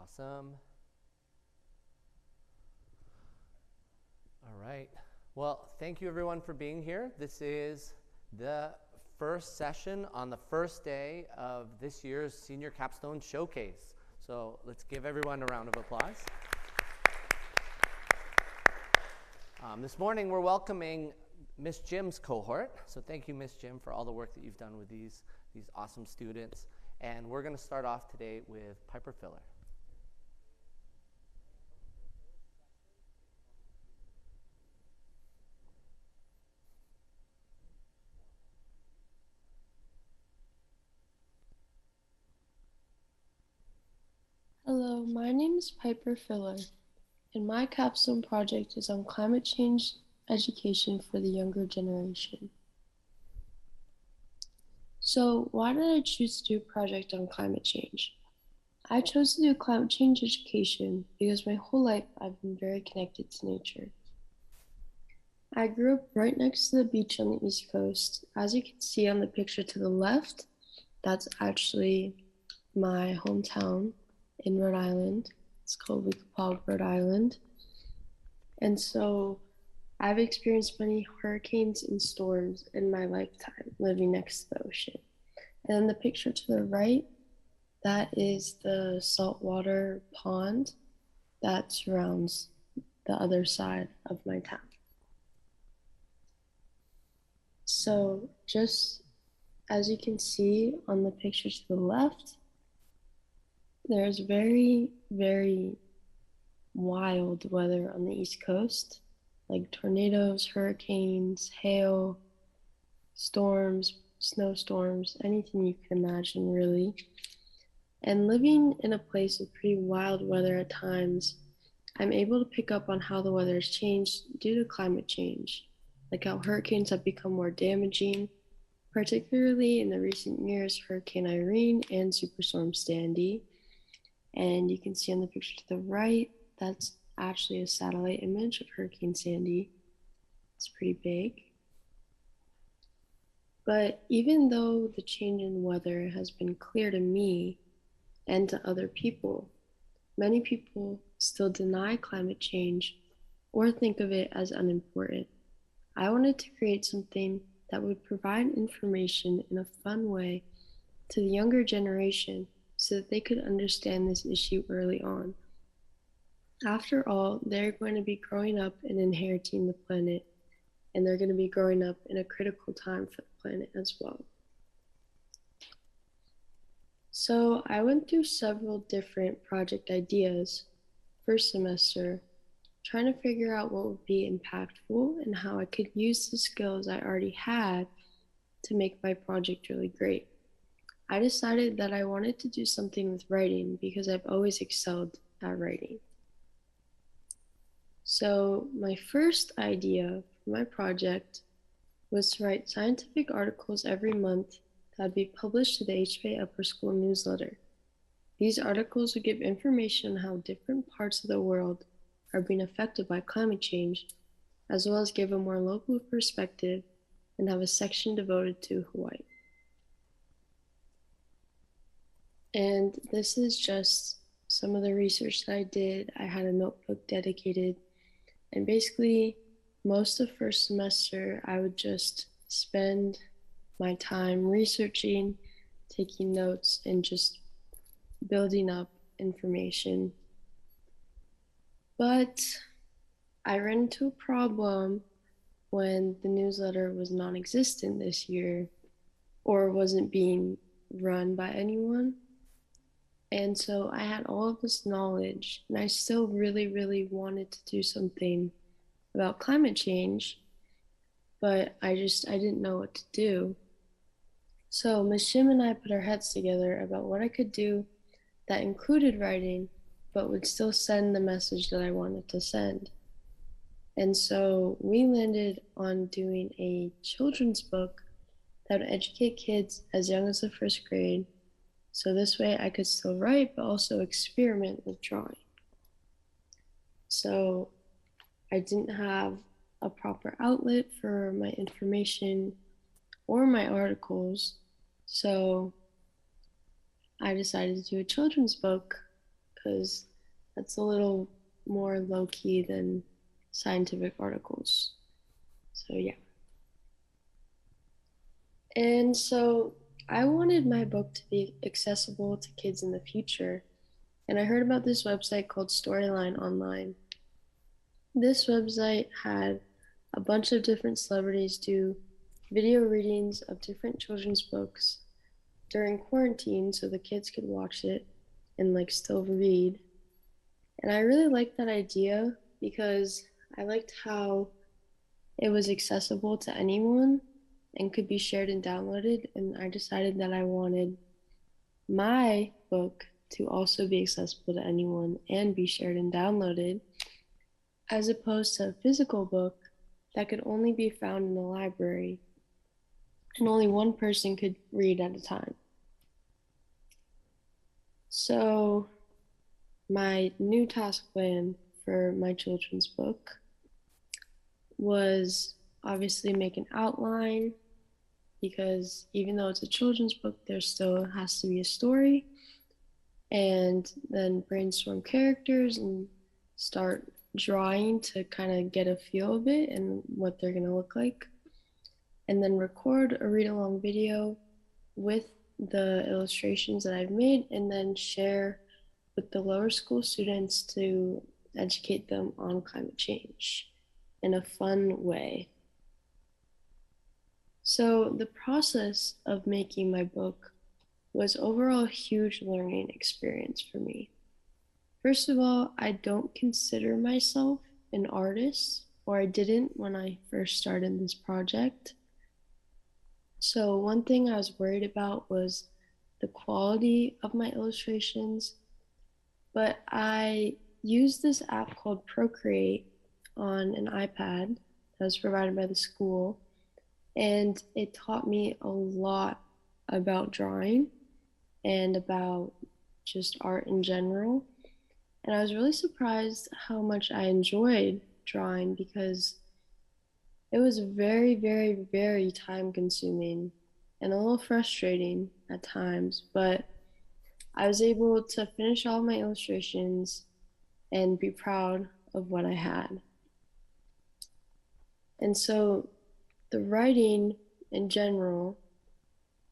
Awesome. All right. Well, thank you everyone for being here. This is the first session on the first day of this year's Senior Capstone Showcase. So let's give everyone a round of applause. This morning we're welcoming Miss Jim's cohort. So thank you, Miss Jim, for all the work that you've done with these awesome students. And we're going to start off today with Piper Filler. Hello, my name is Piper Filler, and my capstone project is on climate change education for the younger generation. So, why did I choose to do a project on climate change? I chose to do climate change education because my whole life I've been very connected to nature. I grew up right next to the beach on the East Coast. As you can see on the picture to the left, that's actually my hometown in Rhode Island. It's called Weekapaug, Rhode Island. And so I've experienced many hurricanes and storms in my lifetime living next to the ocean. And then the picture to the right, that is the saltwater pond that surrounds the other side of my town. So just as you can see on the picture to the left, there's very, very wild weather on the East Coast, like tornadoes, hurricanes, hail, storms, snowstorms, anything you can imagine, really. And living in a place with pretty wild weather at times, I'm able to pick up on how the weather has changed due to climate change, like how hurricanes have become more damaging, particularly in the recent years, Hurricane Irene and Superstorm Sandy. And you can see on the picture to the right, that's actually a satellite image of Hurricane Sandy. It's pretty big. But even though the change in weather has been clear to me and to other people, many people still deny climate change or think of it as unimportant. I wanted to create something that would provide information in a fun way to the younger generation so that they could understand this issue early on. After all, they're going to be growing up and inheriting the planet, and they're going to be growing up in a critical time for the planet as well. So I went through several different project ideas first semester, trying to figure out what would be impactful and how I could use the skills I already had to make my project really great. I decided that I wanted to do something with writing because I've always excelled at writing. So my first idea for my project was to write scientific articles every month that would be published to the HBA Upper School newsletter. These articles would give information on how different parts of the world are being affected by climate change, as well as give a more local perspective and have a section devoted to Hawaii. And this is just some of the research that I did. I had a notebook dedicated, and basically most of first semester I would just spend my time researching, taking notes, and just building up information. But I ran into a problem when the newsletter was non-existent this year or wasn't being run by anyone. And so I had all of this knowledge, and I still really, really wanted to do something about climate change, but I didn't know what to do. So Ms. Jim and I put our heads together about what I could do that included writing, but would still send the message that I wanted to send. And so we landed on doing a children's book that would educate kids as young as the first grade. So this way I could still write, but also experiment with drawing. So I didn't have a proper outlet for my information or my articles. So I decided to do a children's book because that's a little more low-key than scientific articles. So yeah. And so I wanted my book to be accessible to kids in the future. And I heard about this website called Storyline Online. This website had a bunch of different celebrities do video readings of different children's books during quarantine so the kids could watch it and like still read. And I really liked that idea because I liked how it was accessible to anyone and could be shared and downloaded. And I decided that I wanted my book to also be accessible to anyone and be shared and downloaded, as opposed to a physical book that could only be found in the library and only one person could read at a time. So, my new task plan for my children's book was obviously make an outline, because even though it's a children's book, there still has to be a story, and then brainstorm characters and start drawing to kind of get a feel of it and what they're going to look like, and then record a read-along video with the illustrations that I've made, and then share with the lower school students to educate them on climate change in a fun way. So the process of making my book was overall a huge learning experience for me. First of all, I don't consider myself an artist, or I didn't when I first started this project. So one thing I was worried about was the quality of my illustrations, but I used this app called Procreate on an iPad that was provided by the school, and it taught me a lot about drawing and about just art in general. And I was really surprised how much I enjoyed drawing, because it was very, very, very time consuming and a little frustrating at times, but I was able to finish all my illustrations and be proud of what I had. And so the writing in general,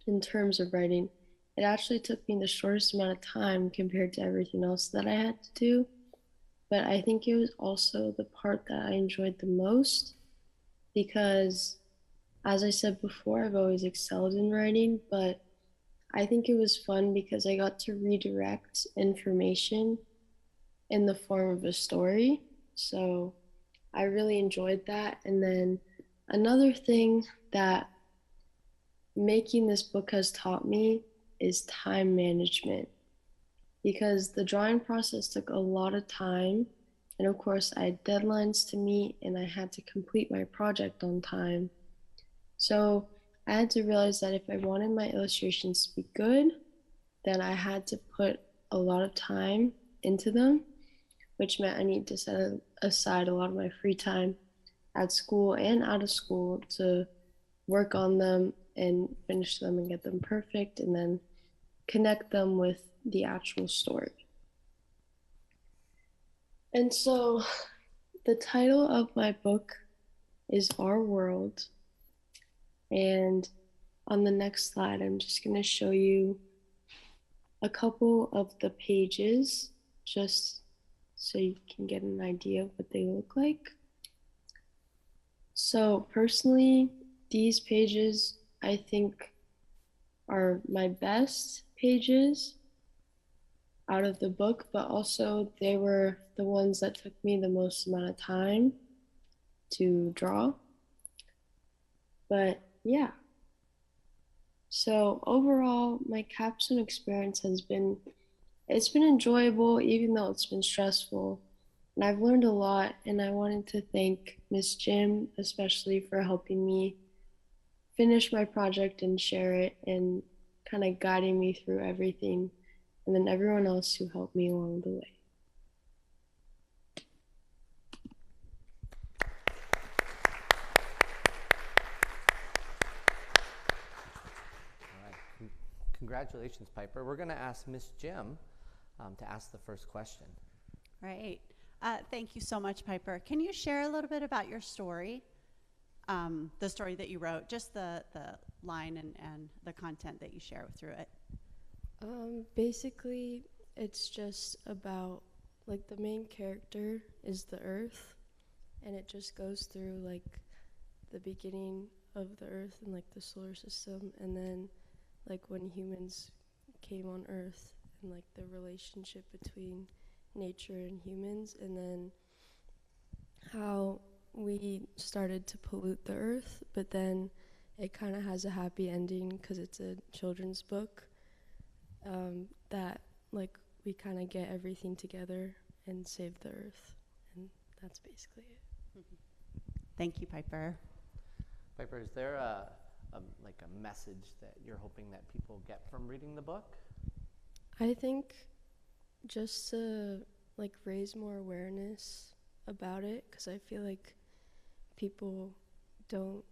in terms of writing, it actually took me the shortest amount of time compared to everything else that I had to do. But I think it was also the part that I enjoyed the most, because, as I said before, I've always excelled in writing, but I think it was fun because I got to redirect information in the form of a story. So I really enjoyed that. And then another thing that making this book has taught me is time management, because the drawing process took a lot of time. And of course, I had deadlines to meet and I had to complete my project on time. So I had to realize that if I wanted my illustrations to be good, then I had to put a lot of time into them, which meant I need to set aside a lot of my free time at school and out of school to work on them and finish them and get them perfect, and then connect them with the actual story. And so the title of my book is Our World. And on the next slide, I'm just going to show you a couple of the pages just so you can get an idea of what they look like. So personally, these pages I think are my best pages out of the book, but also they were the ones that took me the most amount of time to draw. But yeah. So overall, my capstone experience it's been enjoyable, even though it's been stressful. And I've learned a lot, and I wanted to thank Miss Jim especially for helping me finish my project and share it and kind of guiding me through everything, and then everyone else who helped me along the way. Congratulations, Piper. We're going to ask Miss Jim to ask the first question. Right. Thank you so much, Piper. Can you share a little bit about your story, the story that you wrote, just the line and the content that you share through it? Basically, it's just about, like, the main character is the Earth, and it just goes through, like, the beginning of the Earth and, like, the solar system, and then, like, when humans came on Earth and, like, the relationship between nature and humans, and then how we started to pollute the Earth, but then it kind of has a happy ending because it's a children's book, that, like, we kind of get everything together and save the Earth, and that's basically it. Thank you, Piper. Piper, is there like a message that you're hoping that people get from reading the book? I think just to, like, raise more awareness about it, because I feel like people don't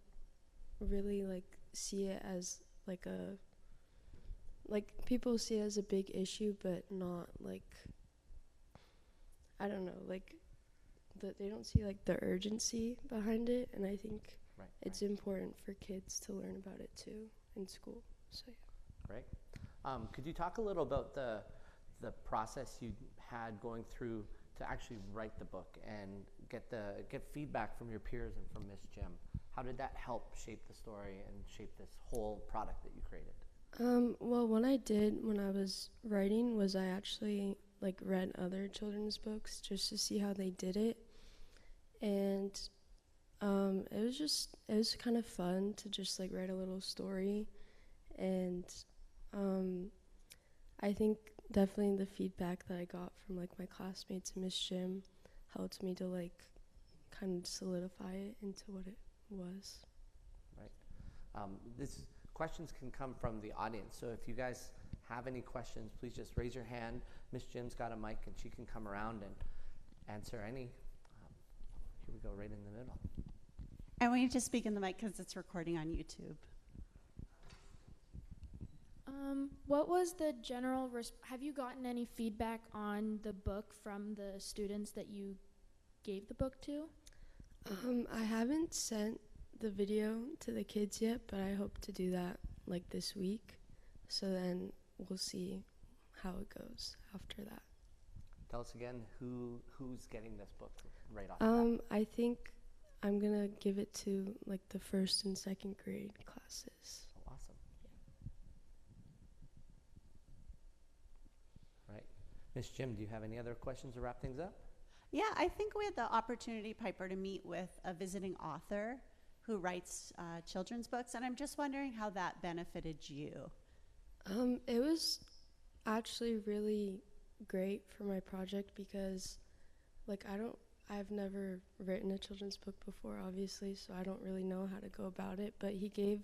really, like, see it as like a, like, people see it as a big issue, but not, like, I don't know, like, they don't see, like, the urgency behind it, and I think it's important for kids to learn about it too in school. So yeah. Great. Could you talk a little about the process you had going through to actually write the book and get feedback from your peers and from Miss Jim? How did that help shape the story and shape this whole product that you created? Well, what I did when I was writing was I actually, like, read other children's books just to see how they did it, and it was kind of fun to just, like, write a little story, and I think definitely the feedback that I got from, like, my classmates and Miss Jim helped me to, like, kind of solidify it into what it was. Right. This questions can come from the audience, so if you guys have any questions, please just raise your hand. Miss Jim's got a mic and she can come around and answer any. Here we go, right in the middle. I want you to speak in the mic because it's recording on YouTube. What was the general, have you gotten any feedback on the book from the students that you gave the book to? I haven't sent the video to the kids yet, but I hope to do that, like, this week. So then we'll see how it goes after that. Tell us again who's getting this book right off the bat. I think I'm gonna give it to, like, the first and second grade classes. Oh, awesome. Right. Miss Jim, do you have any other questions to wrap things up? Yeah, I think we had the opportunity, Piper, to meet with a visiting author who writes children's books, and I'm just wondering how that benefited you. It was actually really great for my project because, like, I've never written a children's book before, obviously, so I don't really know how to go about it, but he gave,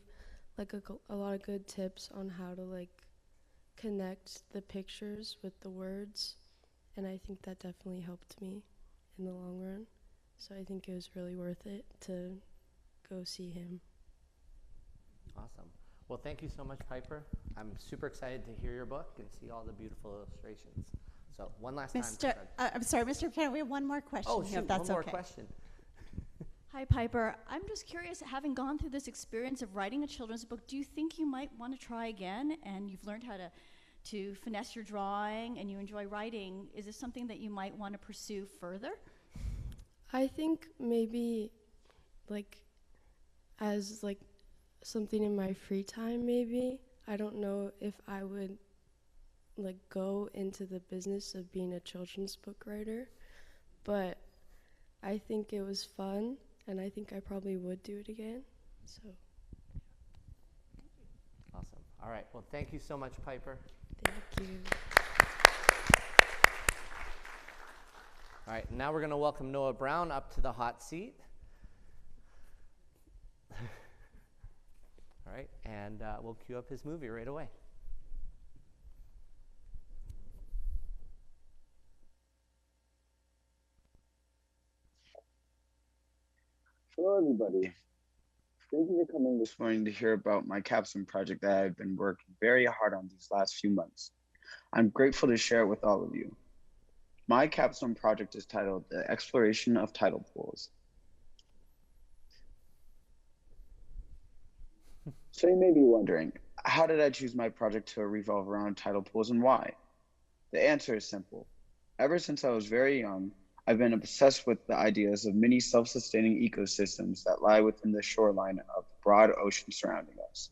like, a lot of good tips on how to, like, connect the pictures with the words, and I think that definitely helped me in the long run, so I think it was really worth it to go see him. Awesome. Well, thank you so much, Piper. I'm super excited to hear your book and see all the beautiful illustrations. So one last time. I'm sorry, Mr. Buchanan, we have one more question. Oh, shoot, if that's one more okay. question. Hi, Piper. I'm just curious, having gone through this experience of writing a children's book, do you think you might want to try again, and you've learned how to finesse your drawing and you enjoy writing? Is this something that you might want to pursue further? I think maybe, like, as, like, something in my free time, maybe. I don't know if I would, like, go into the business of being a children's book writer, but I think it was fun, and I think I probably would do it again. So Awesome. All right. Well, thank you so much, Piper. thank you. All right. Now we're going to welcome Noah Brown up to the hot seat. All right. And we'll cue up his movie right away. Hello, everybody. Thank you for coming this morning to hear about my Capstone project that I've been working very hard on these last few months. I'm grateful to share it with all of you. My capstone project is titled The Exploration of Tidal Pools. So you may be wondering, how did I choose my project to revolve around tidal pools and why? The answer is simple. Ever since I was very young, I've been obsessed with the ideas of many self-sustaining ecosystems that lie within the shoreline of the broad ocean surrounding us.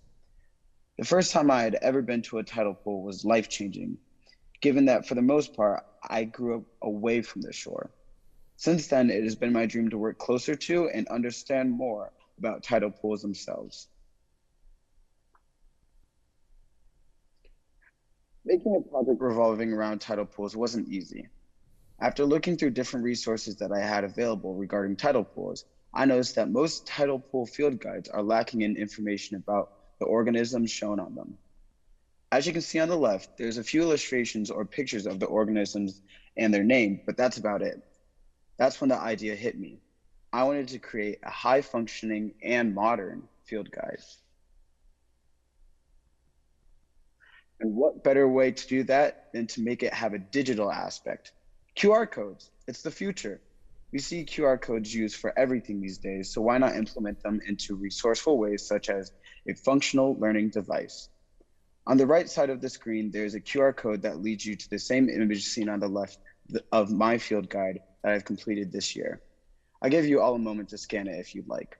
The first time I had ever been to a tidal pool was life-changing, given that for the most part, I grew up away from the shore. Since then, it has been my dream to work closer to and understand more about tidal pools themselves. Making a project revolving around tidal pools wasn't easy. After looking through different resources that I had available regarding tidal pools, I noticed that most tidal pool field guides are lacking in information about the organisms shown on them. As you can see on the left, there's a few illustrations or pictures of the organisms and their name, but that's about it. That's when the idea hit me. I wanted to create a high-functioning and modern field guide. And what better way to do that than to make it have a digital aspect? QR codes, it's the future. We see QR codes used for everything these days, so why not implement them into resourceful ways such as a functional learning device? On the right side of the screen, there's a QR code that leads you to the same image seen on the left of my field guide that I've completed this year. I'll give you all a moment to scan it if you'd like.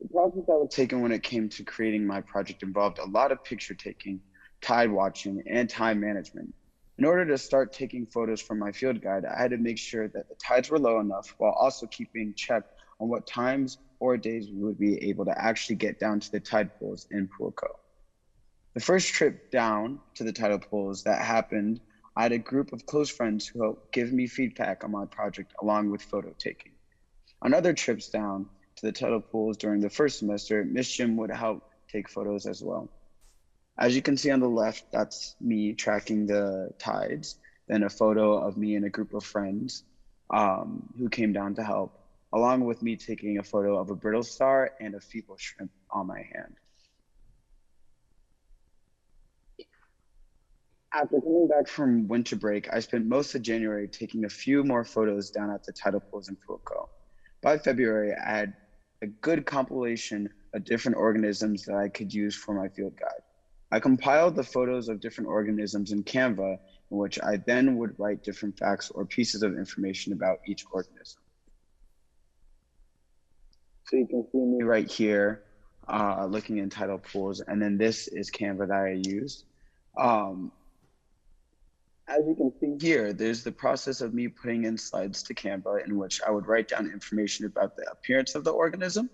The process I was taking when it came to creating my project involved a lot of picture taking, tide watching, and time management. In order to start taking photos from my field guide, I had to make sure that the tides were low enough while also keeping check on what times or days we would be able to actually get down to the tide pools in Puako. The first trip down to the tidal pools that happened, I had a group of close friends who helped give me feedback on my project along with photo taking. On other trips down to the tidal pools during the first semester, Miss Jim would help take photos as well. As you can see on the left, that's me tracking the tides, then a photo of me and a group of friends who came down to help, along with me taking a photo of a brittle star and a feeble shrimp on my hand. After coming back from winter break, I spent most of January taking a few more photos down at the tidal pools in Puako. By February, I had a good compilation of different organisms that I could use for my field guide. I compiled the photos of different organisms in Canva, in which I then would write different facts or pieces of information about each organism. So you can see me right here, looking in tidal pools, and then this is Canva that I used. As you can see here, there's the process of me putting in slides to Canva in which I would write down information about the appearance of the organism,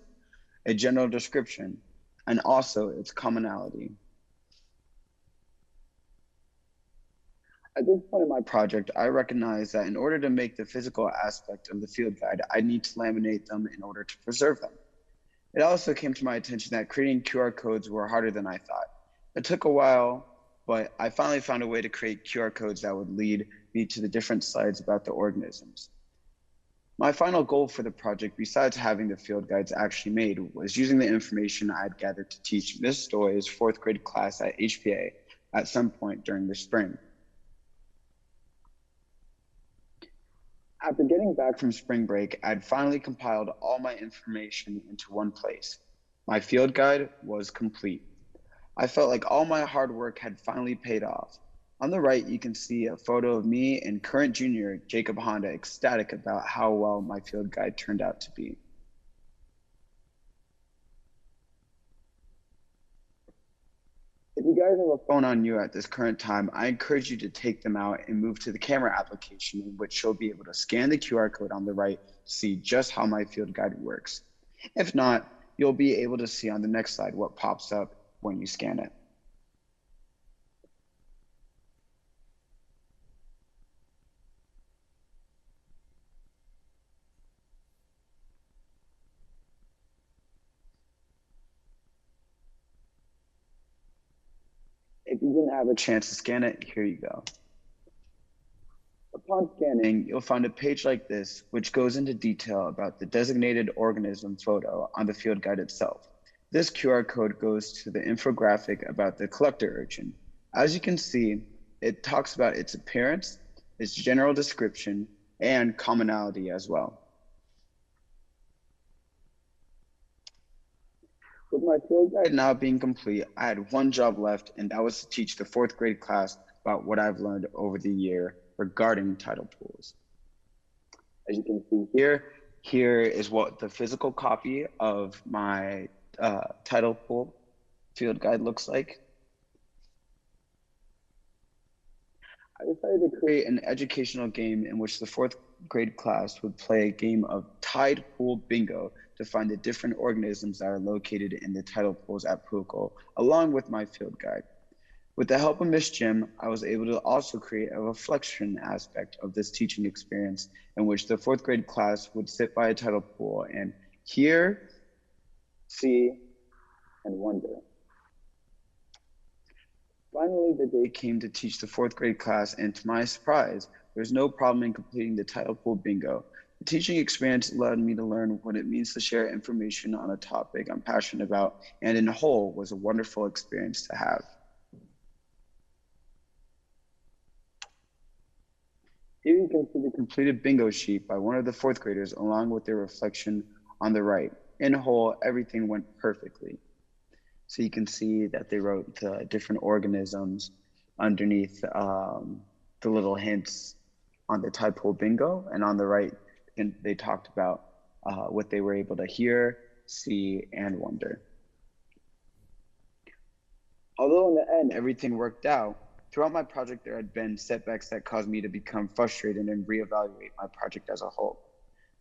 a general description, and also its commonality. At this point in my project, I recognize that in order to make the physical aspect of the field guide, I need to laminate them in order to preserve them. It also came to my attention that creating QR codes were harder than I thought. It took a while, but I finally found a way to create QR codes that would lead me to the different slides about the organisms. My final goal for the project, besides having the field guides actually made, was using the information I had gathered to teach Miss Stoy's 4th grade class at HPA at some point during the spring. After getting back from spring break, I'd finally compiled all my information into one place. My field guide was complete. I felt like all my hard work had finally paid off. On the right, you can see a photo of me and current junior Jacob Honda ecstatic about how well my field guide turned out to be. If you guys have a phone on you at this current time, I encourage you to take them out and move to the camera application in which you'll be able to scan the QR code on the right to see just how my field guide works. If not, you'll be able to see on the next slide what pops up when you scan it. If you didn't have a chance to scan it, here you go. Upon scanning, you'll find a page like this, which goes into detail about the designated organism photo on the field guide itself. This QR code goes to the infographic about the collector urchin. As you can see, it talks about its appearance, its general description, and commonality as well. With my field guide now being complete, I had one job left, and that was to teach the 4th grade class about what I've learned over the year regarding tidal pools. As you can see here is what the physical copy of my tidal pool field guide looks like. I decided to create an educational game in which the 4th grade class would play a game of tide pool bingo to find the different organisms that are located in the tidal pools at Puko, along with my field guide. With the help of Miss Jim, I was able to also create a reflection aspect of this teaching experience in which the 4th grade class would sit by a tidal pool and hear, see, and wonder. Finally, the day came to teach the 4th grade class, and to my surprise, there was no problem in completing the tidal pool bingo. The teaching experience allowed me to learn what it means to share information on a topic I'm passionate about, and in whole was a wonderful experience to have. Here you can see the completed bingo sheet by one of the 4th graders along with their reflection on the right. In whole, everything went perfectly. So you can see that they wrote the different organisms underneath the little hints on the tide pool bingo, and on the right, they talked about what they were able to hear, see, and wonder. Although in the end, everything worked out, throughout my project, there had been setbacks that caused me to become frustrated and reevaluate my project as a whole.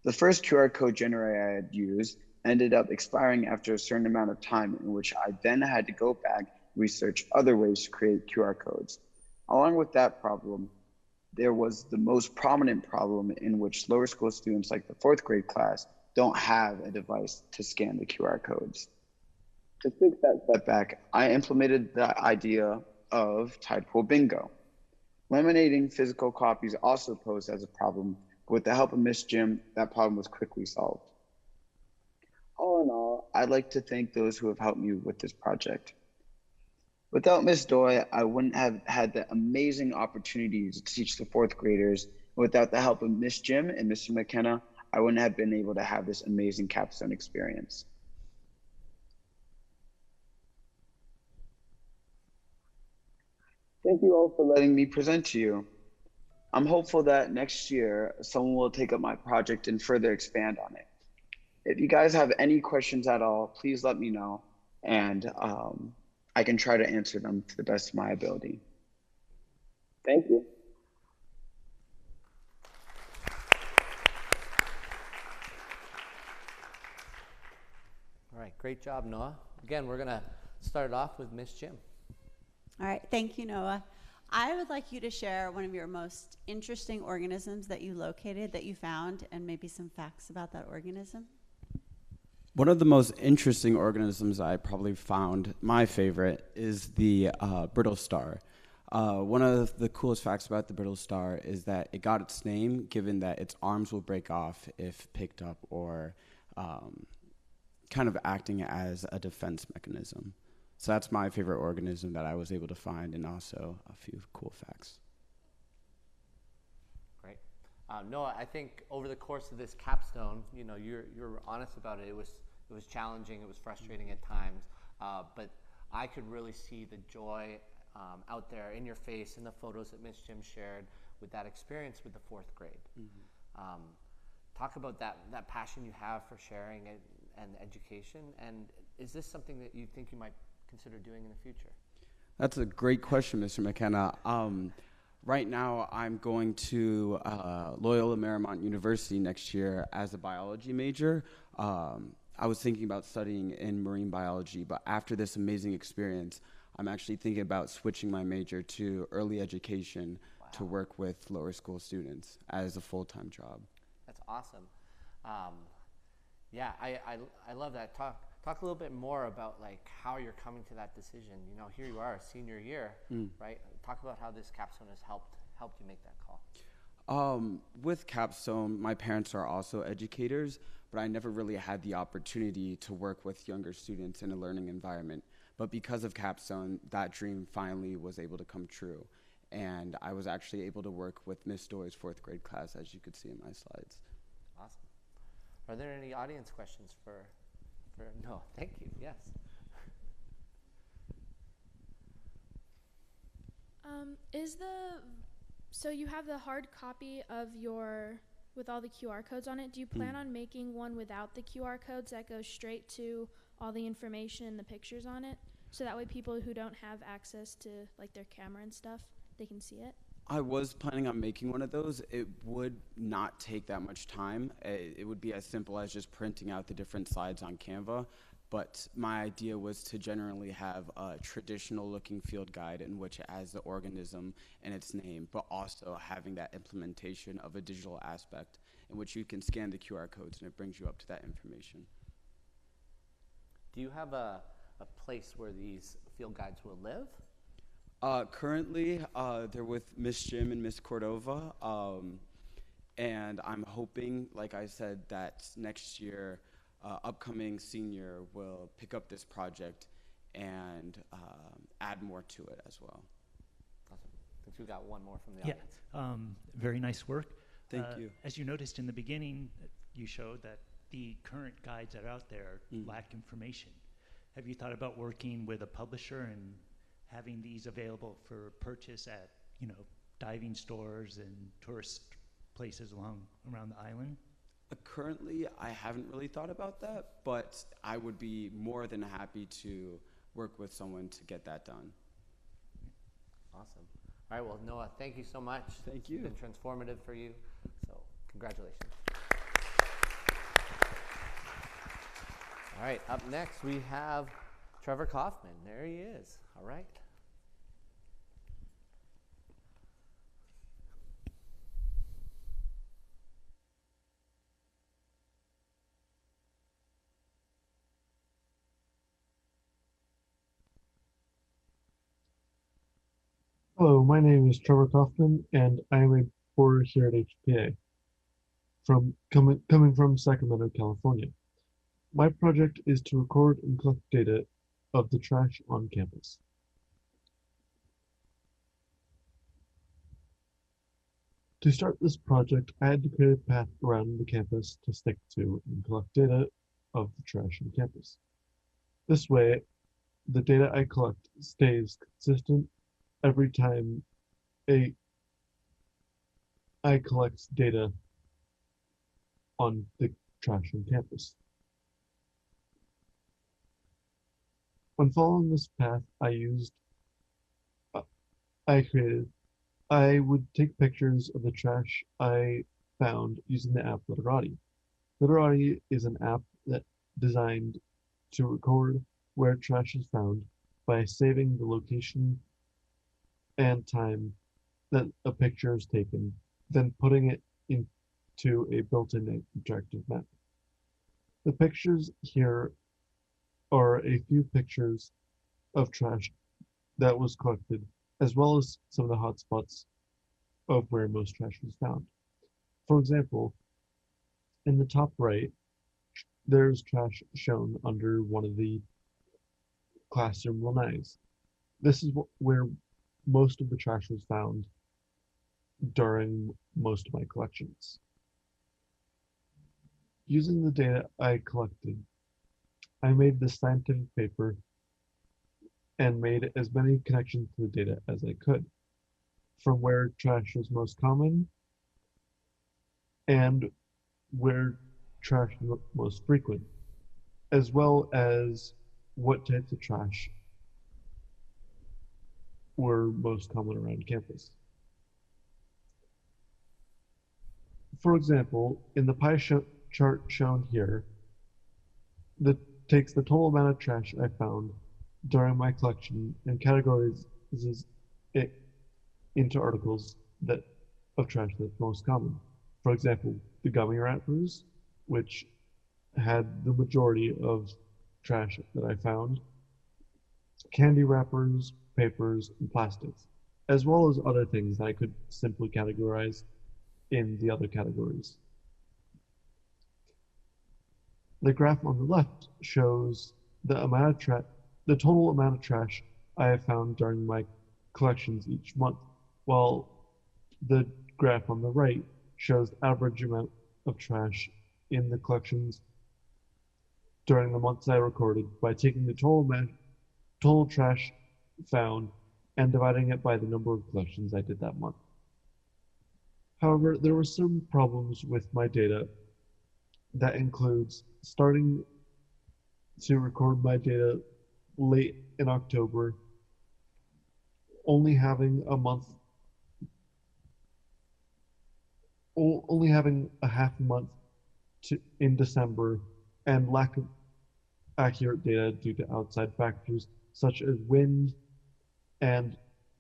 The first QR code generator I had used ended up expiring after a certain amount of time, in which I then had to go back and research other ways to create QR codes. Along with that problem, there was the most prominent problem in which lower school students like the 4th grade class don't have a device to scan the QR codes. To fix that setback, I implemented the idea of tide pool bingo. Laminating physical copies also posed as a problem, but with the help of Miss Jim, that problem was quickly solved. All in all, I'd like to thank those who have helped me with this project. Without Miss Doi, I wouldn't have had the amazing opportunity to teach the 4th graders. Without the help of Miss Jim and Mr. McKenna, I wouldn't have been able to have this amazing capstone experience. Thank you all for letting me present to you. I'm hopeful that next year, someone will take up my project and further expand on it. If you guys have any questions at all, please let me know, and I can try to answer them to the best of my ability. Thank you. All right, great job, Noah. Again, we're gonna start off with Miss Jim. All right, thank you, Noah. I would like you to share one of your most interesting organisms that you located, that you found, and maybe some facts about that organism. One of the most interesting organisms I probably found, my favorite, is the brittle star. One of the coolest facts about the brittle star is that it got its name given that its arms will break off if picked up, or kind of acting as a defense mechanism. So that's my favorite organism that I was able to find, and also a few cool facts. Great. Noah, I think over the course of this capstone, you know, you're honest about it. It was challenging. It was frustrating at times, but I could really see the joy out there in your face in the photos that Miss Jim shared with that experience with the 4th grade. Mm-hmm. Talk about that passion you have for sharing and education. And is this something that you think you might consider doing in the future? That's a great question, Mr. McKenna. Right now, I'm going to Loyola Marymount University next year as a biology major. I was thinking about studying in marine biology, but after this amazing experience, I'm actually thinking about switching my major to early education. Wow. To work with lower school students as a full-time job. That's awesome. Yeah, I love that. Talk a little bit more about like how you're coming to that decision. You know, here you are, senior year, right? Talk about how this capstone has helped you make that call. With Capstone, my parents are also educators, but I never really had the opportunity to work with younger students in a learning environment. But because of Capstone, that dream finally was able to come true. And I was actually able to work with Miss Doy's 4th grade class, as you could see in my slides. Awesome. Are there any audience questions for no, thank you, yes. So you have the hard copy of with all the QR codes on it. Do you plan on making one without the QR codes that goes straight to all the information and the pictures on it? So that way people who don't have access to like their camera and stuff, they can see it? I was planning on making one of those. It would not take that much time. It would be as simple as just printing out the different slides on Canva. But my idea was to generally have a traditional looking field guide in which it has the organism and its name, but also having that implementation of a digital aspect in which you can scan the QR codes and it brings you up to that information. Do you have a place where these field guides will live? Currently, they're with Miss Jim and Miss Cordova, and I'm hoping, like I said, that next year, upcoming senior will pick up this project and add more to it as well. Awesome. I think we got one more from the audience. Very nice work. Thank you. As you noticed in the beginning, you showed that the current guides that are out there lack information. Have you thought about working with a publisher and having these available for purchase at, diving stores and tourist places around the island? Currently, I haven't really thought about that, but I would be more than happy to work with someone to get that done. Awesome. All right, well, Noah, thank you so much. Thank you. It's been transformative for you, so congratulations. All right, up next we have Trevor Kaufman. There he is. All right. Hello, my name is Trevor Kaufman, and I am a reporter here at HPA, coming from Sacramento, California. My project is to record and collect data of the trash on campus. To start this project, I had to create a path around the campus to stick to and collect data of the trash on campus. This way, the data I collect stays consistent every time I collect data on the trash on campus. When following this path, I would take pictures of the trash I found using the app Literati. Literati is an app that designed to record where trash is found by saving the location and time that a picture is taken, then putting it into a built-in interactive map. The pictures here are a few pictures of trash that was collected, as well as some of the hotspots of where most trash was found. For example, in the top right, there's trash shown under one of the classroom lanais. This is where most of the trash was found during most of my collections. Using the data I collected, I made this scientific paper and made as many connections to the data as I could, from where trash was most common and where trash was most frequent, as well as what types of trash were most common around campus. For example, in the pie chart shown here, that takes the total amount of trash I found during my collection and categorizes it into articles of trash that's most common. For example, the gummy wrappers, which had the majority of trash that I found, candy wrappers, papers, and plastics, as well as other things that I could simply categorize in the other categories. The graph on the left shows the total amount of trash I have found during my collections each month, while the graph on the right shows the average amount of trash in the collections during the months I recorded by taking the total trash found and dividing it by the number of collections I did that month. However, there were some problems with my data. That includes starting to record my data late in October, only having a half a month in December, and lack of accurate data due to outside factors such as wind and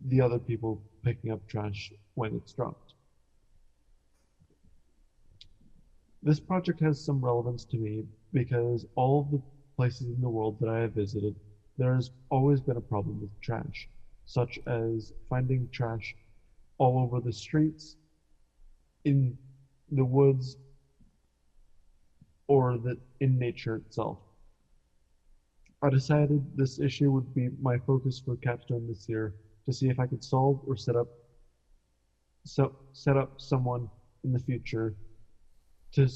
the other people picking up trash when it's dropped. This project has some relevance to me because all of the places in the world that I have visited, there has always been a problem with trash, such as finding trash all over the streets, in the woods, or in nature itself. I decided this issue would be my focus for Capstone this year to see if I could solve or set up someone in the future to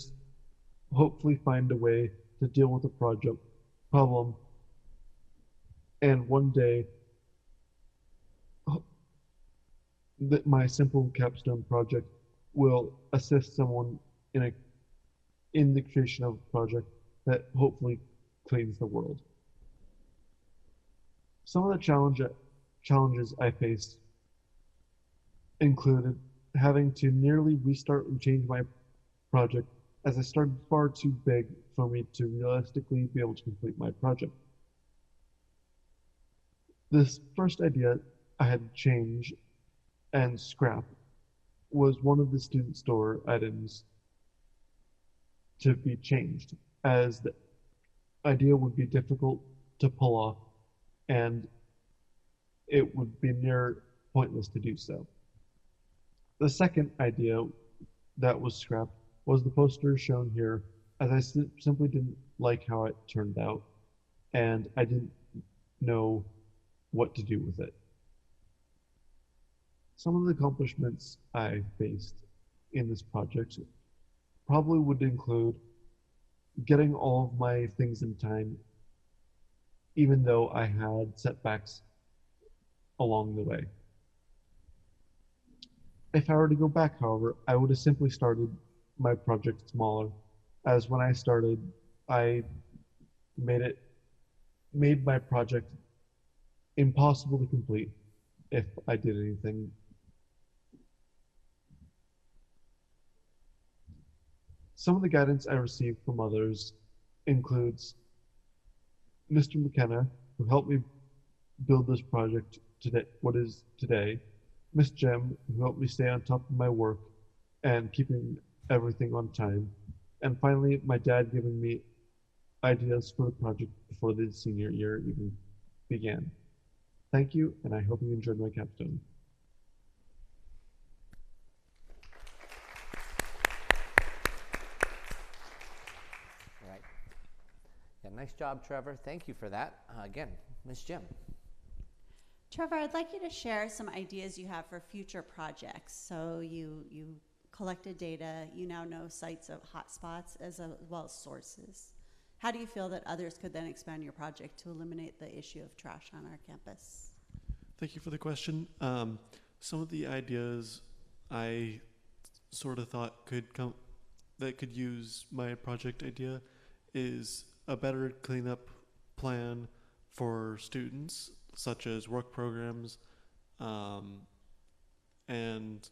hopefully find a way to deal with the problem, and one day that my simple Capstone project will assist someone in the creation of a project that hopefully cleans the world. Some of the challenges I faced included having to nearly restart and change my project as I started far too big for me to realistically be able to complete my project. This first idea I had to change and scrap was one of the student store items to be changed, as the idea would be difficult to pull off and it would be near pointless to do so. The second idea that was scrapped was the poster shown here, as I simply didn't like how it turned out, and I didn't know what to do with it. Some of the accomplishments I faced in this project probably would include getting all of my things in time, even though I had setbacks along the way. If I were to go back, however, I would have simply started my project smaller, as when I started, I made my project impossible to complete if I did anything. Some of the guidance I received from others includes Mr. McKenna, who helped me build this project today, what is today, Miss Jem, who helped me stay on top of my work and keeping everything on time, and finally, my dad giving me ideas for the project before the senior year even began. Thank you, and I hope you enjoyed my capstone. Right. Yeah, nice job, Trevor. Thank you for that. Again, Ms. Jim. Trevor, I'd like you to share some ideas you have for future projects. So you collected data, you now know sites of hotspots as well as sources. How do you feel that others could then expand your project to eliminate the issue of trash on our campus? Thank you for the question. Some of the ideas I sort of thought could use my project idea is a better cleanup plan for students, such as work programs, and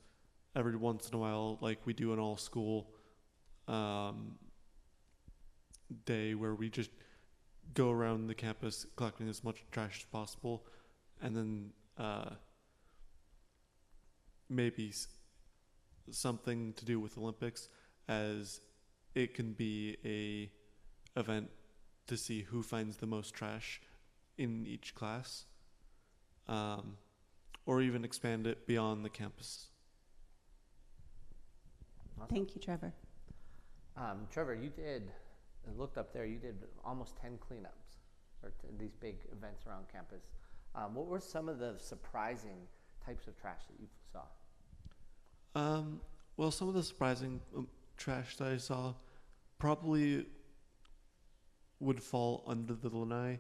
every once in a while, like we do an all-school day where we just go around the campus collecting as much trash as possible, and then maybe something to do with Olympics, as it can be a event to see who finds the most trash in each class, or even expand it beyond the campus. Thank you, Trevor. Trevor, you did, I looked up there, you did almost 10 cleanups or these big events around campus. What were some of the surprising types of trash that you saw? Well, some of the surprising trash that I saw probably would fall under the lanai,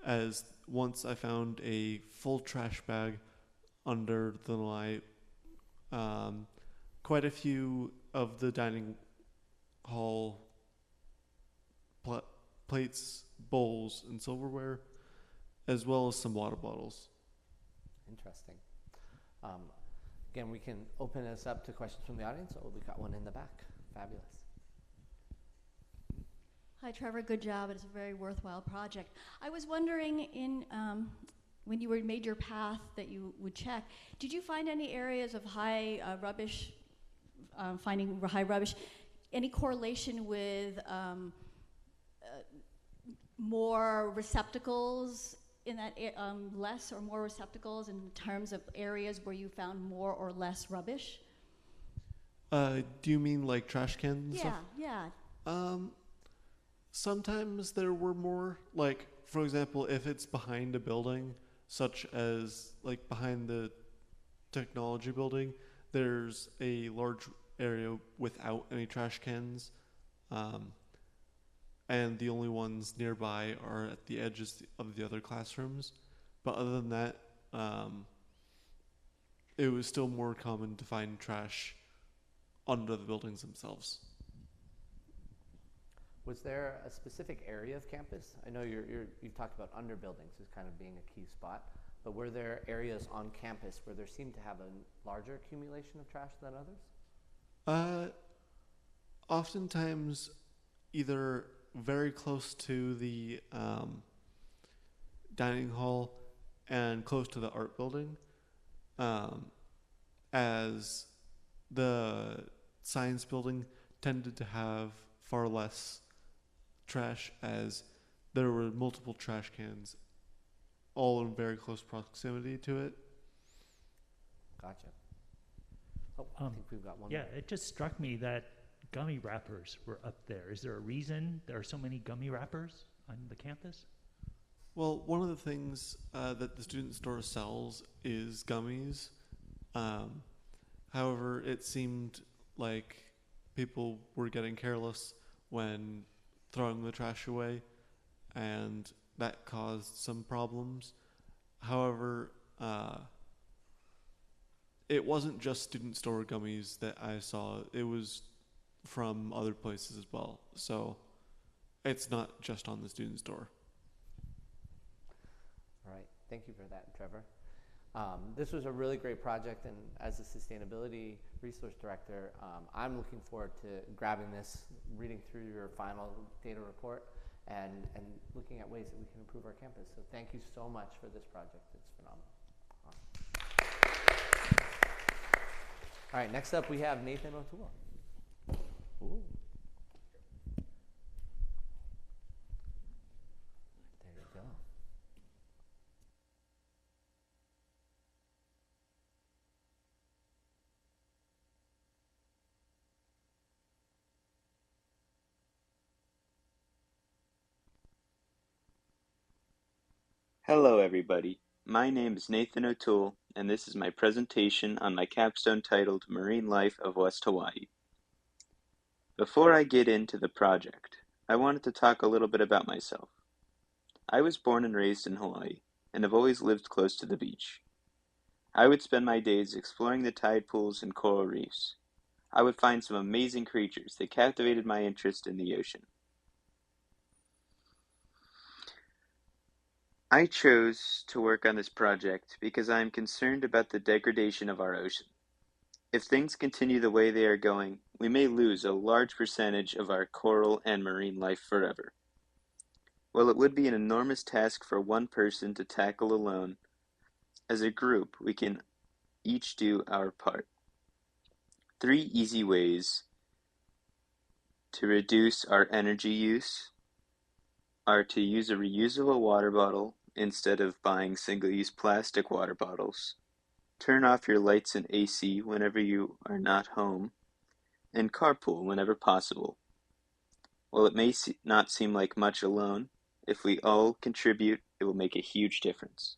as once I found a full trash bag under the lanai. Quite a few of the dining hall plates, bowls, and silverware, as well as some water bottles. Interesting. Again, we can open this up to questions from the audience. Oh, we got one in the back. Fabulous. Hi, Trevor. Good job. It's a very worthwhile project. I was wondering, when you made your path that you would check, did you find any areas of high rubbish? Finding high rubbish, any correlation with more receptacles in that less or more receptacles in terms of areas where you found more or less rubbish? Do you mean like trash cans and stuff? Yeah. Sometimes there were more, like, for example, if it's behind a building, such as like behind the technology building, there's a large area without any trash cans, and the only ones nearby are at the edges of the other classrooms. But other than that, it was still more common to find trash under the buildings themselves. Was there a specific area of campus? I know you've talked about under buildings as kind of being a key spot, but were there areas on campus where there seemed to have a larger accumulation of trash than others? Oftentimes, either very close to the dining hall and close to the art building, as the science building tended to have far less trash, as there were multiple trash cans all in very close proximity to it. Gotcha. Oh, I think we've got one more. It just struck me that gummy wrappers were up there. Is there a reason there are so many gummy wrappers on the campus? Well, one of the things that the student store sells is gummies. However, it seemed like people were getting careless when throwing the trash away, and that caused some problems. However, it wasn't just student store gummies that I saw. It was from other places as well. So it's not just on the student store. All right. Thank you for that, Trevor. This was a really great project, and as a sustainability resource director, I'm looking forward to grabbing this, reading through your final data report, and looking at ways that we can improve our campus. So thank you so much for this project. It's phenomenal. Awesome. All right, next up we have Nathan O'Toole. Ooh. There you go. Hello everybody, my name is Nathan O'Toole, and this is my presentation on my capstone titled Marine Life of West Hawaii. Before I get into the project, I wanted to talk a little bit about myself. I was born and raised in Hawaii, and have always lived close to the beach. I would spend my days exploring the tide pools and coral reefs. I would find some amazing creatures that captivated my interest in the ocean. I chose to work on this project because I am concerned about the degradation of our ocean. If things continue the way they are going, we may lose a large percentage of our coral and marine life forever. While it would be an enormous task for one person to tackle alone, as a group we can each do our part. 3 easy ways to reduce our energy use are to use a reusable water bottle instead of buying single-use plastic water bottles, turn off your lights and AC whenever you are not home, and carpool whenever possible. While it may not seem like much alone, if we all contribute, it will make a huge difference.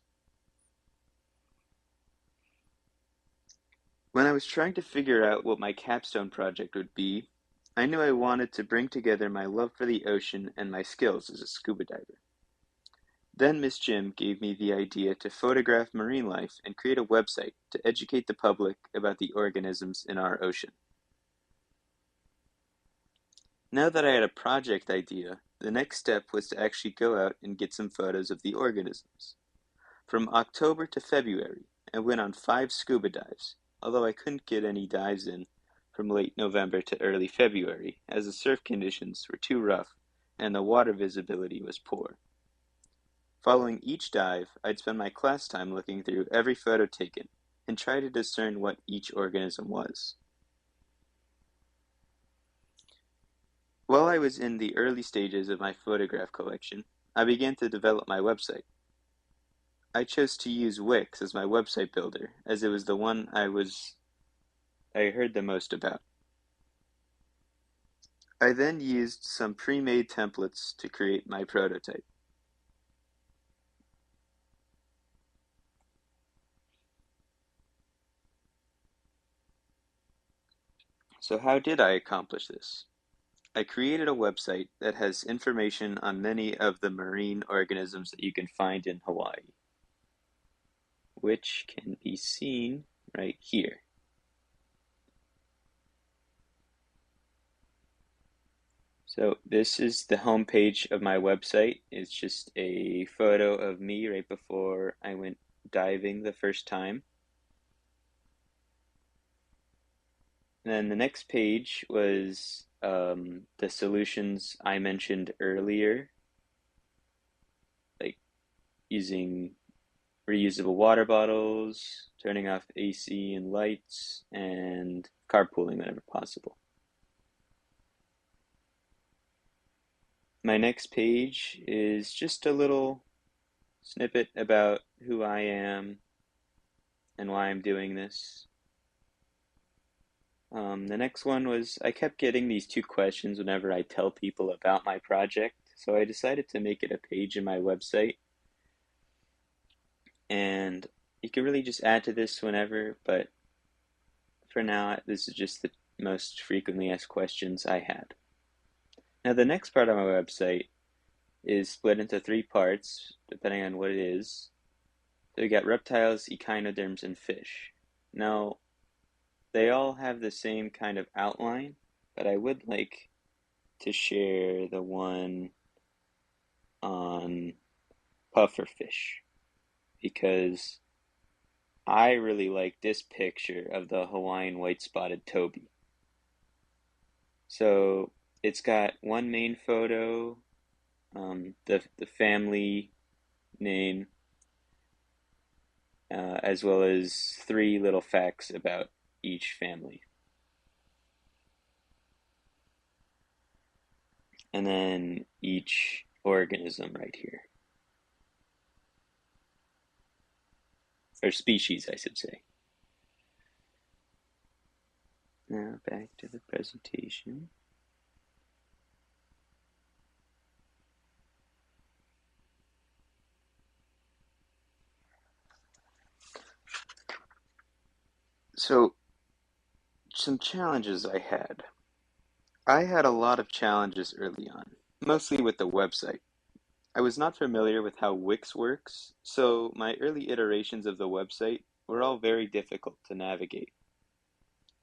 When I was trying to figure out what my capstone project would be, I knew I wanted to bring together my love for the ocean and my skills as a scuba diver. Then Miss Jim gave me the idea to photograph marine life and create a website to educate the public about the organisms in our ocean. Now that I had a project idea, the next step was to actually go out and get some photos of the organisms. From October to February, I went on 5 scuba dives, although I couldn't get any dives in from late November to early February, as the surf conditions were too rough and the water visibility was poor. Following each dive, I'd spend my class time looking through every photo taken and try to discern what each organism was. While I was in the early stages of my photograph collection, I began to develop my website. I chose to use Wix as my website builder, as it was the one I heard the most about. I then used some pre-made templates to create my prototype. So how did I accomplish this? I created a website that has information on many of the marine organisms that you can find in Hawaii, which can be seen right here. So this is the homepage of my website. It's just a photo of me right before I went diving the first time. And then the next page was the solutions I mentioned earlier, like using reusable water bottles, turning off AC and lights, and carpooling whenever possible. My next page is just a little snippet about who I am and why I'm doing this. The next one was, I kept getting these 2 questions whenever I tell people about my project, so I decided to make it a page in my website. And you can really just add to this whenever, but for now, this is just the most frequently asked questions I had. Now, the next part of my website is split into 3 parts, depending on what it is. So we got reptiles, echinoderms, and fish. Now, they all have the same kind of outline, but I would like to share the one on pufferfish, because I really like this picture of the Hawaiian white-spotted toby. So it's got one main photo, the family name, as well as 3 little facts about each family. And then each organism right here. Or species, I should say. Now back to the presentation. So, some challenges I had. I had a lot of challenges early on, mostly with the website. I was not familiar with how Wix works, so my early iterations of the website were all very difficult to navigate.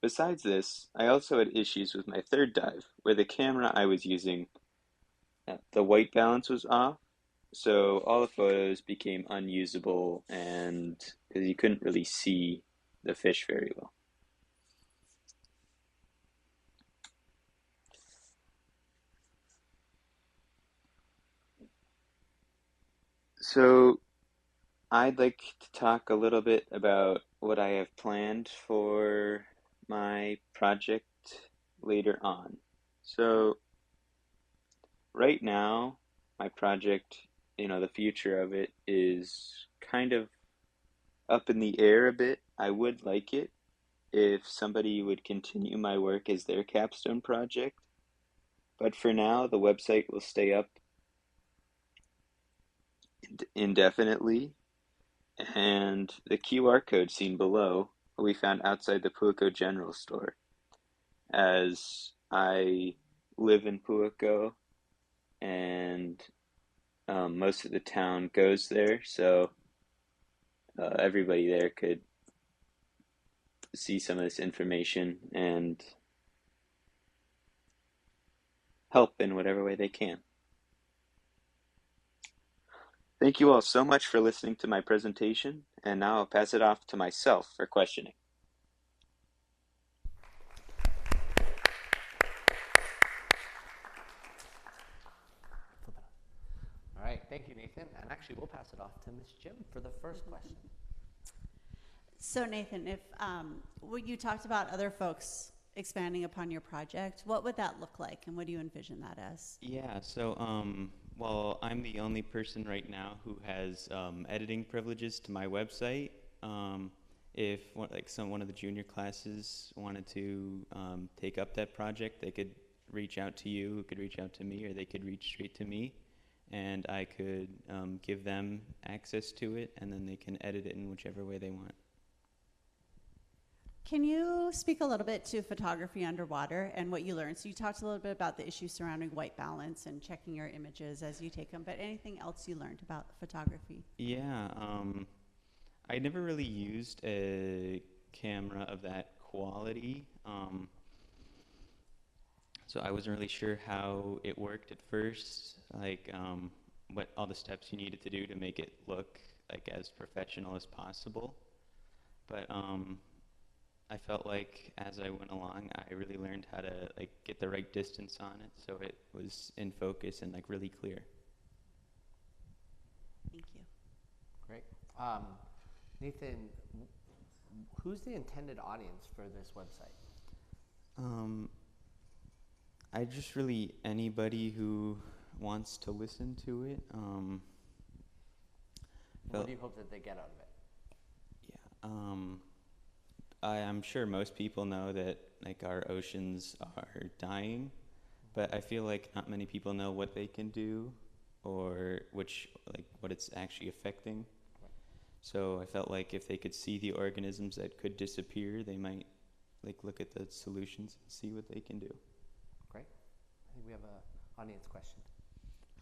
Besides this, I also had issues with my third dive, where the camera I was using, the white balance was off, so all the photos became unusable, and because you couldn't really see the fish very well. So I'd like to talk a little bit about what I have planned for my project later on. So right now, my project, the future of it is kind of up in the air a bit. I would like it if somebody would continue my work as their capstone project. But for now, the website will stay up indefinitely, and the QR code seen below we found outside the Puako General Store. As I live in Puako, and most of the town goes there, so everybody there could see some of this information and help in whatever way they can. Thank you all so much for listening to my presentation, and now I'll pass it off to myself for questioning. All right, thank you, Nathan. And actually, we'll pass it off to Ms. Jim for the first question. So Nathan, if you talked about other folks expanding upon your project, what would that look like, and what do you envision that as? Yeah, so well, I'm the only person right now who has editing privileges to my website. If one of the junior classes wanted to take up that project, they could reach out to you, who could reach out to me, or they could reach straight to me, and I could give them access to it, and then they can edit it in whichever way they want. Can you speak a little bit to photography underwater and what you learned? So you talked a little bit about the issues surrounding white balance and checking your images as you take them, but anything else you learned about photography? Yeah, I never really used a camera of that quality, so I wasn't really sure how it worked at first, like what all the steps you needed to do to make it look like as professional as possible. But I felt like as I went along, I really learned how to like get the right distance on it, so it was in focus and like really clear. Thank you. Great. Nathan, who's the intended audience for this website? I just really anybody who wants to listen to it. What do you hope that they get out of it? Yeah. I'm sure most people know that like our oceans are dying, but I feel like not many people know what they can do or what it's actually affecting. Right. So I felt like if they could see the organisms that could disappear, they might like look at the solutions and see what they can do. Great. I think we have an audience question.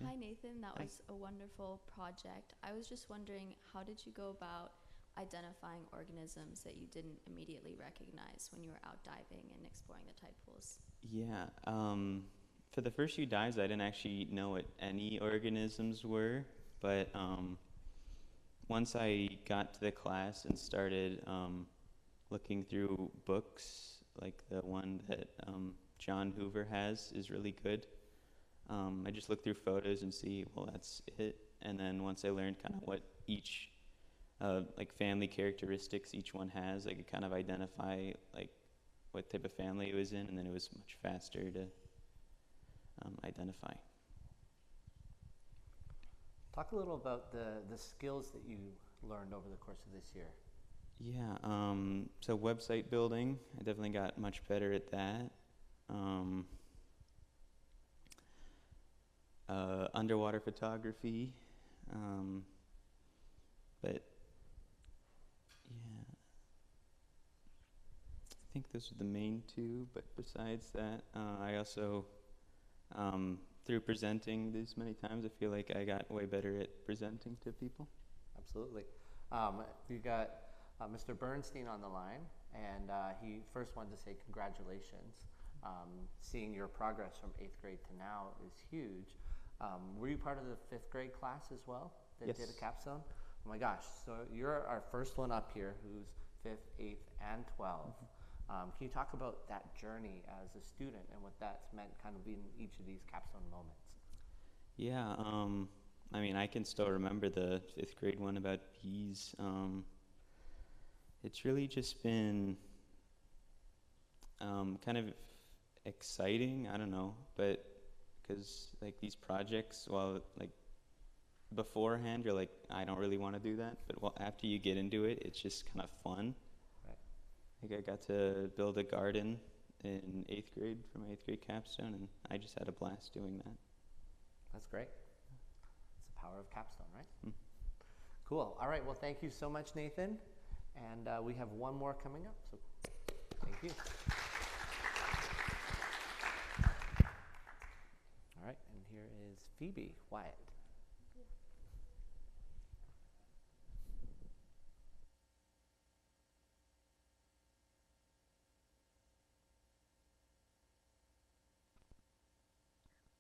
Hi Nathan, that was a wonderful project. I was just wondering, how did you go about identifying organisms that you didn't immediately recognize when you were out diving and exploring the tide pools? Yeah, for the first few dives, I didn't actually know what any organisms were, but once I got to the class and started looking through books, like the one that John Hoover has is really good. I just looked through photos and see, well, that's it. And then once I learned kind of what each like family characteristics each one has, I could kind of identify like what type of family it was in, and then it was much faster to identify. Talk a little about the skills that you learned over the course of this year. Yeah, so website building, I definitely got much better at that. Underwater photography, but yeah, I think those are the main two, but besides that, I also, through presenting this many times, I feel like I got way better at presenting to people. Absolutely. We got Mr. Bernstein on the line, and he first wanted to say congratulations. Seeing your progress from 8th grade to now is huge. Were you part of the 5th grade class as well that Yes. did a capstone? Oh my gosh, so you're our first one up here who's 5th, 8th, and 12th. Can you talk about that journey as a student and what that's meant kind of in each of these capstone moments? Yeah, I mean, I can still remember the 5th grade one about bees. It's really just been kind of exciting, I don't know, but because like these projects, well, like beforehand you're like, I don't really want to do that, but after you get into it, it's just kind of fun. Right. Like I got to build a garden in 8th grade for my 8th grade capstone, and I just had a blast doing that. That's great. It's the power of Capstone, right? Cool. All right. Well, thank you so much, Nathan. And we have one more coming up. So thank you. All right. And here is Phoebe Wyatt.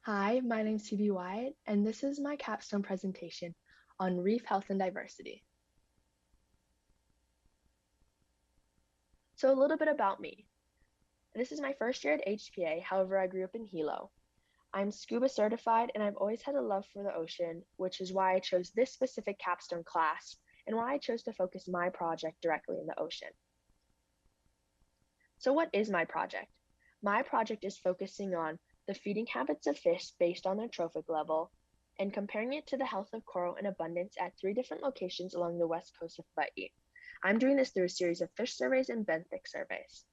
Hi, my name is Phoebe Wyatt, and this is my capstone presentation on reef health and diversity. So a little bit about me. This is my first year at HPA, however, I grew up in Hilo. I'm scuba certified, and I've always had a love for the ocean, which is why I chose this specific capstone class and why I chose to focus my project directly in the ocean. So what is my project? My project is focusing on the feeding habits of fish based on their trophic level, and comparing it to the health of coral and abundance at 3 different locations along the west coast of Hawai'i. I'm doing this through a series of fish surveys and benthic surveys.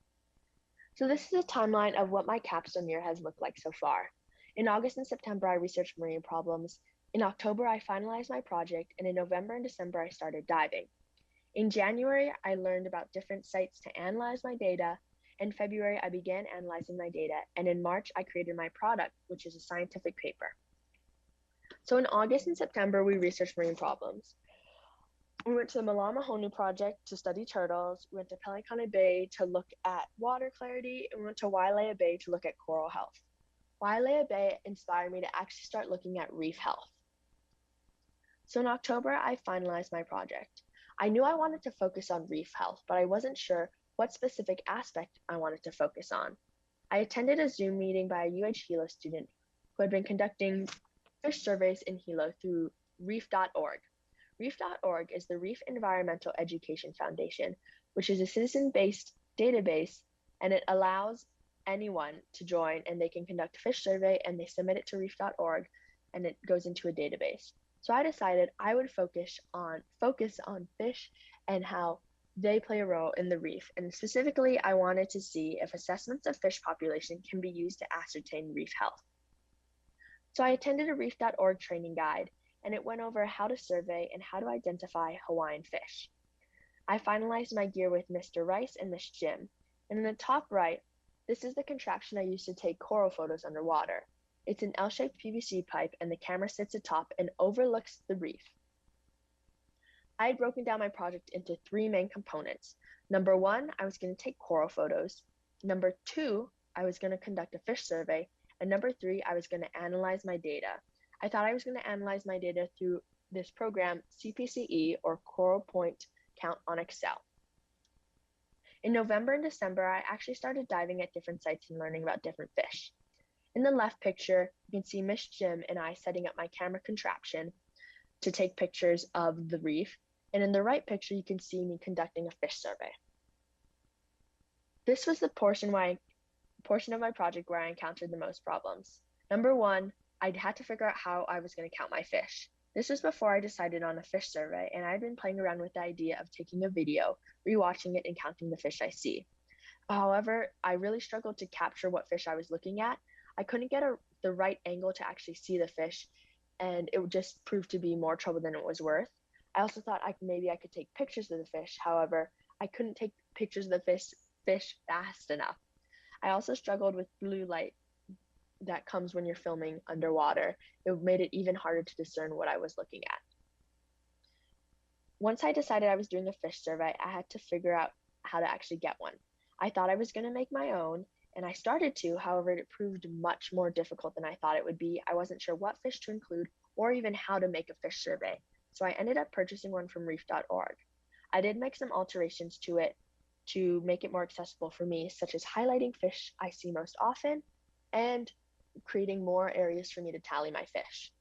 So this is a timeline of what my capstone year has looked like so far. In August and September, I researched marine problems. In October, I finalized my project, and in November and December, I started diving. In January, I learned about different sites to analyze my data. In February, I began analyzing my data, and in March, I created my product, which is a scientific paper. So in August and September, we researched marine problems. We went to the Malama Honu project to study turtles. We went to Pelikane Bay to look at water clarity, and we went to Wailea Bay to look at coral health. Wailea Bay inspired me to actually start looking at reef health. So in October, I finalized my project. I knew I wanted to focus on reef health, but I wasn't sure what specific aspect I wanted to focus on. I attended a Zoom meeting by a UH Hilo student who had been conducting fish surveys in Hilo through Reef.org. Reef.org is the Reef Environmental Education Foundation, which is a citizen-based database, and it allows anyone to join, and they can conduct a fish survey, and they submit it to Reef.org, and it goes into a database. So I decided I would focus on fish and how they play a role in the reef, and specifically I wanted to see if assessments of fish population can be used to ascertain reef health. So I attended a Reef.org training guide, and it went over how to survey and how to identify Hawaiian fish. I finalized my gear with Mr. Rice and Miss Jim, and in the top right, this is the contraption I used to take coral photos underwater. It's an L-shaped PVC pipe, and the camera sits atop and overlooks the reef. I had broken down my project into 3 main components. Number 1, I was going to take coral photos. Number 2, I was going to conduct a fish survey. And number 3, I was going to analyze my data. I thought I was going to analyze my data through this program, CPCE, or Coral Point Count on Excel. In November and December, I actually started diving at different sites and learning about different fish. In the left picture, you can see Miss Jim and I setting up my camera contraption to take pictures of the reef. And in the right picture, you can see me conducting a fish survey. This was the portion of my project where I encountered the most problems. Number 1, I'd had to figure out how I was going to count my fish. This was before I decided on a fish survey, and I'd been playing around with the idea of taking a video, rewatching it, and counting the fish I see. However, I really struggled to capture what fish I was looking at. I couldn't get the right angle to actually see the fish, and it just proved to be more trouble than it was worth. I also thought maybe I could take pictures of the fish. However, I couldn't take pictures of the fish fast enough. I also struggled with blue light that comes when you're filming underwater. It made it even harder to discern what I was looking at. Once I decided I was doing a fish survey, I had to figure out how to actually get one. I thought I was going to make my own, and I started to. However, it proved much more difficult than I thought it would be. I wasn't sure what fish to include or even how to make a fish survey. So I ended up purchasing one from Reef.org. I did make some alterations to it to make it more accessible for me, such as highlighting fish I see most often and creating more areas for me to tally my fish.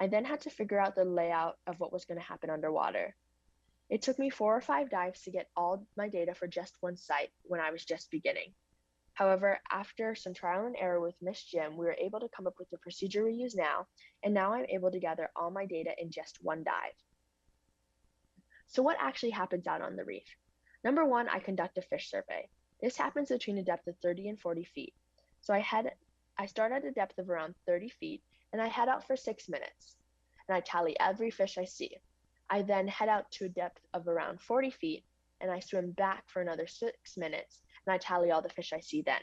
I then had to figure out the layout of what was going to happen underwater. It took me 4 or 5 dives to get all my data for just one site when I was just beginning. However, after some trial and error with Miss Jim, we were able to come up with the procedure we use now, and now I'm able to gather all my data in just one dive. So what actually happens out on the reef? Number one, I conduct a fish survey. This happens between a depth of 30 and 40 feet. So I start at a depth of around 30 feet and I head out for 6 minutes and I tally every fish I see. I then head out to a depth of around 40 feet and I swim back for another 6 minutes and I tally all the fish I see then.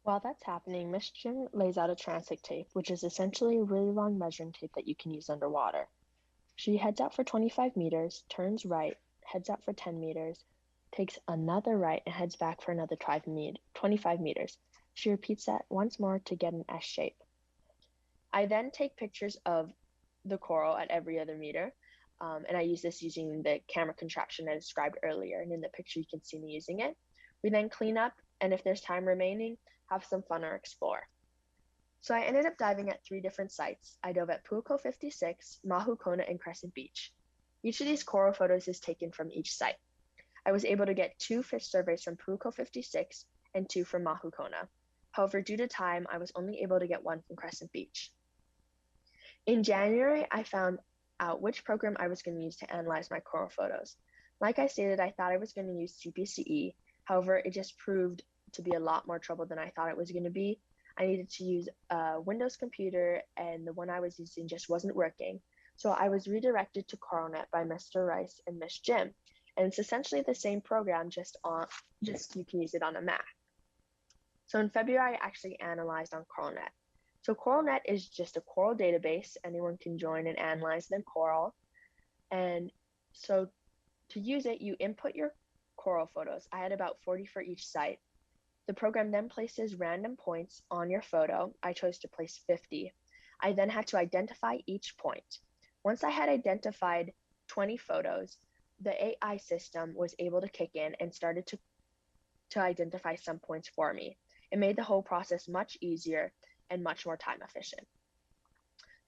While that's happening, Miss Jim lays out a transect tape, which is essentially a really long measuring tape that you can use underwater. She heads out for 25 meters, turns right, heads out for 10 meters, takes another right, and heads back for another 25 meters. She repeats that once more to get an S shape. I then take pictures of the coral at every other meter, and I use this using the camera contraption I described earlier, and in the picture you can see me using it. We then clean up, and if there's time remaining, have some fun or explore. So I ended up diving at 3 different sites. I dove at Pu'uko 56, Mahukona, and Crescent Beach. Each of these coral photos is taken from each site. I was able to get 2 fish surveys from Pu'uko 56 and 2 from Mahukona. However, due to time, I was only able to get 1 from Crescent Beach. In January, I found out which program I was going to use to analyze my coral photos. Like I stated, I thought I was going to use CPCE. However, it just proved to be a lot more trouble than I thought it was going to be. I needed to use a Windows computer, and the one I was using just wasn't working. So I was redirected to CoralNet by Mr. Rice and Miss Jim. And it's essentially the same program, just you can use it on a Mac. So in February, I actually analyzed on CoralNet. So CoralNet is just a coral database. Anyone can join and analyze the coral. And so to use it, you input your coral photos. I had about 40 for each site. The program then places random points on your photo. I chose to place 50. I then had to identify each point. Once I had identified 20 photos, the AI system was able to kick in and started to identify some points for me. It made the whole process much easier and much more time efficient.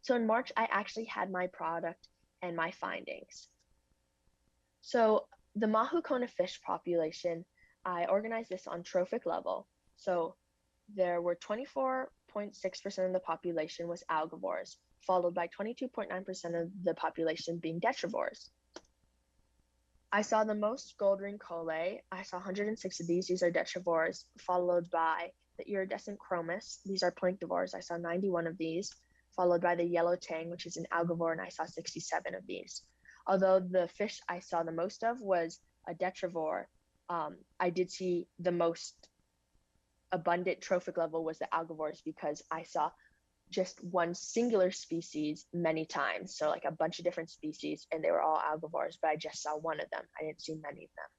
So in March, I actually had my product and my findings. So the Mahukona fish population, I organized this on trophic level. So there were 24.6% of the population was algivores, followed by 22.9% of the population being detrivores. I saw the most gold ring collae. I saw 106 of these. These are detrivores, followed by the iridescent chromis. These are planktivores. I saw 91 of these, followed by the yellow tang, which is an algivore, and I saw 67 of these. Although the fish I saw the most of was a detrivore, I did see the most abundant trophic level was the algivores because I saw just one singular species many times. So like a bunch of different species, and they were all algivores, but I just saw one of them. I didn't see many of them.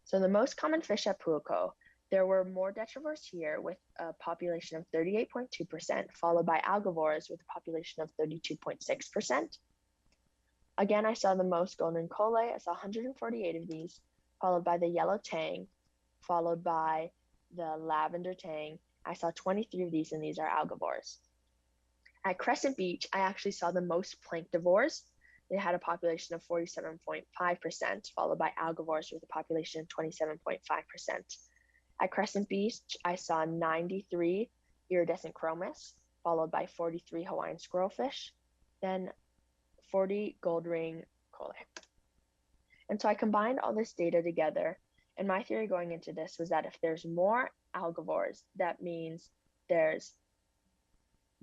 So the most common fish at Pu'uko, there were more detrivores here with a population of 38.2%, followed by algivores with a population of 32.6%. Again, I saw the most golden collae. I saw 148 of these, followed by the yellow tang, followed by the lavender tang. I saw 23 of these, and these are algivores. At Crescent Beach, I actually saw the most planktivores. They had a population of 47.5%, followed by algivores with a population of 27.5%. At Crescent Beach, I saw 93 iridescent chromis, followed by 43 Hawaiian squirrelfish, then 40 gold ring collae. And so I combined all this data together, and my theory going into this was that if there's more algivores, that means there's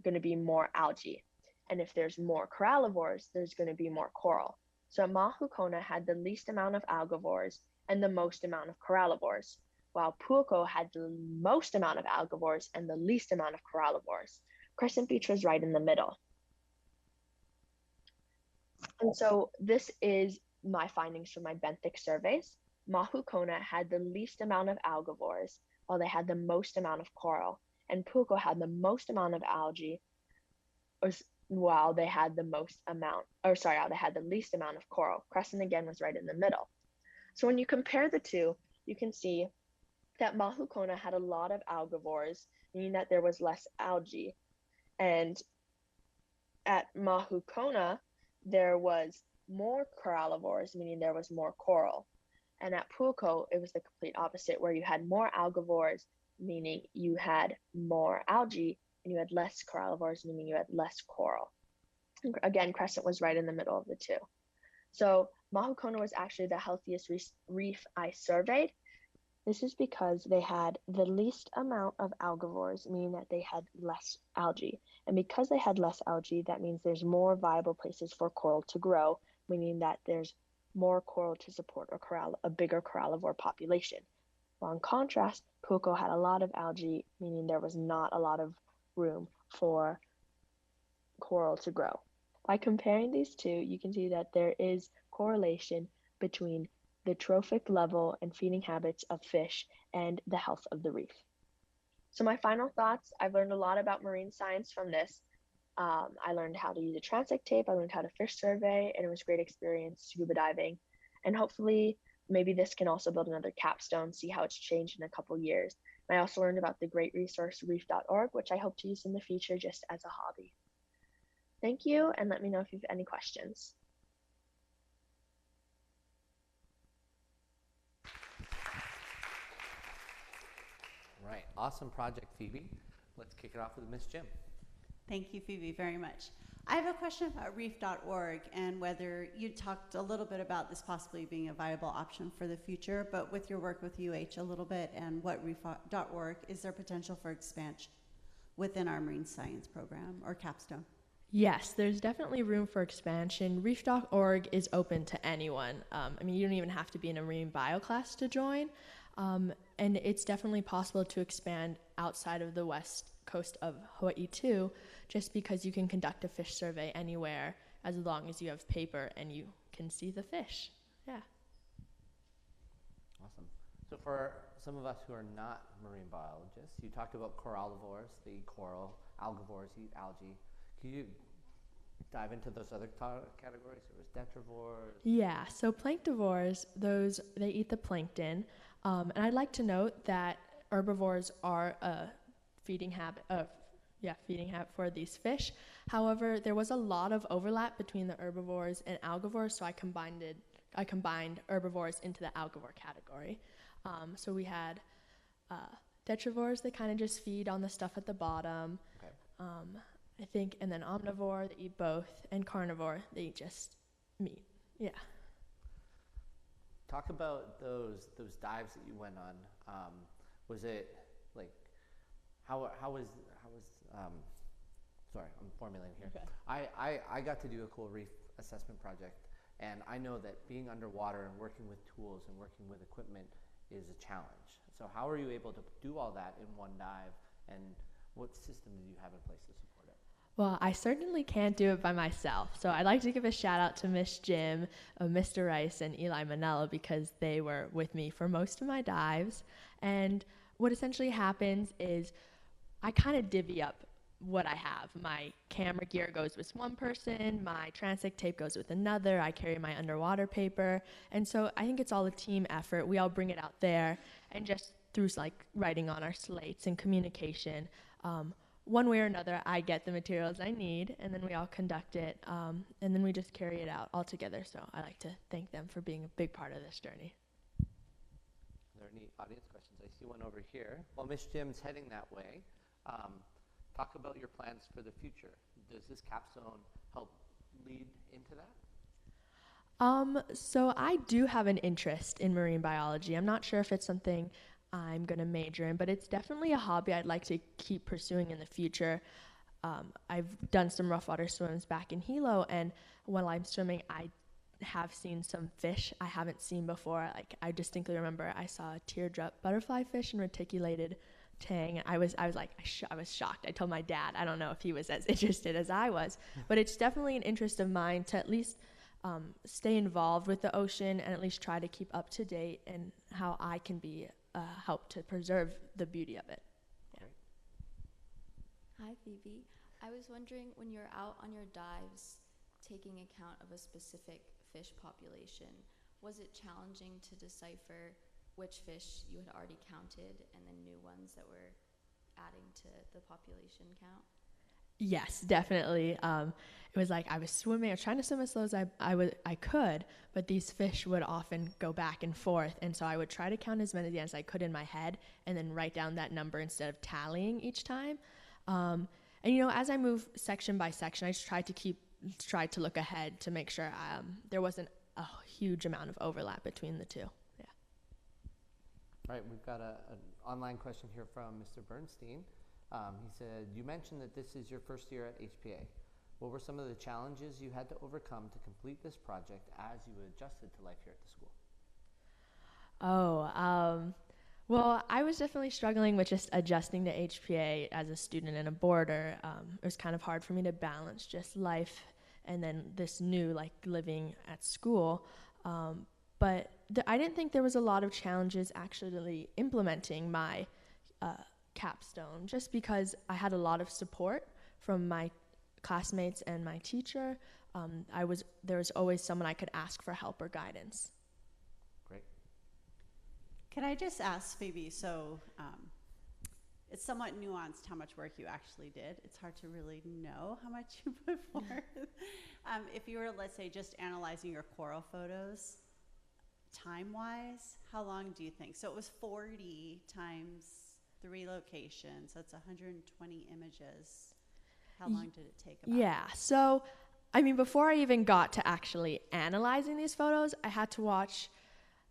going to be more algae. And if there's more corallivores, there's going to be more coral. So Mahukona had the least amount of algivores and the most amount of corallivores, while Pu'uko had the most amount of algivores and the least amount of corallivores. Crescent Beach was right in the middle. And so this is my findings from my benthic surveys. Mahukona had the least amount of algivores, while they had the most amount of coral, and Pu'uko had the most amount of algae, while they had the least amount of coral. Crescent again was right in the middle. So when you compare the two, you can see that Mahukona had a lot of algivores, meaning that there was less algae, and at Mahukona there was more corallivores, meaning there was more coral. And at Pu'uko, it was the complete opposite, where you had more algivores, meaning you had more algae, and you had less corallivores, meaning you had less coral. Again, Crescent was right in the middle of the two. So Mahukona was actually the healthiest reef I surveyed. This is because they had the least amount of algivores, meaning that they had less algae. And because they had less algae, that means there's more viable places for coral to grow, meaning that there's more coral to support a bigger corallivore population. While in contrast, Pu'uko had a lot of algae, meaning there was not a lot of room for coral to grow. By comparing these two, you can see that there is correlation between the trophic level and feeding habits of fish and the health of the reef. So my final thoughts, I've learned a lot about marine science from this. I learned how to use a transect tape, I learned how to fish survey, and it was a great experience scuba diving. And hopefully, maybe this can also build another capstone, see how it's changed in a couple years. And I also learned about the great resource reef.org, which I hope to use in the future just as a hobby. Thank you, and let me know if you have any questions. Right, awesome project, Phoebe. Let's kick it off with Miss Jim. Thank you, Phoebe, very much. I have a question about reef.org and whether you talked a little bit about this possibly being a viable option for the future, but with your work with UH a little bit and what reef.org, is there potential for expansion within our marine science program or capstone? Yes, there's definitely room for expansion. Reef.org is open to anyone. You don't even have to be in a marine bio class to join. And it's definitely possible to expand outside of the west coast of Hawaii too, just because you can conduct a fish survey anywhere as long as you have paper and you can see the fish. Yeah. Awesome. So for some of us who are not marine biologists, you talked about corallivores, they eat coral, algivores eat algae. Can you dive into those other categories? There was detrivores. Yeah, so planktivores, they eat the plankton. And I'd like to note that herbivores are a feeding habit for these fish. However, there was a lot of overlap between the herbivores and algivores, so I combined herbivores into the algivore category. So we had detrivores that kind of just feed on the stuff at the bottom. Okay. I think, and then omnivore, they eat both, and carnivore, they eat just meat. Yeah. Talk about those dives that you went on. Was it like how was sorry, I'm formulating here. Okay. I got to do a cool reef assessment project, and I know that being underwater and working with tools and working with equipment is a challenge. So how are you able to do all that in one dive, and what system did you have in place to support it? Well, I certainly can't do it by myself. So I'd like to give a shout out to Miss Jim, Mr. Rice, and Eli Manella because they were with me for most of my dives. And what essentially happens is I kind of divvy up what I have. My camera gear goes with one person, my transect tape goes with another, I carry my underwater paper. And so I think it's all a team effort. We all bring it out there, and just through like writing on our slates and communication, one way or another, I get the materials I need, and then we all conduct it, and then we just carry it out all together. So I like to thank them for being a big part of this journey. Are there any audience questions? I see one over here. While Miss Jim's heading that way, talk about your plans for the future. Does this capstone help lead into that? So I do have an interest in marine biology. I'm not sure if it's something I'm going to major in, but it's definitely a hobby I'd like to keep pursuing in the future. I've done some rough water swims back in Hilo, and while I'm swimming, I have seen some fish I haven't seen before. Like, I distinctly remember I saw a teardrop butterfly fish and reticulated tang. I was shocked. I told my dad. I don't know if he was as interested as I was, but it's definitely an interest of mine to at least stay involved with the ocean and at least try to keep up to date and how I can be help to preserve the beauty of it. Yeah. Hi, Phoebe. I was wondering, when you're out on your dives, taking account of a specific fish population, was it challenging to decipher which fish you had already counted and then new ones that were adding to the population count? Yes, definitely. It was like I was trying to swim as slow as I could, but these fish would often go back and forth, and so I would try to count as many as I could in my head and then write down that number instead of tallying each time. And as I move section by section, I just tried to look ahead to make sure there wasn't a huge amount of overlap between the two. Yeah. All right, we've got an online question here from Mr. Bernstein. He said, you mentioned that this is your first year at HPA. What were some of the challenges you had to overcome to complete this project as you adjusted to life here at the school? Well, I was definitely struggling with just adjusting to HPA as a student and a boarder. It was kind of hard for me to balance just life and then this new, like, living at school. But I didn't think there was a lot of challenges actually implementing my capstone, just because I had a lot of support from my classmates and my teacher. There was always someone I could ask for help or guidance. Could I just ask Phoebe, so it's somewhat nuanced how much work you actually did. It's hard to really know how much you put forth. If you were, let's say, just analyzing your coral photos, time-wise, how long do you think? So it was 40 times 3 locations, so it's 120 images. How long did it take about? Yeah, so, I mean, before I even got to actually analyzing these photos, I had to watch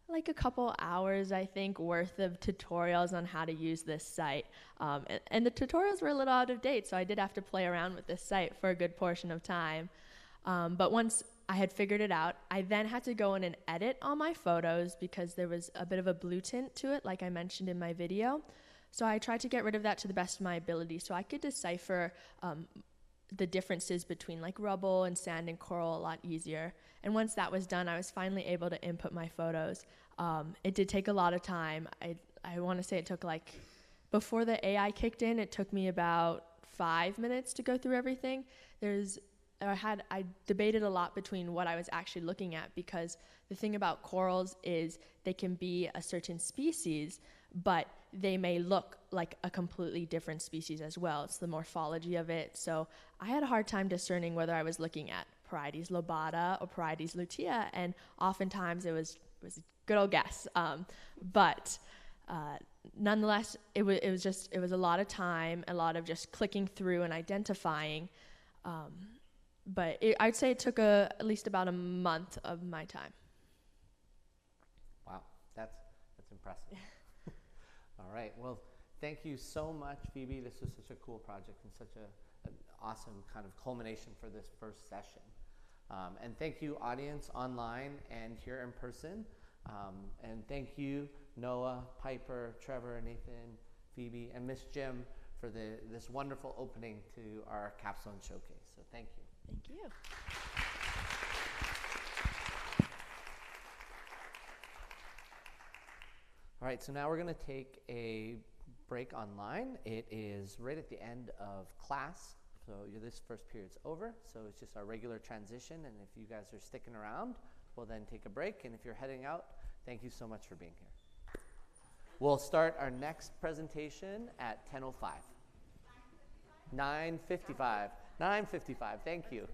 like a couple hours, I think, worth of tutorials on how to use this site. And the tutorials were a little out of date, so I did have to play around with this site for a good portion of time. But once I had figured it out, I then had to go in and edit all my photos because there was a bit of a blue tint to it, like I mentioned in my video. So I tried to get rid of that to the best of my ability so I could decipher the differences between like rubble and sand and coral a lot easier. And once that was done, I was finally able to input my photos. It did take a lot of time. I want to say it took before the AI kicked in, it took me about 5 minutes to go through everything. I debated a lot between what I was actually looking at, because the thing about corals is they can be a certain species, but they may look like a completely different species as well. It's the morphology of it. So I had a hard time discerning whether I was looking at Porides lobata or Porides lutea, and oftentimes it was a good old guess. But nonetheless, it was a lot of time, a lot of just clicking through and identifying. But I'd say it took at least about a month of my time. Wow, that's impressive. All right, well, thank you so much, Phoebe. This was such a cool project and such an awesome kind of culmination for this first session. And thank you, audience online and here in person. And thank you, Noah, Piper, Trevor, Nathan, Phoebe, and Miss Jim for this wonderful opening to our Capstone Showcase. So thank you. Thank you. All right, so now we're going to take a break online. It is right at the end of class. So this first period's over. So it's just our regular transition. And if you guys are sticking around, we'll then take a break. And if you're heading out, thank you so much for being here. We'll start our next presentation at 10:05. 9:55. 9:55. Thank you.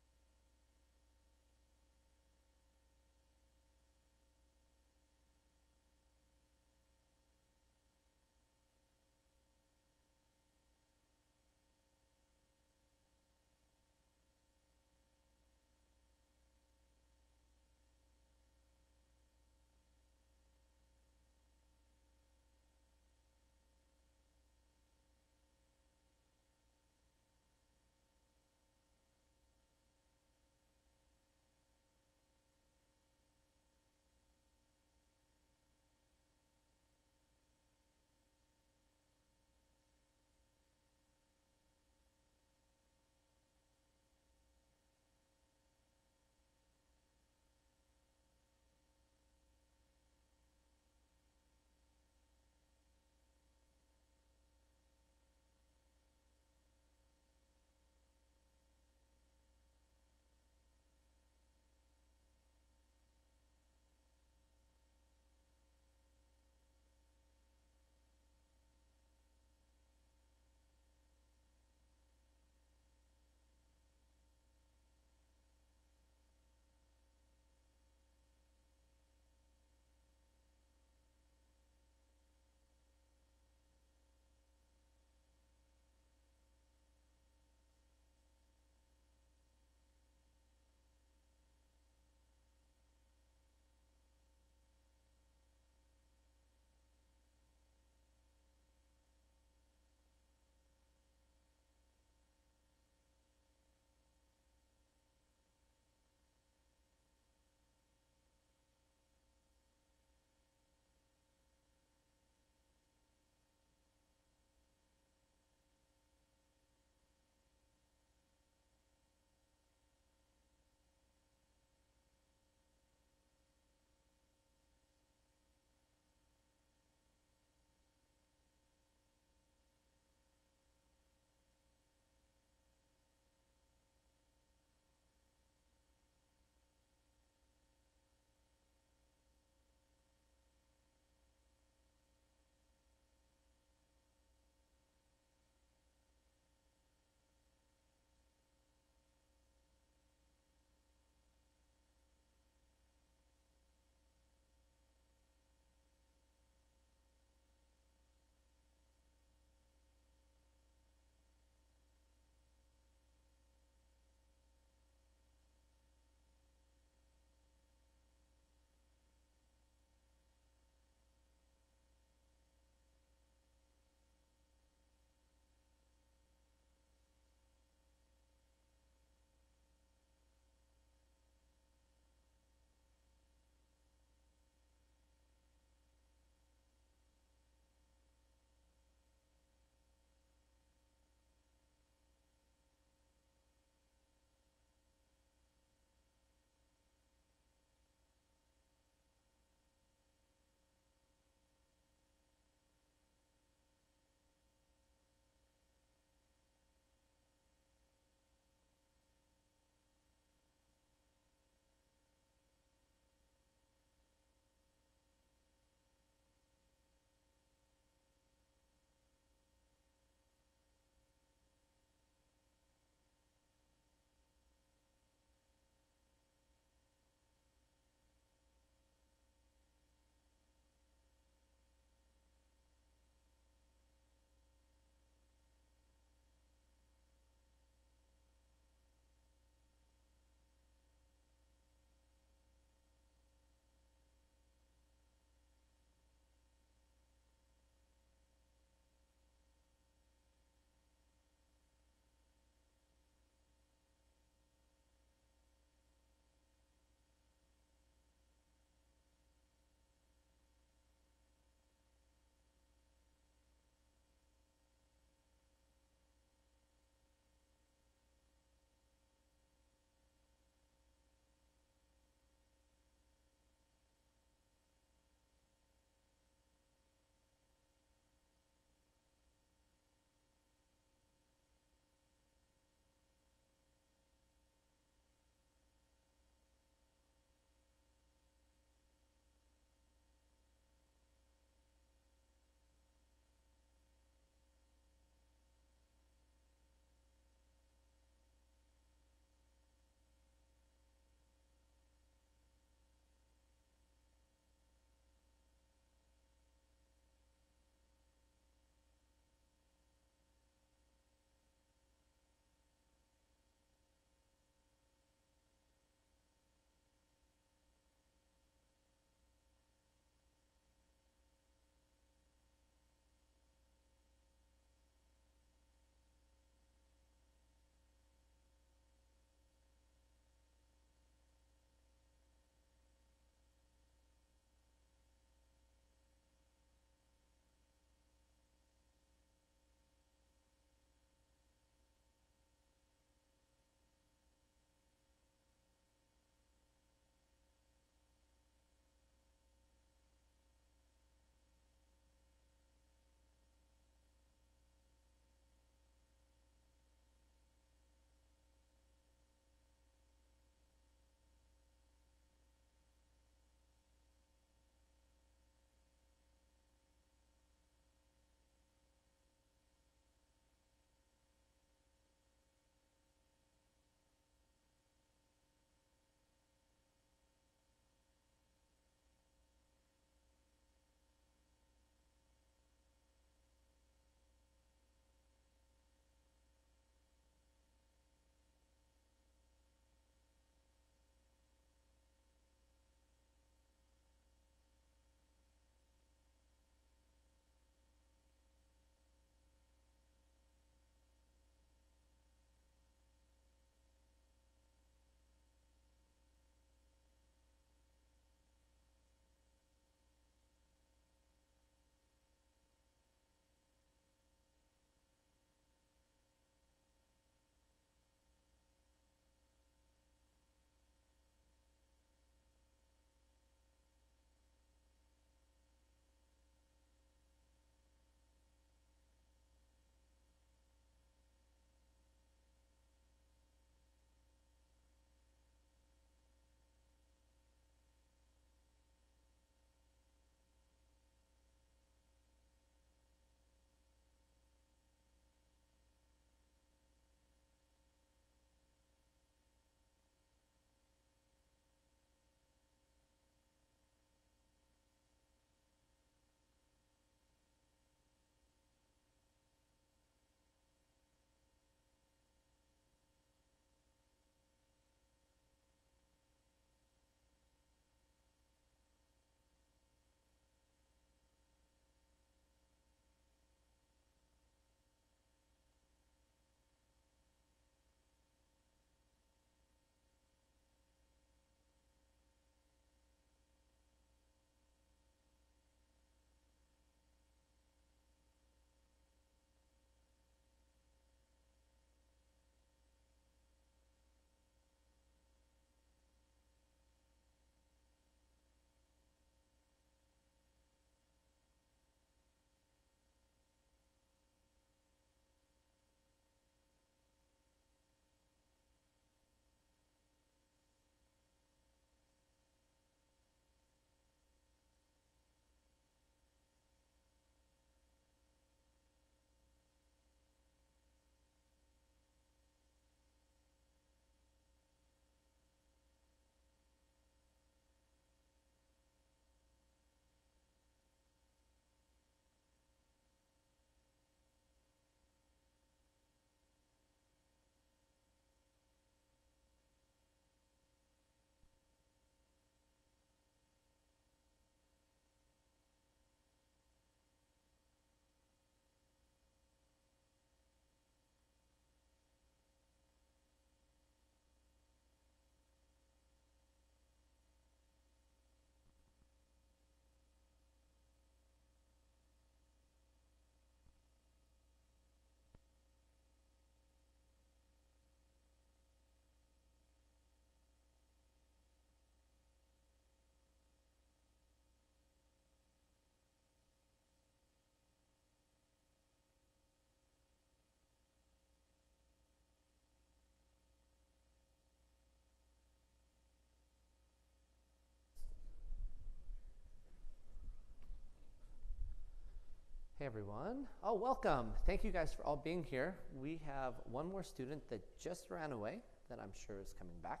Hey everyone. Oh, welcome. Thank you guys for all being here. We have one more student that just ran away that I'm sure is coming back,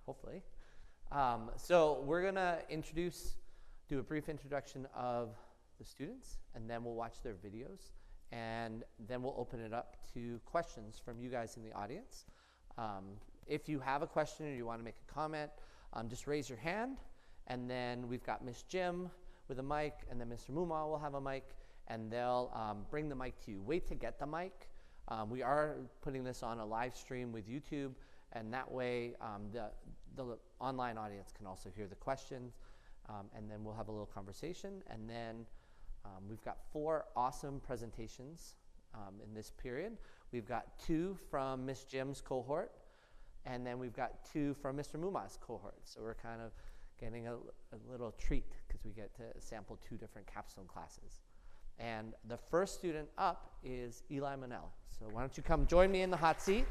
hopefully. So we're gonna do a brief introduction of the students, and then we'll watch their videos, and then we'll open it up to questions from you guys in the audience. If you have a question or you want to make a comment, just raise your hand, and then we've got Miss Jim with a mic, and then Mr. Muma will have a mic, and they'll bring the mic to you. Wait to get the mic. We are putting this on a live stream with YouTube, and that way the online audience can also hear the questions, and then we'll have a little conversation. And then we've got 4 awesome presentations in this period. We've got 2 from Miss Jim's cohort, and then we've got 2 from Mr. Muma's cohort. So we're kind of getting a little treat because we get to sample 2 different capstone classes. And the first student up is Eli Manella. So why don't you come join me in the hot seat.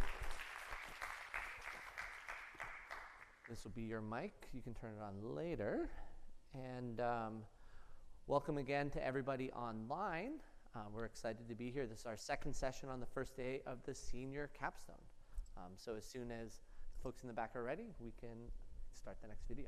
This will be your mic. You can turn it on later. And welcome again to everybody online. We're excited to be here. This is our second session on the first day of the senior capstone. So as soon as the folks in the back are ready, we can start the next video.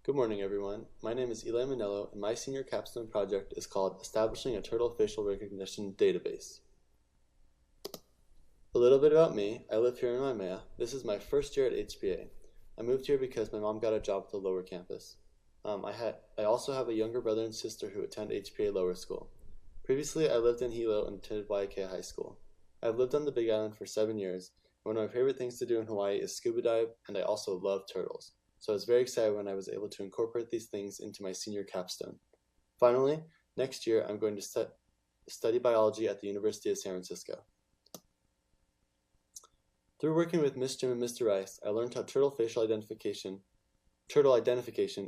Good morning, everyone. My name is Eli Manello, and my senior capstone project is called Establishing a Turtle Facial Recognition Database. A little bit about me. I live here in Waimea. This is my first year at HPA. I moved here because my mom got a job at the lower campus. I also have a younger brother and sister who attend HPA lower school. Previously, I lived in Hilo and attended Waikea High School. I've lived on the Big Island for 7 years, and one of my favorite things to do in Hawaii is scuba dive, and I also love turtles. So I was very excited when I was able to incorporate these things into my senior capstone. Finally, next year I'm going to study biology at the University of San Francisco. Through working with Miss Jim and Mr. Rice, I learned how turtle identification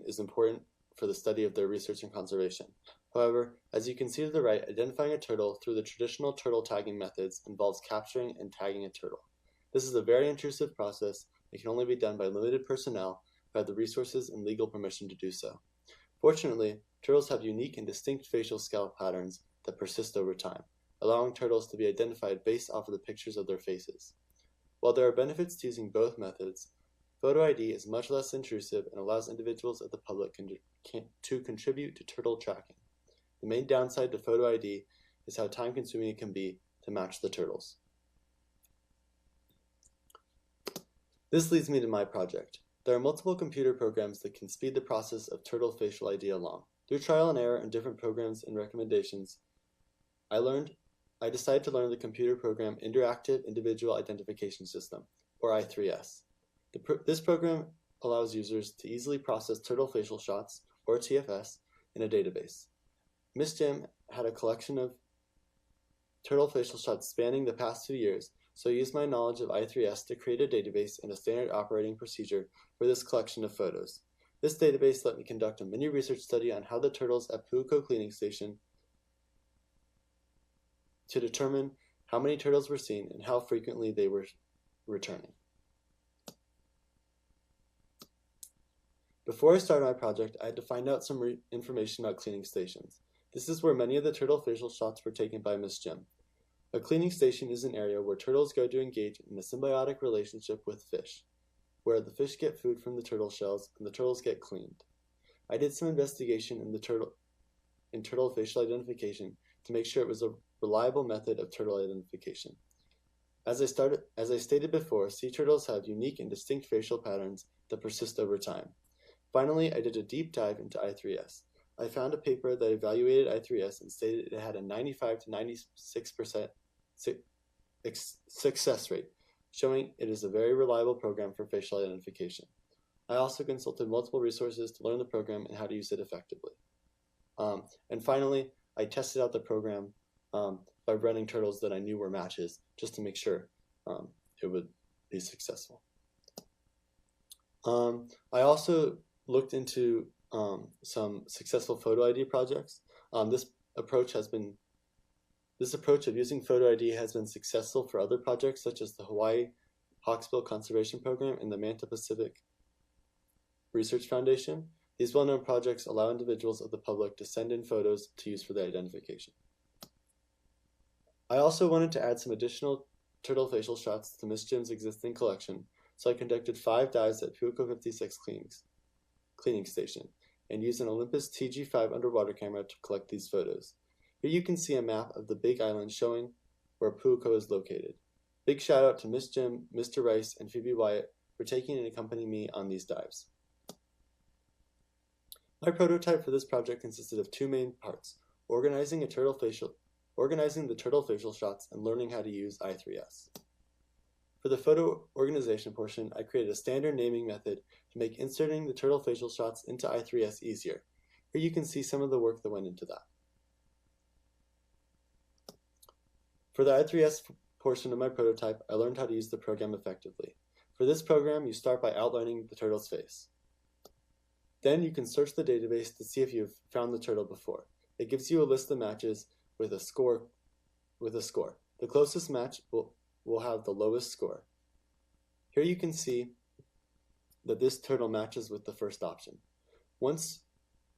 is important for the study of their research and conservation. However, as you can see to the right, identifying a turtle through the traditional turtle tagging methods involves capturing and tagging a turtle. This is a very intrusive process that can only be done by limited personnel who have the resources and legal permission to do so. Fortunately, turtles have unique and distinct facial scalp patterns that persist over time, allowing turtles to be identified based off of the pictures of their faces. While there are benefits to using both methods, photo ID is much less intrusive and allows individuals of the public to contribute to turtle tracking. The main downside to photo ID is how time-consuming it can be to match the turtles. This leads me to my project. There are multiple computer programs that can speed the process of turtle facial ID along. Through trial and error and different programs and recommendations, I decided to learn the computer program Interactive Individual Identification System, or I3S. This program allows users to easily process turtle facial shots, or TFS, in a database. Miss Jim had a collection of turtle facial shots spanning the past 2 years, so I used my knowledge of I3S to create a database and a standard operating procedure for this collection of photos. This database let me conduct a mini research study on how the turtles at Pu'uko Cleaning Station to determine how many turtles were seen and how frequently they were returning. Before I started my project, I had to find out some information about cleaning stations. This is where many of the turtle facial shots were taken by Miss Jim. A cleaning station is an area where turtles go to engage in a symbiotic relationship with fish, where the fish get food from the turtle shells and the turtles get cleaned. I did some investigation in turtle facial identification to make sure it was a reliable method of turtle identification. As I stated before, sea turtles have unique and distinct facial patterns that persist over time. Finally, I did a deep dive into I3S. I found a paper that evaluated I3S and stated it had a 95 to 96% success rate, showing it is a very reliable program for facial identification. I also consulted multiple resources to learn the program and how to use it effectively. And finally, I tested out the program by running turtles that I knew were matches, just to make sure it would be successful. I also looked into some successful photo ID projects. This approach of using photo ID has been successful for other projects such as the Hawaii Hawksbill Conservation Program and the Manta Pacific Research Foundation. These well-known projects allow individuals of the public to send in photos to use for their identification. I also wanted to add some additional turtle facial shots to Miss Jim's existing collection, so I conducted 5 dives at Pu'uko 56 cleaning station and used an Olympus TG5 underwater camera to collect these photos. Here you can see a map of the Big Island showing where Pu'uko is located. Big shout out to Miss Jim, Mr. Rice, and Phoebe Wyatt for taking and accompanying me on these dives. My prototype for this project consisted of 2 main parts: organizing the turtle facial shots and learning how to use i3S. For the photo organization portion, I created a standard naming method to make inserting the turtle facial shots into i3S easier. Here you can see some of the work that went into that. For the i3S portion of my prototype, I learned how to use the program effectively. For this program, you start by outlining the turtle's face. Then you can search the database to see if you've found the turtle before. It gives you a list of matches with a score. The closest match will have the lowest score. Here you can see that this turtle matches with the first option. Once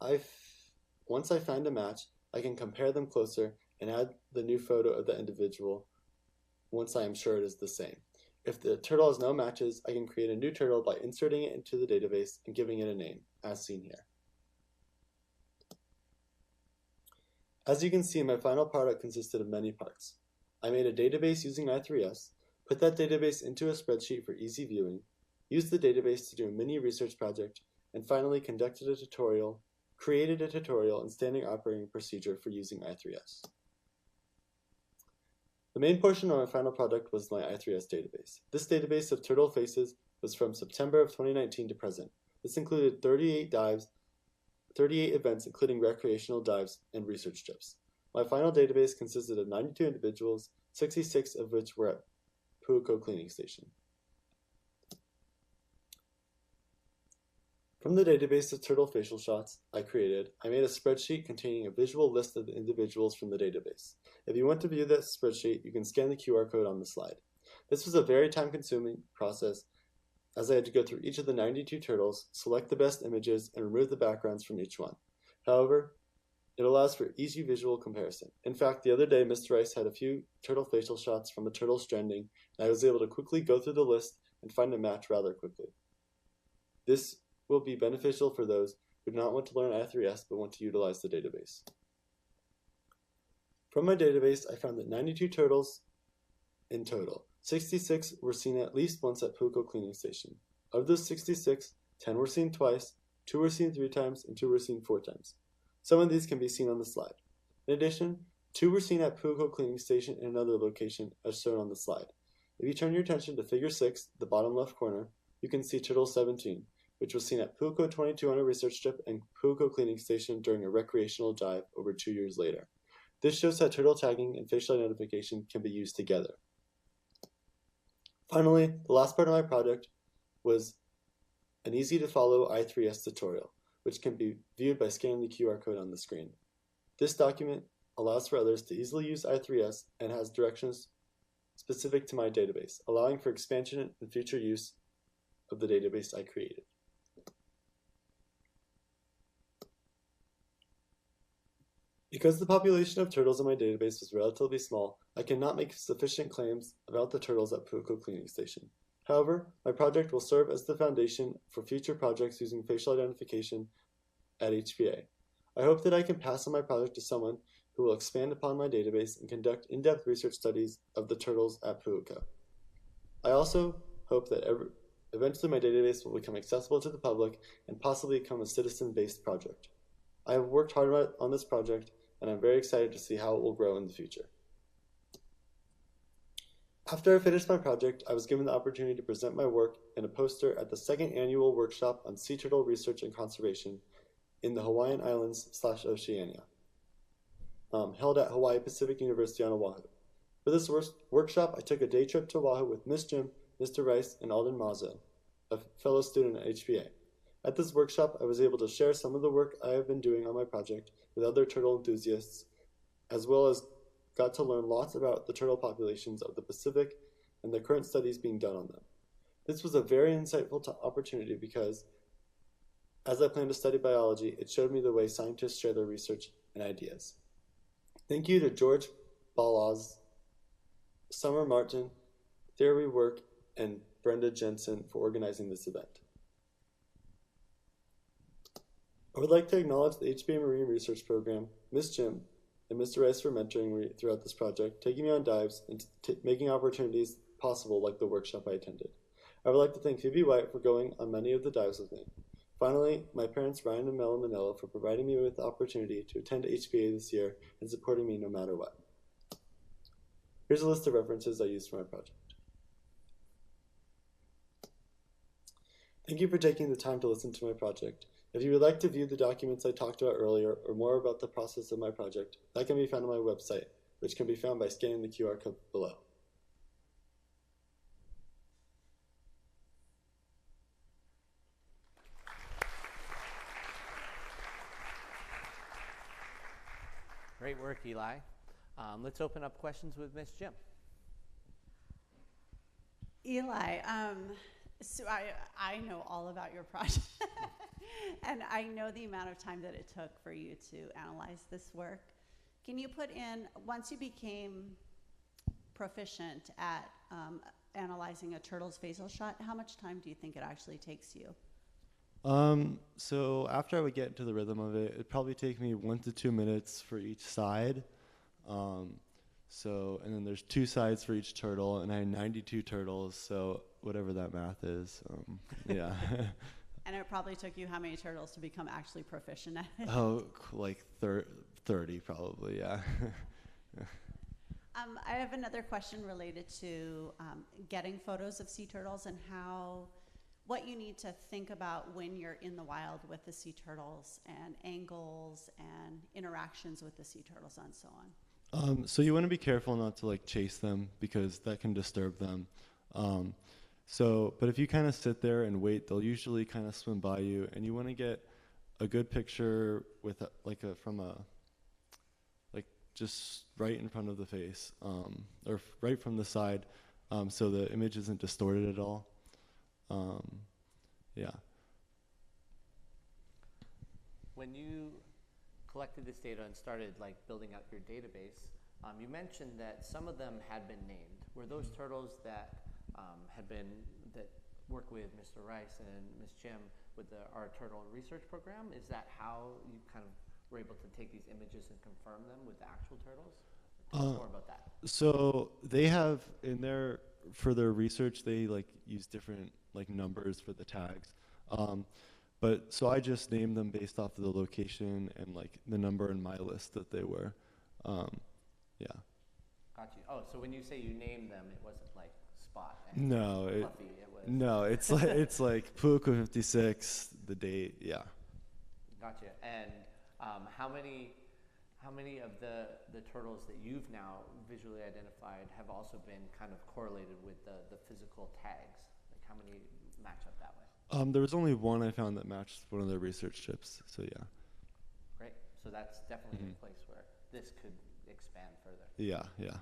I find a match, I can compare them closer and add the new photo of the individual once I am sure it is the same. If the turtle has no matches, I can create a new turtle by inserting it into the database and giving it a name, as seen here. As you can see, my final product consisted of many parts. I made a database using i3S, put that database into a spreadsheet for easy viewing, used the database to do a mini research project, and finally created a tutorial and standard operating procedure for using i3S. The main portion of my final product was my i3S database. This database of turtle faces was from September of 2019 to present. This included 38 events, including recreational dives and research trips. My final database consisted of 92 individuals, 66 of which were at Pu'uko cleaning station. From the database of turtle facial shots I made a spreadsheet containing a visual list of the individuals from the database. If you want to view this spreadsheet, you can scan the QR code on the slide. This was a very time-consuming process, as I had to go through each of the 92 turtles, select the best images, and remove the backgrounds from each one. However, it allows for easy visual comparison. In fact, the other day, Mr. Rice had a few turtle facial shots from a turtle stranding, and I was able to quickly go through the list and find a match rather quickly. This will be beneficial for those who do not want to learn i3S but want to utilize the database. From my database, I found that 92 turtles in total. 66 were seen at least once at Pu'uko cleaning station. Of those 66, 10 were seen twice, 2 were seen 3 times, and 2 were seen 4 times. Some of these can be seen on the slide. In addition, 2 were seen at Pu'uko cleaning station in another location as shown on the slide. If you turn your attention to figure 6, the bottom left corner, you can see turtle 17, which was seen at Pu'uko 22 on a research trip and Pu'uko cleaning station during a recreational dive over 2 years later. This shows how turtle tagging and facial identification can be used together. Finally, the last part of my project was an easy-to-follow i3S tutorial, which can be viewed by scanning the QR code on the screen. This document allows for others to easily use i3S and has directions specific to my database, allowing for expansion and future use of the database I created. Because the population of turtles in my database was relatively small, I cannot make sufficient claims about the turtles at Pu'uko cleaning station. However, my project will serve as the foundation for future projects using facial identification at HPA. I hope that I can pass on my project to someone who will expand upon my database and conduct in-depth research studies of the turtles at Pu'uko. I also hope that eventually my database will become accessible to the public and possibly become a citizen-based project. I have worked hard on this project, and I'm very excited to see how it will grow in the future. After I finished my project, I was given the opportunity to present my work in a poster at the 2nd annual workshop on sea turtle research and conservation in the Hawaiian Islands/Oceania, held at Hawaii Pacific University on Oahu. For this workshop, I took a day trip to Oahu with Miss Jim, Mr. Rice, and Alden Mazo, a fellow student at HPA. At this workshop, I was able to share some of the work I have been doing on my project with other turtle enthusiasts, as well as got to learn lots about the turtle populations of the Pacific and the current studies being done on them. This was a very insightful opportunity because As I plan to study biology, it showed me the way scientists share their research and ideas. Thank you to George Balaz, Summer Martin, Theory Work, and Brenda Jensen for organizing this event. I would like to acknowledge the HBA Marine Research Program, Ms. Jim, and Mr. Rice for mentoring me throughout this project, taking me on dives, and making opportunities possible like the workshop I attended. I would like to thank Phoebe White for going on many of the dives with me. Finally, my parents Ryan and Mel Manila for providing me with the opportunity to attend HBA this year and supporting me no matter what. Here's a list of references I used for my project. Thank you for taking the time to listen to my project. If you would like to view the documents I talked about earlier or more about the process of my project, that can be found on my website, which can be found by scanning the QR code below. Great work, Eli. Let's open up questions with Miss Jim. Eli, so I know all about your project. And I know the amount of time that it took for you to analyze this work. Can you put in, once you became proficient at analyzing a turtle's facial shot, how much time do you think it actually takes you? So after I would get into the rhythm of it, it'd probably take me 1 to 2 minutes for each side. And then there's 2 sides for each turtle, and I had 92 turtles, so whatever that math is, yeah. And it probably took you how many turtles to become actually proficient at it? Oh, like 30 probably, yeah. I have another question related to getting photos of sea turtles and what you need to think about when you're in the wild with the sea turtles and angles and interactions with the sea turtles and so on. So you want to be careful not to like chase them because that can disturb them. But if you kind of sit there and wait, they'll usually kind of swim by you, and you want to get a good picture with just right in front of the face, or right from the side, so the image isn't distorted at all. Yeah. When you collected this data and started like building out your database, you mentioned that some of them had been named. Were those turtles that that work with Mr. Rice and Ms. Jim with our turtle research program? Is that how you kind of were able to take these images and confirm them with the actual turtles? Tell us more about that. So they have for their research, they like use different like numbers for the tags. So I just named them based off of the location and like the number in my list that they were. Yeah. Got you. Oh, so when you say you named them, it wasn't like Spot. No, Fluffy. It was. No, it's like Puka 56, the date. Yeah. Gotcha. And how many of the turtles that you've now visually identified have also been kind of correlated with the physical tags? Like how many match up that way? There was only one I found that matched one of their research trips. So yeah. Great. So that's definitely a place where this could expand further. Yeah, yeah.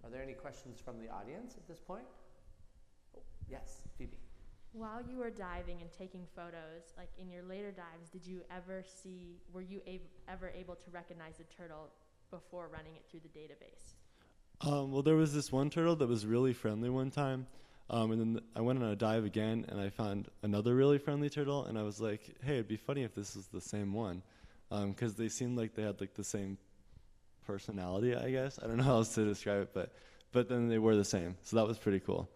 Are there any questions from the audience at this point? Oh, yes, Phoebe. While you were diving and taking photos, like in your later dives, were you ever able to recognize a turtle before running it through the database? Well, there was this one turtle that was really friendly one time. And then I went on a dive again, and I found another really friendly turtle, and I was like, hey, it'd be funny if this was the same one. Because they seemed like they had like the same personality, I guess. I don't know how else to describe it, but then they were the same. So that was pretty cool.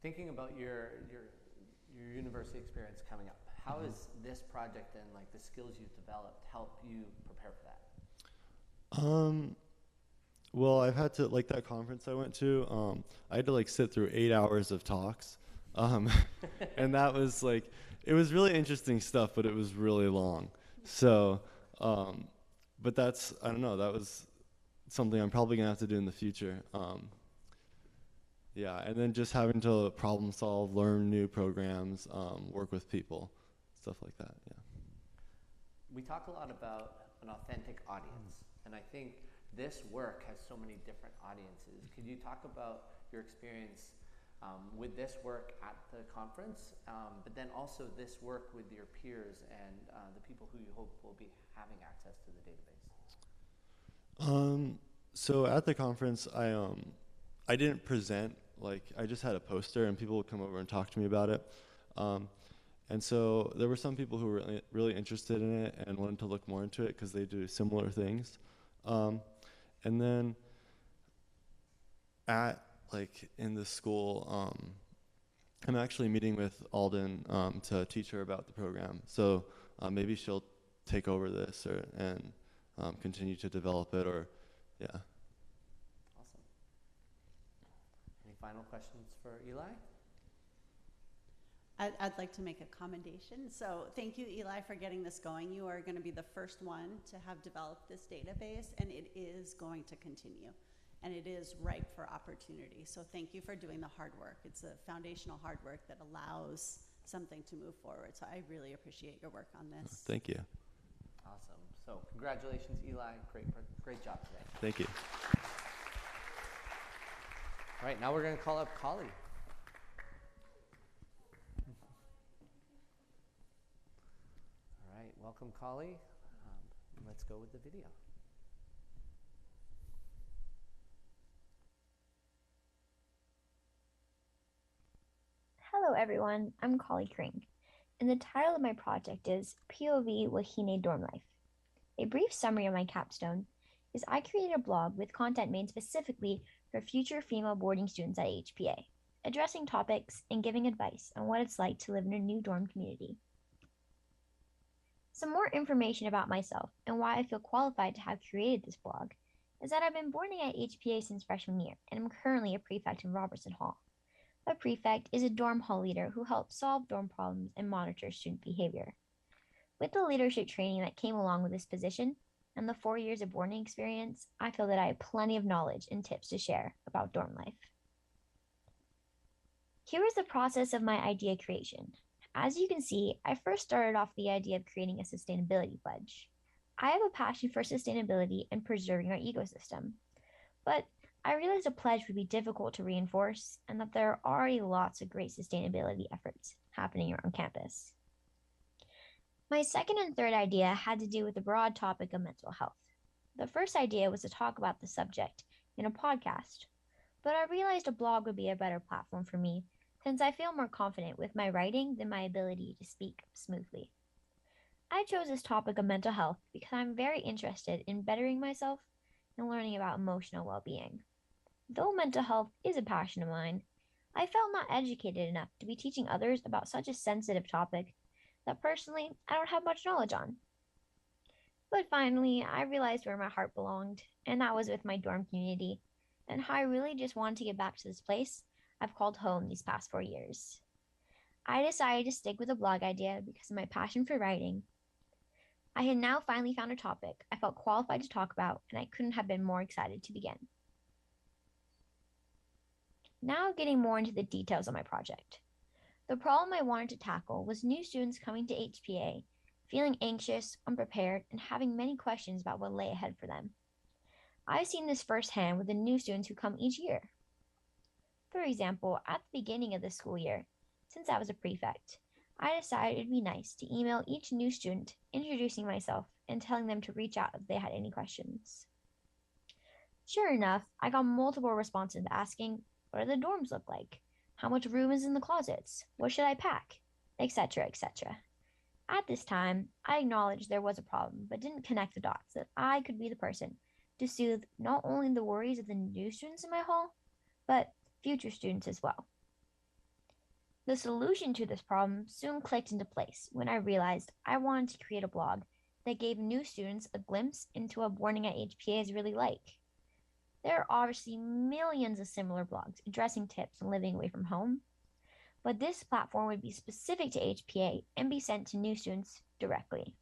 Thinking about your university experience coming up, how is this project and like the skills you've developed help you prepare for that? Well, I've had to, like that conference I went to, I had to like sit through 8 hours of talks. And that was like, it was really interesting stuff, but it was really long. So, but I don't know, that was something I'm probably gonna have to do in the future. Yeah, and then just having to problem solve, learn new programs, work with people, stuff like that, yeah. We talk a lot about an authentic audience, and I think this work has so many different audiences. Could you talk about your experience with this work at the conference, but then also this work with your peers and the people who you hope will be having access to the database? So at the conference, I didn't present. Like, I just had a poster, and people would come over and talk to me about it. And so there were some people who were really interested in it and wanted to look more into it because they do similar things. And then in the school, I'm actually meeting with Alden to teach her about the program. So maybe she'll take over this and continue to develop it, or yeah. Awesome. Any final questions for Eli? I'd like to make a commendation. So thank you, Eli, for getting this going. You are going to be the first one to have developed this database, and it is going to continue, and it is ripe for opportunity. So thank you for doing the hard work. It's a foundational hard work that allows something to move forward. So I really appreciate your work on this. Thank you. Awesome. So congratulations, Eli. Great job today. Thank you. All right, now we're going to call up Kali. All right, welcome, Kali. Let's go with the video. Hello everyone, I'm Kali Kring, and the title of my project is POV Wahine Dorm Life. A brief summary of my capstone is I created a blog with content made specifically for future female boarding students at HPA, addressing topics and giving advice on what it's like to live in a new dorm community. Some more information about myself and why I feel qualified to have created this blog is that I've been boarding at HPA since freshman year and am currently a prefect in Robertson Hall. A prefect is a dorm hall leader who helps solve dorm problems and monitor student behavior. With the leadership training that came along with this position and the 4 years of boarding experience, I feel that I have plenty of knowledge and tips to share about dorm life. Here is the process of my idea creation. As you can see, I first started off the idea of creating a sustainability pledge. I have a passion for sustainability and preserving our ecosystem, but I realized a pledge would be difficult to reinforce and that there are already lots of great sustainability efforts happening around campus. My second and third idea had to do with the broad topic of mental health. The first idea was to talk about the subject in a podcast, but I realized a blog would be a better platform for me since I feel more confident with my writing than my ability to speak smoothly. I chose this topic of mental health because I'm very interested in bettering myself and learning about emotional well-being. Though mental health is a passion of mine, I felt not educated enough to be teaching others about such a sensitive topic that personally I don't have much knowledge on. But finally, I realized where my heart belonged, and that was with my dorm community, and how I really just wanted to get back to this place I've called home these past 4 years. I decided to stick with the blog idea because of my passion for writing. I had now finally found a topic I felt qualified to talk about, and I couldn't have been more excited to begin. Now getting more into the details of my project. The problem I wanted to tackle was new students coming to HPA, feeling anxious, unprepared, and having many questions about what lay ahead for them. I've seen this firsthand with the new students who come each year. For example, at the beginning of the school year, since I was a prefect, I decided it'd be nice to email each new student introducing myself and telling them to reach out if they had any questions. Sure enough, I got multiple responses asking, what do the dorms look like? How much room is in the closets? What should I pack? Etc., etc. At this time, I acknowledged there was a problem, but didn't connect the dots that I could be the person to soothe not only the worries of the new students in my hall, but future students as well. The solution to this problem soon clicked into place when I realized I wanted to create a blog that gave new students a glimpse into what boarding at HPA is really like. There are obviously millions of similar blogs addressing tips on living away from home, but this platform would be specific to HPA and be sent to new students directly.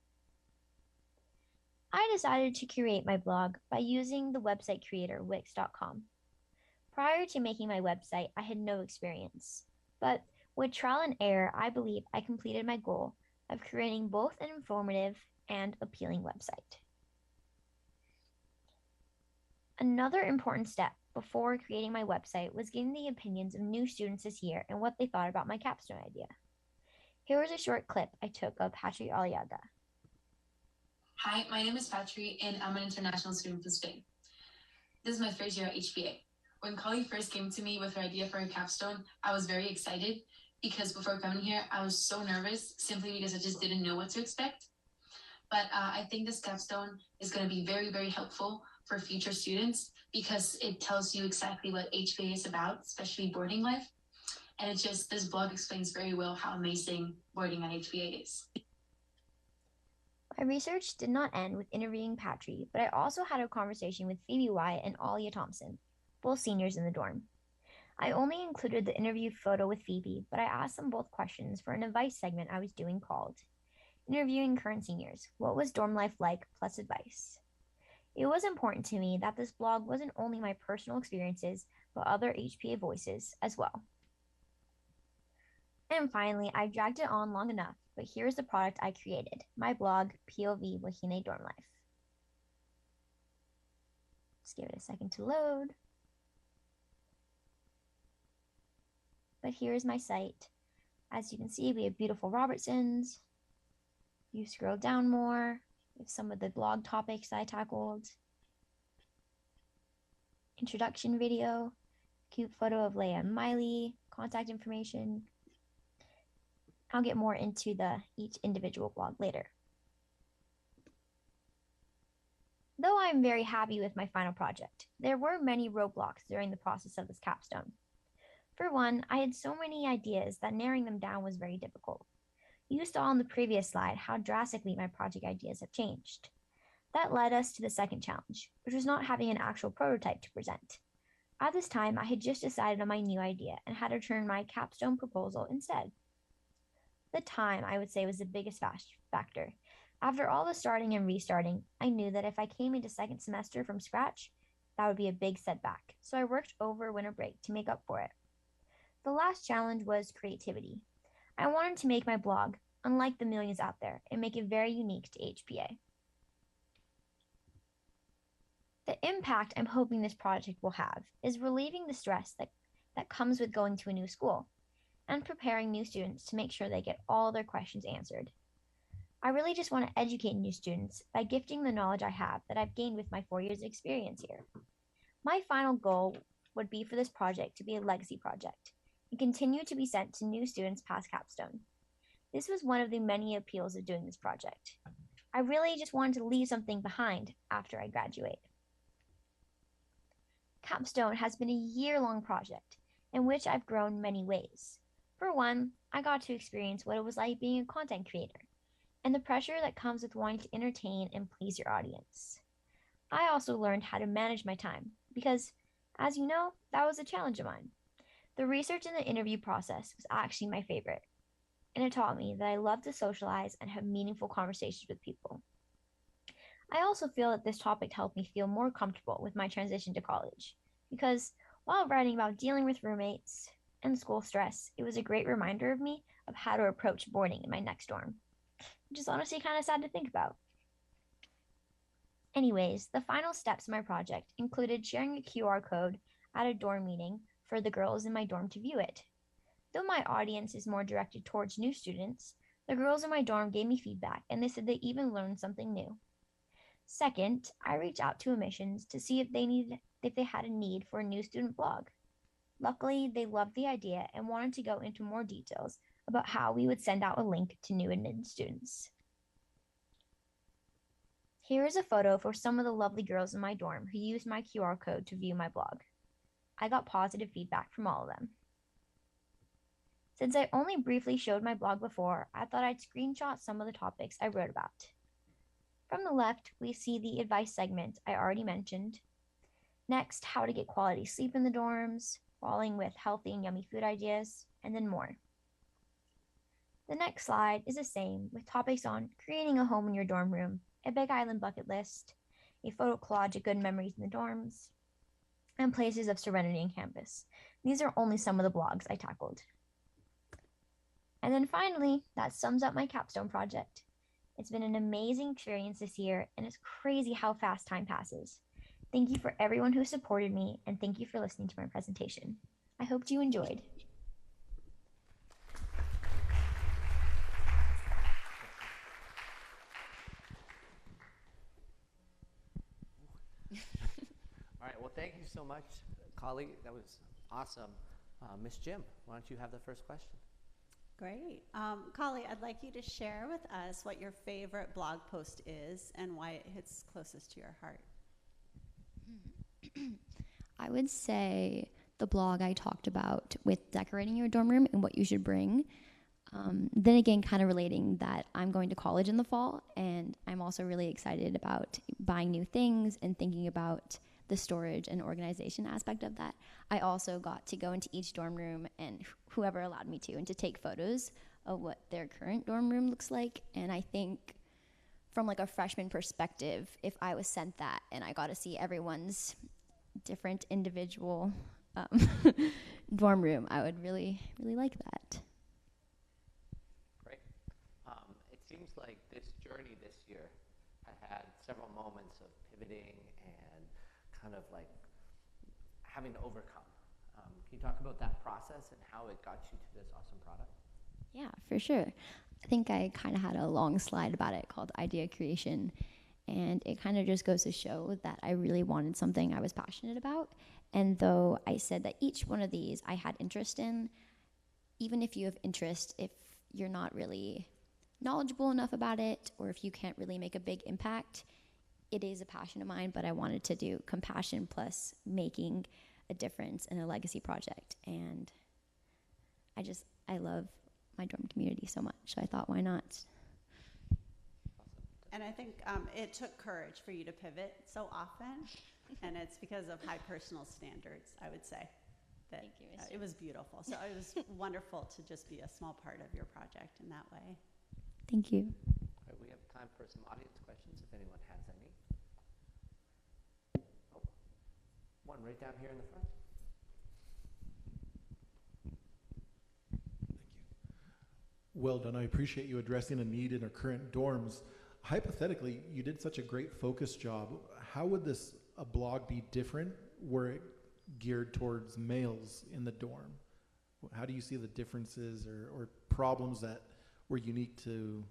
I decided to create my blog by using the website creator Wix.com. Prior to making my website, I had no experience, but with trial and error, I believe I completed my goal of creating both an informative and appealing website. Another important step before creating my website was getting the opinions of new students this year and what they thought about my capstone idea. Here was a short clip I took of Patri Aliaga. Hi, my name is Patri, and I'm an international student from Spain. This is my first year at HBA. When Kali first came to me with her idea for a capstone, I was very excited because before coming here, I was so nervous simply because I just didn't know what to expect. But I think this capstone is going to be very, very helpful for future students because it tells you exactly what HBA is about, especially boarding life. And it's just, this blog explains very well how amazing boarding at HBA is. My research did not end with interviewing Patri, but I also had a conversation with Phoebe Wyatt and Alia Thompson, both seniors in the dorm. I only included the interview photo with Phoebe, but I asked them both questions for an advice segment I was doing called Interviewing Current Seniors, What Was Dorm Life Like, Plus Advice. It was important to me that this blog wasn't only my personal experiences, but other HPA voices as well. And finally, I dragged it on long enough, but here's the product I created, my blog, POV Wahine Dorm Life. Just give it a second to load. But here's my site. As you can see, we have beautiful Robertsons. You scroll down more, we have some of the blog topics I tackled. Introduction video, cute photo of Leia and Miley, contact information. I'll get more into each individual blog later. Though I'm very happy with my final project, there were many roadblocks during the process of this capstone. For one, I had so many ideas that narrowing them down was very difficult. You saw on the previous slide how drastically my project ideas have changed. That led us to the second challenge, which was not having an actual prototype to present. At this time, I had just decided on my new idea and had to turn my capstone proposal instead. The time, I would say, was the biggest factor. After all the starting and restarting, I knew that if I came into second semester from scratch, that would be a big setback, so I worked over winter break to make up for it. The last challenge was creativity. I wanted to make my blog, unlike the millions out there, and make it very unique to HPA. The impact I'm hoping this project will have is relieving the stress that comes with going to a new school and preparing new students to make sure they get all their questions answered. I really just want to educate new students by gifting the knowledge I have that I've gained with my 4 years of experience here. My final goal would be for this project to be a legacy project and continue to be sent to new students past capstone. This was one of the many appeals of doing this project. I really just wanted to leave something behind after I graduate. Capstone has been a year-long project in which I've grown many ways. For one, I got to experience what it was like being a content creator and the pressure that comes with wanting to entertain and please your audience. I also learned how to manage my time because, as you know, that was a challenge of mine. The research and the interview process was actually my favorite, and it taught me that I love to socialize and have meaningful conversations with people. I also feel that this topic helped me feel more comfortable with my transition to college because while writing about dealing with roommates and school stress, it was a great reminder of me of how to approach boarding in my next dorm, which is honestly kind of sad to think about. Anyways, the final steps of my project included sharing a QR code at a dorm meeting for the girls in my dorm to view it. Though my audience is more directed towards new students, the girls in my dorm gave me feedback and they said they even learned something new. Second, I reached out to admissions to see if they had a need for a new student blog. Luckily, they loved the idea and wanted to go into more details about how we would send out a link to new admitted students. Here is a photo for some of the lovely girls in my dorm who used my QR code to view my blog. I got positive feedback from all of them. Since I only briefly showed my blog before, I thought I'd screenshot some of the topics I wrote about. From the left, we see the advice segment I already mentioned. Next, how to get quality sleep in the dorms, following with healthy and yummy food ideas, and then more. The next slide is the same, with topics on creating a home in your dorm room, a Big Island bucket list, a photo collage of good memories in the dorms, and places of serenity on campus. These are only some of the blogs I tackled. And then finally, that sums up my capstone project. It's been an amazing experience this year, and it's crazy how fast time passes. Thank you for everyone who supported me, and thank you for listening to my presentation. I hoped you enjoyed. All right, well, thank you so much, colleague. That was awesome. Miss Jim, why don't you have the first question? Great. Kali, I'd like you to share with us what your favorite blog post is and why it hits closest to your heart. I would say the blog I talked about with decorating your dorm room and what you should bring. Then again, kind of relating that I'm going to college in the fall, and I'm also really excited about buying new things and thinking about the storage and organization aspect of that. I also got to go into each dorm room, and whoever allowed me to, and to take photos of what their current dorm room looks like. And I think from like a freshman perspective, if I was sent that and I got to see everyone's different individual dorm room, I would really, really like that. Great. It seems like this journey this year had several moments of pivoting and kind of like having to overcome. Can you talk about that process and how it got you to this awesome product? Yeah, for sure. I think I kind of had a long slide about it called idea creation, and it kind of just goes to show that I really wanted something I was passionate about. And though I said that each one of these I had interest in, even if you have interest, if you're not really knowledgeable enough about it, or if you can't really make a big impact, it is a passion of mine, but I wanted to do compassion plus making a difference in a legacy project. And I love my dorm community so much, so I thought, why not? And I think it took courage for you to pivot so often, and it's because of high personal standards, I would say. That Thank you, it was beautiful. So it was wonderful to just be a small part of your project in that way. Thank you. All right, we have time for some audience questions if anyone has any. Oh, one right down here in the front. Well done. I appreciate you addressing a need in our current dorms. Hypothetically, you did such a great focus job. How would this blog be different were it geared towards males in the dorm? How do you see the differences or problems that were unique to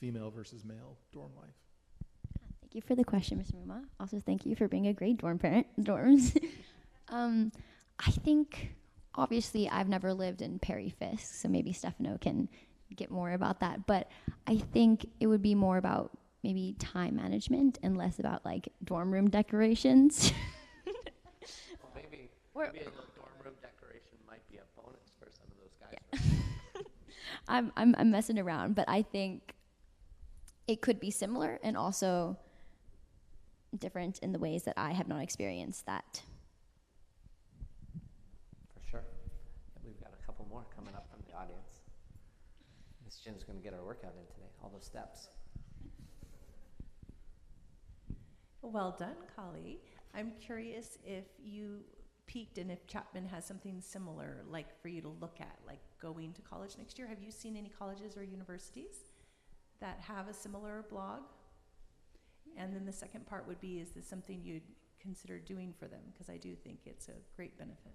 female versus male dorm life? Thank you for the question, Ms. Muma. Also, thank you for being a great dorm parent, dorms. I think, obviously, I've never lived in Perry Fisk, so maybe Stefano can get more about that. But I think it would be more about maybe time management and less about, like, dorm room decorations. Well, maybe a little dorm room decoration might be a bonus for some of those guys. Yeah. I'm messing around, but I think it could be similar and also different in the ways that I have not experienced that. For sure. And we've got a couple more coming up from the audience. Miss Jim's going to get our workout in today, all those steps. Well done, Kali. I'm curious if you peaked and if Chapman has something similar, like for you to look at, like going to college next year. Have you seen any colleges or universities that have a similar blog? And then the second part would be, is this something you'd consider doing for them? Because I do think it's a great benefit.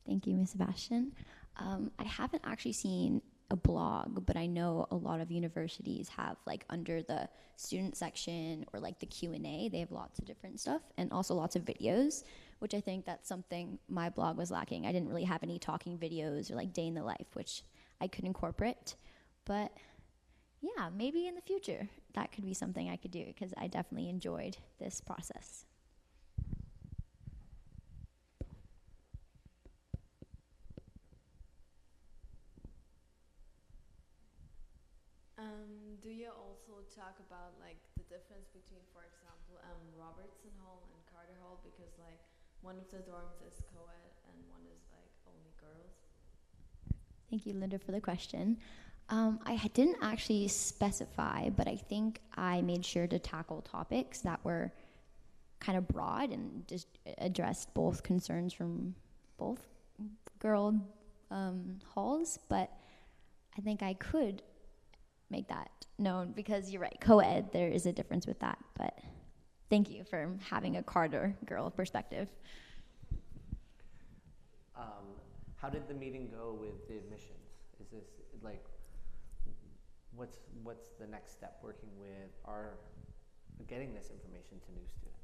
Thank you, Ms. Sebastian. I haven't actually seen a blog, but I know a lot of universities have, like, under the student section or like the Q&A, they have lots of different stuff and also lots of videos, which I think that's something my blog was lacking. I didn't really have any talking videos or like day in the life, which I could incorporate. But yeah, maybe in the future that could be something I could do, because I definitely enjoyed this process. Do you also talk about like the difference between, for example, Robertson Hall and Carter Hall, because like one of the dorms is co-ed and one is like only girls? Thank you, Linda, for the question. I didn't actually specify, but I think I made sure to tackle topics that were kind of broad and just addressed both concerns from both girl halls, but I think I could make that known, because you're right, co-ed, there is a difference with that, but thank you for having a Carter girl perspective. How did the meeting go with the admissions? Is this like, what's the next step working with getting this information to new students?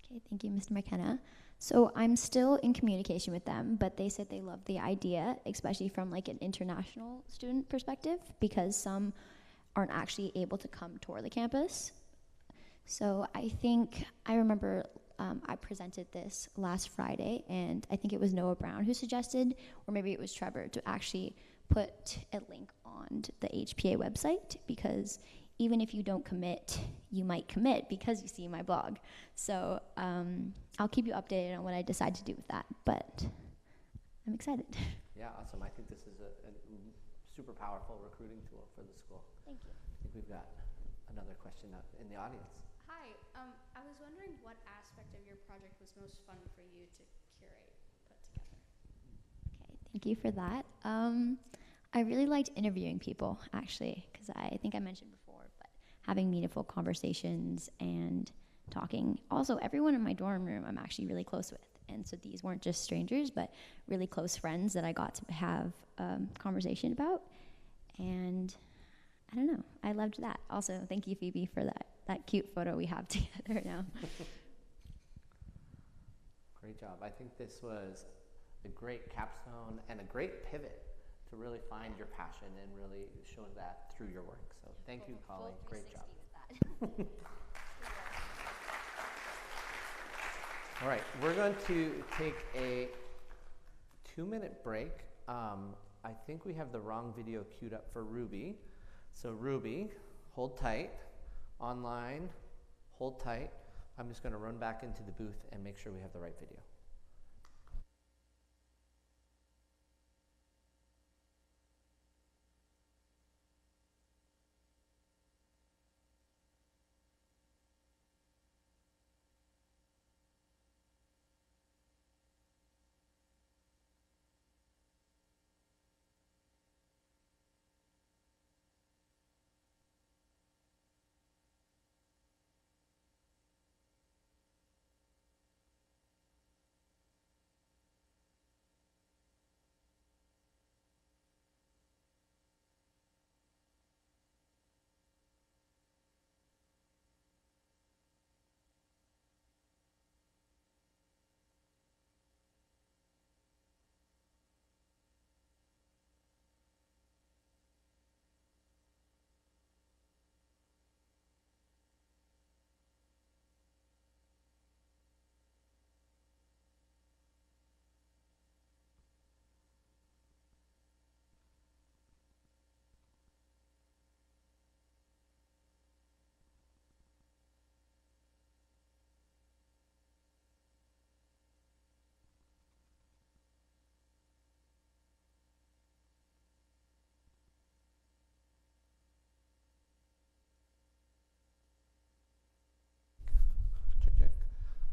Okay, thank you, Mr. McKenna. So I'm still in communication with them, but they said they love the idea, especially from like an international student perspective, because some aren't actually able to come tour the campus. So I remember I presented this last Friday, and I think it was Noah Brown who suggested, or maybe it was Trevor, to actually put a link on the HPA website, because even if you don't commit, you might commit because you see my blog. So I'll keep you updated on what I decide to do with that, but I'm excited. Yeah, awesome. I think this is a super powerful recruiting tool for the school. Thank you. I think we've got another question up in the audience. Hi, I was wondering what aspect of your project was most fun for you to curate, put together? Okay, thank you for that. I really liked interviewing people, actually, because I think I mentioned before, but having meaningful conversations and talking. Also, everyone in my dorm room I'm actually really close with, and so these weren't just strangers, but really close friends that I got to have conversation about, and I don't know, I loved that. Also, thank you, Phoebe, for that cute photo we have together now. Great job. I think this was a great capstone and a great pivot to really find your passion and really show that through your work. So thank you, Collie. Great job. All right, we're going to take a 2-minute break. I think we have the wrong video queued up for Ruby. So Ruby, hold tight. Online, hold tight. I'm just going to run back into the booth and make sure we have the right video.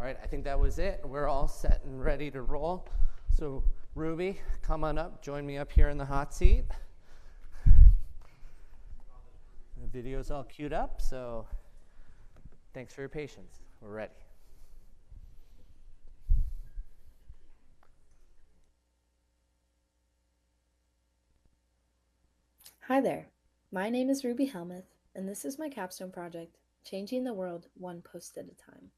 All right, I think that was it. We're all set and ready to roll. So Ruby, come on up. Join me up here in the hot seat. The video's all queued up, so thanks for your patience. We're ready. Hi there. My name is Ruby Helmuth, and this is my capstone project, Changing the World One Post at a Time.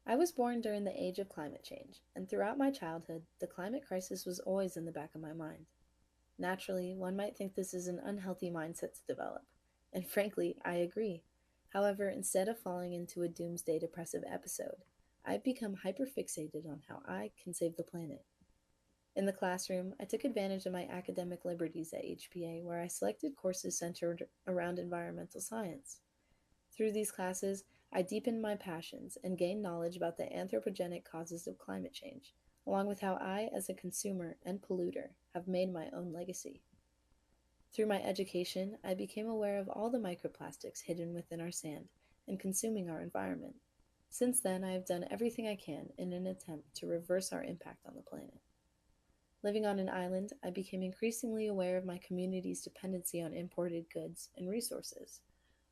I was born during the age of climate change, and throughout my childhood, the climate crisis was always in the back of my mind. Naturally, one might think this is an unhealthy mindset to develop, and frankly, I agree. However, instead of falling into a doomsday depressive episode, I've become hyperfixated on how I can save the planet. In the classroom, I took advantage of my academic liberties at HPA, where I selected courses centered around environmental science. Through these classes, I deepened my passions and gained knowledge about the anthropogenic causes of climate change, along with how I, as a consumer and polluter, have made my own legacy. Through my education, I became aware of all the microplastics hidden within our sand and consuming our environment. Since then, I have done everything I can in an attempt to reverse our impact on the planet. Living on an island, I became increasingly aware of my community's dependency on imported goods and resources.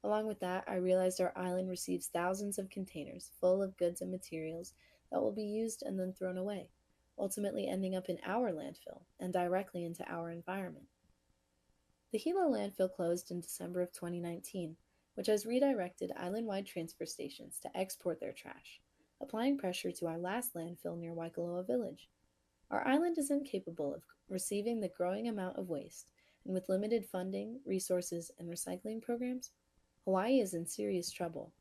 Along with that, I realized our island receives thousands of containers full of goods and materials that will be used and then thrown away, ultimately ending up in our landfill and directly into our environment. The Hilo landfill closed in December of 2019, which has redirected island-wide transfer stations to export their trash, applying pressure to our last landfill near Waikoloa Village. Our island is incapable of receiving the growing amount of waste, and with limited funding, resources, and recycling programs, Hawaii is in serious trouble.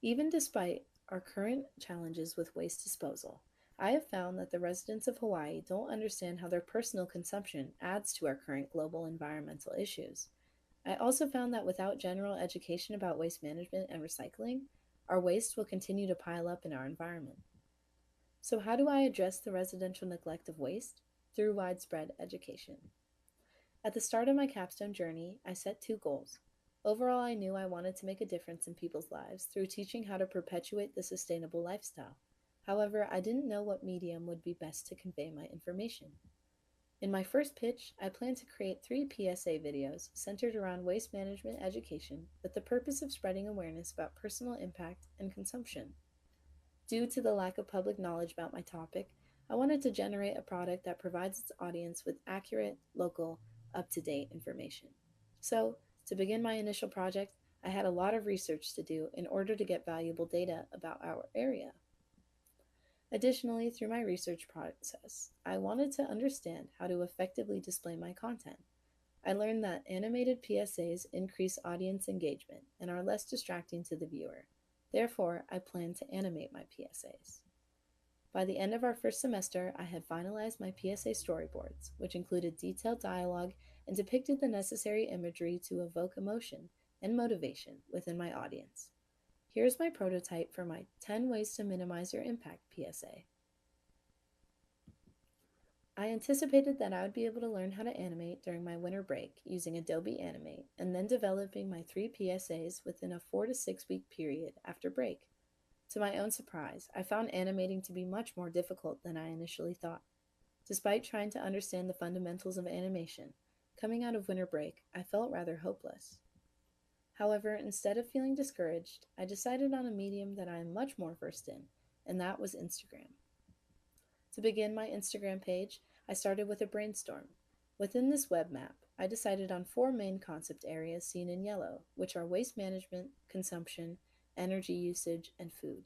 Even despite our current challenges with waste disposal, I have found that the residents of Hawaii don't understand how their personal consumption adds to our current global environmental issues. I also found that without general education about waste management and recycling, our waste will continue to pile up in our environment. So how do I address the residential neglect of waste? Through widespread education. At the start of my capstone journey, I set 2 goals. Overall, I knew I wanted to make a difference in people's lives through teaching how to perpetuate the sustainable lifestyle. However, I didn't know what medium would be best to convey my information. In my first pitch, I planned to create 3 PSA videos centered around waste management education with the purpose of spreading awareness about personal impact and consumption. Due to the lack of public knowledge about my topic, I wanted to generate a product that provides its audience with accurate, local, up-to-date information. So, to begin my initial project, I had a lot of research to do in order to get valuable data about our area. Additionally, through my research process, I wanted to understand how to effectively display my content. I learned that animated PSAs increase audience engagement and are less distracting to the viewer. Therefore, I plan to animate my PSAs. By the end of our first semester, I had finalized my PSA storyboards, which included detailed dialogue and depicted the necessary imagery to evoke emotion and motivation within my audience. Here's my prototype for my 10 Ways to Minimize Your Impact PSA. I anticipated that I would be able to learn how to animate during my winter break using Adobe Animate and then developing my 3 PSAs within a 4 to 6 week period after break. To my own surprise, I found animating to be much more difficult than I initially thought. Despite trying to understand the fundamentals of animation, coming out of winter break, I felt rather hopeless. However, instead of feeling discouraged, I decided on a medium that I am much more versed in, and that was Instagram. To begin my Instagram page, I started with a brainstorm. Within this web map, I decided on 4 main concept areas seen in yellow, which are waste management, consumption, energy usage, and food.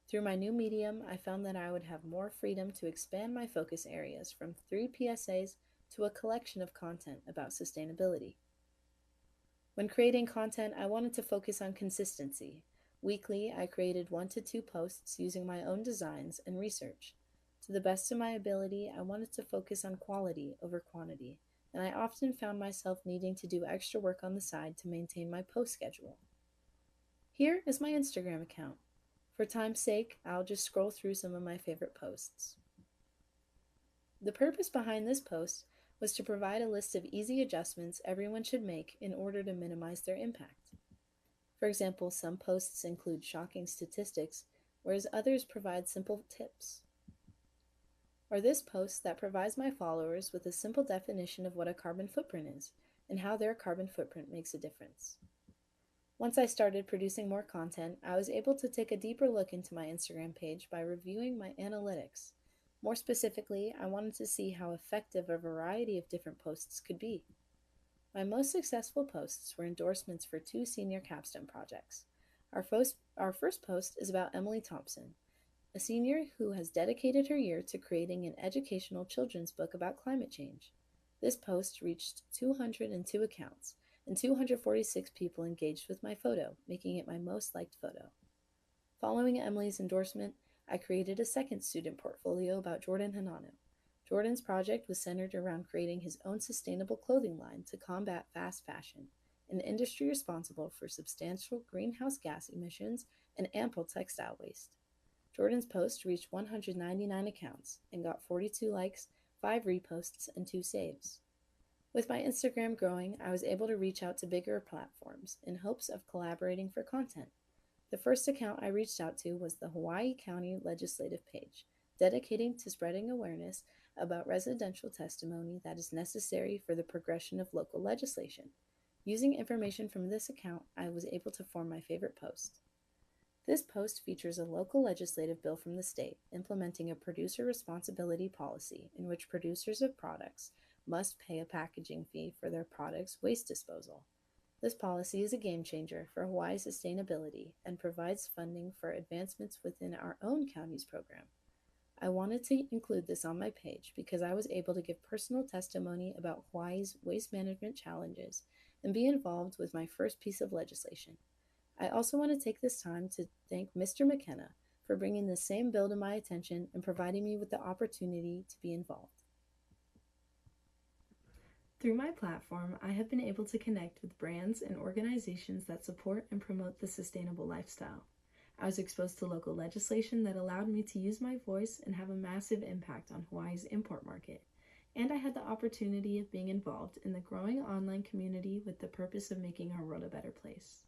Through my new medium, I found that I would have more freedom to expand my focus areas from 3 PSAs to a collection of content about sustainability. When creating content, I wanted to focus on consistency. Weekly, I created 1 to 2 posts using my own designs and research. To the best of my ability, I wanted to focus on quality over quantity, and I often found myself needing to do extra work on the side to maintain my post schedule. Here is my Instagram account. For time's sake, I'll just scroll through some of my favorite posts. The purpose behind this post was to provide a list of easy adjustments everyone should make in order to minimize their impact. For example, some posts include shocking statistics, whereas others provide simple tips. Or this post that provides my followers with a simple definition of what a carbon footprint is and how their carbon footprint makes a difference. Once I started producing more content, I was able to take a deeper look into my Instagram page by reviewing my analytics. More specifically, I wanted to see how effective a variety of different posts could be. My most successful posts were endorsements for 2 senior capstone projects. Our first post is about Emily Thompson, a senior who has dedicated her year to creating an educational children's book about climate change. This post reached 202 accounts, and 246 people engaged with my photo, making it my most liked photo. Following Emily's endorsement, I created a second student portfolio about Jordan Hanano. Jordan's project was centered around creating his own sustainable clothing line to combat fast fashion, an industry responsible for substantial greenhouse gas emissions and ample textile waste. Jordan's post reached 199 accounts and got 42 likes, 5 reposts, and 2 saves. With my Instagram growing, I was able to reach out to bigger platforms in hopes of collaborating for content. The first account I reached out to was the Hawai'i County Legislative page, dedicating to spreading awareness about residential testimony that is necessary for the progression of local legislation. Using information from this account, I was able to form my favorite post. This post features a local legislative bill from the state implementing a producer responsibility policy in which producers of products must pay a packaging fee for their products' waste disposal. This policy is a game changer for Hawaii's sustainability and provides funding for advancements within our own county's program. I wanted to include this on my page because I was able to give personal testimony about Hawaii's waste management challenges and be involved with my first piece of legislation. I also want to take this time to thank Mr. McKenna for bringing the same bill to my attention and providing me with the opportunity to be involved. Through my platform, I have been able to connect with brands and organizations that support and promote the sustainable lifestyle. I was exposed to local legislation that allowed me to use my voice and have a massive impact on Hawaii's import market. And I had the opportunity of being involved in the growing online community with the purpose of making our world a better place.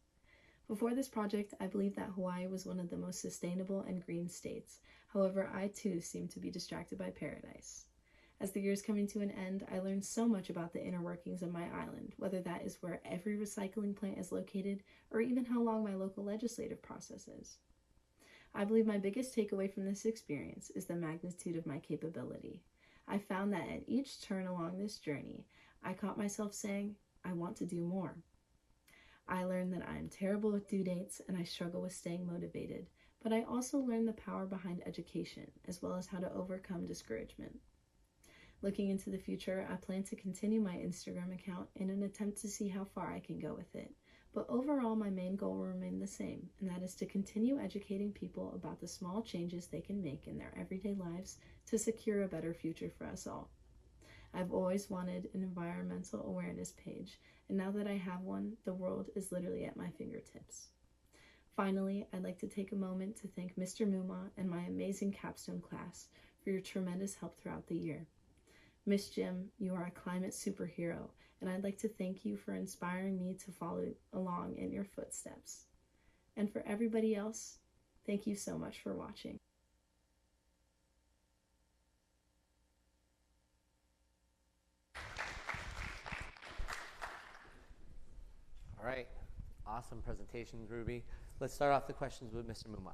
Before this project, I believed that Hawaii was one of the most sustainable and green states. However, I too seemed to be distracted by paradise. As the year's coming to an end, I learned so much about the inner workings of my island, whether that is where every recycling plant is located or even how long my local legislative process is. I believe my biggest takeaway from this experience is the magnitude of my capability. I found that at each turn along this journey, I caught myself saying, I want to do more. I learned that I am terrible with due dates and I struggle with staying motivated, but I also learned the power behind education as well as how to overcome discouragement. Looking into the future, I plan to continue my Instagram account in an attempt to see how far I can go with it. But overall, my main goal will remain the same, and that is to continue educating people about the small changes they can make in their everyday lives to secure a better future for us all. I've always wanted an environmental awareness page, and now that I have one, the world is literally at my fingertips. Finally, I'd like to take a moment to thank Mr. Muma and my amazing Capstone class for your tremendous help throughout the year. Miss Jim, you are a climate superhero, and I'd like to thank you for inspiring me to follow along in your footsteps. And for everybody else, thank you so much for watching. All right, awesome presentation, Ruby. Let's start off the questions with Mr. Muma.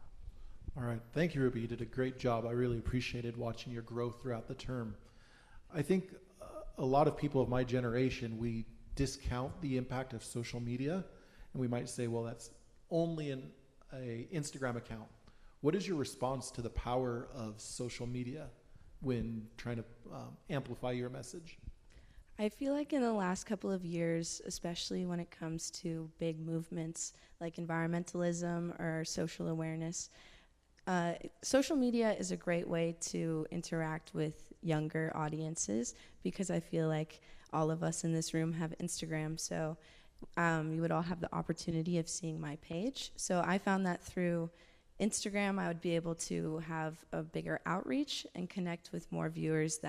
All right, thank you, Ruby. You did a great job. I really appreciated watching your growth throughout the term. I think a lot of people of my generation, we discount the impact of social media, and we might say, well, that's only an Instagram account. What is your response to the power of social media when trying to amplify your message? I feel like in the last couple of years, especially when it comes to big movements like environmentalism or social awareness, social media is a great way to interact with younger audiences because I feel like all of us in this room have Instagram, so you would all have the opportunity of seeing my page. So I found that through Instagram I would be able to have a bigger outreach and connect with more viewers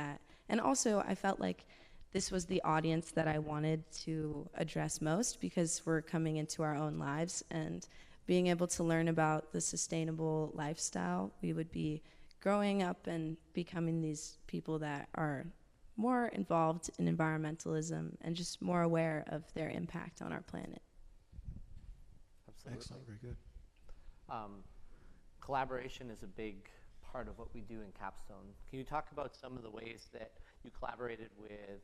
and also I felt like this was the audience that I wanted to address most because we're coming into our own lives and being able to learn about the sustainable lifestyle, we would be growing up and becoming these people that are more involved in environmentalism and just more aware of their impact on our planet. Absolutely. Excellent, very good. Collaboration is a big part of what we do in Capstone. Can you talk about some of the ways that you collaborated with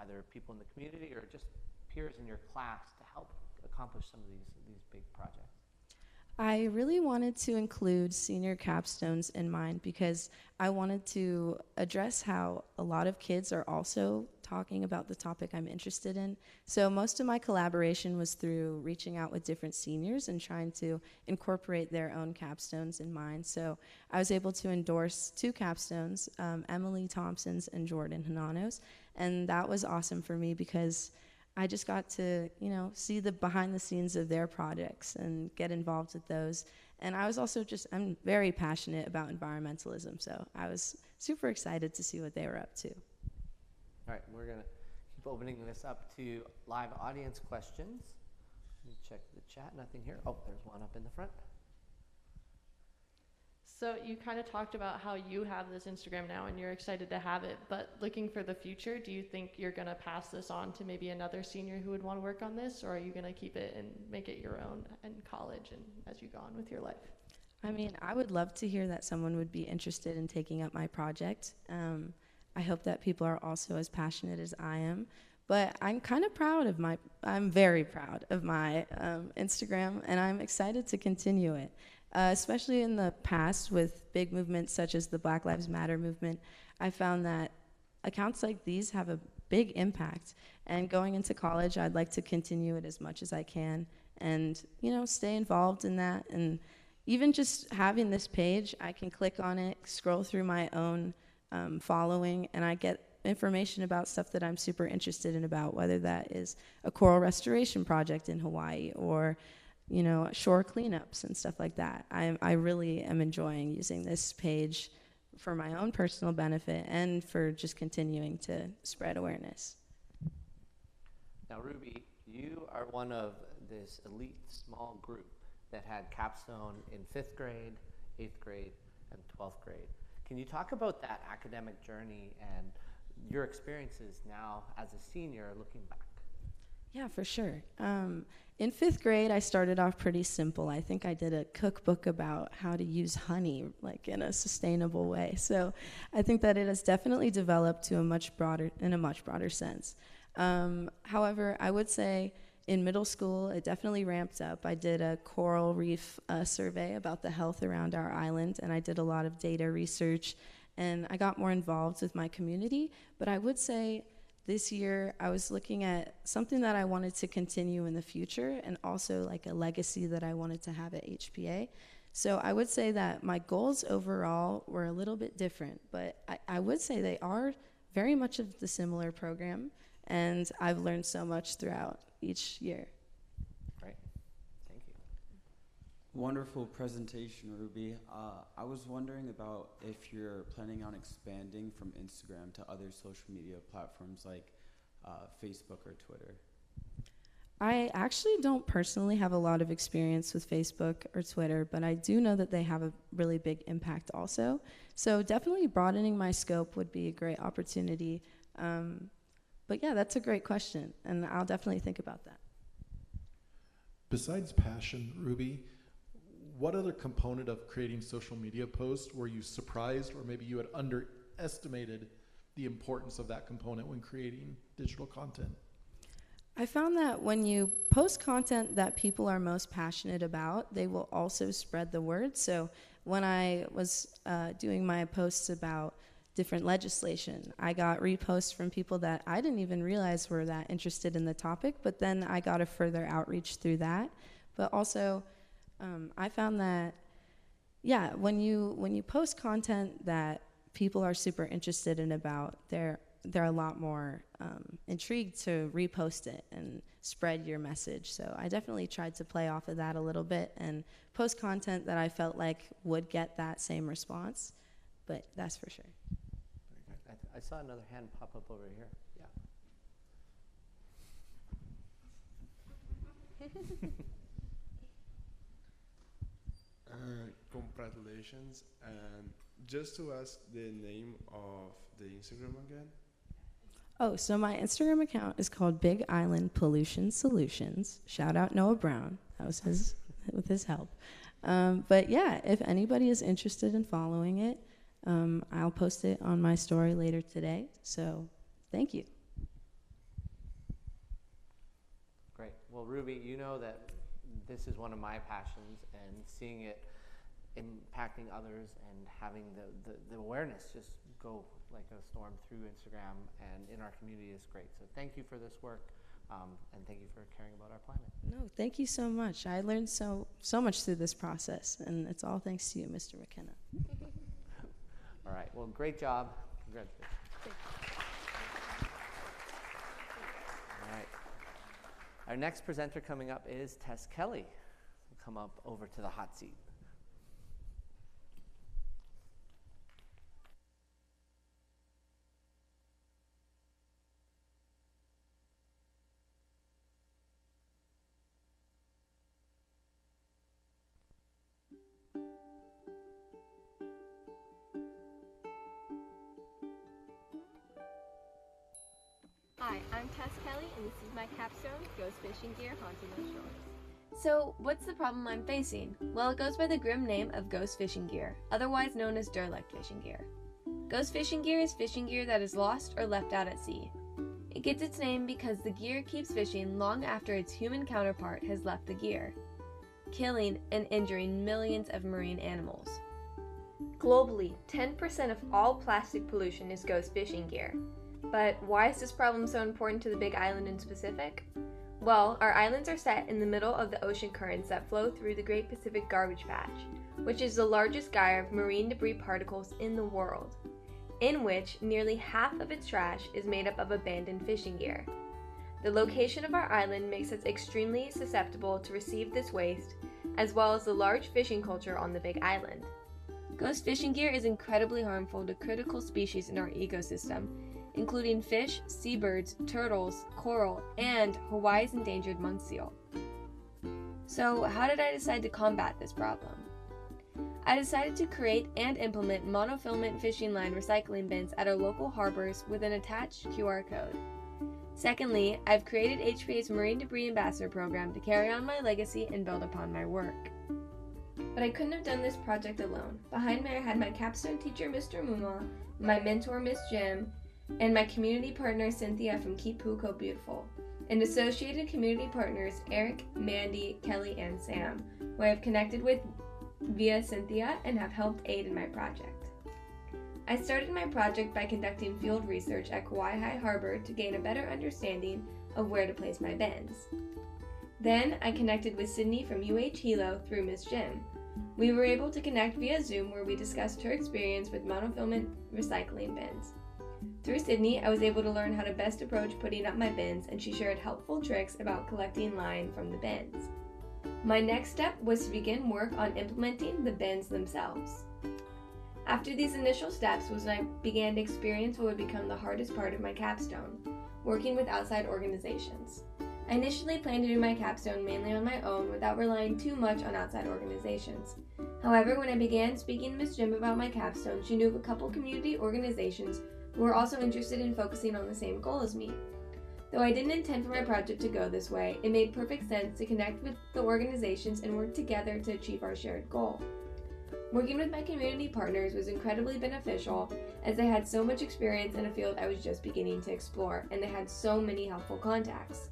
either people in the community or just peers in your class to help accomplish some of these big projects? I really wanted to include senior capstones in mine because I wanted to address how a lot of kids are also talking about the topic I'm interested in. So most of my collaboration was through reaching out with different seniors and trying to incorporate their own capstones in mine. So I was able to endorse 2 capstones, Emily Thompson's and Jordan Hanano's, and that was awesome for me because I just got to, see the behind the scenes of their projects and get involved with those. And I was also I'm very passionate about environmentalism, so I was super excited to see what they were up to. All right, we're gonna keep opening this up to live audience questions. Let me check the chat, nothing here. Oh, there's one up in the front. So you kind of talked about how you have this Instagram now and you're excited to have it, but looking for the future, do you think you're going to pass this on to maybe another senior who would want to work on this, or are you going to keep it and make it your own in college and as you go on with your life? I mean, I would love to hear that someone would be interested in taking up my project. I hope that people are also as passionate as I am. But I'm kind of proud of I'm very proud of my Instagram, and I'm excited to continue it. Especially in the past with big movements such as the Black Lives Matter movement, I found that accounts like these have a big impact. And going into college, I'd like to continue it as much as I can and, you know, stay involved in that. And even just having this page, I can click on it, scroll through my own following, and I get information about stuff that I'm super interested in about, whether that is a coral restoration project in Hawaii or, you know, shore cleanups and stuff like that. I really am enjoying using this page for my own personal benefit and for just continuing to spread awareness. Now, Ruby, you are one of this elite small group that had Capstone in 5th grade, 8th grade, and 12th grade. Can you talk about that academic journey and your experiences now as a senior looking back? Yeah, for sure. In 5th grade, I started off pretty simple. I think I did a cookbook about how to use honey, like in a sustainable way. So I think that it has definitely developed to a much broader sense. However, I would say in middle school, it definitely ramped up. I did a coral reef survey about the health around our island, and I did a lot of data research, and I got more involved with my community. But I would say this year, I was looking at something that I wanted to continue in the future and also like a legacy that I wanted to have at HPA. So I would say that my goals overall were a little bit different, but I would say they are very much of the similar program, and I've learned so much throughout each year. Great, thank you. Wonderful presentation, Ruby. I was wondering about if you're planning on expanding from Instagram to other social media platforms like Facebook or Twitter. I actually don't personally have a lot of experience with Facebook or Twitter, but I do know that they have a really big impact also. So definitely broadening my scope would be a great opportunity. But yeah, that's a great question, and I'll definitely think about that. Besides passion, Ruby, what other component of creating social media posts were you surprised, or maybe you had underestimated the importance of that component when creating digital content? I found that when you post content that people are most passionate about, they will also spread the word. So when I was doing my posts about different legislation, I got reposts from people that I didn't even realize were that interested in the topic, but then I got a further outreach through that. But also, I found that, yeah, when you post content that people are super interested in about, they're a lot more intrigued to repost it and spread your message. So I definitely tried to play off of that a little bit and post content that I felt like would get that same response, but that's for sure. I saw another hand pop up over here. Yeah. Congratulations. And just to ask the name of the Instagram again. Oh, so my Instagram account is called Big Island Pollution Solutions. Shout out Noah Brown. That was with his help. But yeah, if anybody is interested in following it, I'll post it on my story later today. So thank you. Great. Well, Ruby, you know that this is one of my passions, and seeing it impacting others and having the awareness just go like a storm through Instagram and in our community is great. So thank you for this work, and thank you for caring about our planet. No, thank you so much. I learned so much through this process, and it's all thanks to you, Mr. McKenna. All right. Well, great job. Congratulations. All right. Our next presenter coming up is Tess Kelly. We'll come up over to the hot seat. Hi, I'm Tess Kelly, and this is my capstone, Ghost Fishing Gear Haunting Those Shores. So, what's the problem I'm facing? Well, it goes by the grim name of ghost fishing gear, otherwise known as derelict fishing gear. Ghost fishing gear is fishing gear that is lost or left out at sea. It gets its name because the gear keeps fishing long after its human counterpart has left the gear, killing and injuring millions of marine animals. Globally, 10% of all plastic pollution is ghost fishing gear. But why is this problem so important to the Big Island in specific? Well, our islands are set in the middle of the ocean currents that flow through the Great Pacific Garbage Patch, which is the largest gyre of marine debris particles in the world, in which nearly half of its trash is made up of abandoned fishing gear. The location of our island makes us extremely susceptible to receive this waste, as well as the large fishing culture on the Big Island. Ghost fishing gear is incredibly harmful to critical species in our ecosystem, including fish, seabirds, turtles, coral, and Hawaii's endangered monk seal. So, how did I decide to combat this problem? I decided to create and implement monofilament fishing line recycling bins at our local harbors with an attached QR code. Secondly, I've created HPA's Marine Debris Ambassador program to carry on my legacy and build upon my work. But I couldn't have done this project alone. Behind me I had my capstone teacher, Mr. Muma, my mentor, Miss Jim, and my community partner, Cynthia from Keep Puko Beautiful, and associated community partners, Eric, Mandy, Kelly, and Sam, who I have connected with via Cynthia and have helped aid in my project. I started my project by conducting field research at Hawai'i Harbor to gain a better understanding of where to place my bins. Then I connected with Sydney from UH Hilo through Miss Jim. We were able to connect via Zoom where we discussed her experience with monofilament recycling bins. Through Sydney, I was able to learn how to best approach putting up my bins, and she shared helpful tricks about collecting line from the bins. My next step was to begin work on implementing the bins themselves. After these initial steps was when I began to experience what would become the hardest part of my capstone, working with outside organizations. I initially planned to do my capstone mainly on my own without relying too much on outside organizations. However, when I began speaking to Ms. Jim about my capstone, she knew of a couple community organizations who were also interested in focusing on the same goal as me. Though I didn't intend for my project to go this way, it made perfect sense to connect with the organizations and work together to achieve our shared goal. Working with my community partners was incredibly beneficial as they had so much experience in a field I was just beginning to explore, and they had so many helpful contacts.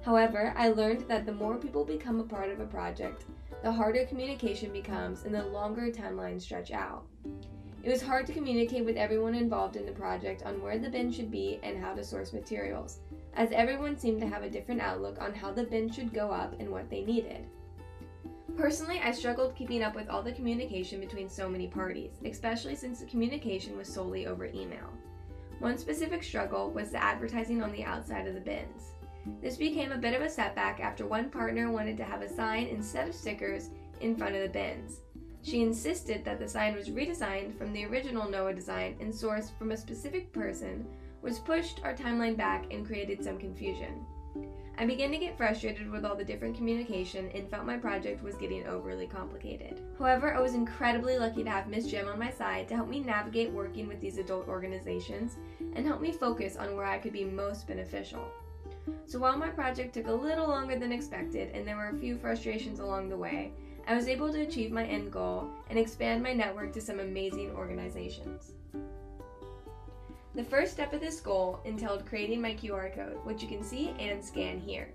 However, I learned that the more people become a part of a project, the harder communication becomes and the longer timelines stretch out. It was hard to communicate with everyone involved in the project on where the bin should be and how to source materials, as everyone seemed to have a different outlook on how the bin should go up and what they needed. Personally, I struggled keeping up with all the communication between so many parties, especially since the communication was solely over email. One specific struggle was the advertising on the outside of the bins. This became a bit of a setback after one partner wanted to have a sign instead of stickers in front of the bins. She insisted that the sign was redesigned from the original NOAA design and sourced from a specific person, which pushed our timeline back and created some confusion. I began to get frustrated with all the different communication and felt my project was getting overly complicated. However, I was incredibly lucky to have Miss Jim on my side to help me navigate working with these adult organizations and help me focus on where I could be most beneficial. So while my project took a little longer than expected and there were a few frustrations along the way, I was able to achieve my end goal and expand my network to some amazing organizations. The first step of this goal entailed creating my QR code, which you can see and scan here.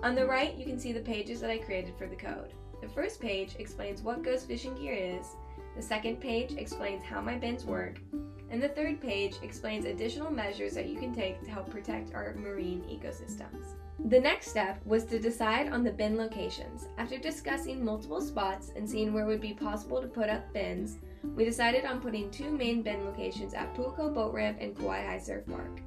On the right, you can see the pages that I created for the code. The first page explains what ghost fishing gear is, the second page explains how my bins work, and the third page explains additional measures that you can take to help protect our marine ecosystems. The next step was to decide on the bin locations. After discussing multiple spots and seeing where it would be possible to put up bins, we decided on putting two main bin locations at Pu'uko Boat Ramp and Kauai Surf Park,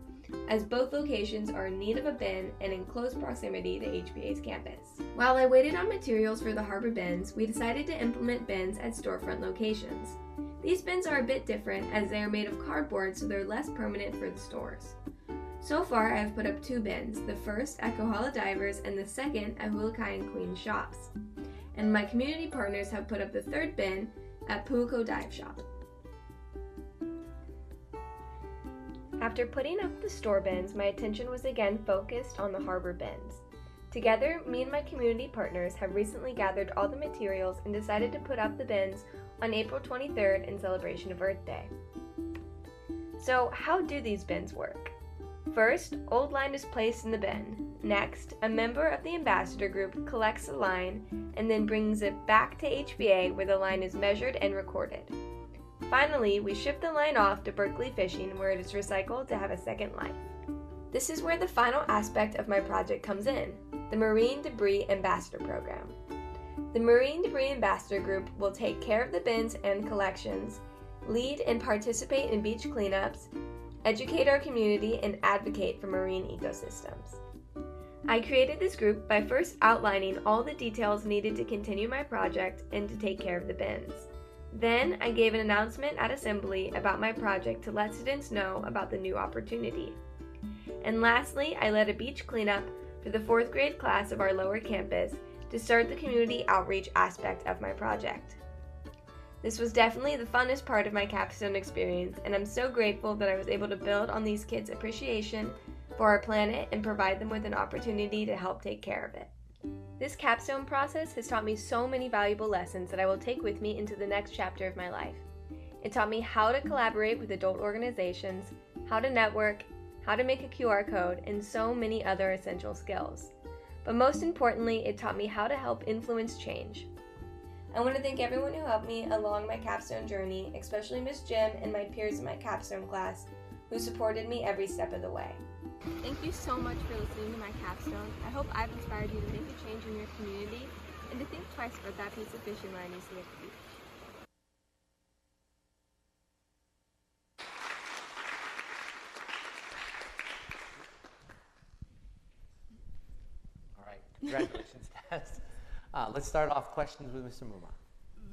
as both locations are in need of a bin and in close proximity to HPA's campus. While I waited on materials for the harbor bins, we decided to implement bins at storefront locations. These bins are a bit different as they are made of cardboard, so they're less permanent for the stores. So far, I have put up two bins, the first at Kohala Divers and the second at Hulukai and Queen Shops. And my community partners have put up the third bin at Pu'uko Dive Shop. After putting up the store bins, my attention was again focused on the harbor bins. Together, me and my community partners have recently gathered all the materials and decided to put up the bins on April 23rd in celebration of Earth Day. So, how do these bins work? First, old line is placed in the bin. Next, a member of the ambassador group collects the line and then brings it back to HBA where the line is measured and recorded. Finally, we ship the line off to Berkeley Fishing where it is recycled to have a second life. This is where the final aspect of my project comes in, the Marine Debris Ambassador Program. The Marine Debris Ambassador Group will take care of the bins and collections, lead and participate in beach cleanups, educate our community, and advocate for marine ecosystems. I created this group by first outlining all the details needed to continue my project and to take care of the bins. Then I gave an announcement at assembly about my project to let students know about the new opportunity. And lastly, I led a beach cleanup for the 4th grade class of our lower campus to start the community outreach aspect of my project. This was definitely the funnest part of my capstone experience, and I'm so grateful that I was able to build on these kids' appreciation for our planet and provide them with an opportunity to help take care of it. This capstone process has taught me so many valuable lessons that I will take with me into the next chapter of my life. It taught me how to collaborate with adult organizations, how to network, how to make a QR code, and so many other essential skills. But most importantly, it taught me how to help influence change. I want to thank everyone who helped me along my capstone journey, especially Miss Jim and my peers in my capstone class, who supported me every step of the way. Thank you so much for listening to my capstone. I hope I've inspired you to make a change in your community and to think twice about that piece of fishing line you see at the beach. All right, congratulations, Tess. Let's start off questions with Mr. Muma.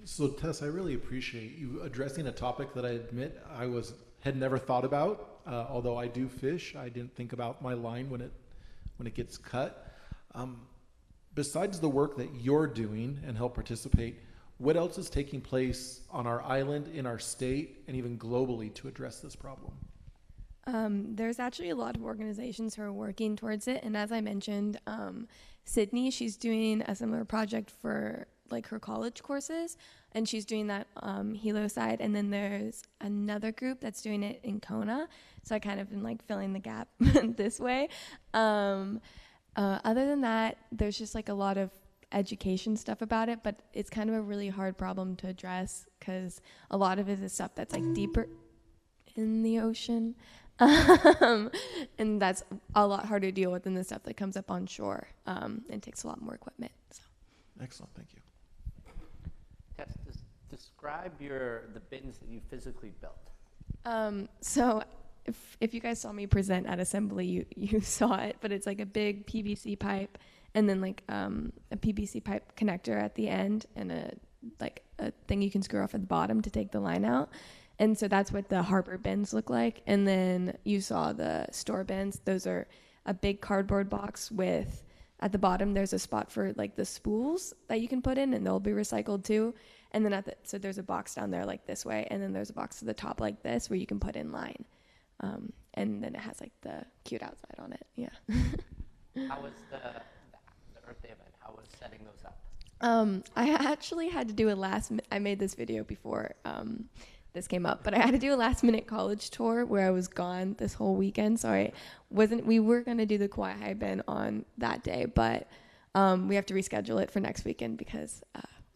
So Tess, I really appreciate you addressing a topic that I admit had never thought about. Although I do fish, I didn't think about my line when it gets cut. Besides the work that you're doing and help participate, what else is taking place on our island, in our state, and even globally to address this problem? There's actually a lot of organizations who are working towards it, and as I mentioned, Sydney, she's doing a similar project for like her college courses, and she's doing that Hilo side, and then there's another group that's doing it in Kona, so I kind of been like filling the gap this way. Other than that, there's just like a lot of education stuff about it, but it's kind of a really hard problem to address because a lot of it is stuff that's like deeper in the ocean. And that's a lot harder to deal with than the stuff that comes up on shore, and takes a lot more equipment. So. Excellent, thank you. Tess, describe the bins that you physically built. So if you guys saw me present at assembly, you saw it, but it's like a big PVC pipe and then like a PVC pipe connector at the end and a thing you can screw off at the bottom to take the line out. And so that's what the harbor bins look like. And then you saw the store bins. Those are a big cardboard box with, at the bottom, there's a spot for like the spools that you can put in and they'll be recycled too. And then so there's a box down there like this way. And then there's a box to the top like this where you can put in line. And then it has like the cute outside on it. Yeah. How was the Earth Day event? How was setting those up? I actually had to do I made this video before this came up, but I had to do a last minute college tour where I was gone this whole weekend. So we were going to do the Hawai'i bin on that day, but we have to reschedule it for next weekend because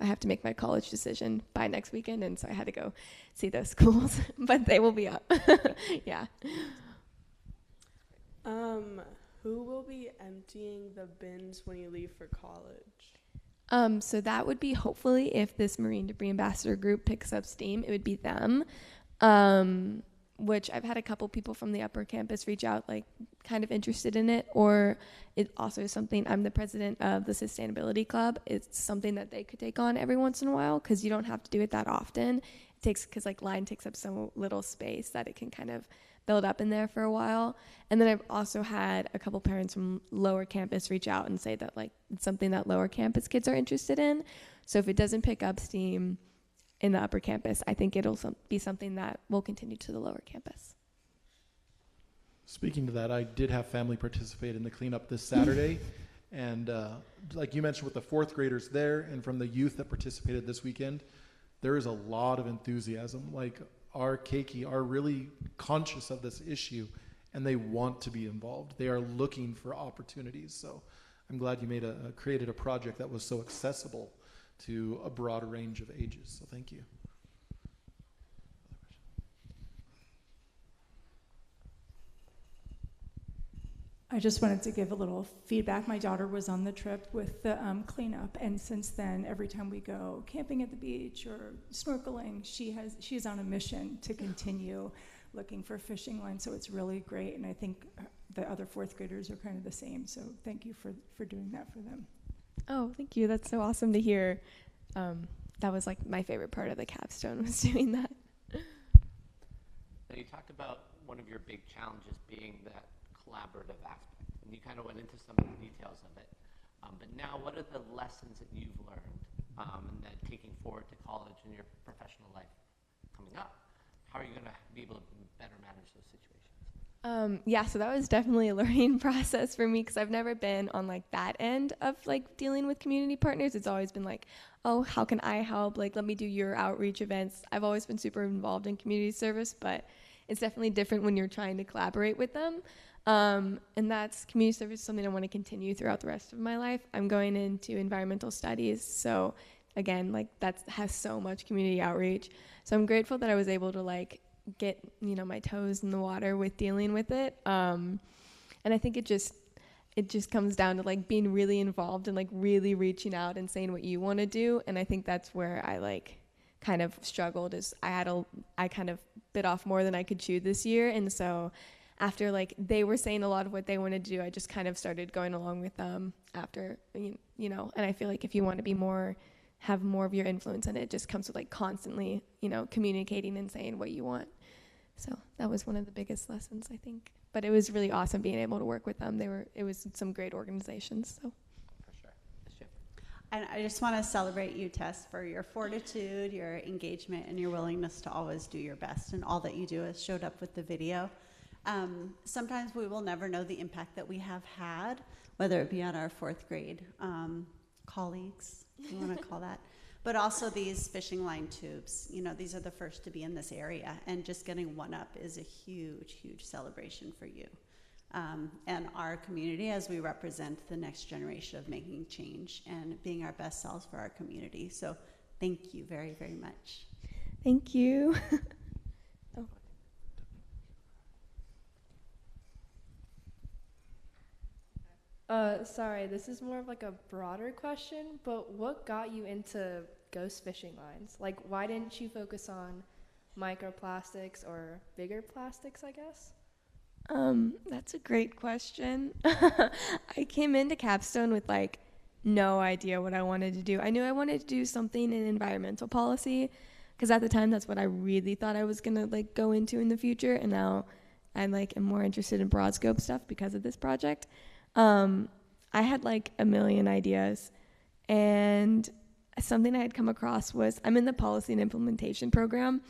I have to make my college decision by next weekend. And so I had to go see those schools, but they will be up. Yeah. Who will be emptying the bins when you leave for college? So that would be hopefully if this Marine Debris Ambassador group picks up steam, it would be them. Which I've had a couple people from the upper campus reach out, like kind of interested in it, or it also is something, I'm the president of the Sustainability Club. It's something that they could take on every once in a while because you don't have to do it that often. Because like line takes up so little space that it can kind of build up in there for a while. And then I've also had a couple parents from lower campus reach out and say that like it's something that lower campus kids are interested in. So if it doesn't pick up steam in the upper campus, I think it'll be something that will continue to the lower campus. Speaking to that, I did have family participate in the cleanup this Saturday. And like you mentioned with the fourth graders there and from the youth that participated this weekend, there is a lot of enthusiasm. Like our keiki are really conscious of this issue and they want to be involved. They are looking for opportunities. So I'm glad you created a project that was so accessible to a broad range of ages. So thank you. I just wanted to give a little feedback. My daughter was on the trip with the cleanup, and since then, every time we go camping at the beach or snorkeling, she's on a mission to continue looking for fishing line. So it's really great, and I think the other fourth graders are kind of the same. So thank you for doing that for them. Oh, thank you. That's so awesome to hear. That was like my favorite part of the capstone was doing that. Now you talked about one of your big challenges being that collaborative aspect, and you kind of went into some of the details of it. But now, what are the lessons that you've learned and that taking forward to college and your professional life coming up? How are you going to be able to better manage those situations? Yeah, so that was definitely a learning process for me because I've never been on like that end of like dealing with community partners. It's always been like, oh, how can I help? Like, let me do your outreach events. I've always been super involved in community service, but it's definitely different when you're trying to collaborate with them. And that's community service is something I want to continue throughout the rest of my life. I'm going into environmental studies. So again, like that has so much community outreach. So I'm grateful that I was able to like get, my toes in the water with dealing with it. And I think it just comes down to like being really involved and like really reaching out and saying what you want to do. And I think that's where I like kind of struggled is I kind of bit off more than I could chew this year. And so after like they were saying a lot of what they wanted to do, I just kind of started going along with them after, and I feel like if you want to have more of your influence in it, it just comes with like constantly, communicating and saying what you want. So that was one of the biggest lessons, I think. But it was really awesome being able to work with them. It was some great organizations. So. For sure. And I just want to celebrate you, Tess, for your fortitude, your engagement, and your willingness to always do your best. And all that you do has showed up with the video. Sometimes we will never know the impact that we have had, whether it be on our fourth grade colleagues, if you want to call that, but also these fishing line tubes. These are the first to be in this area, and just getting one up is a huge, huge celebration for you and our community as we represent the next generation of making change and being our best selves for our community. So thank you very, very much. Thank you. Sorry, this is more of like a broader question, but what got you into ghost fishing lines? Like, why didn't you focus on microplastics or bigger plastics, I guess? That's a great question. I came into Capstone with like no idea what I wanted to do. I knew I wanted to do something in environmental policy because at the time that's what I really thought I was gonna like go into in the future, and now I'm like am more interested in broad scope stuff because of this project. I had like a million ideas, and something I had come across was I'm in the policy and implementation program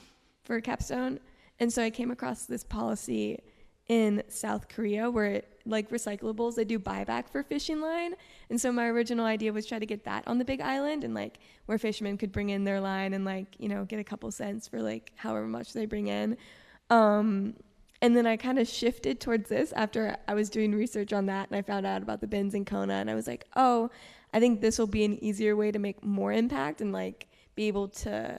for Capstone, and so I came across this policy in South Korea where like recyclables, they do buyback for fishing line, and so my original idea was try to get that on the Big Island, and like where fishermen could bring in their line and like get a couple cents for like however much they bring in. And then I kind of shifted towards this after I was doing research on that, and I found out about the bins in Kona, and I was like, oh, I think this will be an easier way to make more impact and like be able to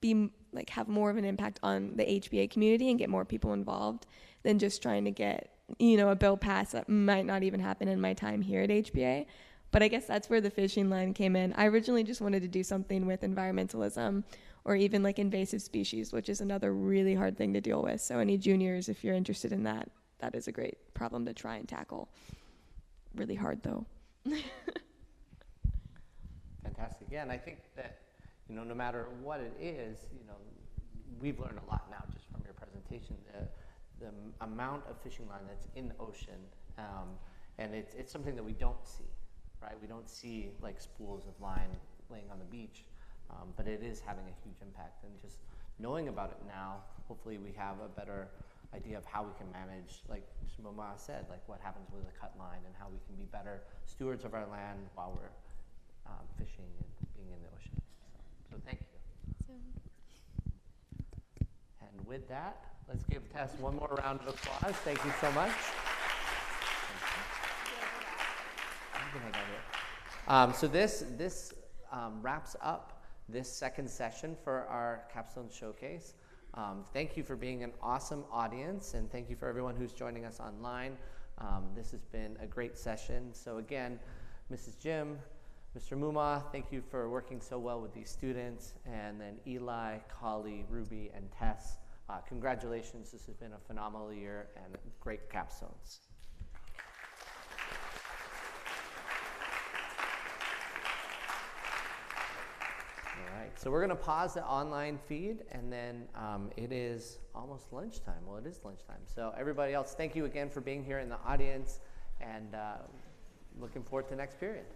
be like have more of an impact on the HBA community and get more people involved than just trying to get a bill passed that might not even happen in my time here at HBA. But I guess that's where the fishing line came in. I originally just wanted to do something with environmentalism or even like invasive species, which is another really hard thing to deal with. So any juniors, if you're interested in that, that is a great problem to try and tackle. Really hard though. Fantastic. Yeah, and I think that, no matter what it is, we've learned a lot now just from your presentation. The amount of fishing line that's in the ocean, and it's something that we don't see, right? We don't see like spools of line laying on the beach. But it is having a huge impact, and just knowing about it now, hopefully we have a better idea of how we can manage, like Mama said, like what happens with a cut line and how we can be better stewards of our land while we're fishing and being in the ocean. So thank you. And with that, let's give Tess one more round of applause. Thank you so much. So this wraps up this second session for our Capstone Showcase. Thank you for being an awesome audience, and thank you for everyone who's joining us online. This has been a great session. So again, Mrs. Jim, Mr. Muma, thank you for working so well with these students, and then Eli, Kali, Ruby, and Tess. Congratulations, this has been a phenomenal year and great capstones. All right, so we're going to pause the online feed, and then it is almost lunchtime. Well, it is lunchtime. So everybody else, thank you again for being here in the audience, and looking forward to the next period.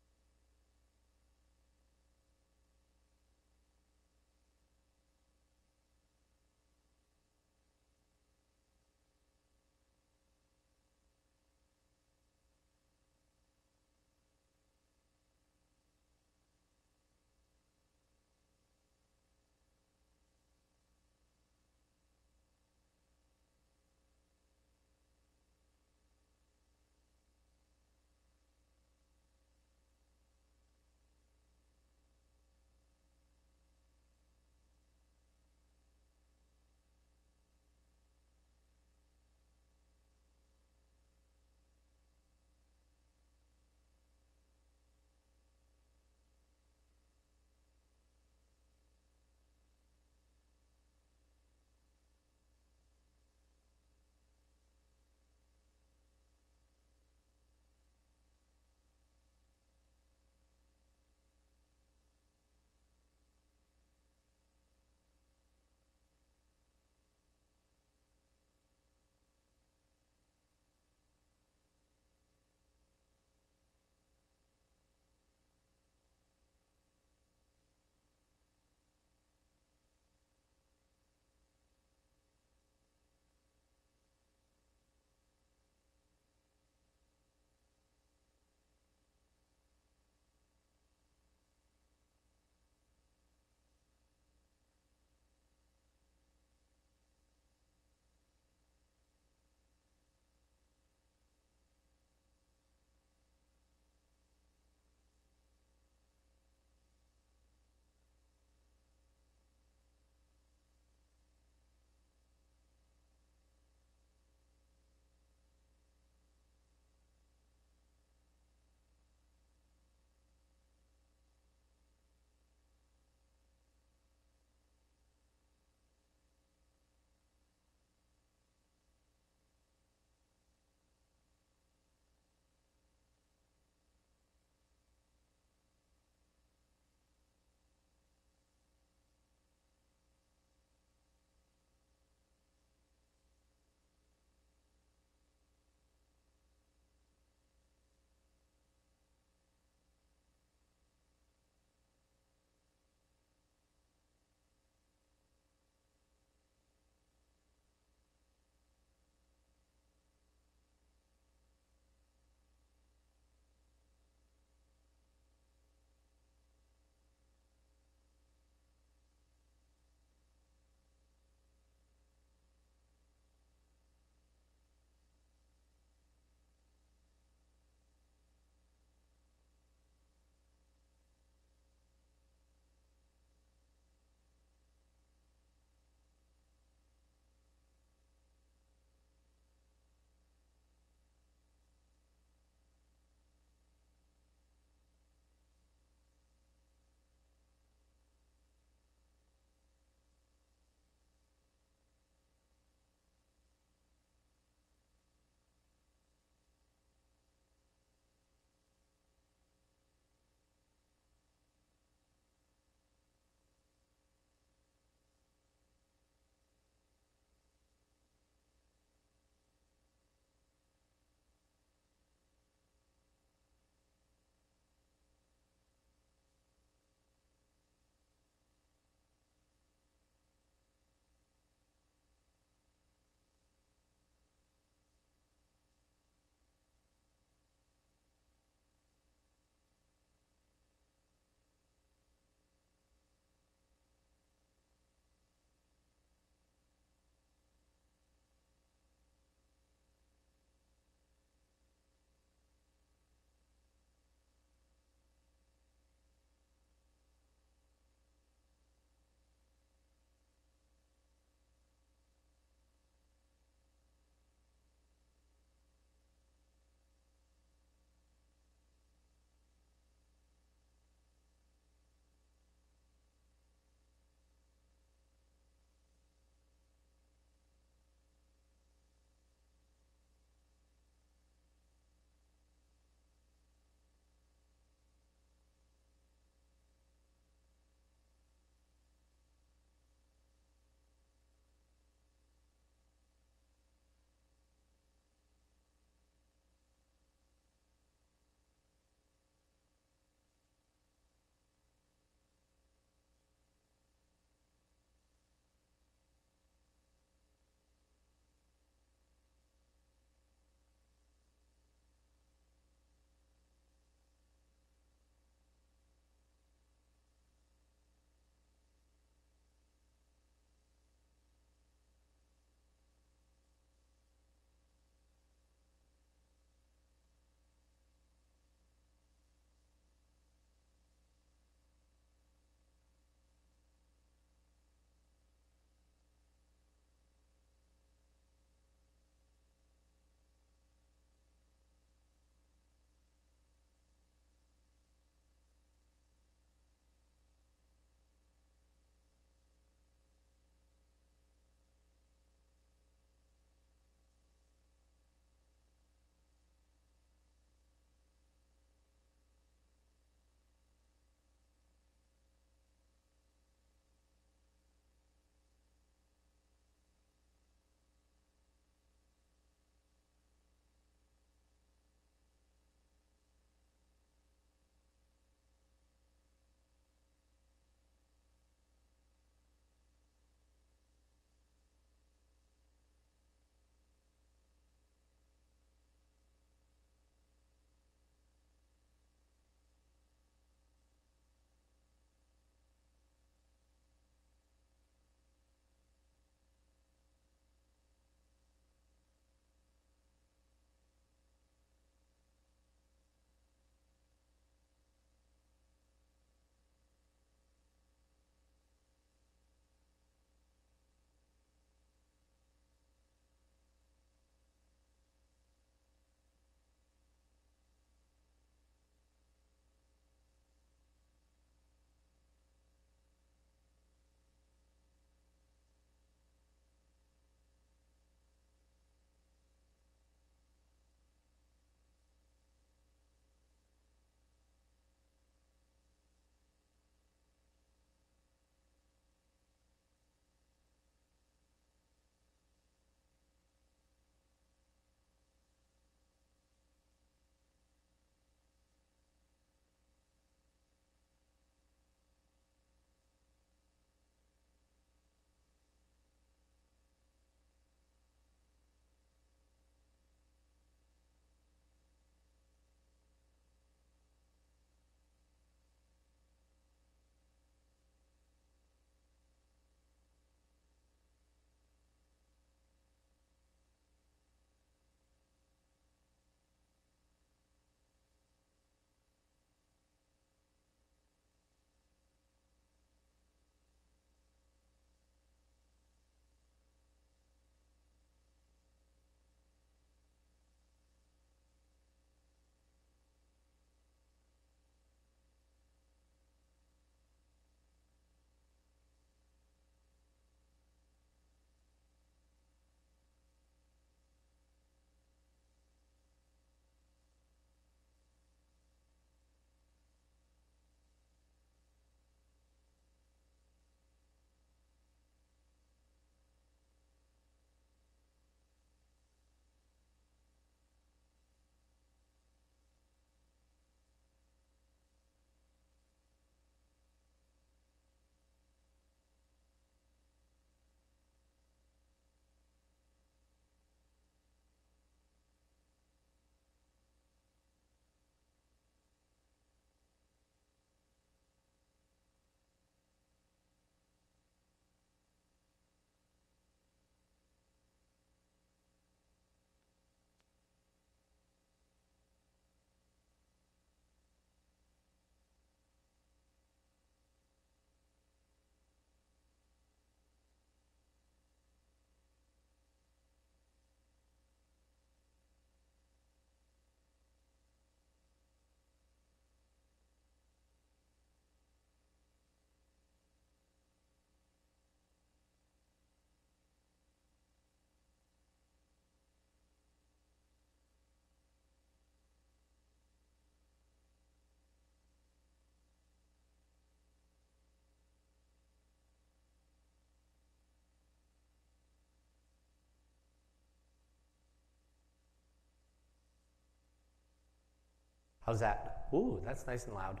How's that? Ooh, that's nice and loud.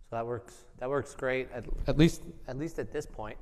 So that works. That works great. At least at this point.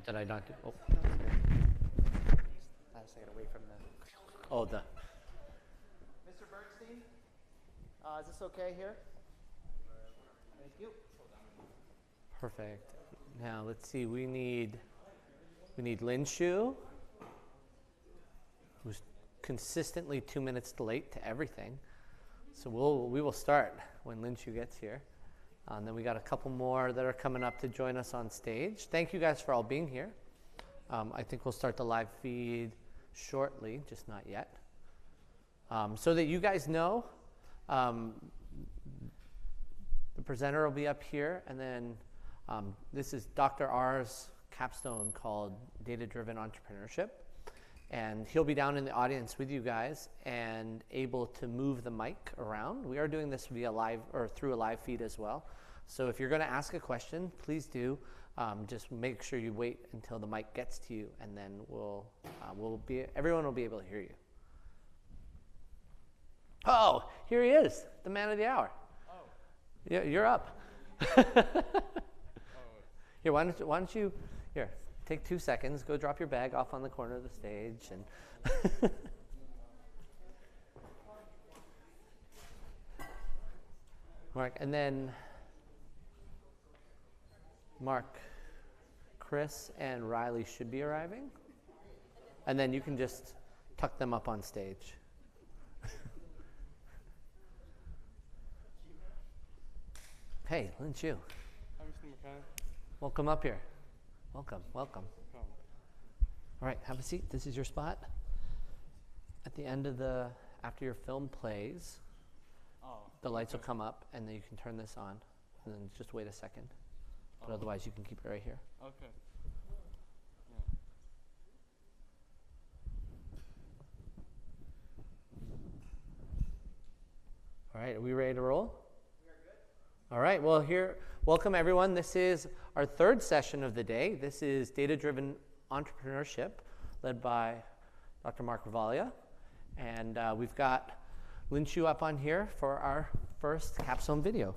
Did I not do? Oh, I was taking away from the. Oh, the. Mr. Bergstein, is this okay here? Thank you. Perfect. Now let's see. We need Lin Shu, who's consistently 2 minutes late to everything. So we will start when Lin Shu gets here. And then we got a couple more that are coming up to join us on stage. Thank you guys for all being here. I think we'll start the live feed shortly, just not yet. So that you guys know, the presenter will be up here, and then this is Dr. R's capstone called Data-Driven Entrepreneurship. And he'll be down in the audience with you guys and able to move the mic around. We are doing this via live or through a live feed as well. So if you're going to ask a question, please do. Just make sure you wait until the mic gets to you, and then everyone will be able to hear you. Oh, here he is, the man of the hour. Oh. Yeah, you're up. Here, why don't you take 2 seconds, go drop your bag off on the corner of the stage, and Mark, and then Mark, Chris, and Riley should be arriving, and then you can just tuck them up on stage. Hey, Lin Shu. Hi, Mr. McKay. Welcome up here. Welcome. All right, have a seat. This is your spot. At the end of after your film plays, the lights will come up, and then you can turn this on, and then just wait a second. But otherwise, you can keep it right here. Okay. All right, are we ready to roll? We are good. All right, well, welcome everyone. This is our third session of the day. This is Data-Driven Entrepreneurship, led by Dr. Mark Ravalia. And we've got Lin Shu up on here for our first capstone video.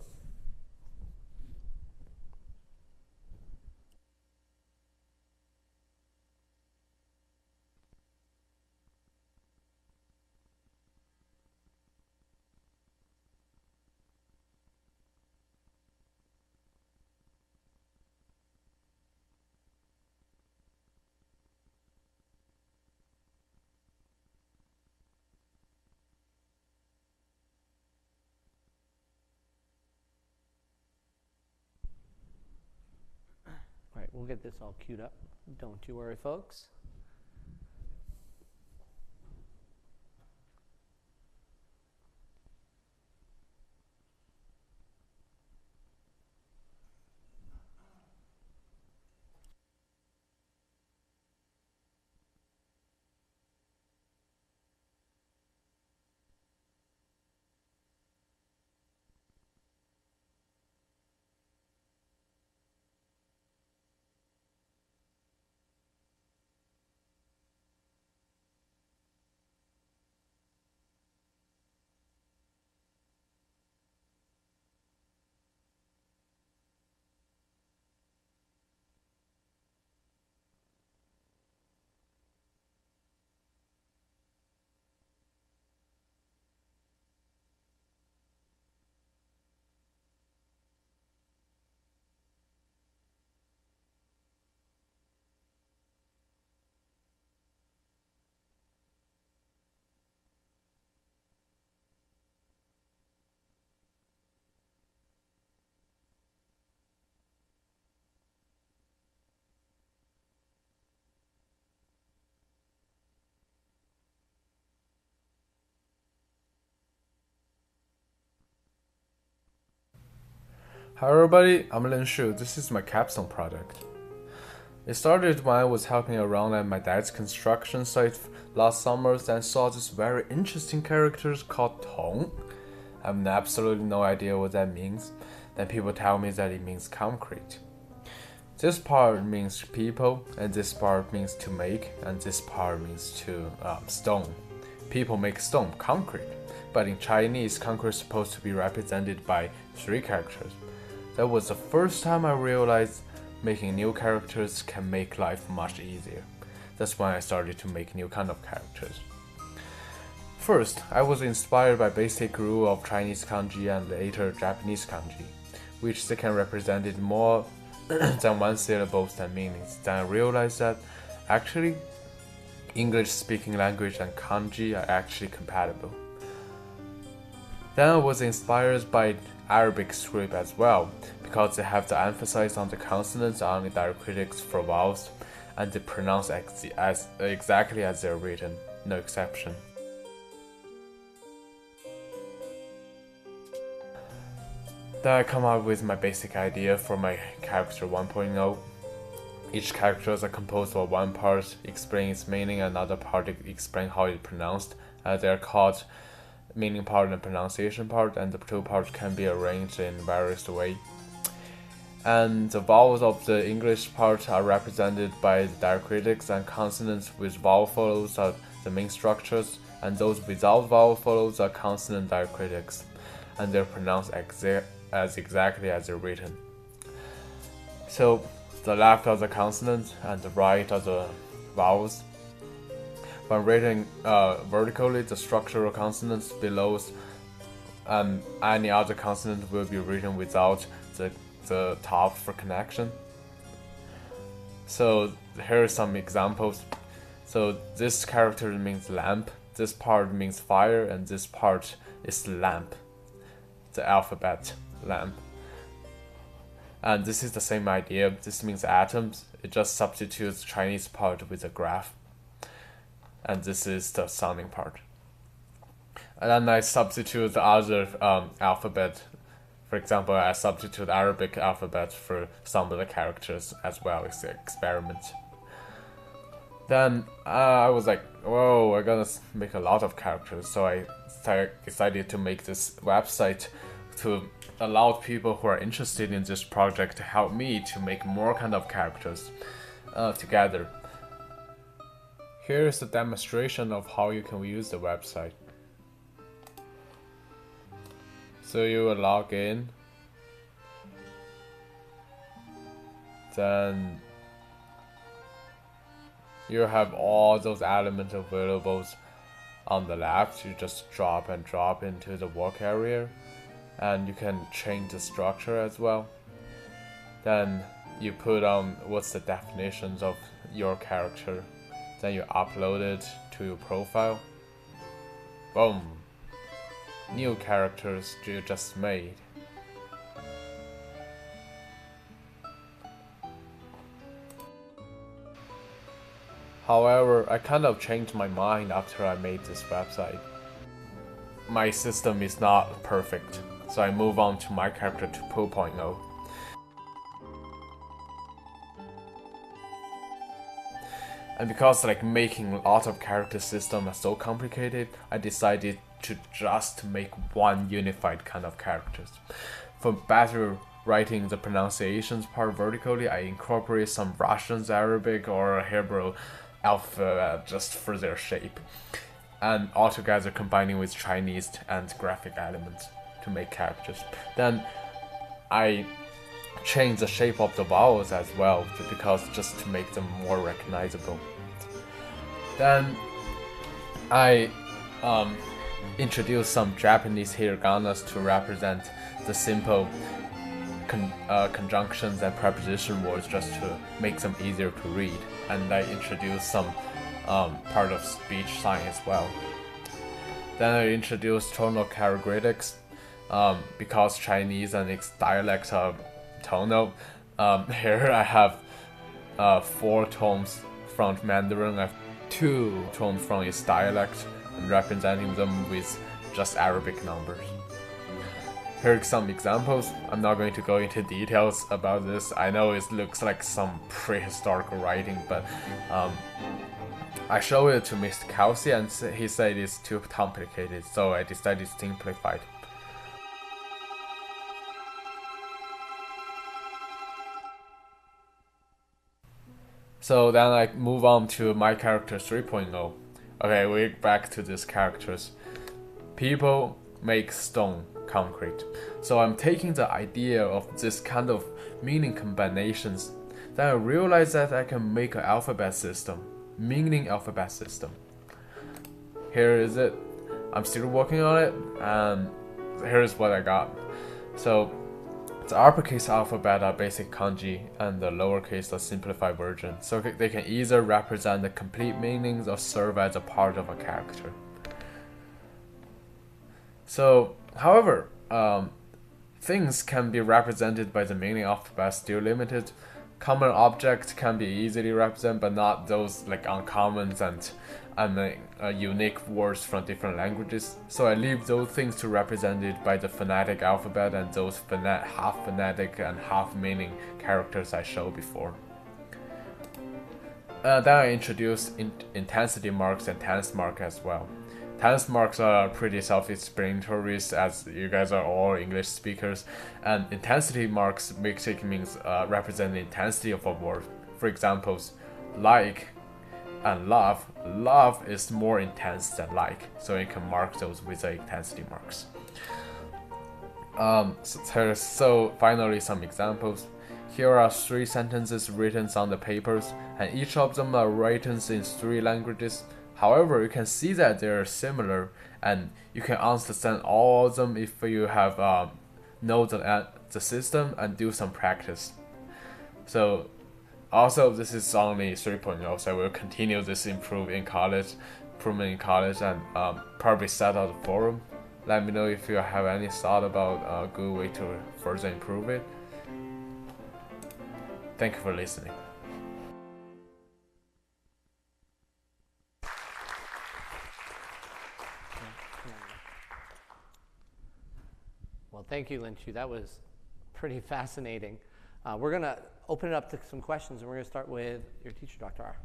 All right, we'll get this all queued up. Don't you worry, folks. Hi everybody, I'm Lin Shu. This is my capstone project. It started when I was helping around at my dad's construction site last summer and saw this very interesting character called Tong. I have absolutely no idea what that means. Then people tell me that it means concrete. This part means people, and this part means to make, and this part means to stone. People make stone, concrete. But in Chinese, concrete is supposed to be represented by 3 characters. That was the first time I realized making new characters can make life much easier. That's when I started to make new kind of characters. First, I was inspired by basic rule of Chinese kanji and later Japanese kanji, which they can represent more than one syllables and meanings. Then I realized that actually English speaking language and kanji are actually compatible. Then I was inspired by Arabic script as well, because they have the emphasis on the consonants on the diacritics for vowels, and they pronounce exactly as they're written, no exception. Then I come up with my basic idea for my character 1.0. Each characters are composed of one part explain its meaning and another part explain how it's pronounced. They're called meaning part and pronunciation part, and the two parts can be arranged in various ways. And the vowels of the English part are represented by the diacritics, and consonants with vowel follows are the main structures, and those without vowel follows are consonant diacritics, and they're pronounced exactly as they're written. So the left are the consonants and the right are the vowels. When written vertically, the structural consonants below and any other consonant will be written without the top for connection. So here are some examples. So this character means lamp, this part means fire, and this part is lamp, the alphabet lamp. And this is the same idea. This means atoms. It just substitutes Chinese part with a graph. And this is the sounding part. And then I substitute the other alphabet. For example, I substitute Arabic alphabet for some of the characters as well. It's an experiment. Then I was like, whoa, I'm gonna make a lot of characters. So I decided to make this website to allow people who are interested in this project to help me to make more kind of characters together. Here's a demonstration of how you can use the website. So you will log in, then you have all those elements available on the left. You just drop and drop into the work area, and you can change the structure as well. Then you put on what's the definitions of your character. Then you upload it to your profile. Boom! New characters you just made. However, I kind of changed my mind after I made this website. My system is not perfect, so I move on to my character 2.0. And because making a lot of character system is so complicated, I decided to just make one unified kind of characters. For better writing the pronunciations part vertically, I incorporate some Russian, Arabic, or Hebrew alphabet just for their shape, and altogether combining with Chinese and graphic elements to make characters. Then I change the shape of the vowels as well, because just to make them more recognizable. Then I introduce some Japanese hiraganas to represent the simple conjunctions and preposition words, just to make them easier to read. And I introduce some part of speech sign as well. Then I introduce tonal characteristics, because Chinese and its dialects are tonal. Here I have 4 tones from Mandarin, I have 2 tones from its dialect, and representing them with just Arabic numbers. Here are some examples. I'm not going to go into details about this. I know it looks like some prehistoric writing, but I showed it to Mr. Kelsey and he said it's too complicated, so I decided to simplify it. So then I move on to my character 3.0. Okay, we're back to these characters. People make stone concrete. So I'm taking the idea of this kind of meaning combinations Then I realized that I can make an alphabet system, meaning alphabet system. Here is it. I'm still working on it, and here's what I got. So the uppercase alphabet are basic kanji, and the lowercase the simplified version. So they can either represent the complete meanings or serve as a part of a character. So, however, things can be represented by the meaning alphabet, still limited. Common objects can be easily represented, but not those like uncommons and unique words from different languages. So I leave those things to represented by the phonetic alphabet and those half phonetic and half meaning characters I showed before. Then I introduced intensity marks and tense mark as well. Tense marks are pretty self-explanatory, as you guys are all English speakers, and intensity marks basically means represent the intensity of a word. For examples, like and love. Love is more intense than like, so you can mark those with the intensity marks. So finally, some examples. Here are 3 sentences written on the papers, and each of them are written in 3 languages. However, you can see that they are similar, and you can understand all of them if you have know the system and do some practice. So, also this is only 3.0, so I will continue this improvement in college, and probably set out a forum. Let me know if you have any thought about a good way to further improve it. Thank you for listening. Well, thank you, Lin-Chu. That was pretty fascinating. We're going to open it up to some questions, and we're going to start with your teacher, Dr. R.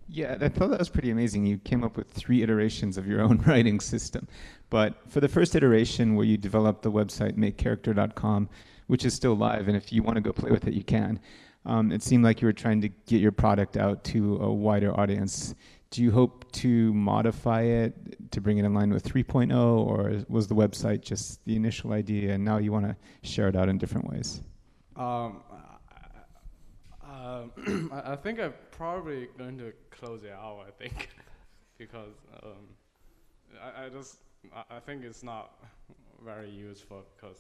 Yeah, I thought that was pretty amazing. You came up with 3 iterations of your own writing system. But for the first iteration where you developed the website makecharacter.com, which is still live, and if you want to go play with it, you can, it seemed like you were trying to get your product out to a wider audience. Do you hope to modify it to bring it in line with 3.0, or was the website just the initial idea and now you want to share it out in different ways? I think I'm probably going to close it out, I think, because I think it's not very useful because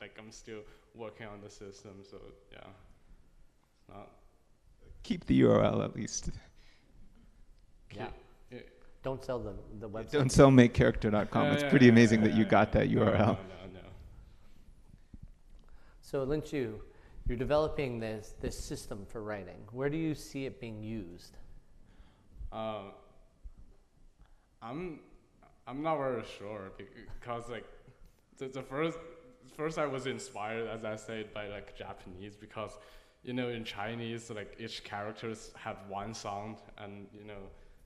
like I'm still working on the system, so yeah. Keep the URL at least. Yeah. Don't sell the website. Don't sell makecharacter.com. It's pretty amazing that you got that URL. No. So Lin-Chu, you're developing this system for writing. Where do you see it being used? I'm not very sure because like the first I was inspired, as I said, by like Japanese, because in Chinese like each characters have one sound, and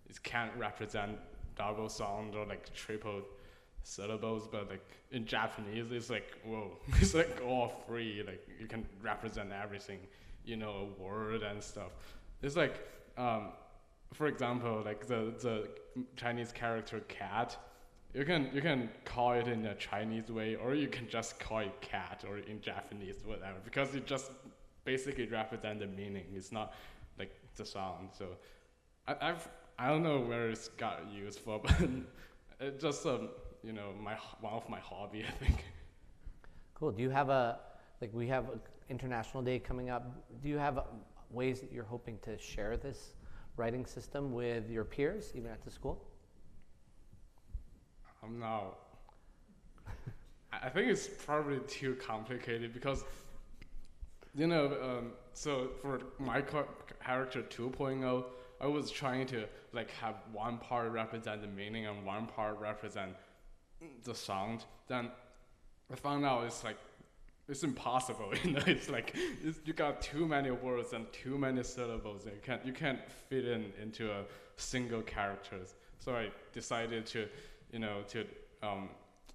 it can't represent double sound or like triple syllables, but like in Japanese it's like whoa, it's like all free, like you can represent everything, a word and stuff. It's like for example, like the Chinese character cat, you can call it in a Chinese way, or you can just call it cat, or in Japanese, whatever, because it just basically represent the meaning. It's not like the sound. So I don't know where it's got used for, but it's just one of my hobby, I think. Cool. Do you have we have International Day coming up. Do you have ways that you're hoping to share this writing system with your peers, even at the school? I'm not. I think it's probably too complicated because, so for my character 2.0, I was trying to like have one part represent the meaning and one part represent the sound. Then I found out it's impossible. It's like you got too many words and too many syllables. And you can't fit into a single characters. So I decided to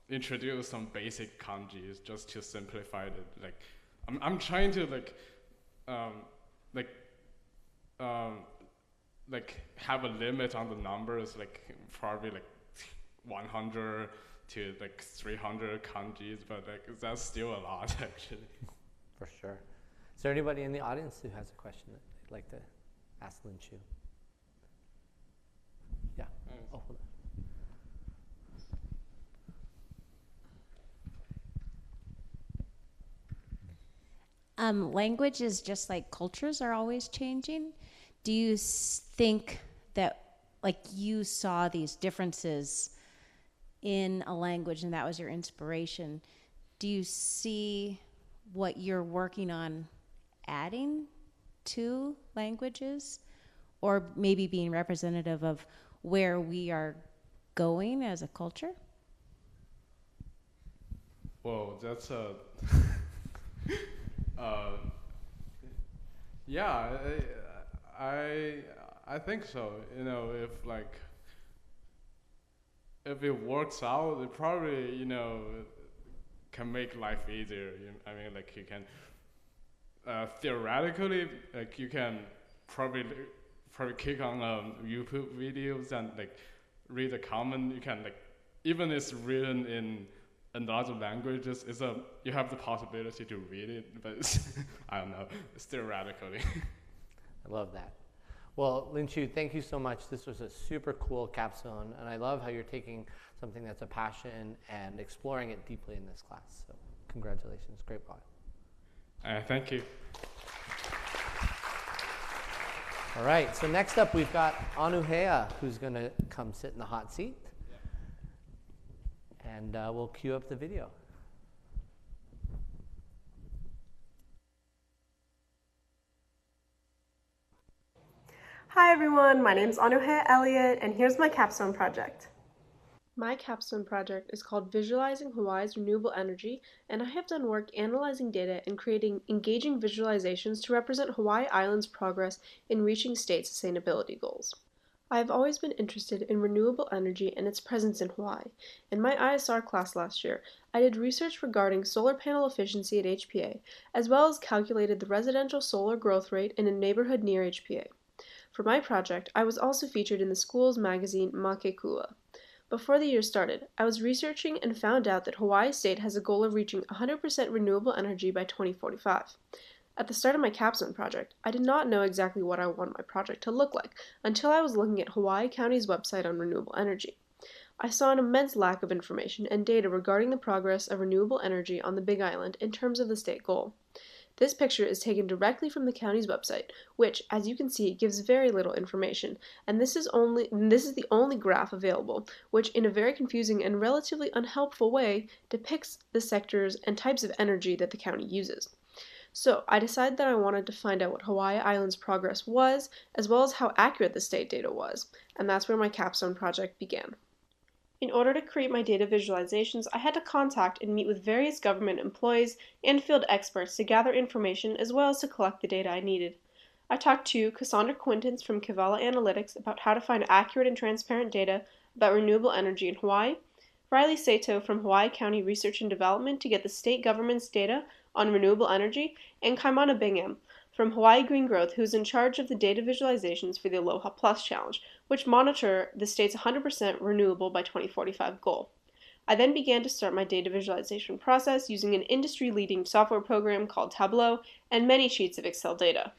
introduce some basic kanjis just to simplify it. Like I'm trying to have a limit on the numbers, like probably like 100 to like 300 kanjis, but like that's still a lot actually. For sure. Is there anybody in the audience who has a question that they'd like to ask Lin Chu? Yeah. Oh, hold on. Language is just like cultures are always changing. Do you think that, like, you saw these differences in a language and that was your inspiration? Do you see what you're working on adding to languages, or maybe being representative of where we are going as a culture? Well, that's a yeah, I think so. You know, if it works out, it probably, you know, can make life easier. I mean, like, you can theoretically, like, you can probably click on YouTube videos and like read a comment. You can, like, even if it's written in another languages, you have the possibility to read it, but I don't know, it's theoretically. I love that. Well, Lin Chu, thank you so much. This was a super cool capstone, and I love how you're taking something that's a passion and exploring it deeply in this class. So congratulations, great project. Thank you. All right, so next up we've got Anuhea, who's going to come sit in the hot seat. And we'll cue up the video. Hi everyone, my name is Anuhea Elliott, and here's my capstone project. My capstone project is called Visualizing Hawaii's Renewable Energy, and I have done work analyzing data and creating engaging visualizations to represent Hawaii Island's progress in reaching state sustainability goals. I have always been interested in renewable energy and its presence in Hawaii. In my ISR class last year, I did research regarding solar panel efficiency at HPA, as well as calculated the residential solar growth rate in a neighborhood near HPA. For my project, I was also featured in the school's magazine Makekua. Before the year started, I was researching and found out that Hawaii State has a goal of reaching 100% renewable energy by 2045. At the start of my capstone project, I did not know exactly what I wanted my project to look like until I was looking at Hawaii County's website on renewable energy. I saw an immense lack of information and data regarding the progress of renewable energy on the Big Island in terms of the state goal. This picture is taken directly from the county's website, which, as you can see, gives very little information, and this is the only graph available, which in a very confusing and relatively unhelpful way depicts the sectors and types of energy that the county uses. So I decided that I wanted to find out what Hawaii Island's progress was, as well as how accurate the state data was, and that's where my capstone project began. In order to create my data visualizations, I had to contact and meet with various government employees and field experts to gather information as well as to collect the data I needed. I talked to Cassandra Quintens from Kivala Analytics about how to find accurate and transparent data about renewable energy in Hawaii, Riley Sato from Hawaii County Research and Development to get the state government's data on renewable energy, and Kaimana Bingham from Hawaii Green Growth, who is in charge of the data visualizations for the Aloha Plus Challenge, which monitor the state's 100% renewable by 2045 goal. I then began to start my data visualization process using an industry-leading software program called Tableau and many sheets of Excel data.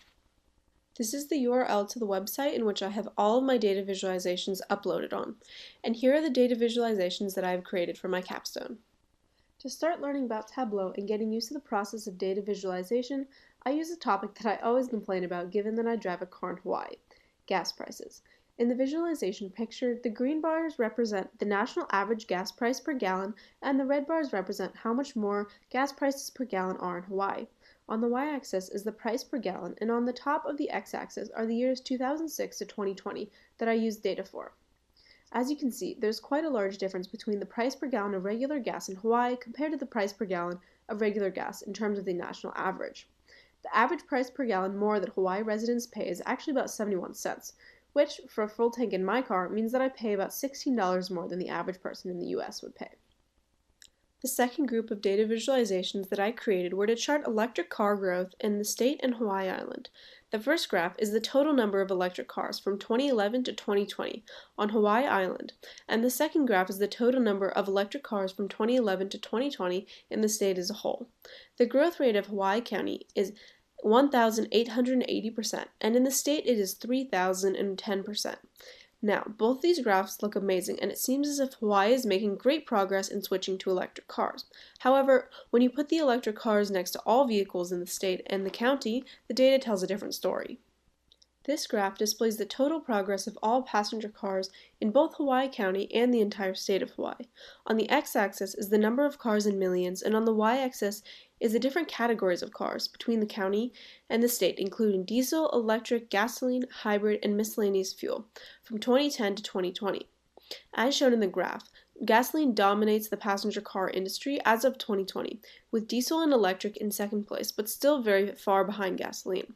This is the URL to the website in which I have all of my data visualizations uploaded on, and here are the data visualizations that I have created for my capstone. To start learning about Tableau and getting used to the process of data visualization, I use a topic that I always complain about given that I drive a car in Hawaii: gas prices. In the visualization picture, the green bars represent the national average gas price per gallon, and the red bars represent how much more gas prices per gallon are in Hawaii. On the y-axis is the price per gallon, and on the top of the x-axis are the years 2006 to 2020 that I used data for. As you can see, there's quite a large difference between the price per gallon of regular gas in Hawaii compared to the price per gallon of regular gas in terms of the national average. The average price per gallon more that Hawaii residents pay is actually about 71 cents, which, for a full tank in my car, means that I pay about $16 more than the average person in the US would pay. The second group of data visualizations that I created were to chart electric car growth in the state and Hawaii Island. The first graph is the total number of electric cars from 2011 to 2020 on Hawaii Island, and the second graph is the total number of electric cars from 2011 to 2020 in the state as a whole. The growth rate of Hawaii County is 1,880%, and in the state it is 3,010%. Now, both these graphs look amazing, and it seems as if Hawaii is making great progress in switching to electric cars. However, when you put the electric cars next to all vehicles in the state and the county, the data tells a different story. This graph displays the total progress of all passenger cars in both Hawaii County and the entire state of Hawaii. On the x-axis is the number of cars in millions, and on the y-axis is the different categories of cars between the county and the state, including diesel, electric, gasoline, hybrid, and miscellaneous fuel, from 2010 to 2020. As shown in the graph, gasoline dominates the passenger car industry as of 2020, with diesel and electric in second place, but still very far behind gasoline.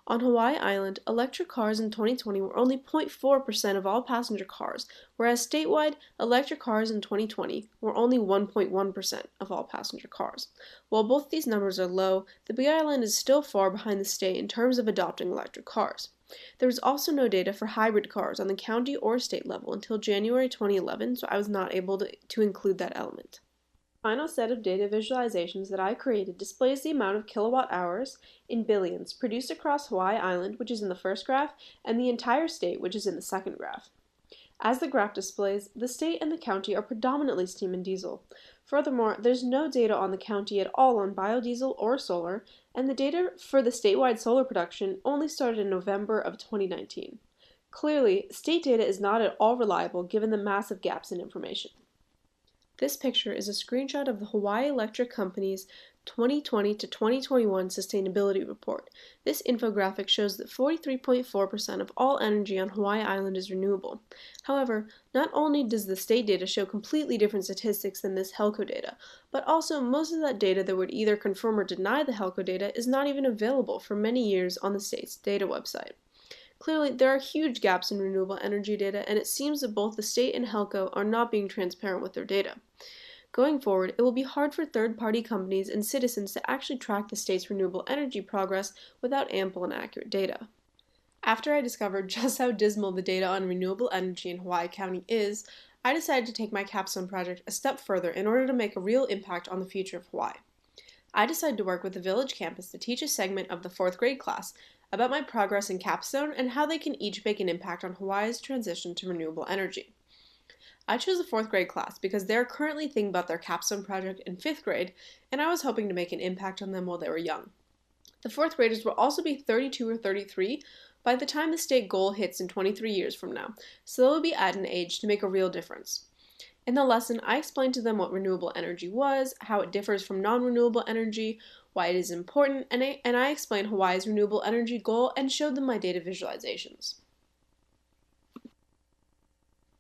On Hawaii Island, electric cars in 2020 were only 0.4% of all passenger cars, whereas statewide, electric cars in 2020 were only 1.1% of all passenger cars. While both these numbers are low, the Big Island is still far behind the state in terms of adopting electric cars. There was also no data for hybrid cars on the county or state level until January 2011, so I was not able to include that element. The final set of data visualizations that I created displays the amount of kilowatt hours in billions produced across Hawaii Island, which is in the first graph, and the entire state, which is in the second graph. As the graph displays, the state and the county are predominantly steam and diesel. Furthermore, there's no data on the county at all on biodiesel or solar, and the data for the statewide solar production only started in November of 2019. Clearly, state data is not at all reliable given the massive gaps in information. This picture is a screenshot of the Hawaii Electric Company's 2020 to 2021 Sustainability Report. This infographic shows that 43.4% of all energy on Hawaii Island is renewable. However, not only does the state data show completely different statistics than this HELCO data, but also most of that data that would either confirm or deny the HELCO data is not even available for many years on the state's data website. Clearly, there are huge gaps in renewable energy data, and it seems that both the state and HELCO are not being transparent with their data. Going forward, it will be hard for third-party companies and citizens to actually track the state's renewable energy progress without ample and accurate data. After I discovered just how dismal the data on renewable energy in Hawaii County is, I decided to take my Capstone project a step further in order to make a real impact on the future of Hawaii. I decided to work with the Village campus to teach a segment of the 4th grade class about my progress in Capstone and how they can each make an impact on Hawaii's transition to renewable energy. I chose the 4th grade class because they are currently thinking about their Capstone project in 5th grade, and I was hoping to make an impact on them while they were young. The 4th graders will also be 32 or 33 by the time the state goal hits in 23 years from now, so they will be at an age to make a real difference. In the lesson, I explained to them what renewable energy was, how it differs from non-renewable energy, why it is important, and I explained Hawaii's renewable energy goal and showed them my data visualizations.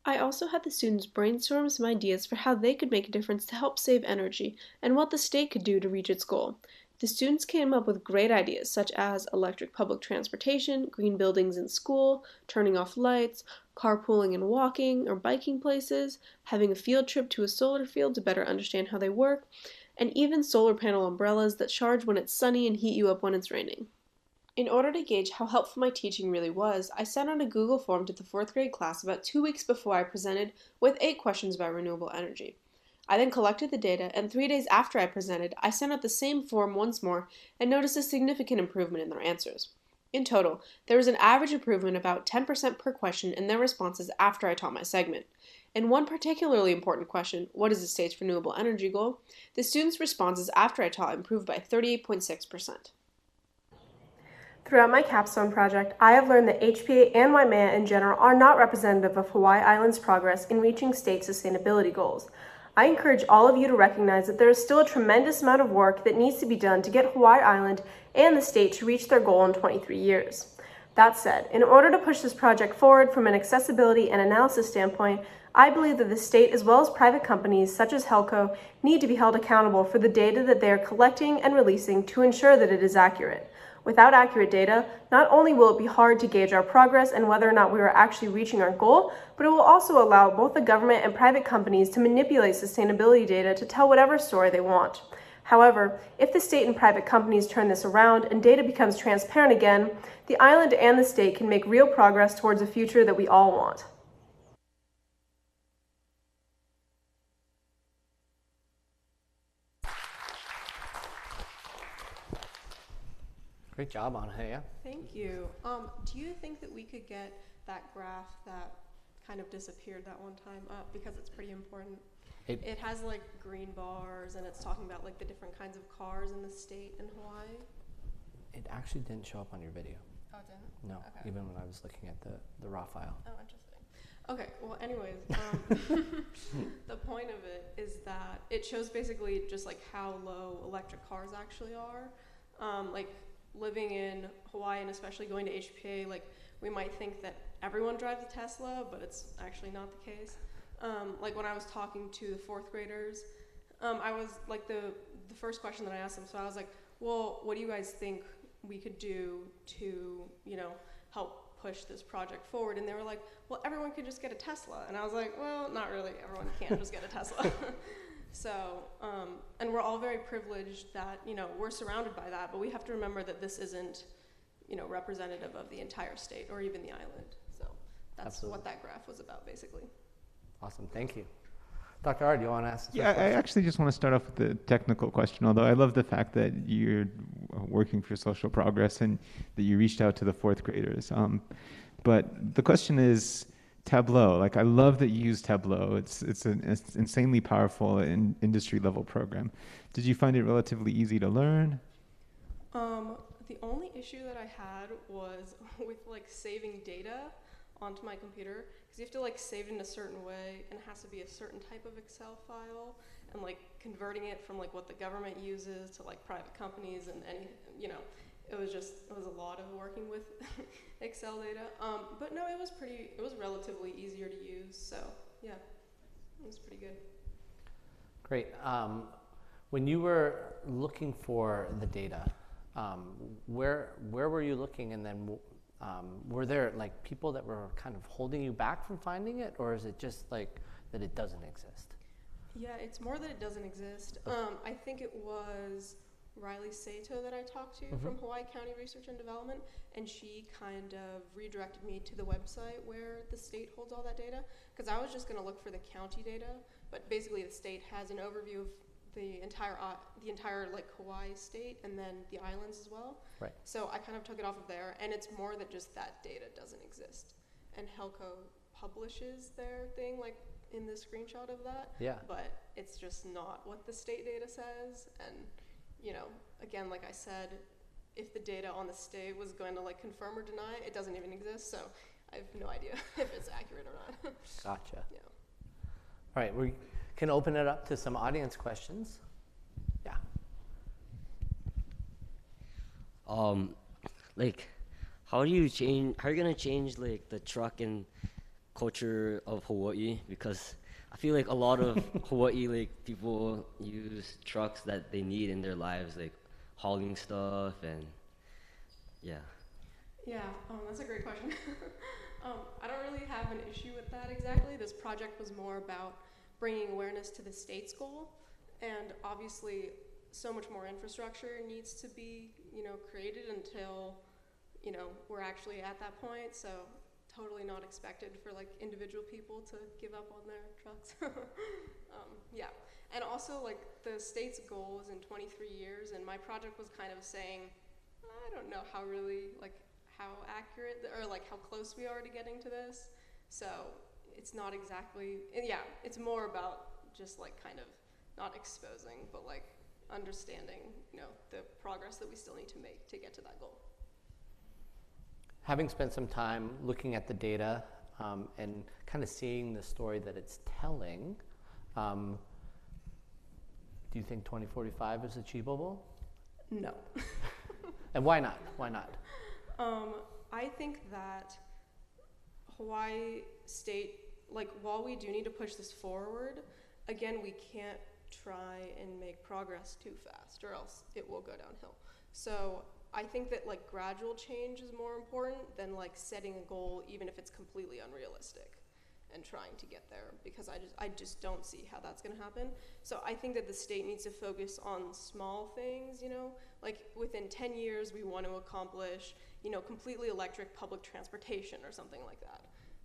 I also had the students brainstorm some ideas for how they could make a difference to help save energy and what the state could do to reach its goal. The students came up with great ideas such as electric public transportation, green buildings in school, turning off lights, carpooling and walking or biking places, having a field trip to a solar field to better understand how they work, and even solar panel umbrellas that charge when it's sunny and heat you up when it's raining. In order to gauge how helpful my teaching really was, I sent out a Google form to the 4th grade class about 2 weeks before I presented with 8 questions about renewable energy. I then collected the data, and 3 days after I presented, I sent out the same form once more and noticed a significant improvement in their answers. In total, there was an average improvement about 10% per question in their responses after I taught my segment. In one particularly important question, what is the state's renewable energy goal, the students' responses after I taught improved by 38.6%. Throughout my Capstone project, I have learned that HPA and Waimea in general are not representative of Hawaii Island's progress in reaching state sustainability goals. I encourage all of you to recognize that there is still a tremendous amount of work that needs to be done to get Hawaii Island and the state to reach their goal in 23 years. That said, in order to push this project forward from an accessibility and analysis standpoint, I believe that the state as well as private companies such as HELCO need to be held accountable for the data that they are collecting and releasing to ensure that it is accurate. Without accurate data, not only will it be hard to gauge our progress and whether or not we are actually reaching our goal, but it will also allow both the government and private companies to manipulate sustainability data to tell whatever story they want. However, if the state and private companies turn this around and data becomes transparent again, the island and the state can make real progress towards a future that we all want. Great job on it, yeah. Thank you. Do you think that we could get that graph that kind of disappeared that one time up, because it's pretty important? It has like green bars, and it's talking about like the different kinds of cars in the state in Hawaii. It actually didn't show up on your video. Oh, it didn't? No, Okay. even when I was looking at the raw file. Oh, interesting. Okay, well, anyways, the point of it is that it shows basically just like how low electric cars actually are. Like living in Hawaii, and especially going to HPA, like we might think that everyone drives a Tesla, but it's actually not the case. Like when I was talking to the fourth graders, I was like the first question that I asked them, so I was like, well, what do you guys think we could do to, you know, help push this project forward? And they were like, well, everyone could just get a Tesla. And I was like, well, not really, everyone can't just get a Tesla. So, and we're all very privileged that, you know, we're surrounded by that, but we have to remember that this isn't, you know, representative of the entire state or even the island. So that's Absolutely. what that graph was about, basically. Awesome, thank you. Dr. R, do you want to ask the Yeah, first question? I actually just want to start off with the technical question, although I love the fact that you're working for social progress and that you reached out to the fourth graders. But the question is Tableau. Like, I love that you use Tableau. It's an insanely powerful industry level program. Did you find it relatively easy to learn? The only issue that I had was with like saving data onto my computer, because you have to like save it in a certain way, and it has to be a certain type of Excel file, and like converting it from like what the government uses to like private companies, and any, you know, it was a lot of working with Excel data. But no, it was relatively easier to use. So yeah, it was pretty good. Great. When you were looking for the data, where were you looking, and then were there like people that were kind of holding you back from finding it, or is it just like that it doesn't exist? Yeah, it's more that it doesn't exist. I think it was Riley Sato that I talked to from Hawaii County Research and Development, and she kind of redirected me to the website where the state holds all that data, because I was just going to look for the county data, but basically the state has an overview of the entire like Hawaii state, and then the islands as well. Right. So I kind of took it off of there, and it's more that just that data doesn't exist. And Helco publishes their thing like in the screenshot of that. Yeah. But it's just not what the state data says. And, you know, again, like I said, if the data on the state was going to like confirm or deny, it doesn't even exist. So I have no idea if it's accurate or not. Gotcha. Yeah. All right, we can open it up to some audience questions. Yeah. Like, how are you gonna change like the trucking culture of Hawaii? Because I feel like a lot of Hawaii like people use trucks that they need in their lives, like hauling stuff, and yeah. Yeah, that's a great question. I don't really have an issue with that exactly. This project was more about bringing awareness to the state's goal, and obviously so much more infrastructure needs to be, you know, created until, you know, we're actually at that point. So totally not expected for like individual people to give up on their trucks. Yeah, and also like the state's goal is in 23 years, and my project was kind of saying, I don't know how really like how accurate or like how close we are to getting to this. So it's not exactly, yeah, it's more about just like kind of not exposing, but like understanding, you know, the progress that we still need to make to get to that goal. Having spent some time looking at the data and kind of seeing the story that it's telling, do you think 2045 is achievable? No. And why not? Why not? I think that Hawaii State, like, while we do need to push this forward, again, we can't try and make progress too fast, or else it will go downhill. So I think that like gradual change is more important than like setting a goal, even if it's completely unrealistic, and trying to get there, because I just don't see how that's going to happen. So I think that the state needs to focus on small things, you know, like within 10 years we want to accomplish, you know, completely electric public transportation or something like that,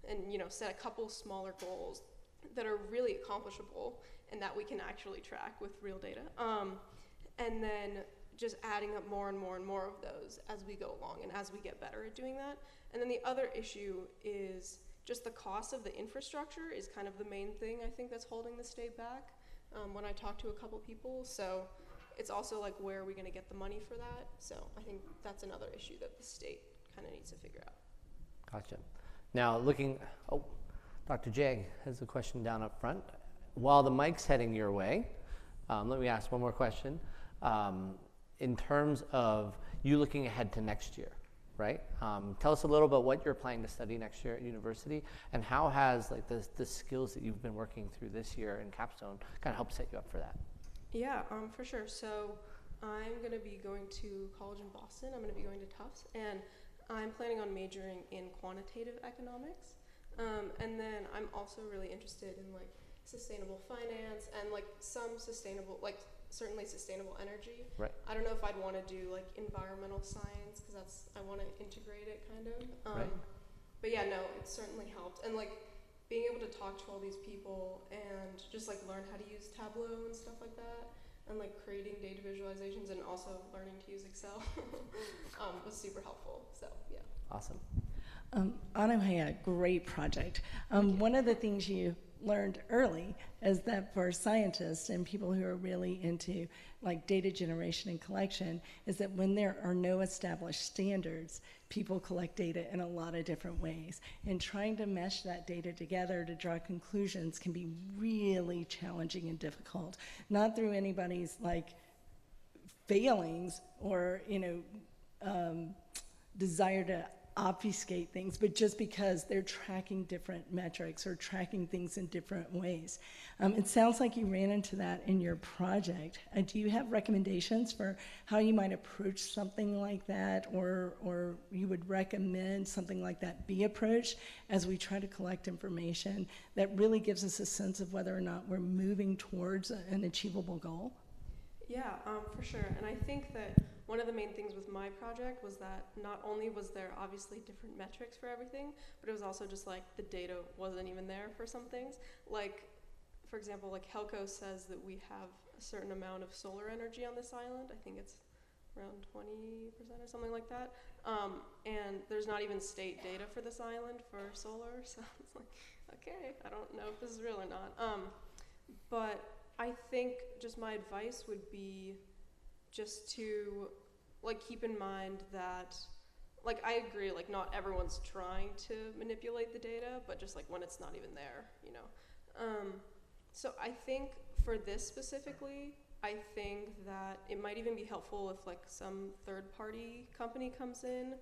and, you know, set a couple smaller goals that are really accomplishable and that we can actually track with real data. And then just adding up more and more and more of those as we go along and as we get better at doing that. And then the other issue is just the cost of the infrastructure is kind of the main thing I think that's holding the state back when I talk to a couple people. So it's also like, where are we going to get the money for that? So I think that's another issue that the state kind of needs to figure out. Gotcha. Now Dr. Jag has a question down up front. While the mic's heading your way, let me ask one more question. In terms of you looking ahead to next year, right? Tell us a little about what you're planning to study next year at university, and how has like the skills that you've been working through this year in Capstone kind of helped set you up for that? Yeah, for sure. So I'm going to be going to college in Boston. I'm going to be going to Tufts, and I'm planning on majoring in quantitative economics. And then I'm also really interested in like sustainable finance and like some sustainable, like certainly sustainable energy. Right. I don't know if I'd want to do like environmental science because I want to integrate it kind of. Right. But yeah, no, it certainly helped. And like being able to talk to all these people and just like learn how to use Tableau and stuff like that, and like creating data visualizations and also learning to use Excel was super helpful. So yeah. Awesome. Autumn had a great project. One of the things you learned early is that for scientists and people who are really into like data generation and collection is that when there are no established standards, people collect data in a lot of different ways. And trying to mesh that data together to draw conclusions can be really challenging and difficult. Not through anybody's like failings or, desire to obfuscate things, but just because they're tracking different metrics or tracking things in different ways. It sounds like you ran into that in your project. Do you have recommendations for how you might approach something like that, or you would recommend something like that be approached as we try to collect information that really gives us a sense of whether or not we're moving towards an achievable goal? Yeah, for sure. And I think that one of the main things with my project was that not only was there obviously different metrics for everything, but it was also just like the data wasn't even there for some things. Like, for example, like Helco says that we have a certain amount of solar energy on this island. I think it's around 20% or something like that. And there's not even state data for this island for solar. So it's like, okay, I don't know if this is real or not. But I think just my advice would be just to like keep in mind that, like, I agree, like not everyone's trying to manipulate the data, but just like when it's not even there, So I think for this specifically, I think that it might even be helpful if like some third-party company comes in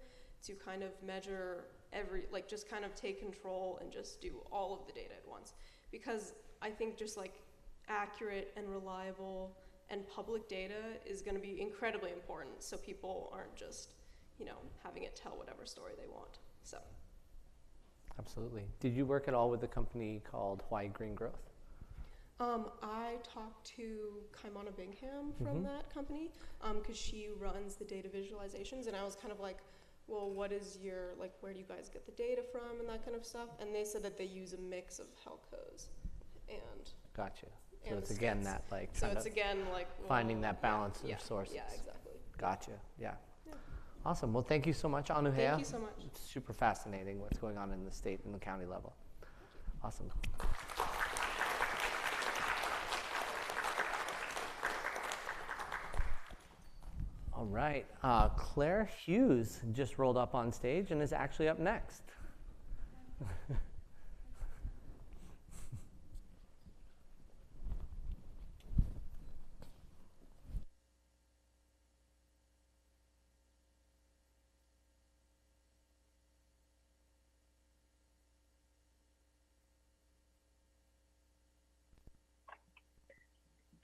to kind of measure just kind of take control and just do all of the data at once. Because I think just like accurate and reliable and public data is going to be incredibly important, so people aren't just, having it tell whatever story they want. So. Absolutely. Did you work at all with a company called Hawai'i Green Growth? I talked to Kaimana Bingham from that company because she runs the data visualizations, and I was kind of like, well, what is your, like, where do you guys get the data from and that kind of stuff? And they said that they use a mix of Helcos and. Gotcha. So it's again that like. So it's again like finding that balance of sources. Yeah, exactly. Gotcha. Yeah. Awesome. Well, thank you so much, Anuhea. Thank you so much. It's super fascinating what's going on in the state and the county level. Awesome. All right. Claire Hughes just rolled up on stage and is actually up next.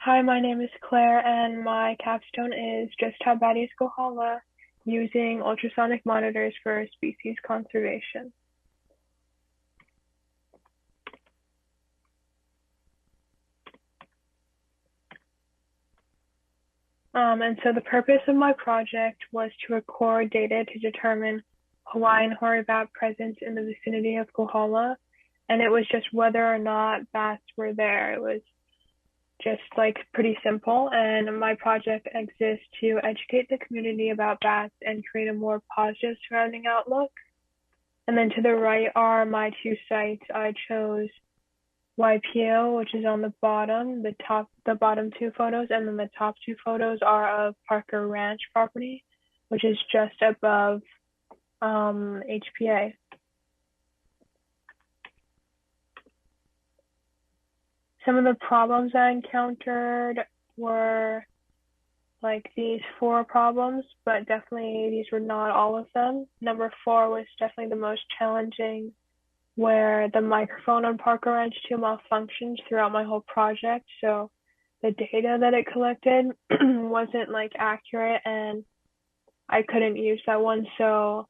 Hi, my name is Claire, and my capstone is Just How Bad Is Kohala, using ultrasonic monitors for species conservation. And so the purpose of my project was to record data to determine Hawaiian hoary-bat presence in the vicinity of Kohala, and it was just whether or not bats were there. It was just like pretty simple. And my project exists to educate the community about bats and create a more positive surrounding outlook. And then to the right are my two sites. I chose YPO, which is on the bottom, the bottom two photos, and then the top two photos are of Parker Ranch property, which is just above HPA. Some of the problems I encountered were like these 4 problems, but definitely these were not all of them. Number 4 was definitely the most challenging, where the microphone on Parker Ranch 2 malfunctioned throughout my whole project. So the data that it collected wasn't like accurate, and I couldn't use that one. So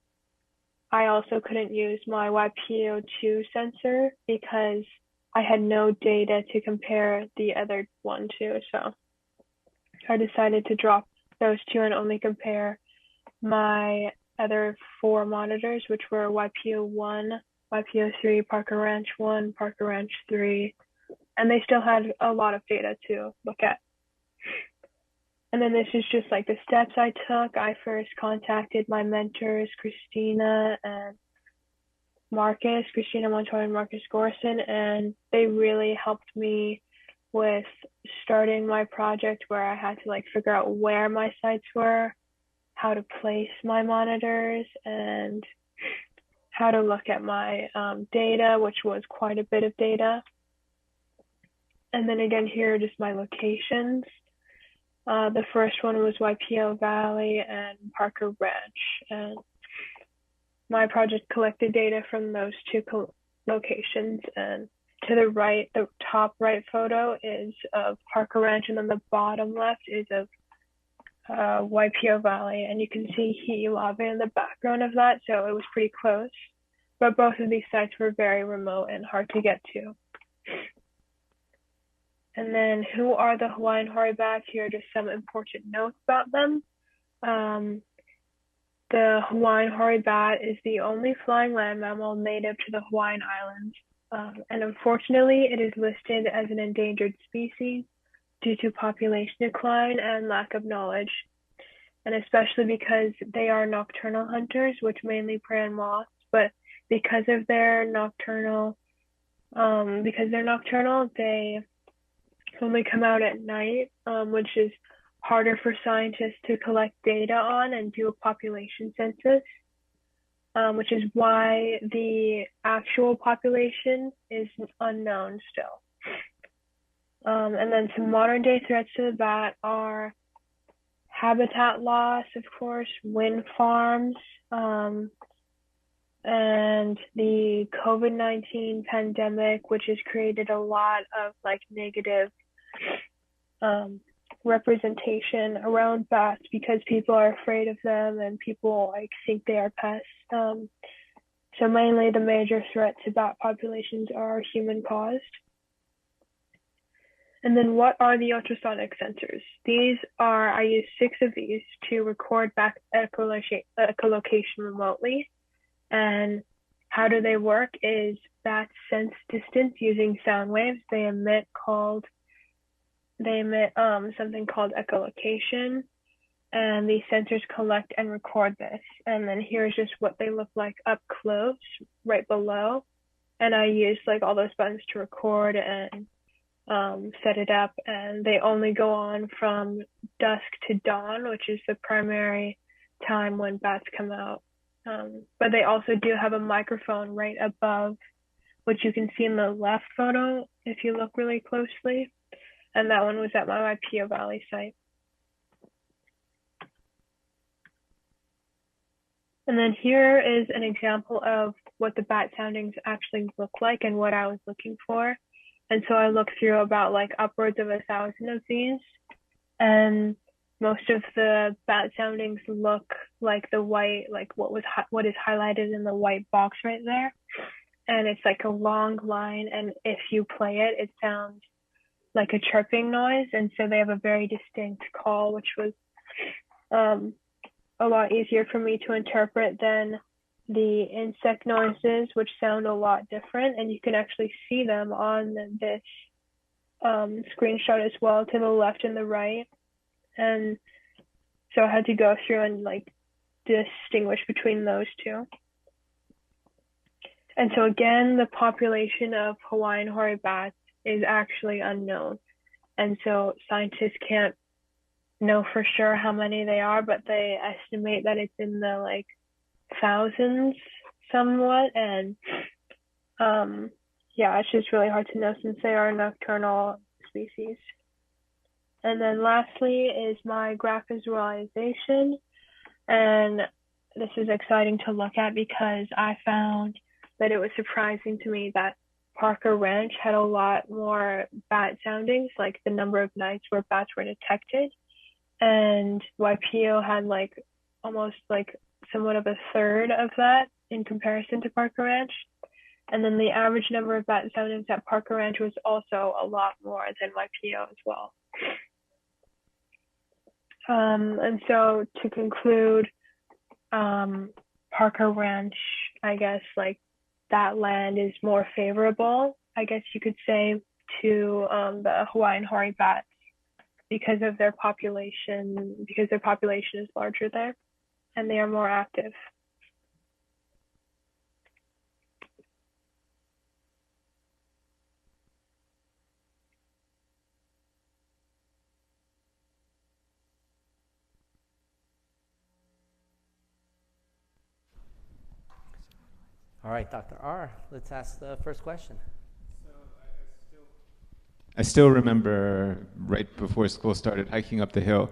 I also couldn't use my YPO2 sensor because I had no data to compare the other one to. So I decided to drop those 2 and only compare my other 4 monitors, which were YPO1, YPO3, Parker Ranch 1, Parker Ranch 3, and they still had a lot of data to look at. And then this is just like the steps I took. I first contacted my mentors, Christina Montoya and Marcus Gorson, and they really helped me with starting my project, where I had to like figure out where my sites were, how to place my monitors, and how to look at my data, which was quite a bit of data. And then again, here are just my locations. The first one was YPO Valley and Parker Ranch, and my project collected data from those 2 locations. And to the right, the top right photo is of Parker Ranch, and then the bottom left is of YPO Valley, and you can see Hii lava in the background of that, so it was pretty close. But both of these sites were very remote and hard to get to. And then who are the Hawaiian hoary bats? Here are just some important notes about them. The Hawaiian hoary bat is the only flying land mammal native to the Hawaiian Islands. And unfortunately, it is listed as an endangered species due to population decline and lack of knowledge. And especially because they are nocturnal hunters, which mainly prey on moths, but because they're nocturnal, they only come out at night, which is harder for scientists to collect data on and do a population census, which is why the actual population is unknown still. And then some modern day threats to the bat are habitat loss, of course, wind farms, and the COVID-19 pandemic, which has created a lot of like negative representation around bats because people are afraid of them and people like think they are pests. So mainly the major threat to bat populations are human caused. And then what are the ultrasonic sensors? I use 6 of these to record back echolocation remotely. And how do they work is bats sense distance using sound waves. They emit something called echolocation, and these sensors collect and record this. And then here's just what they look like up close, right below. And I use like all those buttons to record and set it up, and they only go on from dusk to dawn, which is the primary time when bats come out. But they also do have a microphone right above, which you can see in the left photo if you look really closely. And that one was at my YPO Valley site. And then here is an example of what the bat soundings actually look like and what I was looking for. And so I looked through about like upwards of 1,000 of these, and most of the bat soundings look like the white, like what is highlighted in the white box right there. And it's like a long line, and if you play it, it sounds like a chirping noise. And so they have a very distinct call, which was a lot easier for me to interpret than the insect noises, which sound a lot different. And you can actually see them on this screenshot as well to the left and the right. And so I had to go through and like distinguish between those two. And so again, the population of Hawaiian hoary bats is actually unknown. And so scientists can't know for sure how many they are, but they estimate that it's in the like thousands somewhat. And yeah, it's just really hard to know since they are nocturnal species. And then lastly is my graph visualization. And this is exciting to look at because I found that it was surprising to me that Parker Ranch had a lot more bat soundings, like the number of nights where bats were detected. And Waipio had like almost like somewhat of a third of that in comparison to Parker Ranch. And then the average number of bat soundings at Parker Ranch was also a lot more than Waipio as well. And so to conclude, Parker Ranch, I guess like that land is more favorable, I guess you could say, to the Hawaiian hoary bats because of their population, because their population is larger there and they are more active. All right, Dr. R, let's ask the first question. I still remember right before school started hiking up the hill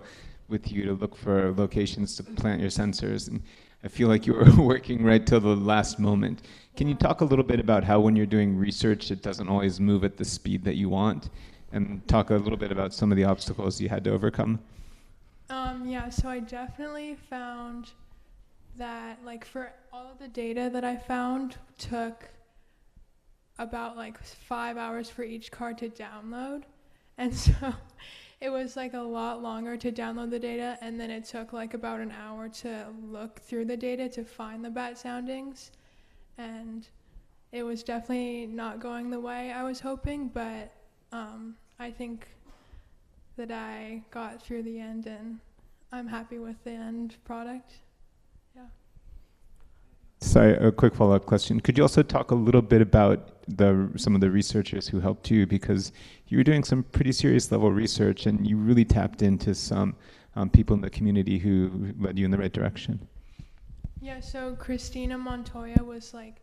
with you to look for locations to plant your sensors, and I feel like you were working right till the last moment. Can you talk a little bit about how when you're doing research it doesn't always move at the speed that you want, and talk a little bit about some of the obstacles you had to overcome? Yeah, so I definitely found that like for all of the data that I found took about like 5 hours for each card to download. And so it was like a lot longer to download the data, and then it took like about an hour to look through the data to find the bat soundings. And it was definitely not going the way I was hoping, but I think that I got through the end and I'm happy with the end product. Yeah. Sorry, a quick follow-up question. Could you also talk a little bit about some of the researchers who helped you, because you were doing some pretty serious level research and you really tapped into some people in the community who led you in the right direction? Yeah, so Christina Montoya was like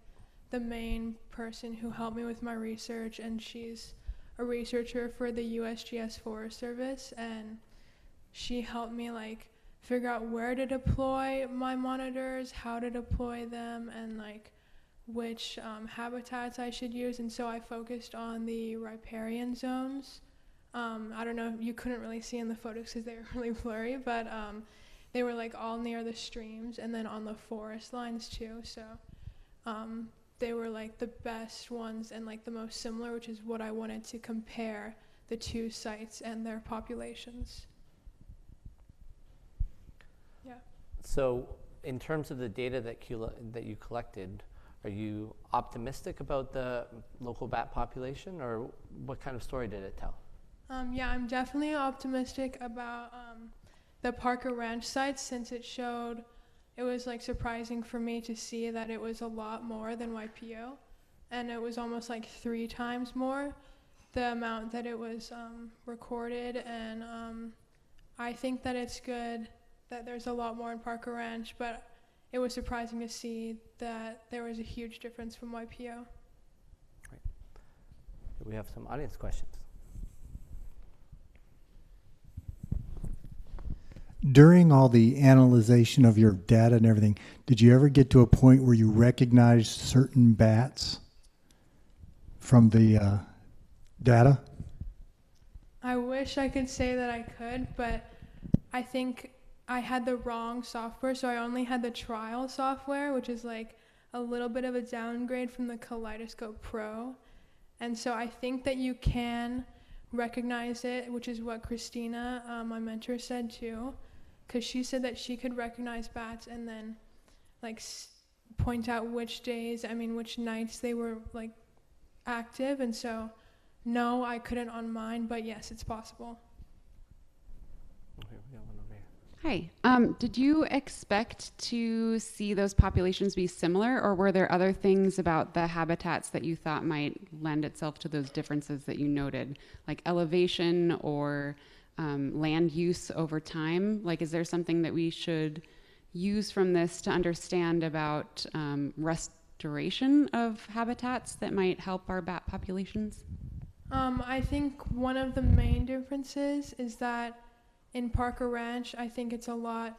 the main person who helped me with my research, and she's a researcher for the USGS Forest Service, and she helped me like figure out where to deploy my monitors, how to deploy them, and like which habitats I should use. And so I focused on the riparian zones. I don't know, you couldn't really see in the photos because they were really blurry, but they were like all near the streams and then on the forest lines too. So they were like the best ones and like the most similar, which is what I wanted to compare the two sites and their populations. Yeah. So in terms of the data that you collected, are you optimistic about the local bat population, or what kind of story did it tell? Yeah, I'm definitely optimistic about the Parker Ranch sites, since it was like surprising for me to see that it was a lot more than Waipio, and it was almost like 3 times more the amount that it was recorded. And I think that it's good that there's a lot more in Parker Ranch, but it was surprising to see that there was a huge difference from Waipio. Right. We have some audience questions. During all the analyzation of your data and everything, did you ever get to a point where you recognized certain bats from the data? I wish I could say that I could, but I think I had the wrong software, so I only had the trial software, which is like a little bit of a downgrade from the Kaleidoscope Pro. And so I think that you can recognize it, which is what Christina, my mentor, said too, because she said that she could recognize bats and then like point out which nights they were like active. And so no, I couldn't on mine, but yes, it's possible. Okay, we got one over here. Hi. Did you expect to see those populations be similar, or were there other things about the habitats that you thought might lend itself to those differences that you noted, like elevation or land use over time? Like, is there something that we should use from this to understand about restoration of habitats that might help our bat populations? I think one of the main differences is that in Parker Ranch, I think it's a lot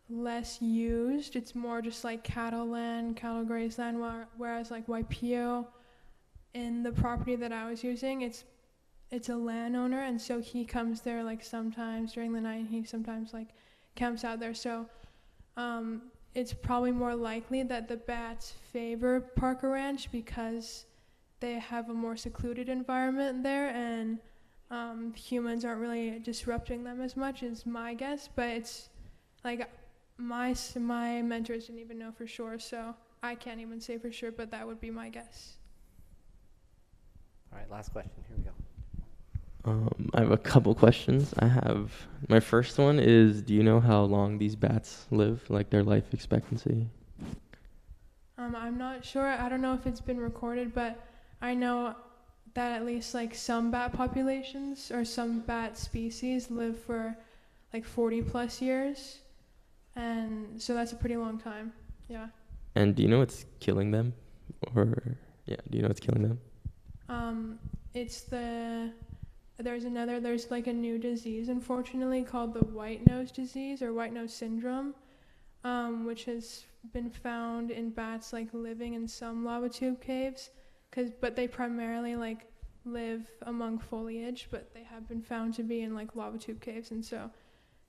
less used. It's more just like cattle land, cattle graze land, whereas like Waipio, in the property that I was using, it's a landowner, and so he comes there like sometimes during the night, and he sometimes like camps out there. So it's probably more likely that the bats favor Parker Ranch because they have a more secluded environment there, and humans aren't really disrupting them as much, is my guess. But it's like my mentors didn't even know for sure, so I can't even say for sure, but that would be my guess. All right, last question. Here we go. I have a couple questions. My first one is, do you know how long these bats live, like their life expectancy? I'm not sure. I don't know if it's been recorded, but I know that at least like some bat populations or some bat species live for like 40 plus years. And so that's a pretty long time. Yeah. And do you know what's killing them? Do you know what's killing them? There's like a new disease, unfortunately, called the white nose disease or white nose syndrome, which has been found in bats like living in some lava tube caves, but they primarily like live among foliage, but they have been found to be in like lava tube caves, and so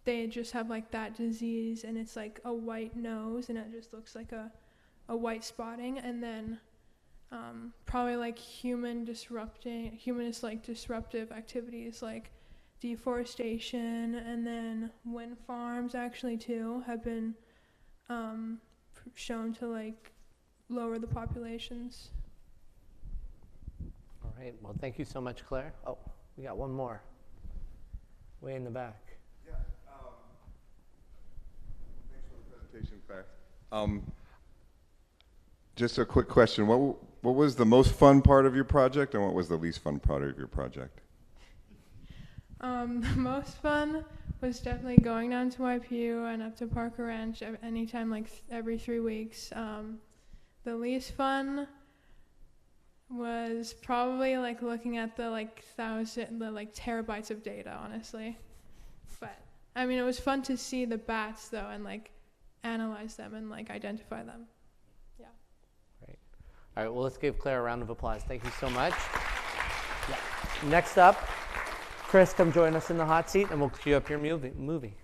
they just have like that disease, and it's like a white nose, and it just looks like a white spotting, and then probably like humanist like disruptive activities like deforestation, and then wind farms actually too have been shown to like lower the populations. All right, well, thank you so much, Claire. Oh, we got one more. Way in the back. Yeah, thanks for the presentation, Claire. Just a quick question. What was the most fun part of your project, and what was the least fun part of your project? The most fun was definitely going down to Waipio and up to Parker Ranch anytime, like every 3 weeks. The least fun was probably like looking at the terabytes of data, honestly. But I mean, it was fun to see the bats though, and like analyze them and like identify them. Yeah. Great. All right, well, let's give Claire a round of applause. Thank you so much. Yeah. Next up, Chris, come join us in the hot seat, and we'll cue up your movie.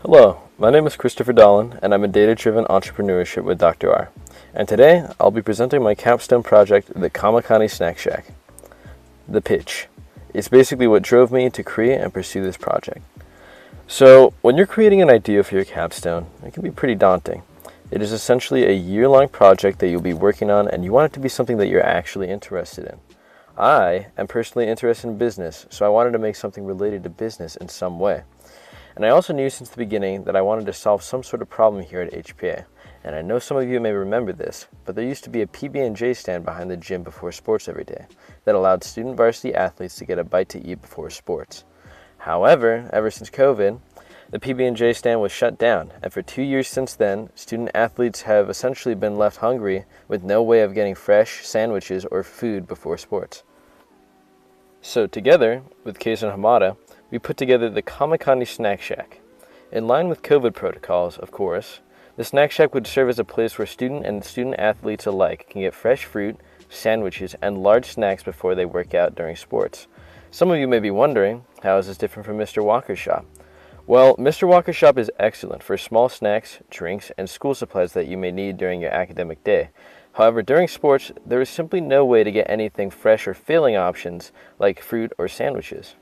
Hello, my name is Christopher Dolan, and I'm in data-driven entrepreneurship with Dr. R. And today, I'll be presenting my capstone project, the Kamakani Snack Shack. The pitch. It's basically what drove me to create and pursue this project. So, when you're creating an idea for your capstone, it can be pretty daunting. It is essentially a year-long project that you'll be working on, and you want it to be something that you're actually interested in. I am personally interested in business, so I wanted to make something related to business in some way. And I also knew since the beginning that I wanted to solve some sort of problem here at HPA. And I know some of you may remember this, but there used to be a PB&J stand behind the gym before sports every day that allowed student varsity athletes to get a bite to eat before sports. However, ever since COVID, the PB&J stand was shut down, and for 2 years since then, student athletes have essentially been left hungry with no way of getting fresh sandwiches or food before sports. So together, with Case and Hamada, we put together the Kamakani Snack Shack. In line with COVID protocols, of course, the Snack Shack would serve as a place where student and student athletes alike can get fresh fruit, sandwiches, and large snacks before they work out during sports. Some of you may be wondering, how is this different from Mr. Walker's shop? Well, Mr. Walker's shop is excellent for small snacks, drinks, and school supplies that you may need during your academic day. However, during sports, there is simply no way to get anything fresh or filling options like fruit or sandwiches.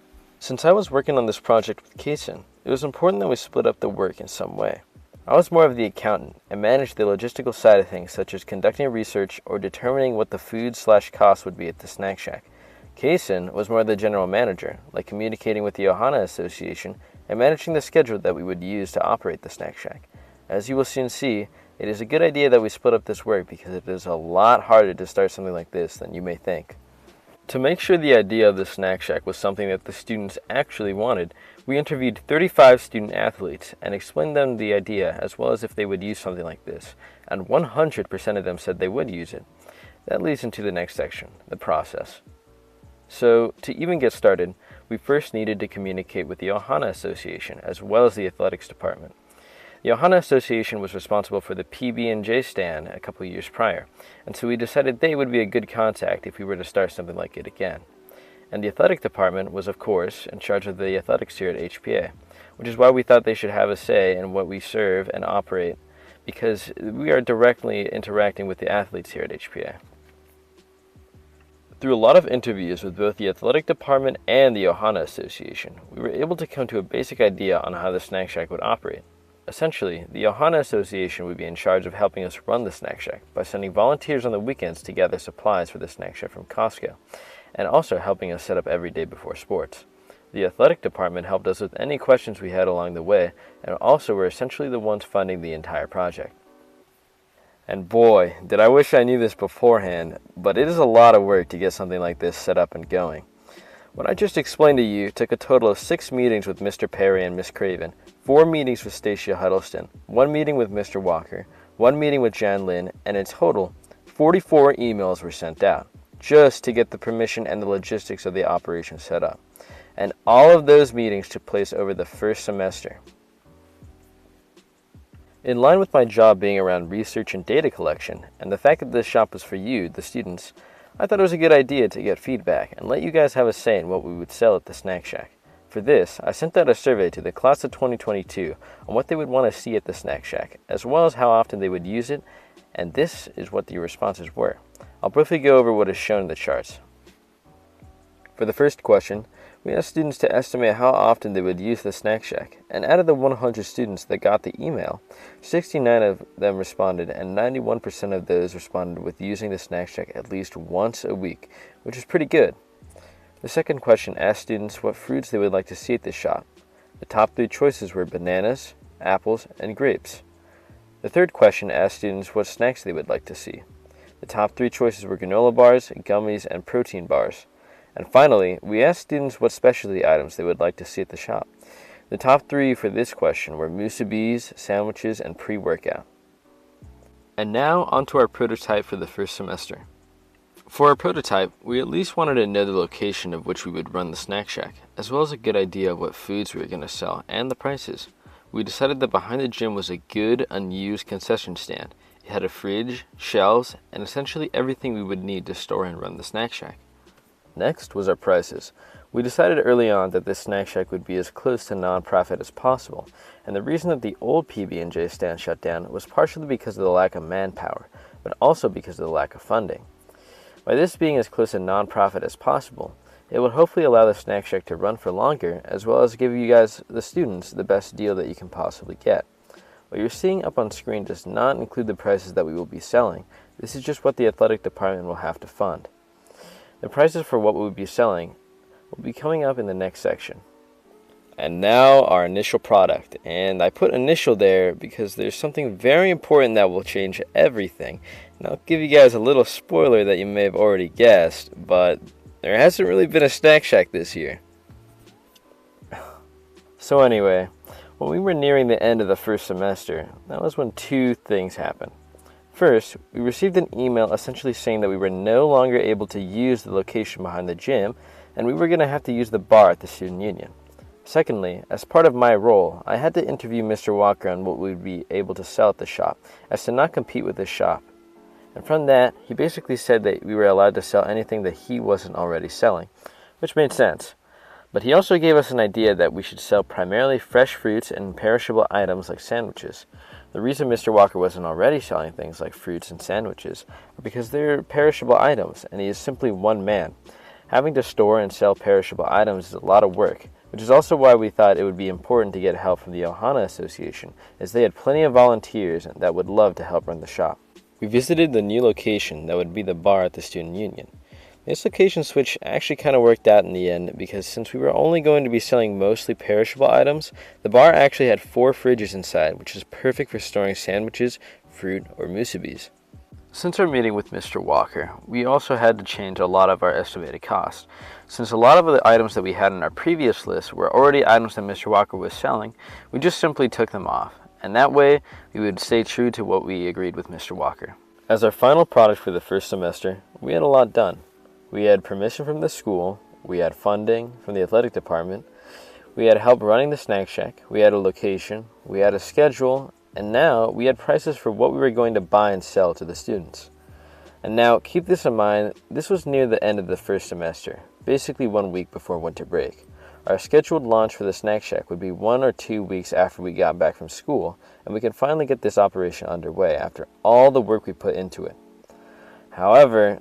Since I was working on this project with Kason, it was important that we split up the work in some way. I was more of the accountant and managed the logistical side of things, such as conducting research or determining what the food/cost would be at the snack shack. Kason was more the general manager, like communicating with the Ohana Association and managing the schedule that we would use to operate the snack shack. As you will soon see, it is a good idea that we split up this work because it is a lot harder to start something like this than you may think. To make sure the idea of the snack shack was something that the students actually wanted, we interviewed 35 student athletes and explained them the idea as well as if they would use something like this, and 100% of them said they would use it. That leads into the next section, the process. So, to even get started, we first needed to communicate with the Ohana Association as well as the athletics department. The Ohana Association was responsible for the PB&J stand a couple years prior, and so we decided they would be a good contact if we were to start something like it again. And the athletic department was, of course, in charge of the athletics here at HPA, which is why we thought they should have a say in what we serve and operate, because we are directly interacting with the athletes here at HPA. Through a lot of interviews with both the athletic department and the Ohana Association, we were able to come to a basic idea on how the snack shack would operate. Essentially, the Ohana Association would be in charge of helping us run the snack shack by sending volunteers on the weekends to gather supplies for the snack shack from Costco, and also helping us set up every day before sports. The athletic department helped us with any questions we had along the way, and also were essentially the ones funding the entire project. And boy, did I wish I knew this beforehand, but it is a lot of work to get something like this set up and going. What I just explained to you took a total of 6 meetings with Mr. Perry and Miss Craven, 4 meetings with Stacia Huddleston, 1 meeting with Mr. Walker, 1 meeting with Jan Lin, and in total, 44 emails were sent out, just to get the permission and the logistics of the operation set up. And all of those meetings took place over the first semester. In line with my job being around research and data collection, and the fact that this shop was for you, the students, I thought it was a good idea to get feedback and let you guys have a say in what we would sell at the snack shack. For this, I sent out a survey to the class of 2022 on what they would want to see at the snack shack, as well as how often they would use it, and this is what the responses were. I'll briefly go over what is shown in the charts. For the first question, we asked students to estimate how often they would use the snack shack, and out of the 100 students that got the email, 69 of them responded, and 91% of those responded with using the snack shack at least once a week, which is pretty good. The second question asked students what fruits they would like to see at the shop. The top 3 choices were bananas, apples, and grapes. The third question asked students what snacks they would like to see. The top 3 choices were granola bars, gummies, and protein bars. And finally, we asked students what specialty items they would like to see at the shop. The top 3 for this question were musubis, sandwiches, and pre-workout. And now onto our prototype for the first semester. For our prototype, we at least wanted to know the location of which we would run the snack shack, as well as a good idea of what foods we were going to sell and the prices. We decided that behind the gym was a good, unused concession stand. It had a fridge, shelves, and essentially everything we would need to store and run the snack shack. Next was our prices. We decided early on that this snack shack would be as close to non-profit as possible, and the reason that the old PB&J stand shut down was partially because of the lack of manpower, but also because of the lack of funding. By this being as close to non-profit as possible, it would hopefully allow the snack shack to run for longer, as well as give you guys, the students, the best deal that you can possibly get. What you're seeing up on screen does not include the prices that we will be selling. This is just what the athletic department will have to fund. The prices for what we will be selling will be coming up in the next section. And now our initial product, and I put initial there because there's something very important that will change everything. And I'll give you guys a little spoiler that you may have already guessed, but there hasn't really been a snack shack this year. So anyway, when we were nearing the end of the first semester, that was when 2 things happened. First, we received an email essentially saying that we were no longer able to use the location behind the gym, and we were going to have to use the bar at the student union. Secondly, as part of my role, I had to interview Mr. Walker on what we would be able to sell at the shop, as to not compete with this shop. And from that, he basically said that we were allowed to sell anything that he wasn't already selling, which made sense. But he also gave us an idea that we should sell primarily fresh fruits and perishable items like sandwiches. The reason Mr. Walker wasn't already selling things like fruits and sandwiches are because they're perishable items, and he is simply one man. Having to store and sell perishable items is a lot of work, which is also why we thought it would be important to get help from the Ohana Association, as they had plenty of volunteers that would love to help run the shop. We visited the new location that would be the bar at the Student Union. This location switch actually kind of worked out in the end, because since we were only going to be selling mostly perishable items, the bar actually had 4 fridges inside, which is perfect for storing sandwiches, fruit, or musubis. Since our meeting with Mr. Walker, we also had to change a lot of our estimated costs. Since a lot of the items that we had on our previous list were already items that Mr. Walker was selling, we just simply took them off, and that way we would stay true to what we agreed with Mr. Walker. As our final product for the first semester, we had a lot done. We had permission from the school, we had funding from the athletic department, we had help running the snack shack, we had a location, we had a schedule, and now we had prices for what we were going to buy and sell to the students. And now, keep this in mind, this was near the end of the first semester, basically 1 week before winter break. Our scheduled launch for the snack shack would be 1 or 2 weeks after we got back from school, and we could finally get this operation underway after all the work we put into it. However,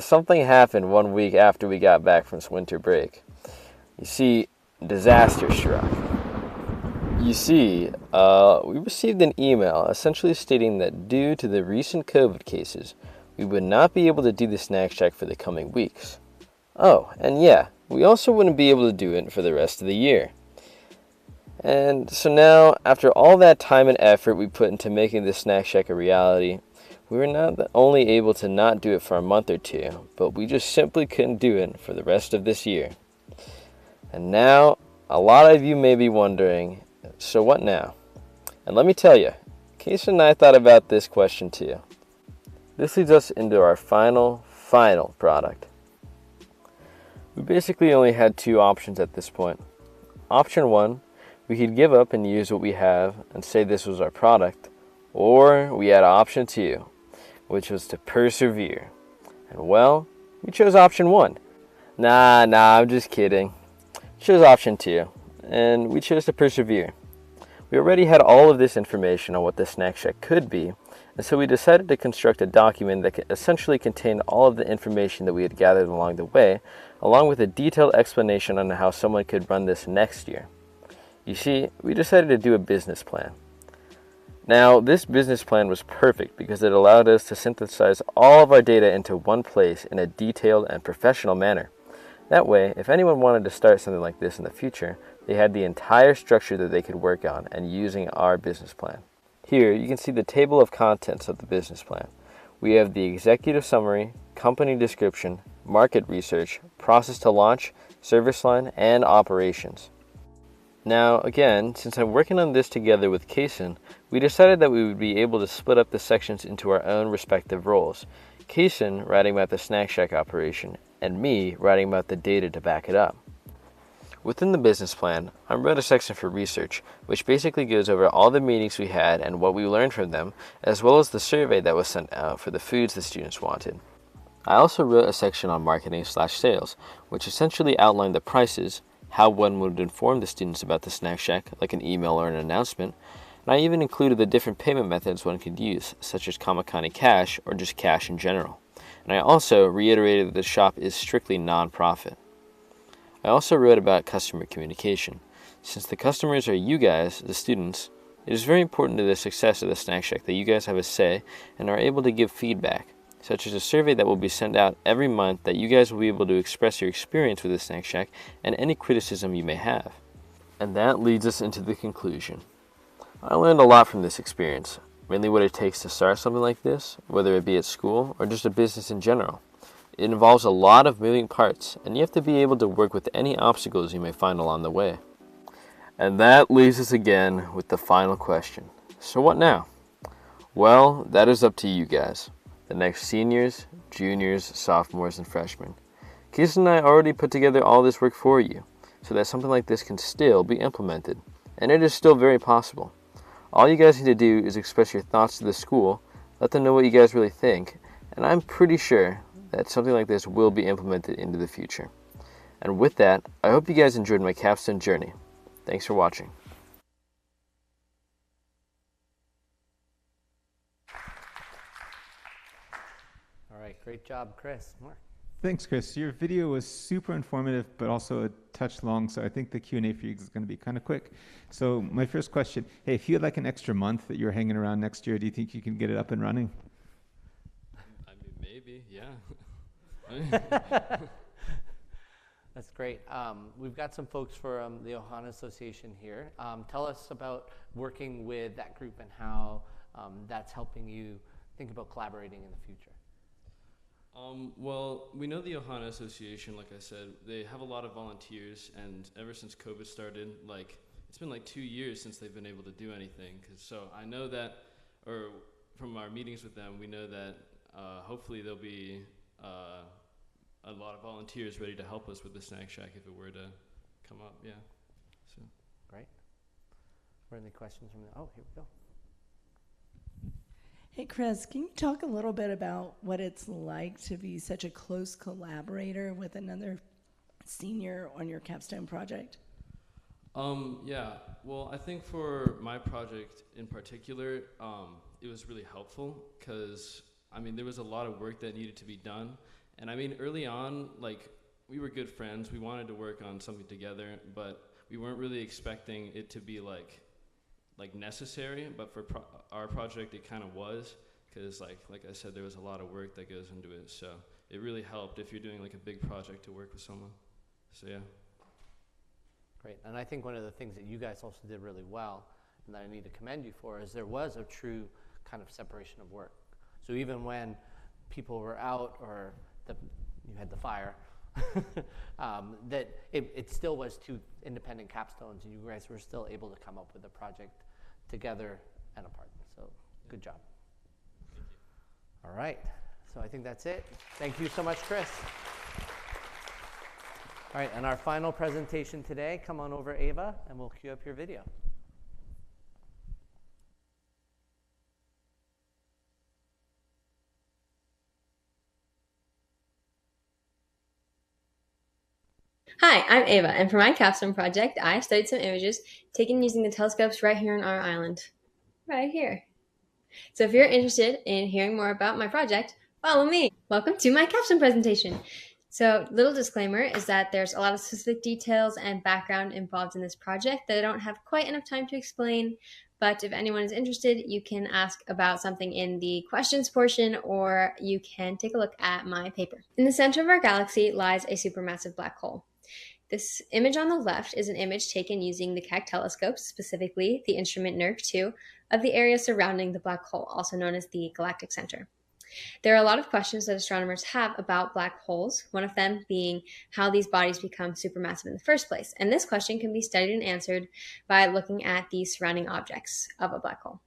something happened 1 week after we got back from winter break. You see, disaster struck. We received an email essentially stating that due to the recent COVID cases, we would not be able to do the snack shack for the coming weeks. Oh, and yeah, we also wouldn't be able to do it for the rest of the year. And so now, after all that time and effort we put into making the snack shack a reality, we were not only able to not do it for a month or two, but we just simply couldn't do it for the rest of this year. And now, a lot of you may be wondering, so what now? And let me tell you, Casey and I thought about this question too. This leads us into our final product. We basically only had 2 options at this point. Option 1, we could give up and use what we have and say this was our product, or we had option 2, which was to persevere. And well, we chose option 1. Nah, I'm just kidding. We chose option 2, and we chose to persevere. We already had all of this information on what the snack shack could be, and so we decided to construct a document that essentially contained all of the information that we had gathered along the way, along with a detailed explanation on how someone could run this next year. You see, we decided to do a business plan. Now, this business plan was perfect because it allowed us to synthesize all of our data into one place in a detailed and professional manner. That way, if anyone wanted to start something like this in the future, they had the entire structure that they could work on and using our business plan. Here, you can see the table of contents of the business plan. We have the executive summary, company description, market research, process to launch, service line, and operations. Now, again, since I'm working on this together with Kaysen, we decided that we would be able to split up the sections into our own respective roles. Kaysen writing about the snack shack operation, and me writing about the data to back it up. Within the business plan, I wrote a section for research, which basically goes over all the meetings we had and what we learned from them, as well as the survey that was sent out for the foods the students wanted. I also wrote a section on marketing/sales, which essentially outlined the prices, how one would inform the students about the snack shack, like an email or an announcement, and I even included the different payment methods one could use, such as Kamakani Cash or just cash in general. And I also reiterated that the shop is strictly non-profit. I also wrote about customer communication. Since the customers are you guys, the students, it is very important to the success of the snack shack that you guys have a say and are able to give feedback, such as a survey that will be sent out every month that you guys will be able to express your experience with the snack shack and any criticism you may have. And that leads us into the conclusion. I learned a lot from this experience, mainly what it takes to start something like this, whether it be at school or just a business in general. It involves a lot of moving parts, and you have to be able to work with any obstacles you may find along the way. And that leaves us again with the final question. So what now? Well, that is up to you guys, the next seniors, juniors, sophomores, and freshmen. Keith and I already put together all this work for you, so that something like this can still be implemented, and it is still very possible. All you guys need to do is express your thoughts to the school, let them know what you guys really think, and I'm pretty sure that something like this will be implemented into the future. And with that, I hope you guys enjoyed my Capstone journey. Thanks for watching. All right, great job, Chris. Mark. Thanks, Chris. Your video was super informative, but also a touch long, so I think the Q&A for you is going to be kind of quick. So my first question, hey, if you had like an extra month that you're hanging around next year, do you think you can get it up and running? I mean, maybe, yeah. That's great. We've got some folks from the Ohana Association here. Tell us about working with that group and how that's helping you think about collaborating in the future. Well, we know the Ohana Association, like I said, they have a lot of volunteers, and ever since COVID started, like, it's been like 2 years since they've been able to do anything. So I know that, or from our meetings with them, we know that hopefully there'll be a lot of volunteers ready to help us with the Snack Shack if it were to come up, yeah. So. Great. Were any questions from the, oh, here we go. Hey, Chris, can you talk a little bit about what it's like to be such a close collaborator with another senior on your capstone project? Yeah, well, I think for my project in particular, it was really helpful because, I mean, there was a lot of work that needed to be done. And I mean, early on, like, we were good friends. We wanted to work on something together, but we weren't really expecting it to be like necessary, but for our project it kind of was, because like I said, there was a lot of work that goes into it, so it really helped if you're doing like a big project to work with someone. So yeah. Great. And I think one of the things that you guys also did really well, and that I need to commend you for, is there was a true kind of separation of work. So even when people were out or you had the fire, that it still was two independent capstones, and you guys were still able to come up with a project together and apart. So good job. Thank you. All right. So I think that's it. Thank you so much, Chris. All right, and our final presentation today, come on over, Ava, and we'll cue up your video. Hi, I'm Ava, and for my capstone project, I studied some images taken using the telescopes right here on our island. Right here. So if you're interested in hearing more about my project, follow me. Welcome to my capstone presentation. So, little disclaimer is that there's a lot of specific details and background involved in this project that I don't have quite enough time to explain, but if anyone is interested, you can ask about something in the questions portion, or you can take a look at my paper. In the center of our galaxy lies a supermassive black hole. This image on the left is an image taken using the Keck telescopes, specifically the instrument NERC-2, of the area surrounding the black hole, also known as the galactic center. There are a lot of questions that astronomers have about black holes, one of them being how these bodies become supermassive in the first place. And this question can be studied and answered by looking at the surrounding objects of a black hole.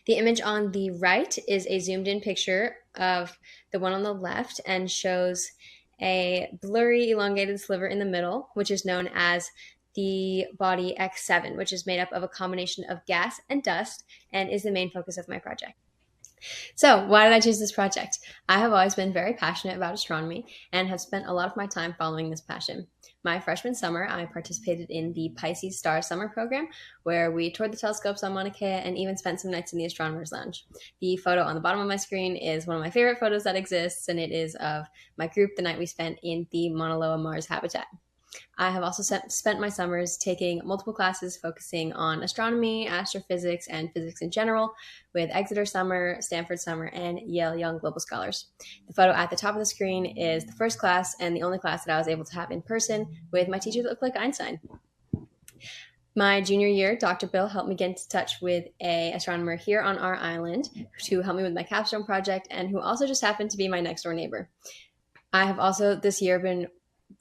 The image on the right is a zoomed-in picture of the one on the left and shows a blurry, elongated sliver in the middle, which is known as the body X7, which is made up of a combination of gas and dust and is the main focus of my project. So, why did I choose this project? I have always been very passionate about astronomy and have spent a lot of my time following this passion. My freshman summer, I participated in the Pisces Star Summer Program, where we toured the telescopes on Mauna Kea and even spent some nights in the Astronomer's Lounge. The photo on the bottom of my screen is one of my favorite photos that exists, and it is of my group the night we spent in the Mauna Loa Mars habitat. I have also spent my summers taking multiple classes focusing on astronomy, astrophysics, and physics in general with Exeter Summer, Stanford Summer, and Yale Young Global Scholars. The photo at the top of the screen is the first class and the only class that I was able to have in person with my teacher that looked like Einstein. My junior year, Dr. Bill helped me get into touch with an astronomer here on our island to help me with my capstone project and who also just happened to be my next door neighbor. I have also this year been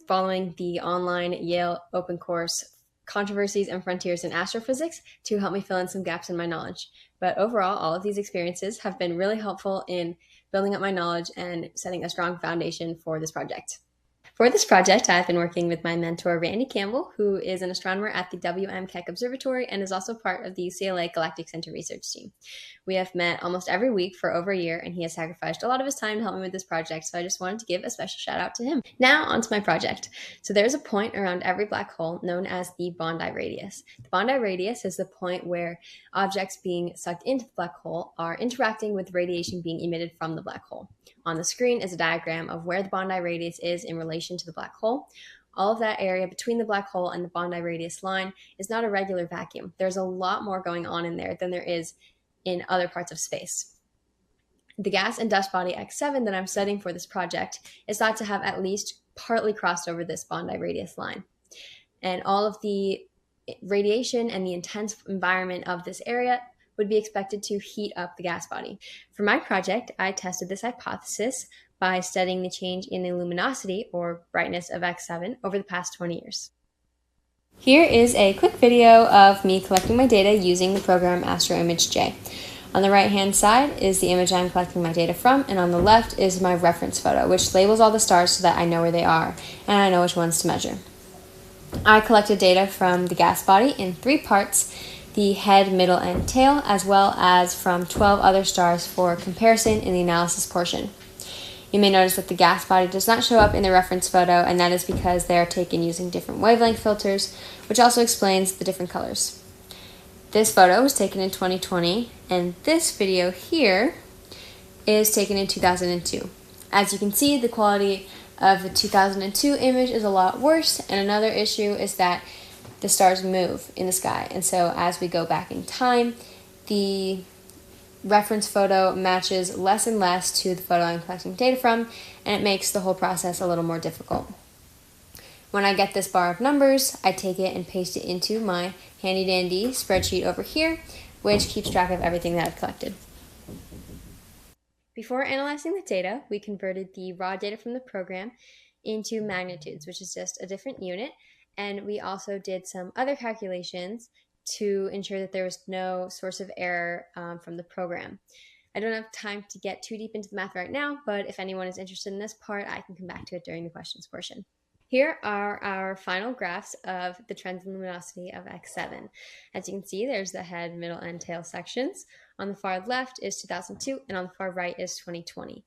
following the online Yale open course Controversies and Frontiers in Astrophysics to help me fill in some gaps in my knowledge. But overall, all of these experiences have been really helpful in building up my knowledge and setting a strong foundation for this project. For this project, I've been working with my mentor, Randy Campbell, who is an astronomer at the W.M. Keck Observatory and is also part of the UCLA Galactic Center research team. We have met almost every week for over a year, and he has sacrificed a lot of his time to help me with this project, so I just wanted to give a special shout out to him. Now, onto my project. So there's a point around every black hole known as the Bondi radius. The Bondi radius is the point where objects being sucked into the black hole are interacting with radiation being emitted from the black hole. On the screen is a diagram of where the Bondi radius is in relation to the black hole. All of that area between the black hole and the Bondi radius line is not a regular vacuum. There's a lot more going on in there than there is in other parts of space. The gas and dust body X7 that I'm studying for this project is thought to have at least partly crossed over this Bondi radius line. And all of the radiation and the intense environment of this area would be expected to heat up the gas body. For my project, I tested this hypothesis by studying the change in the luminosity or brightness of X7 over the past 20 years. Here is a quick video of me collecting my data using the program AstroImageJ. On the right-hand side is the image I'm collecting my data from, and on the left is my reference photo, which labels all the stars so that I know where they are, and I know which ones to measure. I collected data from the gas body in 3 parts, the head, middle, and tail, as well as from 12 other stars for comparison in the analysis portion. You may notice that the gas body does not show up in the reference photo, and that is because they are taken using different wavelength filters, which also explains the different colors. This photo was taken in 2020, and this video here is taken in 2002. As you can see, the quality of the 2002 image is a lot worse, and another issue is that the stars move in the sky, and so as we go back in time, the reference photo matches less and less to the photo I'm collecting data from, and it makes the whole process a little more difficult. When I get this bar of numbers, I take it and paste it into my handy-dandy spreadsheet over here, which keeps track of everything that I've collected. Before analyzing the data, we converted the raw data from the program into magnitudes, which is just a different unit, and we also did some other calculations to ensure that there was no source of error from the program. I don't have time to get too deep into the math right now, but if anyone is interested in this part, I can come back to it during the questions portion. Here are our final graphs of the trends in luminosity of X7. As you can see, there's the head, middle, and tail sections. On the far left is 2002, and on the far right is 2020.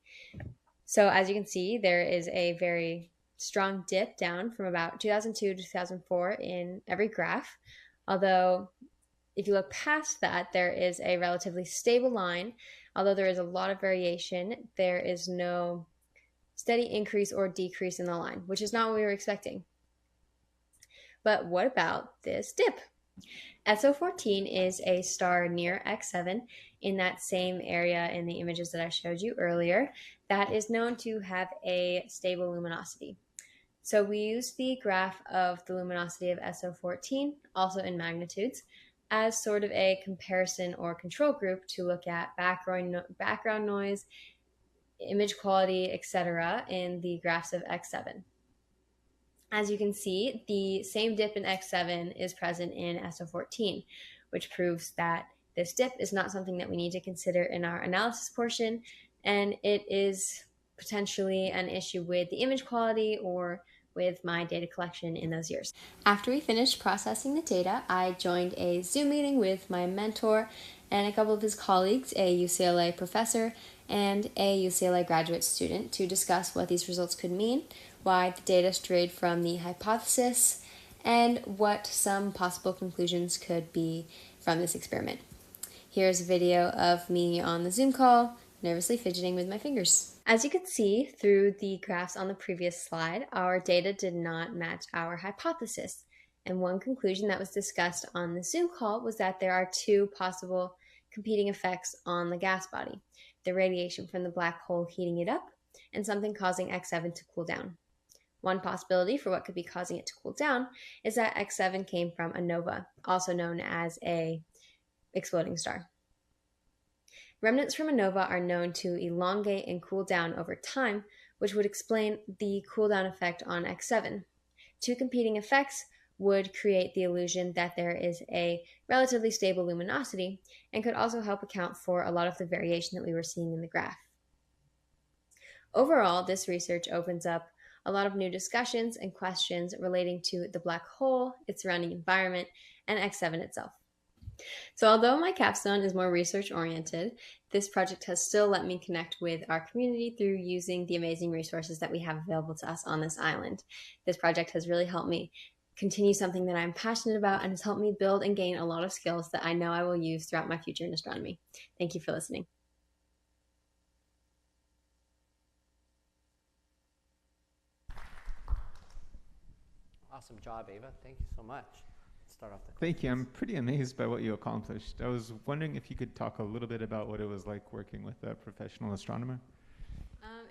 So as you can see, there is a very strong dip down from about 2002 to 2004 in every graph. Although, if you look past that, there is a relatively stable line. Although there is a lot of variation, there is no steady increase or decrease in the line, which is not what we were expecting. But what about this dip? SO14 is a star near X7 in that same area in the images that I showed you earlier that is known to have a stable luminosity. So we use the graph of the luminosity of SO14, also in magnitudes, as sort of a comparison or control group to look at background noise, image quality, etc. in the graphs of X7. As you can see, the same dip in X7 is present in SO14, which proves that this dip is not something that we need to consider in our analysis portion, and it is potentially an issue with the image quality or with my data collection in those years. After we finished processing the data, I joined a Zoom meeting with my mentor and a couple of his colleagues, a UCLA professor and a UCLA graduate student, to discuss what these results could mean, why the data strayed from the hypothesis, and what some possible conclusions could be from this experiment. Here's a video of me on the Zoom call, nervously fidgeting with my fingers. As you can see through the graphs on the previous slide, our data did not match our hypothesis. And one conclusion that was discussed on the Zoom call was that there are 2 possible competing effects on the gas body: the radiation from the black hole heating it up, and something causing X7 to cool down. One possibility for what could be causing it to cool down is that X7 came from a nova, also known as a exploding star. Remnants from a nova are known to elongate and cool down over time, which would explain the cool down effect on X7. 2 competing effects would create the illusion that there is a relatively stable luminosity and could also help account for a lot of the variation that we were seeing in the graph. Overall, this research opens up a lot of new discussions and questions relating to the black hole, its surrounding environment, and X7 itself. So although my capstone is more research-oriented, this project has still let me connect with our community through using the amazing resources that we have available to us on this island. This project has really helped me continue something that I'm passionate about and has helped me build and gain a lot of skills that I know I will use throughout my future in astronomy. Thank you for listening. Awesome job, Ava. Thank you so much. Let's start off the Thank you. I'm pretty amazed by what you accomplished. I was wondering if you could talk a little bit about what it was like working with a professional astronomer.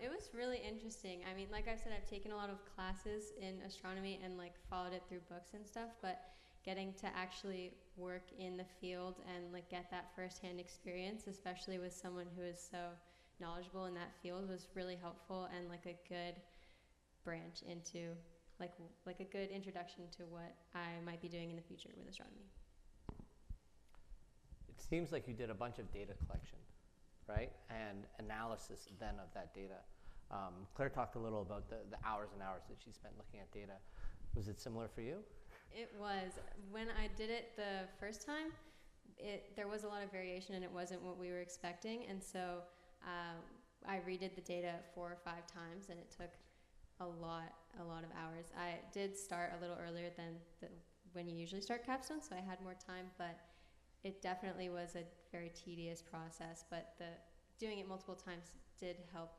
It was really interesting. I mean, like I said, I've taken a lot of classes in astronomy and like followed it through books and stuff, but getting to actually work in the field and like get that firsthand experience, especially with someone who is so knowledgeable in that field, was really helpful and like a good branch into like a good introduction to what I might be doing in the future with astronomy. It seems like you did a bunch of data collection, right? And analysis then of that data. Claire talked a little about the hours and hours that she spent looking at data. Was it similar for you? It was. When I did it the first time, there was a lot of variation and it wasn't what we were expecting. And so I redid the data 4 or 5 times and it took a lot of hours. I did start a little earlier than when you usually start Capstone, so I had more time, but it definitely was a very tedious process. But doing it multiple times did help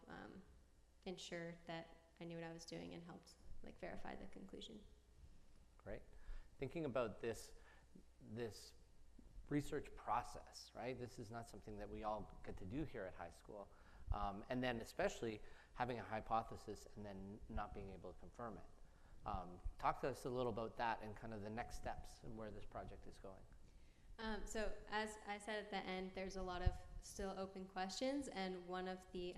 ensure that I knew what I was doing and helped like verify the conclusion. Great. Thinking about this research process, right? This is not something that we all get to do here at high school. And then especially having a hypothesis and then not being able to confirm it. Talk to us a little about that and kind of the next steps and where this project is going. So as I said at the end, there's a lot of still open questions, and one of the,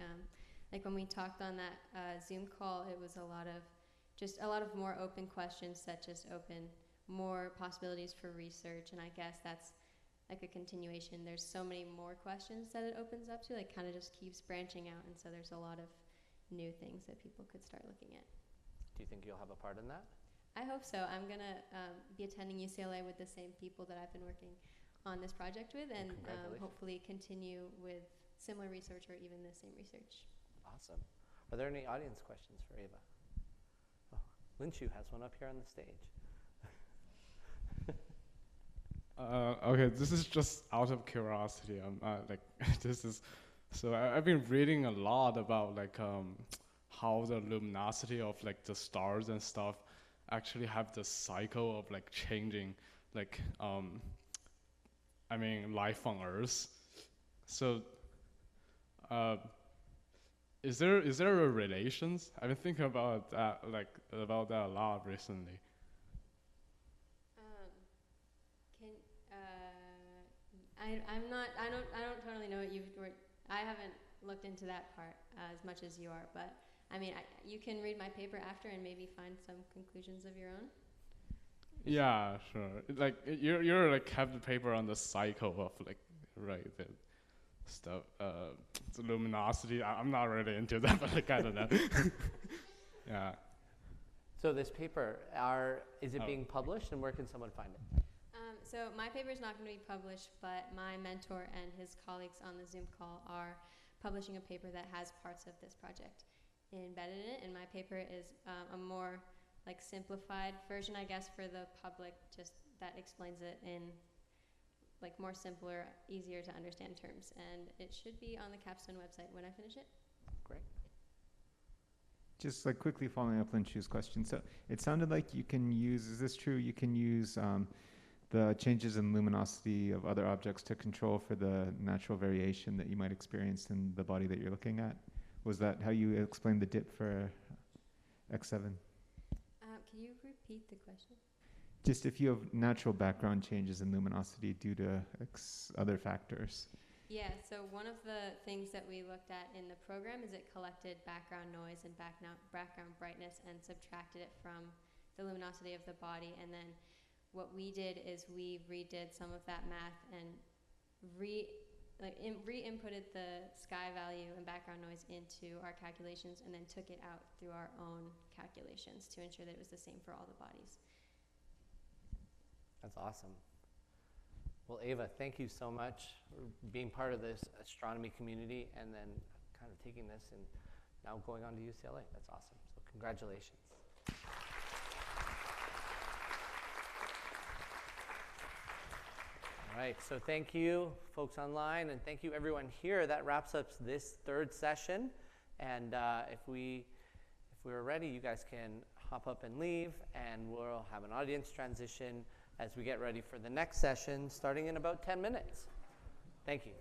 like when we talked on that Zoom call, it was a lot of more open questions that just open more possibilities for research, and I guess that's like a continuation. There's so many more questions that it opens up to, like kind of just keeps branching out, and so there's a lot of new things that people could start looking at. Do you think you'll have a part in that? I hope so. I'm going to be attending UCLA with the same people that I've been working on this project with, and hopefully continue with similar research or even the same research. Awesome. Are there any audience questions for Ava? Oh, Linshu has one up here on the stage. Okay, this is just out of curiosity. I've been reading a lot about like how the luminosity of like the stars and stuff actually have the cycle of like changing, like life on Earth. So, is there a relations? I've been thinking about that a lot recently. I don't totally know what I haven't looked into that part as much as you are, but I mean, you can read my paper after and maybe find some conclusions of your own. Yeah, sure. Like you're like have the paper on the cycle of like the stuff, the luminosity. I'm not really into that, but like I don't know. Yeah. So this paper, is it being published, and where can someone find it? So my paper is not going to be published, but my mentor and his colleagues on the Zoom call are publishing a paper that has parts of this project embedded in it, and my paper is a more like simplified version, I guess, for the public, just that explains it in like more simpler, easier to understand terms, and it should be on the Capstone website when I finish it. Great. Just like quickly following up Linshu's question, so it sounded like you can use, is this true, you can use the changes in luminosity of other objects to control for the natural variation that you might experience in the body that you're looking at? Was that how you explained the dip for X7? Can you repeat the question? Just if you have natural background changes in luminosity due to other factors. Yeah, so one of the things that we looked at in the program is it collected background noise and background brightness and subtracted it from the luminosity of the body, and then what we did is we redid some of that math and re-inputted the sky value and background noise into our calculations and then took it out through our own calculations to ensure that it was the same for all the bodies. That's awesome. Well, Ava, thank you so much for being part of this astronomy community and then kind of taking this and now going on to UCLA. That's awesome. So congratulations. All right, so thank you, folks online, and thank you, everyone here. That wraps up this third session. And if we were ready, you guys can hop up and leave, and we'll have an audience transition as we get ready for the next session, starting in about 10 minutes. Thank you.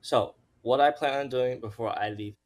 So, what I plan on doing before I leave.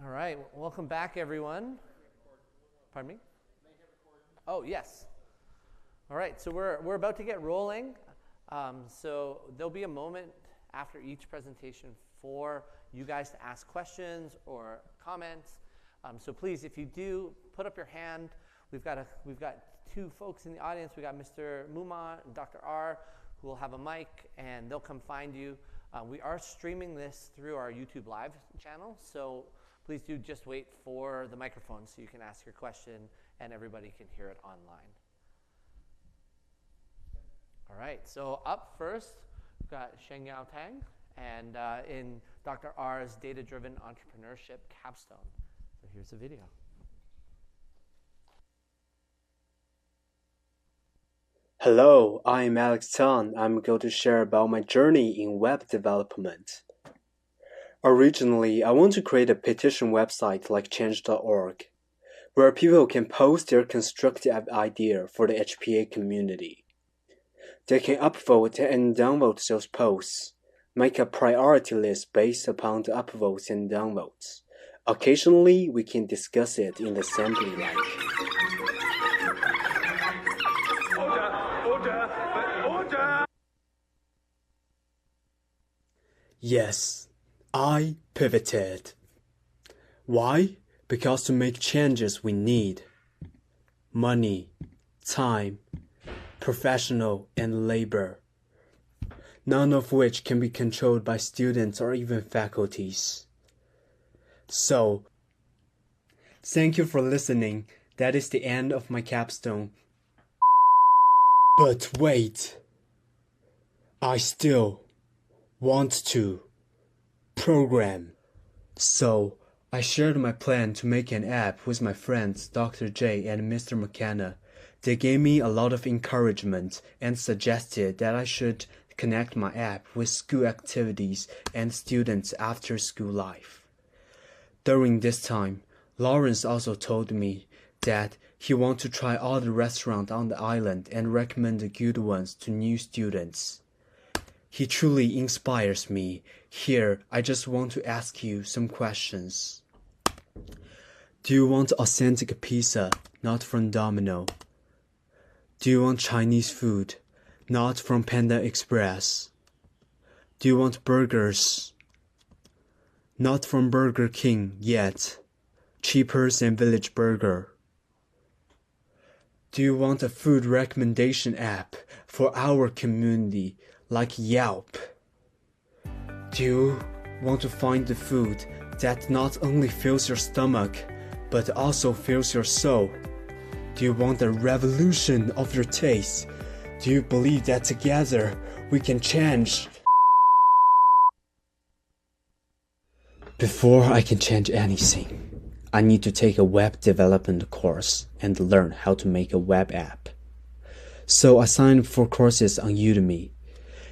All right, welcome back, everyone. Pardon me? Oh, yes. All right, so we're about to get rolling. So there'll be a moment after each presentation for you guys to ask questions or comments. So please, if you do, put up your hand. We've got two folks in the audience. We got Mr. Muma and Dr. R, who will have a mic, and they'll come find you. We are streaming this through our YouTube Live channel, so please do just wait for the microphone so you can ask your question and everybody can hear it online. All right, so up first, we've got Sheng Yao Tang, and in Dr. R's Data-Driven Entrepreneurship Capstone. So here's the video. Hello, I'm Alex Tan. I'm going to share about my journey in web development. Originally, I want to create a petition website like change.org, where people can post their constructive idea for the HPA community. They can upvote and downvote those posts, make a priority list based upon the upvotes and downvotes. Occasionally, we can discuss it in the assembly like. Order! Yes, I pivoted. Why? Because to make changes we need money, time, professional, and labor, none of which can be controlled by students or even faculties. So, thank you for listening. That is the end of my capstone. But wait, I still want to program. So, I shared my plan to make an app with my friends Dr. J and Mr. McKenna. They gave me a lot of encouragement and suggested that I should connect my app with school activities and students' after-school life. During this time, Lawrence also told me that he wants to try all the restaurants on the island and recommend the good ones to new students. He truly inspires me. Here, I just want to ask you some questions. Do you want authentic pizza, not from Domino? Do you want Chinese food, not from Panda Express? Do you want burgers? Not from Burger King yet, cheaper than Village Burger. Do you want a food recommendation app for our community, like Yelp? Do you want to find the food that not only fills your stomach, but also fills your soul? Do you want a revolution of your taste? Do you believe that together we can change? Before I can change anything, I need to take a web development course and learn how to make a web app. So I signed up for courses on Udemy.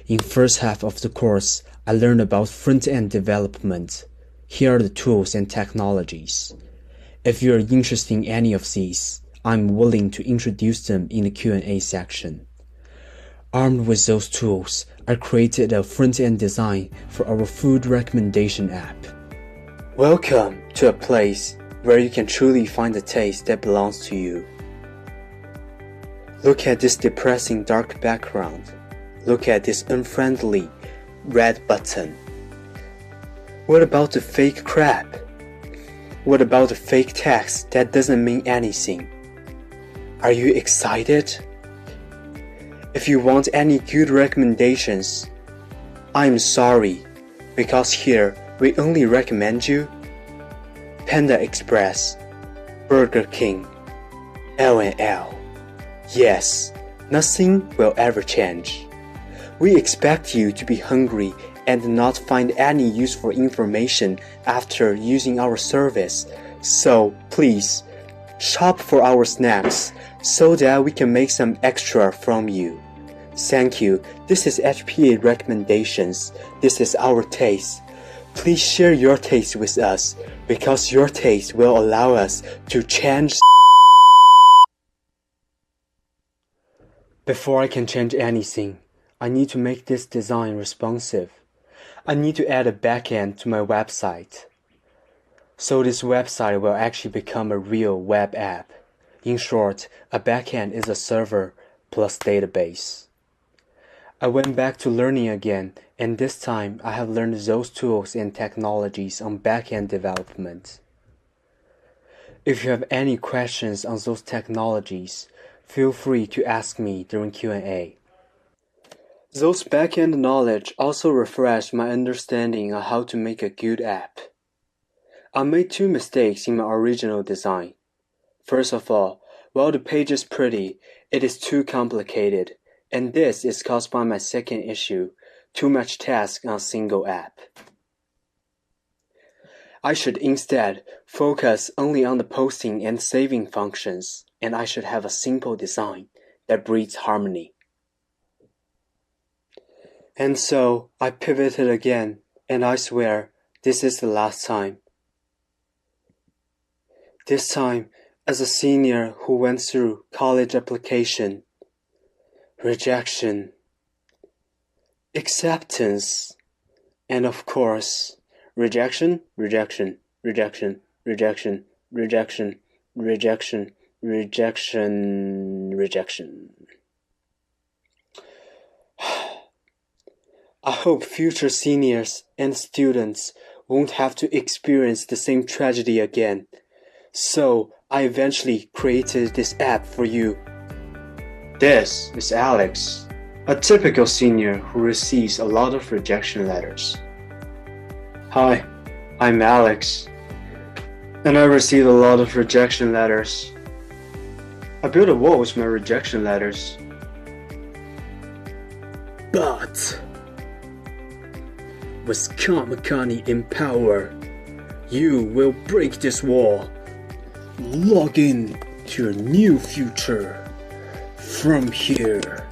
In first half of the course, I learned about front-end development. Here are the tools and technologies. If you are interested in any of these, I'm willing to introduce them in the Q&A section. Armed with those tools, I created a front-end design for our food recommendation app. Welcome to a place where you can truly find the taste that belongs to you. Look at this depressing dark background. Look at this unfriendly red button. What about the fake crap? What about the fake text that doesn't mean anything? Are you excited? If you want any good recommendations, I'm sorry, because here we only recommend you Panda Express, Burger King, L&L. Yes, nothing will ever change. We expect you to be hungry and not find any useful information after using our service. So please, shop for our snacks so that we can make some extra from you. Thank you. This is HPA recommendations. This is our taste. Please share your taste with us, because your taste will allow us to change. Before I can change anything, I need to make this design responsive. I need to add a backend to my website. So this website will actually become a real web app. In short, a backend is a server plus database. I went back to learning again, and this time I have learned those tools and technologies on backend development. If you have any questions on those technologies, feel free to ask me during Q&A. Those backend knowledge also refreshed my understanding on how to make a good app. I made two mistakes in my original design. First of all, while the page is pretty, it is too complicated, and this is caused by my second issue, too much task on a single app. I should instead focus only on the posting and saving functions, and I should have a simple design that breeds harmony. And so I pivoted again, and I swear this is the last time. This time as a senior who went through college application, rejection, acceptance, and of course, rejection, rejection, rejection, rejection, rejection, rejection, rejection, rejection. I hope future seniors and students won't have to experience the same tragedy again. So I eventually created this app for you. This is Alex, a typical senior who receives a lot of rejection letters. Hi, I'm Alex, and I received a lot of rejection letters. I built a wall with my rejection letters. But with Kamakani in power, you will break this wall. Log in to your new future from here.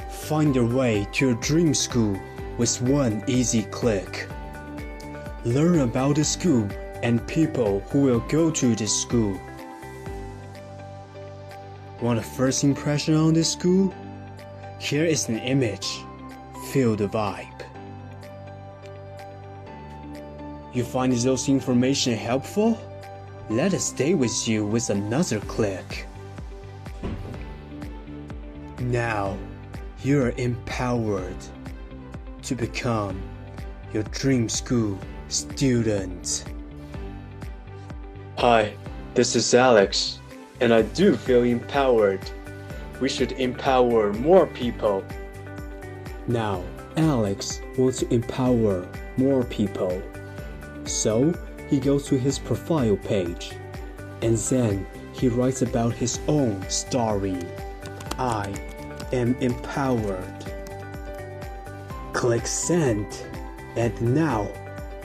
Find your way to your dream school with one easy click. Learn about the school and people who will go to this school. Want a first impression on this school? Here is an image. Feel the vibe. You find those information helpful? Let us stay with you with another click. Now, you are empowered to become your dream school student. Hi, this is Alex, and I do feel empowered. We should empower more people. Now, Alex wants to empower more people. So, he goes to his profile page, and then he writes about his own story. I am empowered. Click send, and now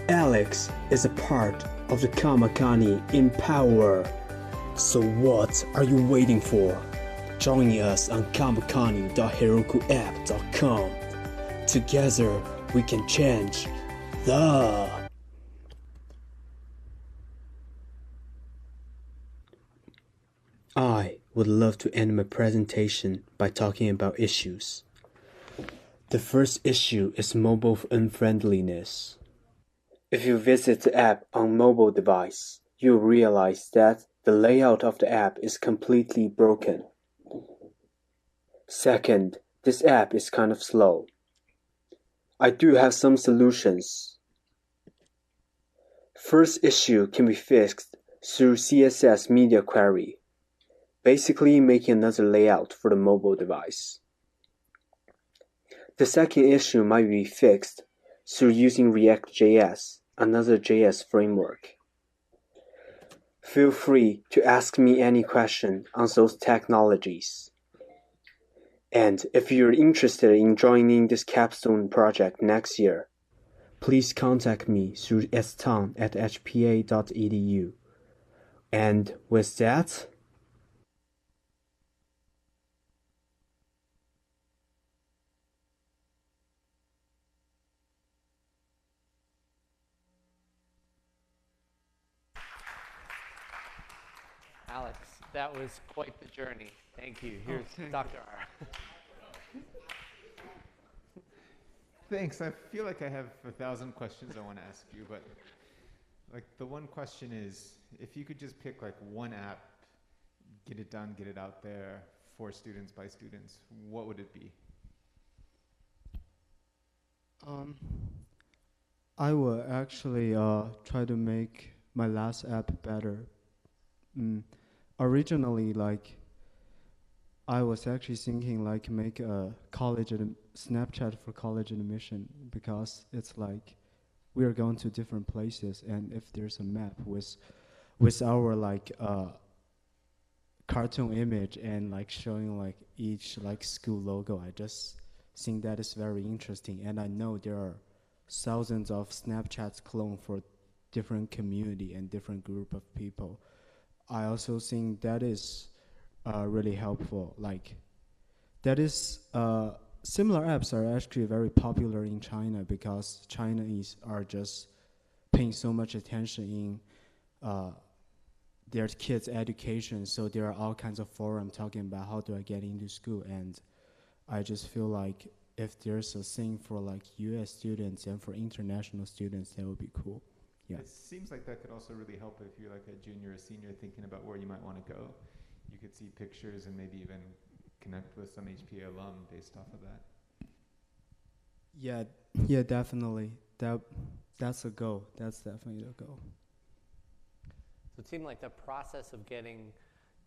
Alex is a part of the Kamakani Empower. So what are you waiting for? Join us on kamakani.herokuapp.com. Together we can change the... I would love to end my presentation by talking about issues. The first issue is mobile unfriendliness. If you visit the app on mobile device, you'll realize that the layout of the app is completely broken. Second, this app is kind of slow. I do have some solutions. First issue can be fixed through CSS media query, basically making another layout for the mobile device. The second issue might be fixed through using React.js, another JS framework. Feel free to ask me any question on those technologies. And if you're interested in joining this Capstone project next year, please contact me through stong@hpa.edu. And with that, Alex, that was quite the journey. Thank you. Here's Dr. R. Thanks. I feel like I have 1,000 questions I want to ask you, but like the one question is, if you could just pick like one app, get it done, get it out there for students by students, what would it be? I will actually try to make my last app better. Originally, like, I was actually thinking like make a Snapchat for college admission, because it's like we are going to different places, and if there's a map with our like cartoon image and like showing like each like school logo, I just think that is very interesting. And I know there are thousands of Snapchats clone for different community and different group of people. I also think that is really helpful. Like, that is similar apps are actually very popular in China, because Chinese are just paying so much attention in their kids' education. So there are all kinds of forums talking about how do I get into school, and I just feel like if there's a thing for like US students and for international students, that would be cool. Yeah. It seems like that could also really help if you're like a junior or senior thinking about where you might want to go. You could see pictures and maybe even connect with some HPA alum based off of that. Yeah, definitely. That's a goal. That's definitely the goal. So it seemed like the process of getting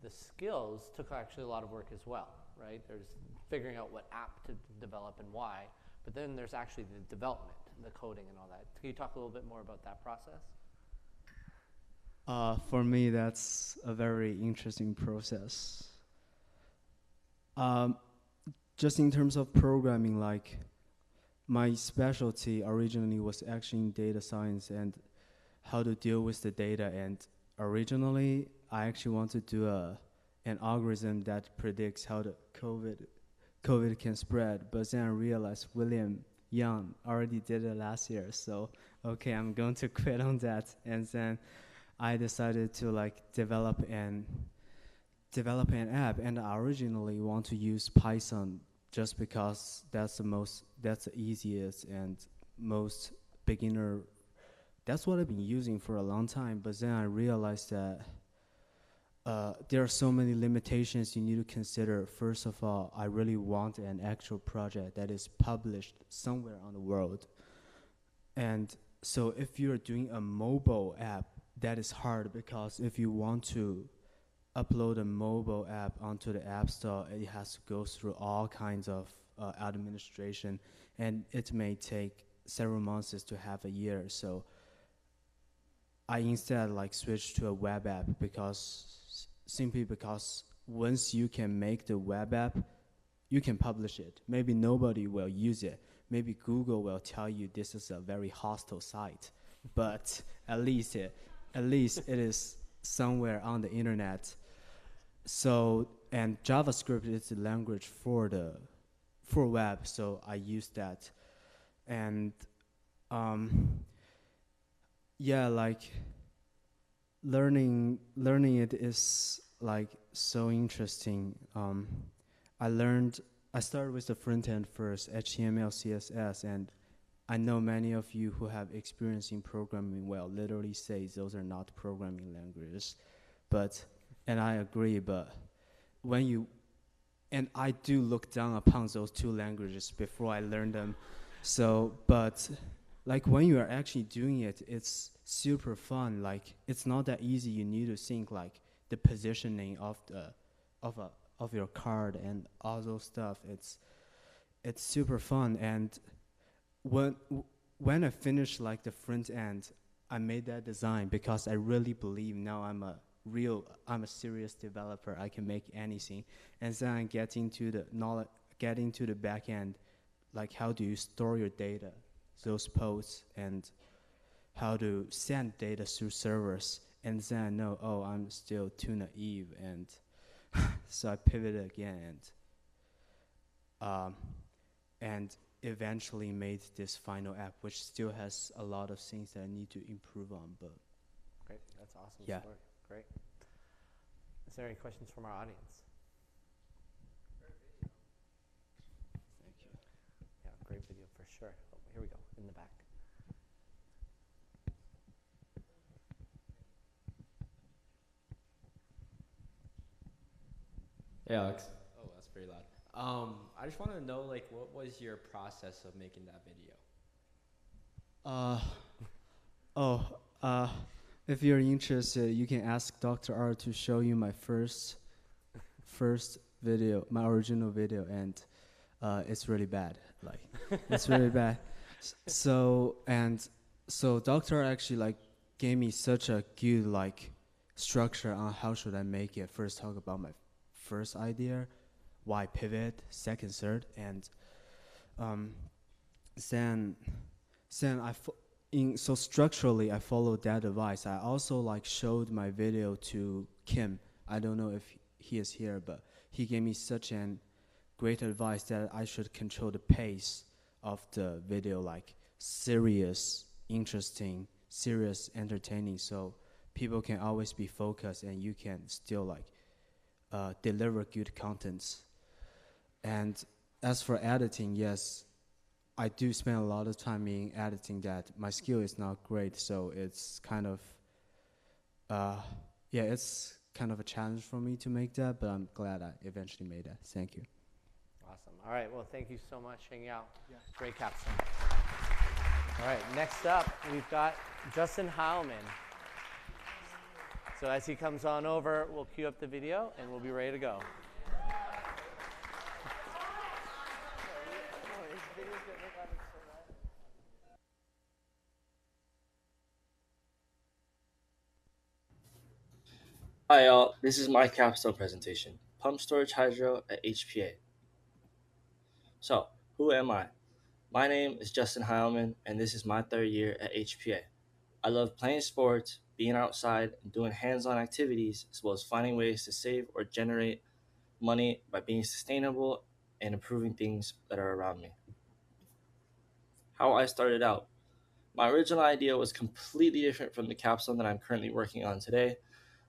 the skills took actually a lot of work as well, right? There's figuring out what app to develop and why, but then there's actually the development, the coding and all that. Can you talk a little bit more about that process? For me, that's a very interesting process. Just in terms of programming, like my specialty originally was actually in data science and how to deal with the data. And originally, I actually wanted to do an algorithm that predicts how the COVID can spread. But then I realized William Young already did it last year. So, okay, I'm going to quit on that. And then I decided to like develop an app, and I originally want to use Python just because that's the easiest and most beginner. That's what I've been using for a long time. But then I realized that there are so many limitations you need to consider. First of all, I really want an actual project that is published somewhere on the world. And so if you're doing a mobile app, that is hard, because if you want to upload a mobile app onto the App Store, it has to go through all kinds of administration, and it may take several months to have a year. So I instead like switched to a web app simply because once you can make the web app, you can publish it. Maybe nobody will use it. Maybe Google will tell you this is a very hostile site, but at least it is somewhere on the internet. So, and JavaScript is the language for web, so I use that. And yeah, like learning it is like so interesting. I started with the front end first, HTML, CSS, and I know many of you who have experience in programming will literally say those are not programming languages, and I agree, but and I do look down upon those two languages before I learned them. So, but like when you are actually doing it, it's super fun. Like it's not that easy. You need to think like the positioning of your card and all those stuff. It's super fun. And when I finished like the front end, I made that design because I really believe now I'm a serious developer. I can make anything. And then I get into the back end, like how do you store your data, those posts, and how to send data through servers. And then I know, oh, I'm still too naive, and so I pivoted again and eventually made this final app, which still has a lot of things that I need to improve on. But great, that's awesome. Yeah. Story. Great. Is there any questions from our audience? Thank you. Yeah, great video for sure. Oh, here we go, in the back. Hey, Alex. Oh, that's pretty loud. I just want to know, like, what was your process of making that video? If you're interested, you can ask Dr. R to show you my first video, my original video, and it's really bad. Like, it's really bad. So Dr. R actually like gave me such a good like structure on how should I make it. First, talk about my first idea, why pivot, second, third, and then so structurally I followed that advice. I also like showed my video to Kim. I don't know if he is here, but he gave me such an great advice that I should control the pace of the video, like serious, interesting, serious, entertaining, so people can always be focused and you can still like deliver good contents. And as for editing, yes, I do spend a lot of time in editing that. My skill is not great, so it's kind of, it's kind of a challenge for me to make that, but I'm glad I eventually made that. Thank you. Awesome. All right, well, thank you so much for hanging out. Yeah. Great capstone. All right, next up, we've got Justin Heilman. So as he comes on over, we'll cue up the video and we'll be ready to go. Hi y'all, this is my capstone presentation, Pump Storage Hydro at HPA. So, who am I? My name is Justin Heilman, and this is my 3rd year at HPA. I love playing sports, being outside, and doing hands-on activities, as well as finding ways to save or generate money by being sustainable and improving things that are around me. How I started out. My original idea was completely different from the capstone that I'm currently working on today.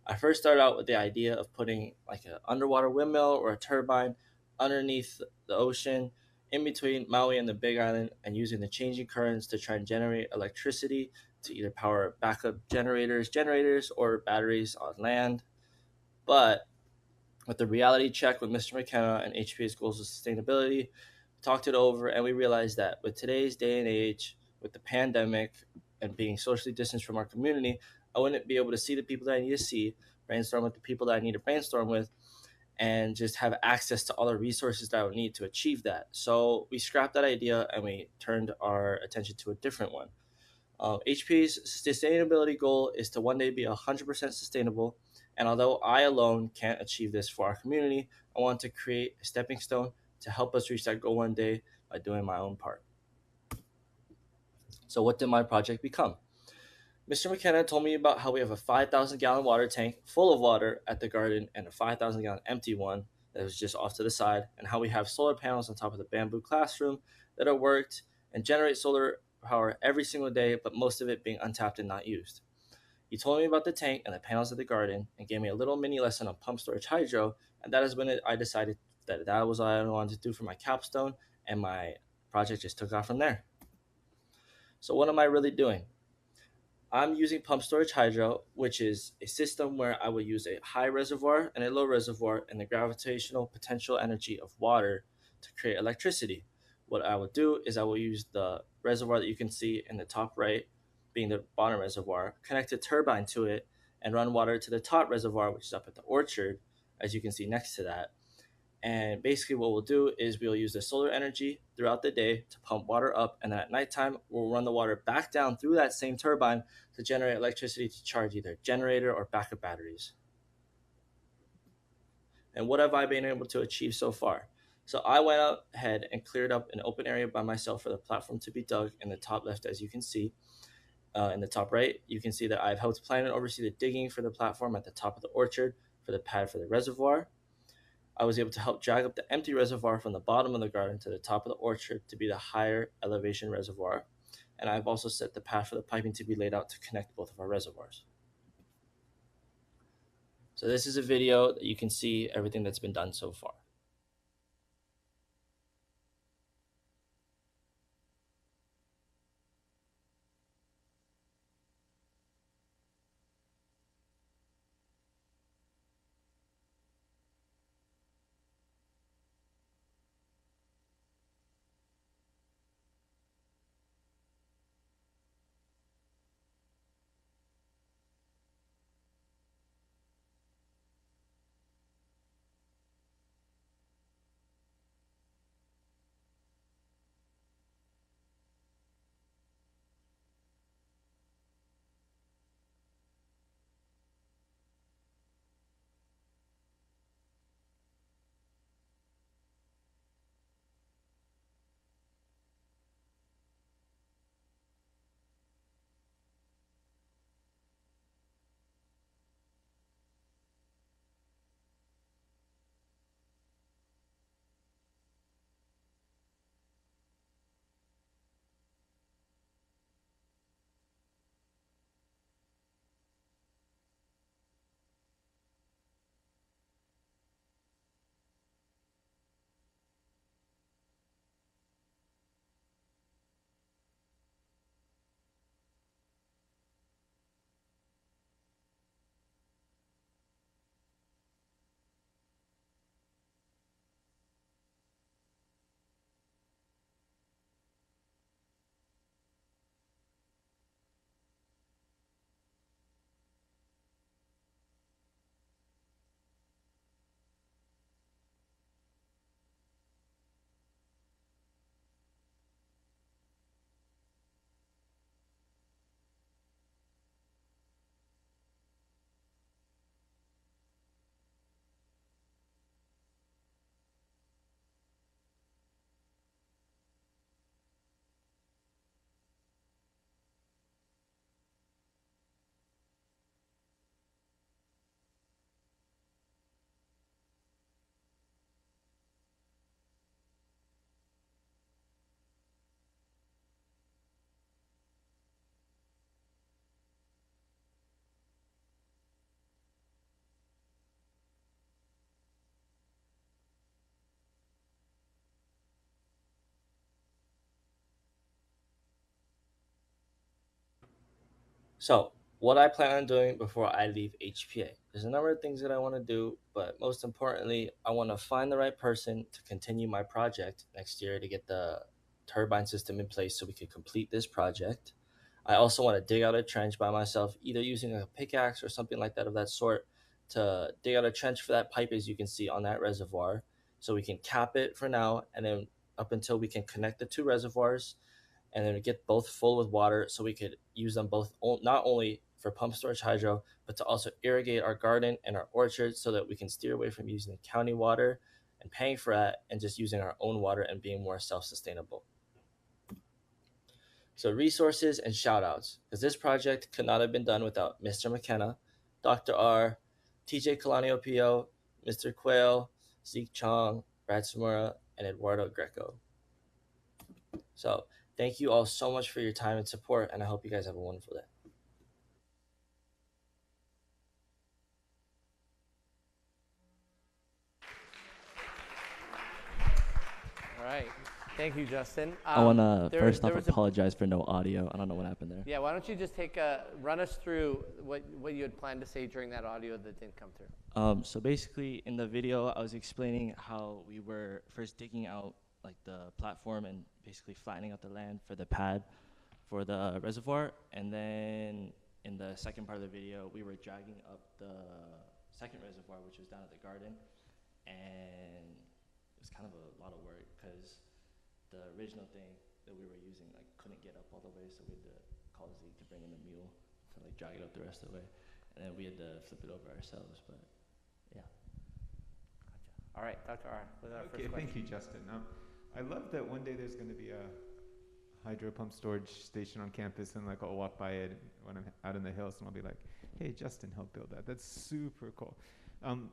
I first started out with the idea of putting like an underwater windmill or a turbine underneath the ocean in between Maui and the Big Island, and using the changing currents to try and generate electricity to either power backup generators or batteries on land. But with the reality check with Mr. McKenna and HPA's goals of sustainability, we talked it over and we realized that with today's day and age, with the pandemic and being socially distanced from our community, I wouldn't be able to see the people that I need to see, brainstorm with the people that I need to brainstorm with, and just have access to all the resources that I would need to achieve that. So we scrapped that idea and we turned our attention to a different one. HP's sustainability goal is to one day be 100% sustainable. And although I alone can't achieve this for our community, I want to create a stepping stone to help us reach that goal one day by doing my own part. So what did my project become? Mr. McKenna told me about how we have a 5,000 gallon water tank full of water at the garden and a 5,000 gallon empty one that was just off to the side, and how we have solar panels on top of the bamboo classroom that are worked and generate solar power every single day, but most of it being untapped and not used. He told me about the tank and the panels of the garden and gave me a little mini lesson on pump storage hydro, and that is when I decided that was what I wanted to do for my capstone, and my project just took off from there. So what am I really doing? I'm using pump storage hydro, which is a system where I will use a high reservoir and a low reservoir and the gravitational potential energy of water to create electricity. What I will do is I will use the reservoir that you can see in the top right, being the bottom reservoir, connect a turbine to it, and run water to the top reservoir, which is up at the orchard, as you can see next to that. And basically what we'll do is we'll use the solar energy throughout the day to pump water up, and then at nighttime we'll run the water back down through that same turbine to generate electricity to charge either generator or backup batteries. And what have I been able to achieve so far? So I went out ahead and cleared up an open area by myself for the platform to be dug in the top left, as you can see. In the top right, you can see that I've helped plan and oversee the digging for the platform at the top of the orchard for the pad for the reservoir. I was able to help drag up the empty reservoir from the bottom of the garden to the top of the orchard to be the higher elevation reservoir. And I've also set the path for the piping to be laid out to connect both of our reservoirs. So this is a video that you can see everything that's been done so far. So, what I plan on doing before I leave HPA. There's a number of things that I want to do, but most importantly, I want to find the right person to continue my project next year to get the turbine system in place so we can complete this project. I also want to dig out a trench by myself, either using a pickaxe or something like that of that sort, to dig out a trench for that pipe, as you can see on that reservoir, so we can cap it for now, and then up until we can connect the two reservoirs, and then get both full with water so we could use them both not only for pump storage hydro, but to also irrigate our garden and our orchard so that we can steer away from using county water and paying for that and just using our own water and being more self-sustainable. So resources and shout outs, because this project could not have been done without Mr. McKenna, Dr. R, TJ Kalani OPO, Mr. Quayle, Zeke Chong, Brad Samura, and Eduardo Greco. So thank you all so much for your time and support, and I hope you guys have a wonderful day. All right. Thank you, Justin. I want to first off apologize for no audio. I don't know what happened there. Yeah, why don't you just run us through what you had planned to say during that audio that didn't come through. So basically, in the video, I was explaining how we were first digging out like the platform and basically flattening out the land for the pad for the reservoir, and then in the second part of the video, we were dragging up the second reservoir, which was down at the garden, and it was kind of a lot of work because the original thing that we were using like couldn't get up all the way, so we had to call Zeke to bring in a mule to like drag it up the rest of the way, and then we had to flip it over ourselves. But yeah. Gotcha. All right, Dr. R. With our Okay, first thank you, Justin. I love that one day there's going to be a hydro pump storage station on campus, and like I'll walk by it when I'm out in the hills, and I'll be like, "Hey, Justin helped build that. That's super cool."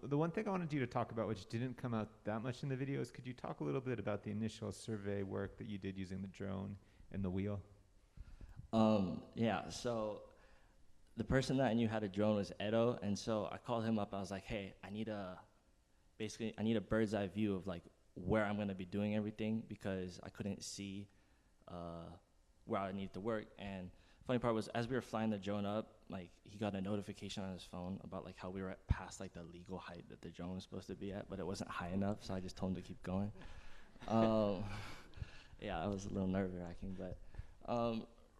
The one thing I wanted you to talk about, which didn't come out that much in the video, is could you talk a little bit about the initial survey work that you did using the drone and the wheel? Yeah, so the person that I knew had a drone was Edo, and so I called him up. I was like, hey, I need a bird's eye view of like where I'm gonna be doing everything, because I couldn't see where I needed to work. And funny part was, as we were flying the drone up, like he got a notification on his phone about like how we were past like the legal height that the drone was supposed to be at, but it wasn't high enough, so I just told him to keep going. Yeah, I was a little nerve-wracking, but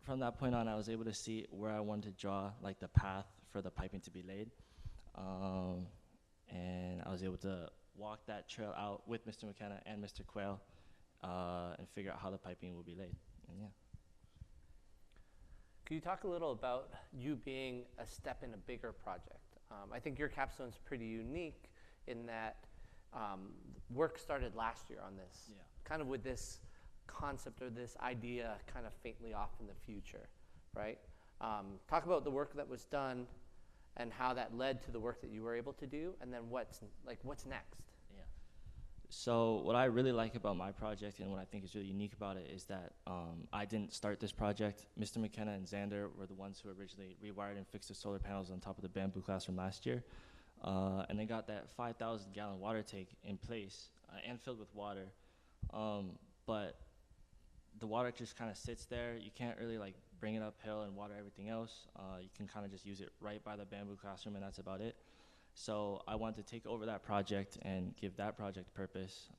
from that point on, I was able to see where I wanted to draw like the path for the piping to be laid, and I was able to walk that trail out with Mr. McKenna and Mr. Quayle and figure out how the piping will be laid. And yeah. Could you talk a little about you being a step in a bigger project? I think your capstone's pretty unique in that work started last year on this, kind of with this concept or this idea kind of faintly off in the future, right? Talk about the work that was done and how that led to the work that you were able to do, and then what's next? Yeah. So what I really like about my project, and what I think is really unique about it, is that I didn't start this project. Mr. McKenna and Xander were the ones who originally rewired and fixed the solar panels on top of the bamboo classroom last year, and they got that 5,000 gallon water tank in place and filled with water, but the water just kind of sits there. You can't really like bring it uphill and water everything else. You can kind of just use it right by the bamboo classroom, and that's about it. So I wanted to take over that project and give that project purpose.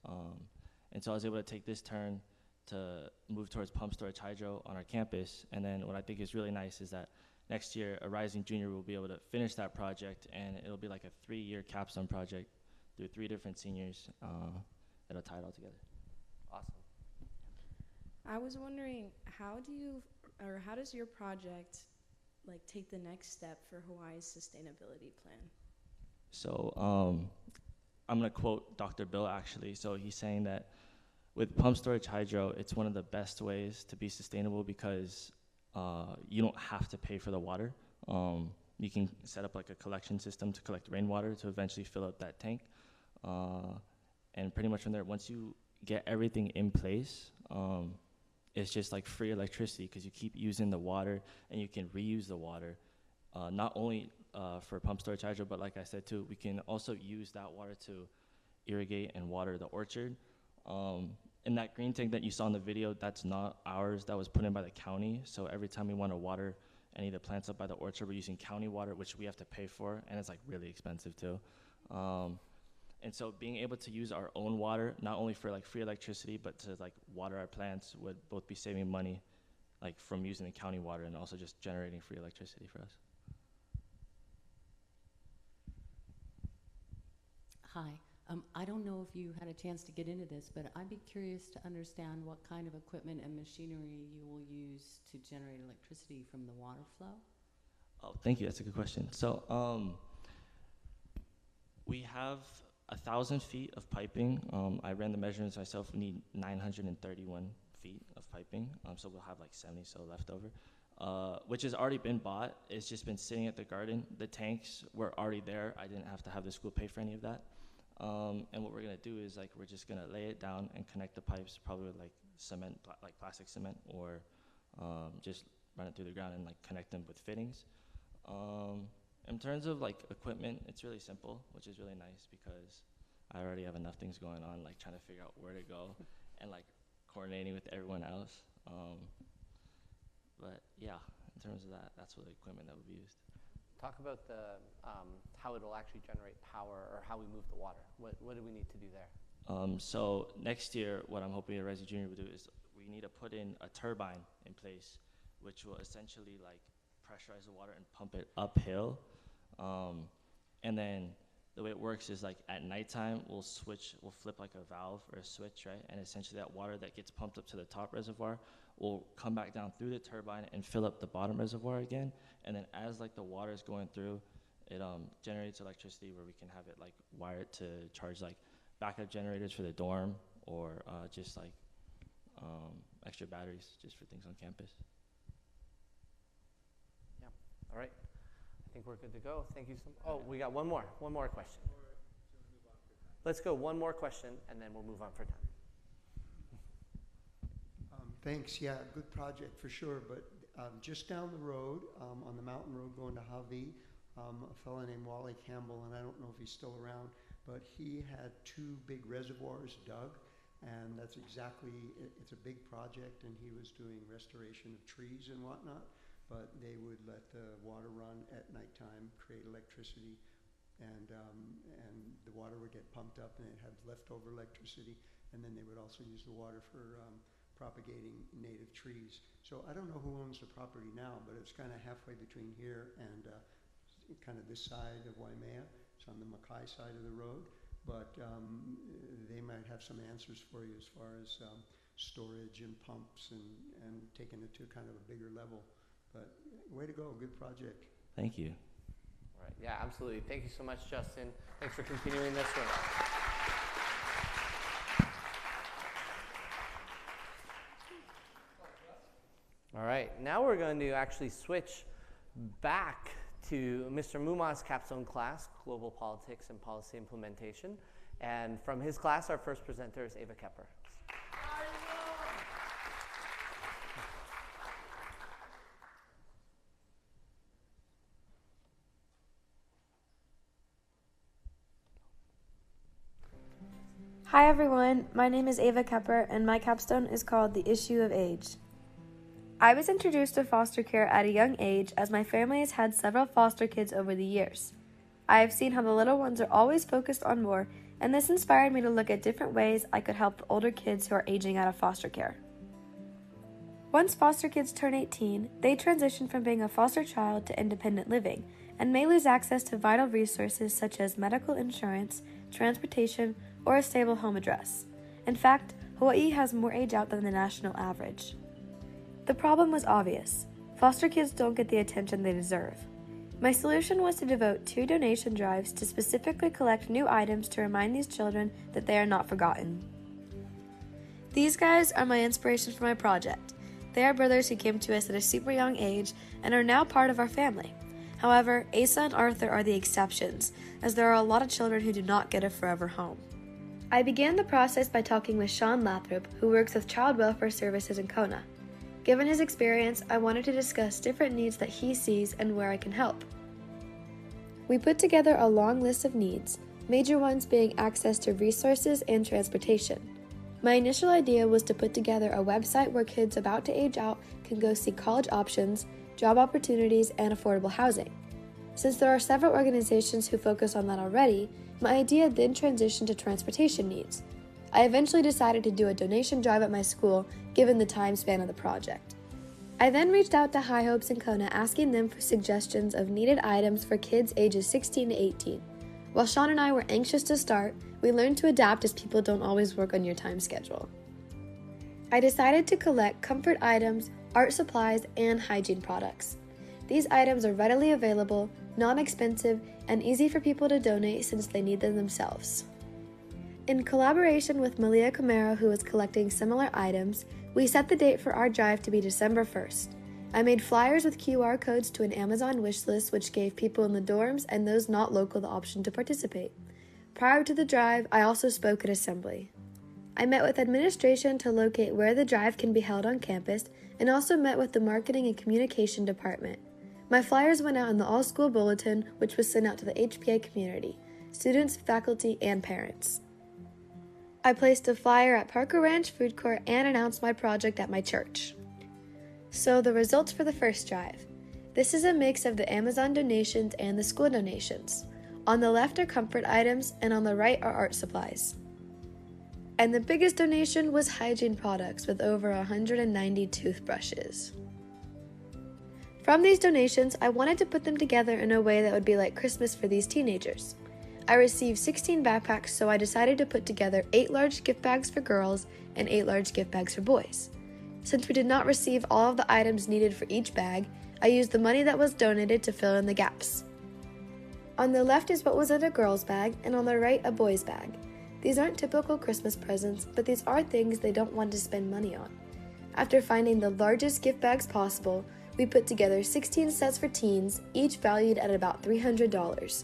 And so I was able to take this turn to move towards pump storage hydro on our campus. And then what I think is really nice is that next year, a rising junior will be able to finish that project, and it'll be like a 3-year capstone project through 3 different seniors that'll tie it all together. Awesome. I was wondering, how does your project like take the next step for Hawaii's sustainability plan? So I'm going to quote Dr. Bill, actually. So he's saying that with pump storage hydro, it's one of the best ways to be sustainable because you don't have to pay for the water. You can set up like a collection system to collect rainwater to eventually fill up that tank. And pretty much from there, once you get everything in place, it's just like free electricity because you keep using the water and you can reuse the water, not only for pump storage hydro, but like I said too, we can also use that water to irrigate and water the orchard. And that green tank that you saw in the video, that's not ours. That was put in by the county. So every time we want to water any of the plants up by the orchard. We're using county water, which we have to pay for, and it's like really expensive too. And so being able to use our own water, not only for like free electricity, but to like water our plants would both be saving money like from using the county water and also just generating free electricity for us. Hi. I don't know if you had a chance to get into this, but I'd be curious to understand what kind of equipment and machinery you will use to generate electricity from the water flow. Oh, thank you. That's a good question. So we have 1,000 feet of piping. I ran the measurements myself. We need 931 feet of piping. So we'll have like 70 so left over, which has already been bought. It's just been sitting at the garden. The tanks were already there. I didn't have to have the school pay for any of that. And what we're gonna do is like we're just gonna lay it down and connect the pipes, probably with like cement, like plastic cement, or just run it through the ground and like connect them with fittings. In terms of like equipment, it's really simple, which is really nice because I already have enough things going on, like trying to figure out where to go and like coordinating with everyone else. But yeah, in terms of that, that's what the equipment that would be used. Talk about the how it'll actually generate power, or how we move the water. What do we need to do there? So next year, what I'm hoping Resi Junior will do is we need to put in a turbine in place, which will essentially like pressurize the water and pump it uphill. And then the way it works is like at nighttime, we'll flip like a valve or a switch, right? And essentially that water that gets pumped up to the top reservoir will come back down through the turbine and fill up the bottom reservoir again. And then as like the water is going through, it generates electricity where we can have it like wired to charge like backup generators for the dorm, or just like extra batteries just for things on campus. Yeah. All right. I think we're good to go. Thank you so much. Oh, we got one more question. Let's go one more question, and then we'll move on for time. Thanks. Yeah, good project for sure. But just down the road, on the mountain road going to Hawai'i, a fellow named Wally Campbell, and I don't know if he's still around, but he had 2 big reservoirs dug, and that's exactly, it's a big project, and he was doing restoration of trees and whatnot, but they would let the water run at nighttime, create electricity, and the water would get pumped up, and it had leftover electricity, and then they would also use the water for propagating native trees. So I don't know who owns the property now, but it's kind of halfway between here and kind of this side of Waimea. It's on the Mackay side of the road, but they might have some answers for you as far as storage and pumps and taking it to kind of a bigger level. But way to go, good project. Thank you. All right, yeah, absolutely. Thank you so much, Justin. Thanks for continuing this one. All right, now we're going to actually switch back to Mr. Muma's capstone class, Global Politics and Policy Implementation. And from his class, our first presenter is Eva Kepper. Hi everyone, my name is Eva Kepper and my capstone is called The Issue of Age. I was introduced to foster care at a young age as my family has had several foster kids over the years. I have seen how the little ones are always focused on more, and this inspired me to look at different ways I could help the older kids who are aging out of foster care. Once foster kids turn 18, they transition from being a foster child to independent living and may lose access to vital resources such as medical insurance, transportation, or a stable home address. In fact, Hawaii has more age out than the national average. The problem was obvious. Foster kids don't get the attention they deserve. My solution was to devote 2 donation drives to specifically collect new items to remind these children that they are not forgotten. These guys are my inspiration for my project. They are brothers who came to us at a super young age and are now part of our family. However, Asa and Arthur are the exceptions, as there are a lot of children who do not get a forever home. I began the process by talking with Sean Lathrop, who works with Child Welfare Services in Kona. Given his experience, I wanted to discuss different needs that he sees and where I can help. We put together a long list of needs, major ones being access to resources and transportation. My initial idea was to put together a website where kids about to age out can go see college options, job opportunities, and affordable housing. Since there are several organizations who focus on that already, my idea then transitioned to transportation needs. I eventually decided to do a donation drive at my school, given the time span of the project. I then reached out to High Hopes in Kona, asking them for suggestions of needed items for kids ages 16 to 18. While Sean and I were anxious to start, we learned to adapt as people don't always work on your time schedule. I decided to collect comfort items, art supplies, and hygiene products. These items are readily available, non-expensive, and easy for people to donate since they need them themselves. In collaboration with Malia Camaro, who was collecting similar items, we set the date for our drive to be December 1st. I made flyers with QR codes to an Amazon wish list, which gave people in the dorms and those not local the option to participate. Prior to the drive, I also spoke at assembly. I met with administration to locate where the drive can be held on campus and also met with the marketing and communication department. My flyers went out in the all-school bulletin, which was sent out to the HPA community, students, faculty, and parents. I placed a flyer at Parker Ranch Food Court and announced my project at my church. So the results for the first drive. This is a mix of the Amazon donations and the school donations. On the left are comfort items and on the right are art supplies. And the biggest donation was hygiene products with over 190 toothbrushes. From these donations, I wanted to put them together in a way that would be like Christmas for these teenagers. I received 16 backpacks, so I decided to put together 8 large gift bags for girls and 8 large gift bags for boys. Since we did not receive all of the items needed for each bag, I used the money that was donated to fill in the gaps. On the left is what was in a girl's bag, and on the right a boy's bag. These aren't typical Christmas presents, but these are things they don't want to spend money on. After finding the largest gift bags possible, we put together 16 sets for teens, each valued at about $300.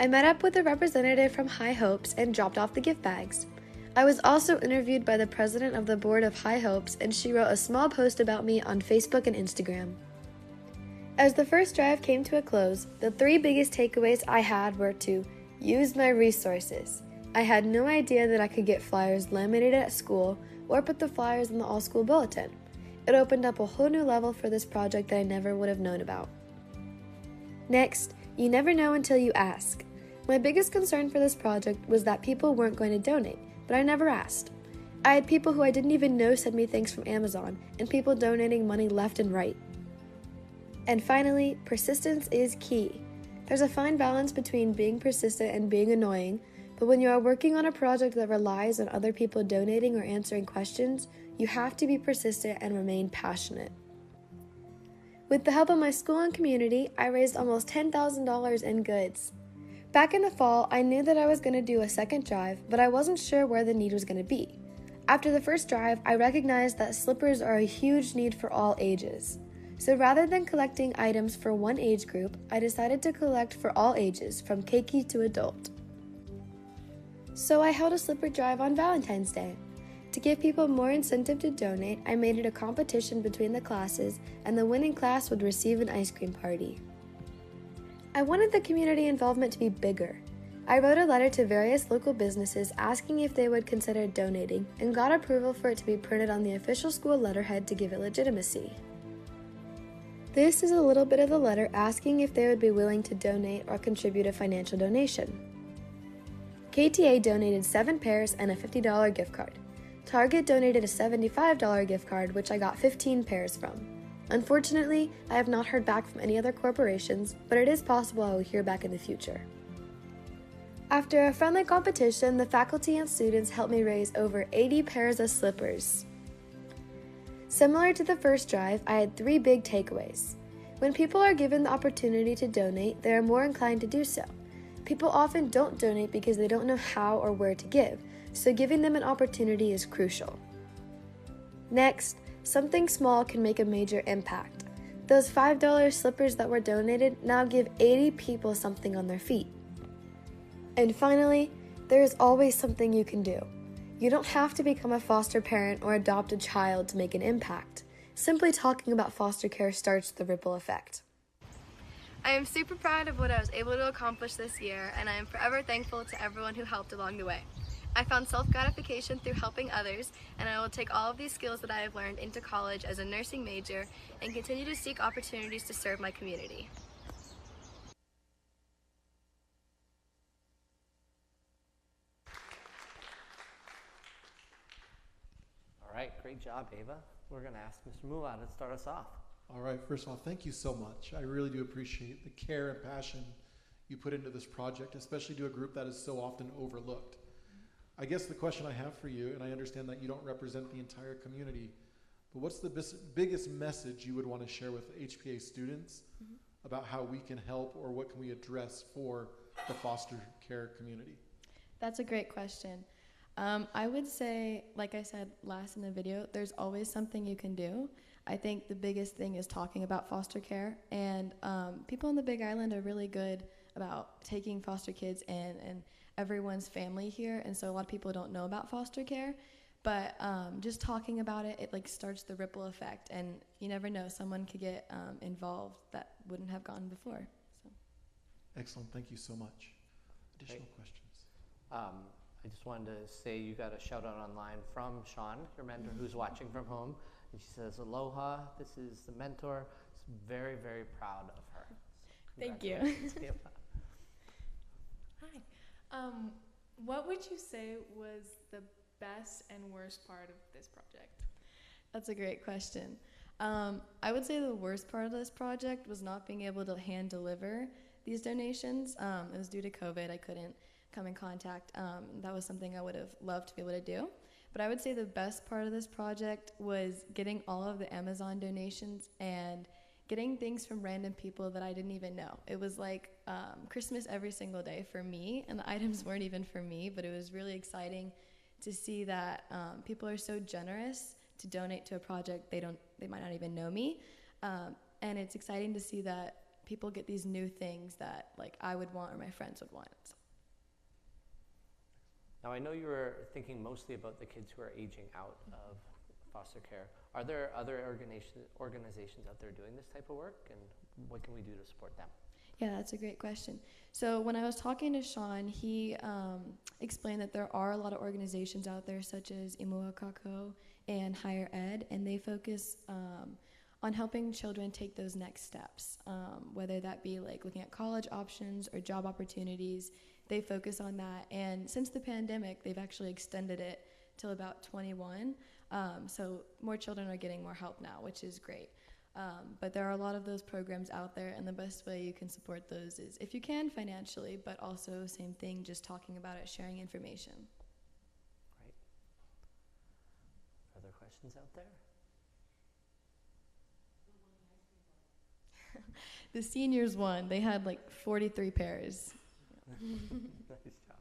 I met up with a representative from High Hopes and dropped off the gift bags. I was also interviewed by the president of the board of High Hopes, and she wrote a small post about me on Facebook and Instagram. As the first drive came to a close, the 3 biggest takeaways I had were to use my resources. I had no idea that I could get flyers laminated at school or put the flyers in the all-school bulletin. It opened up a whole new level for this project that I never would have known about. Next, you never know until you ask. My biggest concern for this project was that people weren't going to donate, but I never asked. I had people who I didn't even know send me things from Amazon, and people donating money left and right. And finally, persistence is key. There's a fine balance between being persistent and being annoying, but when you are working on a project that relies on other people donating or answering questions, you have to be persistent and remain passionate. With the help of my school and community, I raised almost $10,000 in goods. Back in the fall, I knew that I was going to do a second drive, but I wasn't sure where the need was going to be. After the first drive, I recognized that slippers are a huge need for all ages. So rather than collecting items for one age group, I decided to collect for all ages, from keiki to adult. So I held a slipper drive on Valentine's Day. To give people more incentive to donate, I made it a competition between the classes, and the winning class would receive an ice cream party. I wanted the community involvement to be bigger. I wrote a letter to various local businesses asking if they would consider donating, and got approval for it to be printed on the official school letterhead to give it legitimacy. This is a little bit of the letter asking if they would be willing to donate or contribute a financial donation. KTA donated 7 pairs and a $50 gift card. Target donated a $75 gift card, which I got 15 pairs from. Unfortunately, I have not heard back from any other corporations, but it is possible I will hear back in the future. After a friendly competition, the faculty and students helped me raise over 80 pairs of slippers. Similar to the first drive, I had 3 big takeaways. When people are given the opportunity to donate, they are more inclined to do so. People often don't donate because they don't know how or where to give, so giving them an opportunity is crucial. Next, something small can make a major impact. Those $5 slippers that were donated now give 80 people something on their feet. And finally, there is always something you can do. You don't have to become a foster parent or adopt a child to make an impact. Simply talking about foster care starts the ripple effect. I am super proud of what I was able to accomplish this year, and I am forever thankful to everyone who helped along the way. I found self-gratification through helping others, and I will take all of these skills that I have learned into college as a nursing major and continue to seek opportunities to serve my community. All right, great job, Ava. We're going to ask Mr. Mula to start us off. All right, first of all, thank you so much. I really do appreciate the care and passion you put into this project, especially to a group that is so often overlooked. I guess the question I have for you, and I understand that you don't represent the entire community, but what's the biggest message you would want to share with HPA students about how we can help or what can we address for the foster care community? That's a great question. I would say, like I said last in the video, there's always something you can do. I think the biggest thing is talking about foster care, and people in the Big Island are really good about taking foster kids in, and everyone's family here, and so a lot of people don't know about foster care, but just talking about it, it like starts the ripple effect, and you never know, someone could get involved that wouldn't have gone before. So. Excellent, thank you so much. Additional questions? I just wanted to say you got a shout out online from Sean, your mentor, who's watching from home. And she says, aloha, this is the mentor. She's very, very proud of her. Thank you. Hi. What would you say was the best and worst part of this project? That's a great question. I would say the worst part of this project was not being able to hand deliver these donations. It was due to COVID. I couldn't come in contact. That was something I would have loved to be able to do. But I would say the best part of this project was getting all of the Amazon donations and getting things from random people that I didn't even know. It was like Christmas every single day for me, and the items weren't even for me, but it was really exciting to see that people are so generous to donate to a project they might not even know me. And it's exciting to see that people get these new things that like I would want or my friends would want. So. Now, I know you were thinking mostly about the kids who are aging out of foster care. Are there other organizations out there doing this type of work, and what can we do to support them? Yeah, that's a great question. So when I was talking to Sean, he explained that there are a lot of organizations out there such as Imua Kako and Higher Ed, and they focus on helping children take those next steps, whether that be like looking at college options or job opportunities. They focus on that, and since the pandemic, they've actually extended it till about 21. So more children are getting more help now, which is great. But there are a lot of those programs out there, and the best way you can support those is, if you can, financially, but also same thing, just talking about it, sharing information. Great. Other questions out there? The seniors won. They had like 43 pairs. Nice job.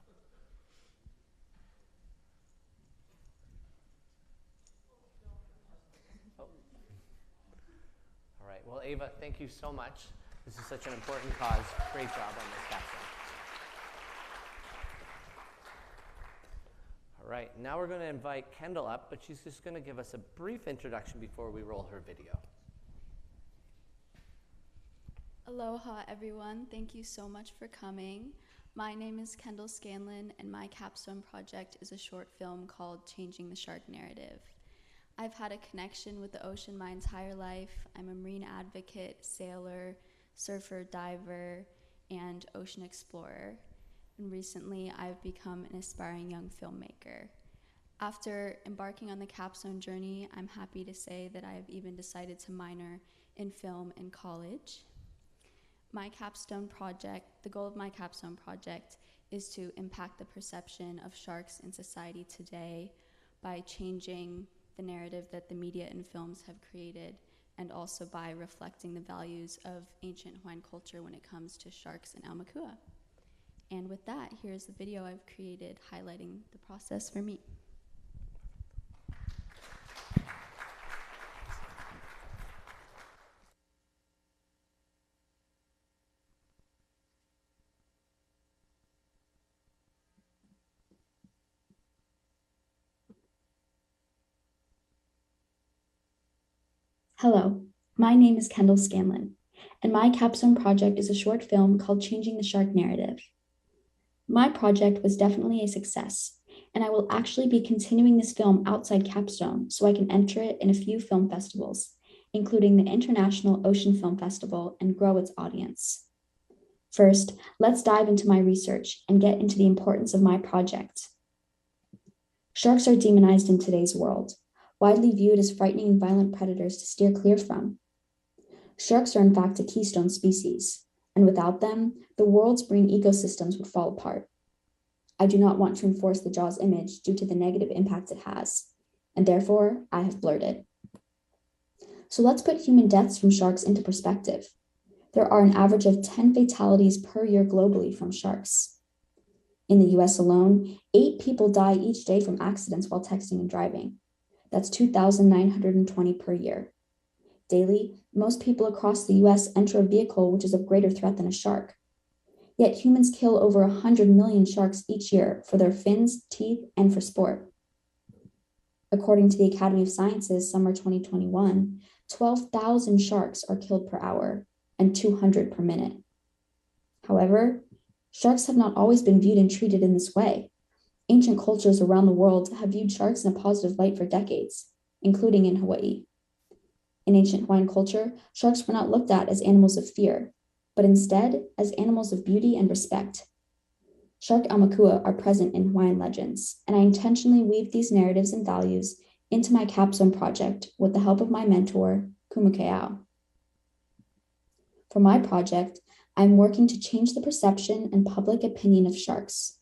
Oh. All right. Well, Ava, thank you so much. This is such an important cause. Great job on this capstone. All right. Now we're going to invite Kendall up, but she's just going to give us a brief introduction before we roll her video. Aloha, everyone. Thank you so much for coming. My name is Kendall Scanlon, and my capstone project is a short film called Changing the Shark Narrative. I've had a connection with the ocean my entire life. I'm a marine advocate, sailor, surfer, diver, and ocean explorer. And recently, I've become an aspiring young filmmaker. After embarking on the capstone journey, I'm happy to say that I have even decided to minor in film in college. My capstone project, the goal of my capstone project is to impact the perception of sharks in society today by changing the narrative that the media and films have created, and also by reflecting the values of ancient Hawaiian culture when it comes to sharks and Aumakua. And with that, here's the video I've created highlighting the process for me. Hello, my name is Kendall Scanlon, and my capstone project is a short film called Changing the Shark Narrative. My project was definitely a success, and I will actually be continuing this film outside Capstone so I can enter it in a few film festivals, including the International Ocean Film Festival, and grow its audience. First, let's dive into my research and get into the importance of my project. Sharks are demonized in today's world, widely viewed as frightening and violent predators to steer clear from. Sharks are in fact a keystone species, and without them, the world's marine ecosystems would fall apart. I do not want to enforce the Jaws image due to the negative impact it has, and therefore I have blurred it. So let's put human deaths from sharks into perspective. There are an average of 10 fatalities per year globally from sharks. In the US alone, 8 people die each day from accidents while texting and driving. That's 2,920 per year. Daily, most people across the US enter a vehicle which is of greater threat than a shark. Yet humans kill over 100 million sharks each year for their fins, teeth, and for sport. According to the Academy of Sciences Summer 2021, 12,000 sharks are killed per hour and 200 per minute. However, sharks have not always been viewed and treated in this way. Ancient cultures around the world have viewed sharks in a positive light for decades, including in Hawaii. In ancient Hawaiian culture, sharks were not looked at as animals of fear, but instead as animals of beauty and respect. Shark aumakua are present in Hawaiian legends, and I intentionally weave these narratives and values into my Capstone project with the help of my mentor, Kumukeao. For my project, I'm working to change the perception and public opinion of sharks.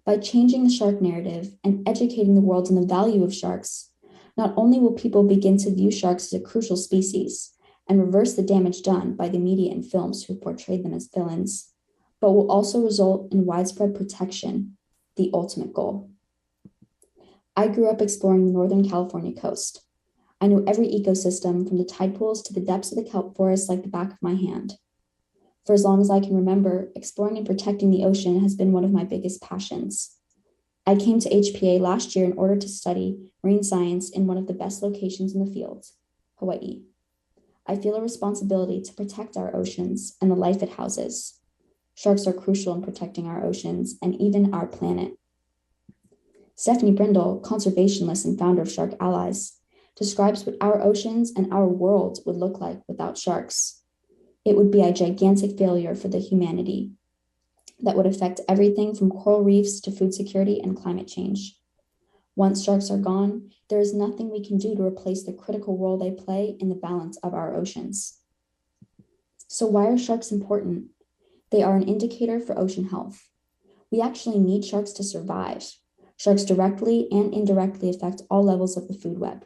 By changing the shark narrative and educating the world on the value of sharks, not only will people begin to view sharks as a crucial species and reverse the damage done by the media and films who portrayed them as villains, but will also result in widespread protection, the ultimate goal. I grew up exploring the Northern California coast. I know every ecosystem from the tide pools to the depths of the kelp forest like the back of my hand. For as long as I can remember, exploring and protecting the ocean has been one of my biggest passions. I came to HPA last year in order to study marine science in one of the best locations in the field, Hawaii. I feel a responsibility to protect our oceans and the life it houses. Sharks are crucial in protecting our oceans and even our planet. Stephanie Brindle, conservationist and founder of Shark Allies, describes what our oceans and our world would look like without sharks. It would be a gigantic failure for the humanity that would affect everything from coral reefs to food security and climate change. Once sharks are gone, there is nothing we can do to replace the critical role they play in the balance of our oceans. So why are sharks important? They are an indicator for ocean health. We actually need sharks to survive. Sharks directly and indirectly affect all levels of the food web.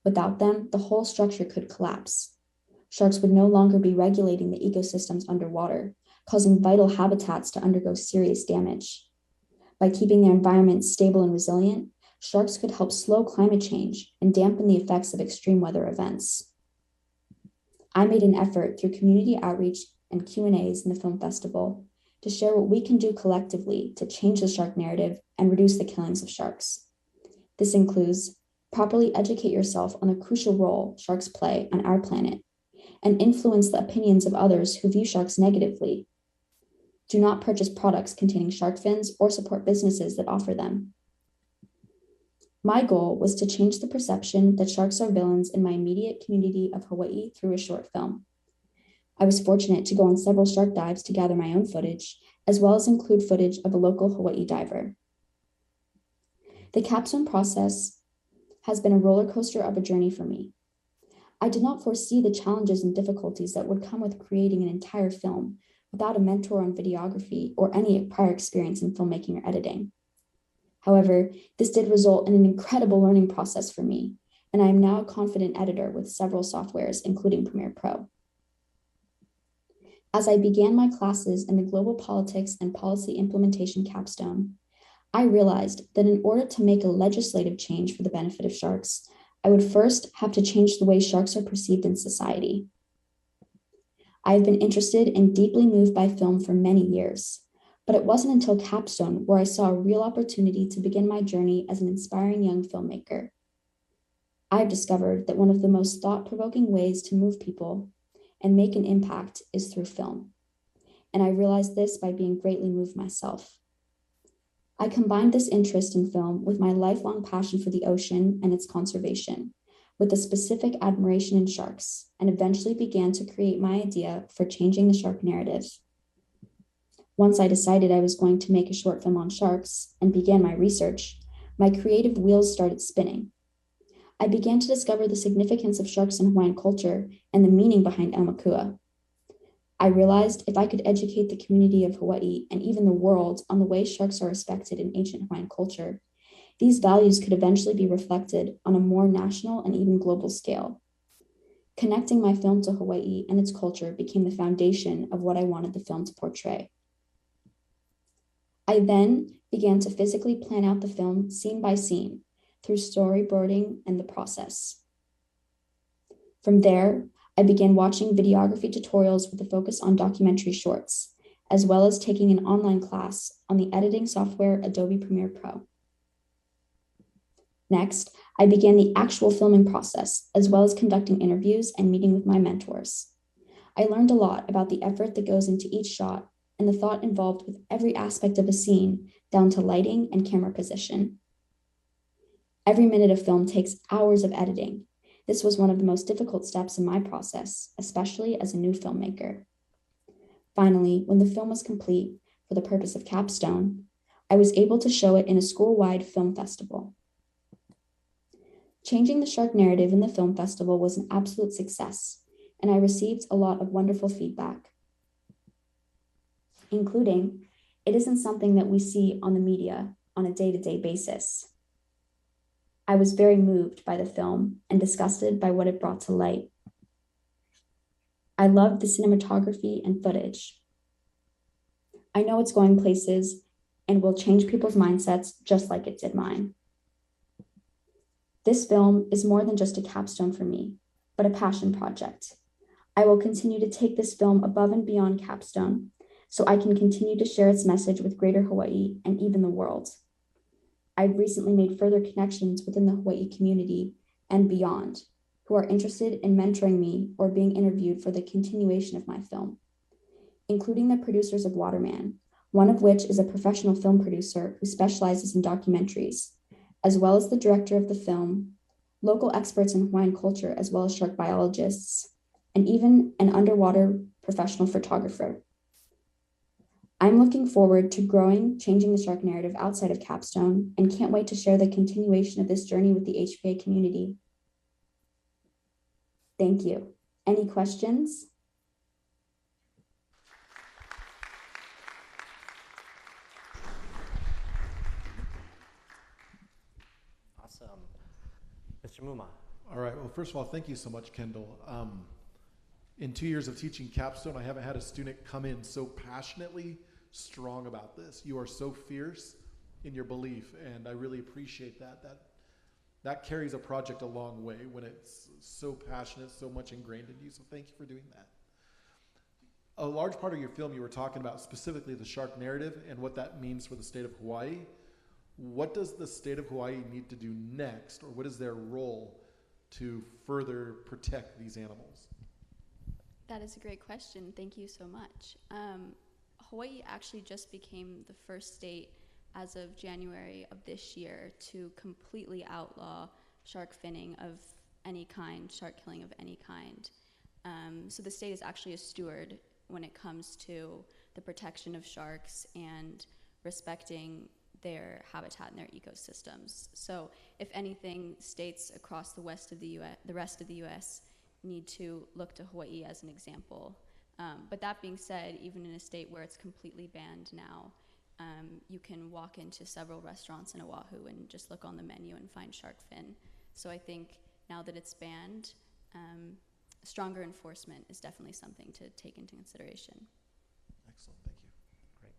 Without them, the whole structure could collapse. Sharks would no longer be regulating the ecosystems underwater, causing vital habitats to undergo serious damage. By keeping their environments stable and resilient, sharks could help slow climate change and dampen the effects of extreme weather events. I made an effort through community outreach and Q&As in the film festival to share what we can do collectively to change the shark narrative and reduce the killings of sharks. This includes properly educate yourself on the crucial role sharks play on our planet and influence the opinions of others who view sharks negatively. Do not purchase products containing shark fins or support businesses that offer them. My goal was to change the perception that sharks are villains in my immediate community of Hawaii through a short film. I was fortunate to go on several shark dives to gather my own footage, as well as include footage of a local Hawaii diver. The Capstone process has been a roller coaster of a journey for me. I did not foresee the challenges and difficulties that would come with creating an entire film without a mentor on videography or any prior experience in filmmaking or editing. However, this did result in an incredible learning process for me, and I am now a confident editor with several softwares, including Premiere Pro. As I began my classes in the Global Politics and Policy Implementation Capstone, I realized that in order to make a legislative change for the benefit of sharks, I would first have to change the way sharks are perceived in society. I have been interested and deeply moved by film for many years, but it wasn't until Capstone where I saw a real opportunity to begin my journey as an inspiring young filmmaker. I have discovered that one of the most thought-provoking ways to move people and make an impact is through film. And I realized this by being greatly moved myself. I combined this interest in film with my lifelong passion for the ocean and its conservation, with a specific admiration in sharks, and eventually began to create my idea for changing the shark narrative. Once I decided I was going to make a short film on sharks and began my research, my creative wheels started spinning. I began to discover the significance of sharks in Hawaiian culture and the meaning behind Aumakua. I realized if I could educate the community of Hawaii and even the world on the way sharks are respected in ancient Hawaiian culture, these values could eventually be reflected on a more national and even global scale. Connecting my film to Hawaii and its culture became the foundation of what I wanted the film to portray. I then began to physically plan out the film scene by scene through storyboarding and the process. From there, I began watching videography tutorials with a focus on documentary shorts, as well as taking an online class on the editing software Adobe Premiere Pro. Next, I began the actual filming process, as well as conducting interviews and meeting with my mentors. I learned a lot about the effort that goes into each shot and the thought involved with every aspect of a scene, down to lighting and camera position. Every minute of film takes hours of editing. This was one of the most difficult steps in my process, especially as a new filmmaker. Finally, when the film was complete for the purpose of Capstone, I was able to show it in a school-wide film festival. Changing the shark narrative in the film festival was an absolute success, and I received a lot of wonderful feedback, including, it isn't something that we see on the media on a day-to-day basis. I was very moved by the film and disgusted by what it brought to light. I loved the cinematography and footage. I know it's going places and will change people's mindsets just like it did mine. This film is more than just a capstone for me, but a passion project. I will continue to take this film above and beyond Capstone so I can continue to share its message with Greater Hawaii and even the world. I've recently made further connections within the Hawaii community and beyond who are interested in mentoring me or being interviewed for the continuation of my film, including the producers of Waterman, one of which is a professional film producer who specializes in documentaries, as well as the director of the film, local experts in Hawaiian culture, as well as shark biologists, and even an underwater professional photographer. I'm looking forward to changing the shark narrative outside of Capstone, and can't wait to share the continuation of this journey with the HPA community. Thank you. Any questions? Awesome. Mr. Muma. All right. Well, first of all, thank you so much, Kendall. In 2 years of teaching Capstone, I haven't had a student come in so passionately strong about this. You are so fierce in your belief, and I really appreciate that. That carries a project a long way when it's so passionate, so much ingrained in you. So thank you for doing that. A large part of your film, you were talking about specifically the shark narrative and what that means for the state of Hawaii. What does the state of Hawaii need to do next, or what is their role to further protect these animals? That is a great question. Thank you so much. Hawaii actually just became the first state as of January of this year to completely outlaw shark finning of any kind, shark killing of any kind. So the state is actually a steward when it comes to the protection of sharks and respecting their habitat and their ecosystems. So if anything, states across the rest of the US need to look to Hawaii as an example. But that being said, even in a state where it's completely banned now, you can walk into several restaurants in Oahu and just look on the menu and find shark fin. So I think now that it's banned, stronger enforcement is definitely something to take into consideration. Excellent, thank you. Great.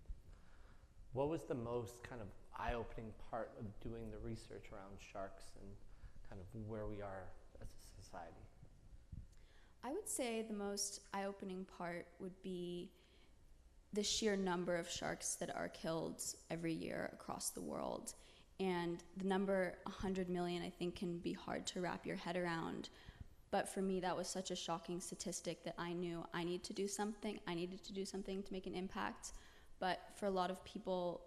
What was the most kind of eye-opening part of doing the research around sharks and kind of where we are as a society? I would say the most eye-opening part would be the sheer number of sharks that are killed every year across the world. And the number 100 million, I think, can be hard to wrap your head around. But for me, that was such a shocking statistic that I knew I needed to do something to make an impact. But for a lot of people,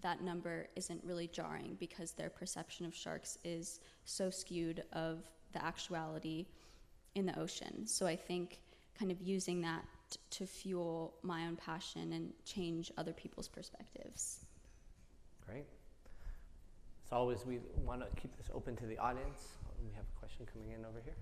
that number isn't really jarring because their perception of sharks is so skewed of the actuality in the ocean. So I think kind of using that to fuel my own passion and change other people's perspectives. Great. As always, we want to keep this open to the audience. We have a question coming in over here.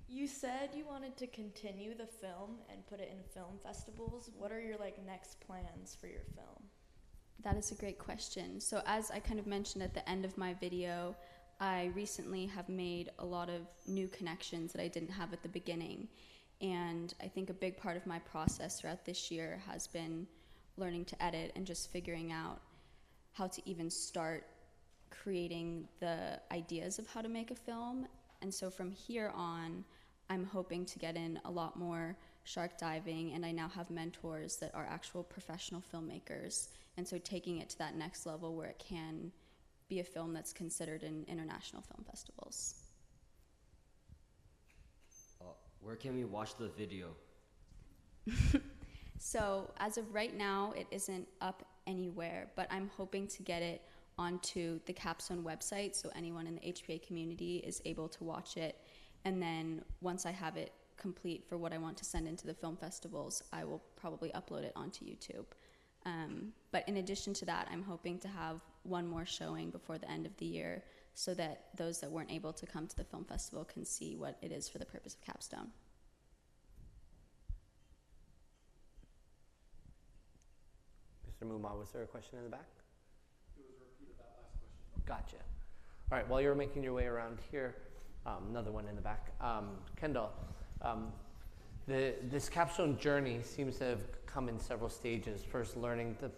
You said you wanted to continue the film and put it in film festivals. What are your next plans for your film? That is a great question. So as I kind of mentioned at the end of my video, I recently have made a lot of new connections that I didn't have at the beginning. And I think a big part of my process throughout this year has been learning to edit and just figuring out how to even start creating the ideas of how to make a film. And so from here on, I'm hoping to get in a lot more shark diving, and I now have mentors that are actual professional filmmakers. And so taking it to that next level where it can be a film that's considered in international film festivals. Where can we watch the video? So as of right now, it isn't up anywhere, but I'm hoping to get it onto the Capstone website so anyone in the HPA community is able to watch it. And then once I have it complete for what I want to send into the film festivals, I will probably upload it onto YouTube. But in addition to that, I'm hoping to have one more showing before the end of the year so that those that weren't able to come to the film festival can see what it is for the purpose of Capstone. Mr. Muma, was there a question in the back? It was a repeat of that last question. Gotcha. All right, while you're making your way around here, another one in the back. Kendall, this Capstone journey seems to have come in several stages. First learning to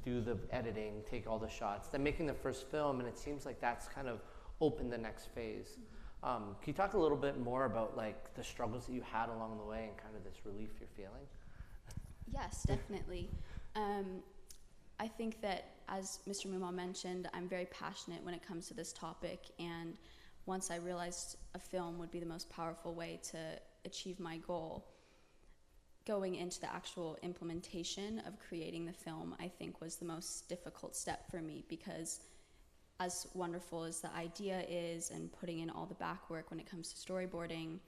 do the editing, take all the shots, then making the first film, and it seems like that's kind of opened the next phase. Can you talk a little bit more about the struggles that you had along the way and kind of this relief you're feeling? Yes, definitely. I think that, as Mr. Muma mentioned, I'm very passionate when it comes to this topic, and once I realized a film would be the most powerful way to achieve my goal, going into the actual implementation of creating the film, I think was the most difficult step for me, because as wonderful as the idea is and putting in all the back work when it comes to storyboarding,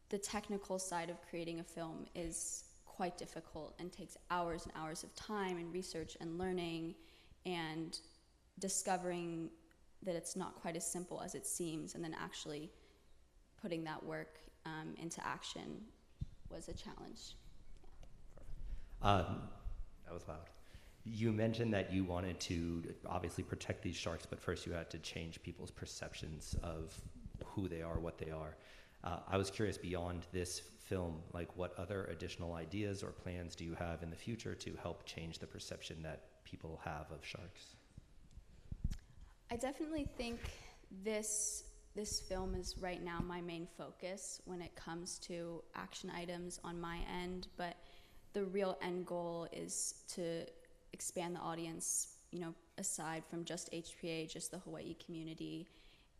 the technical side of creating a film is quite difficult and takes hours and hours of time and research and learning and discovering that it's not quite as simple as it seems, and then actually putting that work into action was a challenge. That was loud. You mentioned that you wanted to obviously protect these sharks, but first you had to change people's perceptions of who they are, what they are. I was curious, beyond this film, what other additional ideas or plans do you have in the future to help change the perception that people have of sharks? I definitely think this film is right now my main focus when it comes to action items on my end, but the real end goal is to expand the audience, aside from just HPA, just the Hawai'i community.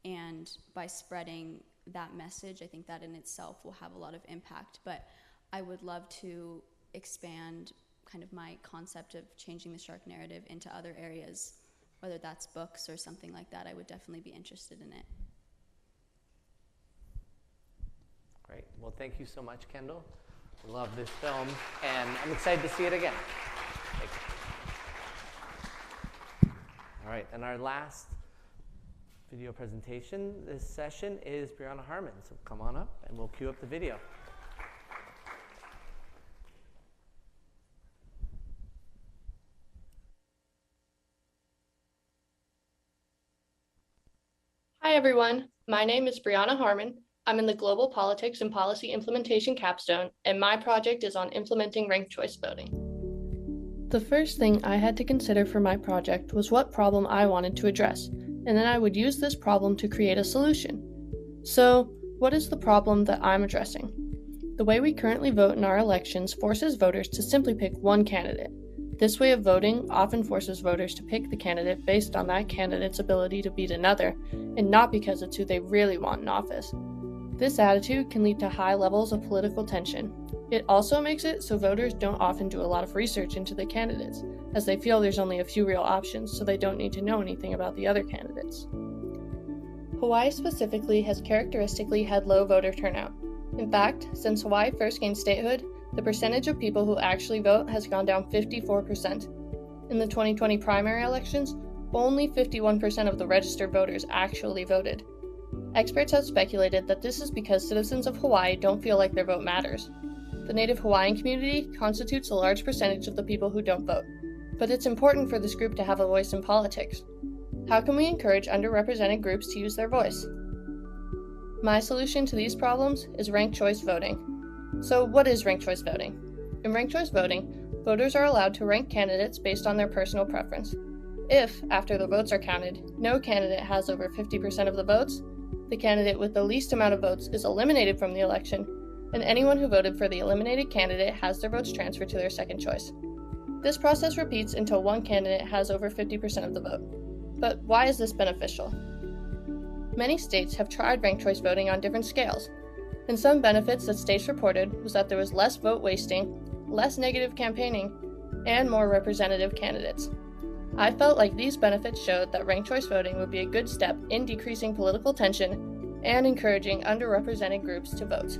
And by spreading that message, I think that in itself will have a lot of impact. But I would love to expand kind of my concept of changing the shark narrative into other areas, whether that's books or something like that. I would definitely be interested in it. Great. Well, thank you so much, Kendall. I love this film, and I'm excited to see it again. Thank you. All right, and our last video presentation this session is Brianna Harmon. So come on up, and we'll cue up the video. Hi, everyone. My name is Brianna Harmon. I'm in the Global Politics and Policy Implementation Capstone, and my project is on implementing ranked choice voting. The first thing I had to consider for my project was what problem I wanted to address, and then I would use this problem to create a solution. So, what is the problem that I'm addressing? The way we currently vote in our elections forces voters to simply pick one candidate. This way of voting often forces voters to pick the candidate based on that candidate's ability to beat another, and not because it's who they really want in office. This attitude can lead to high levels of political tension. It also makes it so voters don't often do a lot of research into the candidates, as they feel there's only a few real options, so they don't need to know anything about the other candidates. Hawaii specifically has characteristically had low voter turnout. In fact, since Hawaii first gained statehood, the percentage of people who actually vote has gone down 54%. In the 2020 primary elections, only 51% of the registered voters actually voted. Experts have speculated that this is because citizens of Hawaii don't feel like their vote matters. The Native Hawaiian community constitutes a large percentage of the people who don't vote, but it's important for this group to have a voice in politics. How can we encourage underrepresented groups to use their voice? My solution to these problems is ranked choice voting. So what is ranked choice voting? In ranked choice voting, voters are allowed to rank candidates based on their personal preference. If, after the votes are counted, no candidate has over 50% of the votes, the candidate with the least amount of votes is eliminated from the election, and anyone who voted for the eliminated candidate has their votes transferred to their second choice. This process repeats until one candidate has over 50% of the vote. But why is this beneficial? Many states have tried ranked choice voting on different scales, and some benefits that states reported was that there was less vote wasting, less negative campaigning, and more representative candidates. I felt like these benefits showed that ranked choice voting would be a good step in decreasing political tension and encouraging underrepresented groups to vote.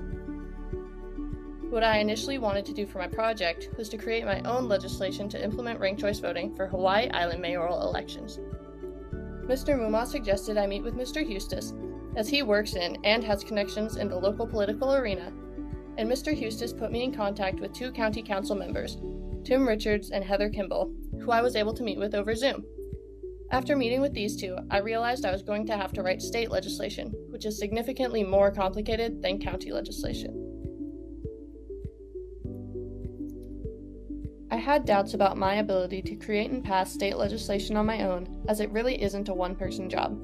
What I initially wanted to do for my project was to create my own legislation to implement ranked choice voting for Hawaii Island mayoral elections. Mr. Muma suggested I meet with Mr. Hustis, as he works in and has connections in the local political arena, and Mr. Hustis put me in contact with 2 county council members, Tim Richards and Heather Kimball, who I was able to meet with over Zoom. After meeting with these 2, I realized I was going to have to write state legislation, which is significantly more complicated than county legislation. I had doubts about my ability to create and pass state legislation on my own, as it really isn't a one-person job.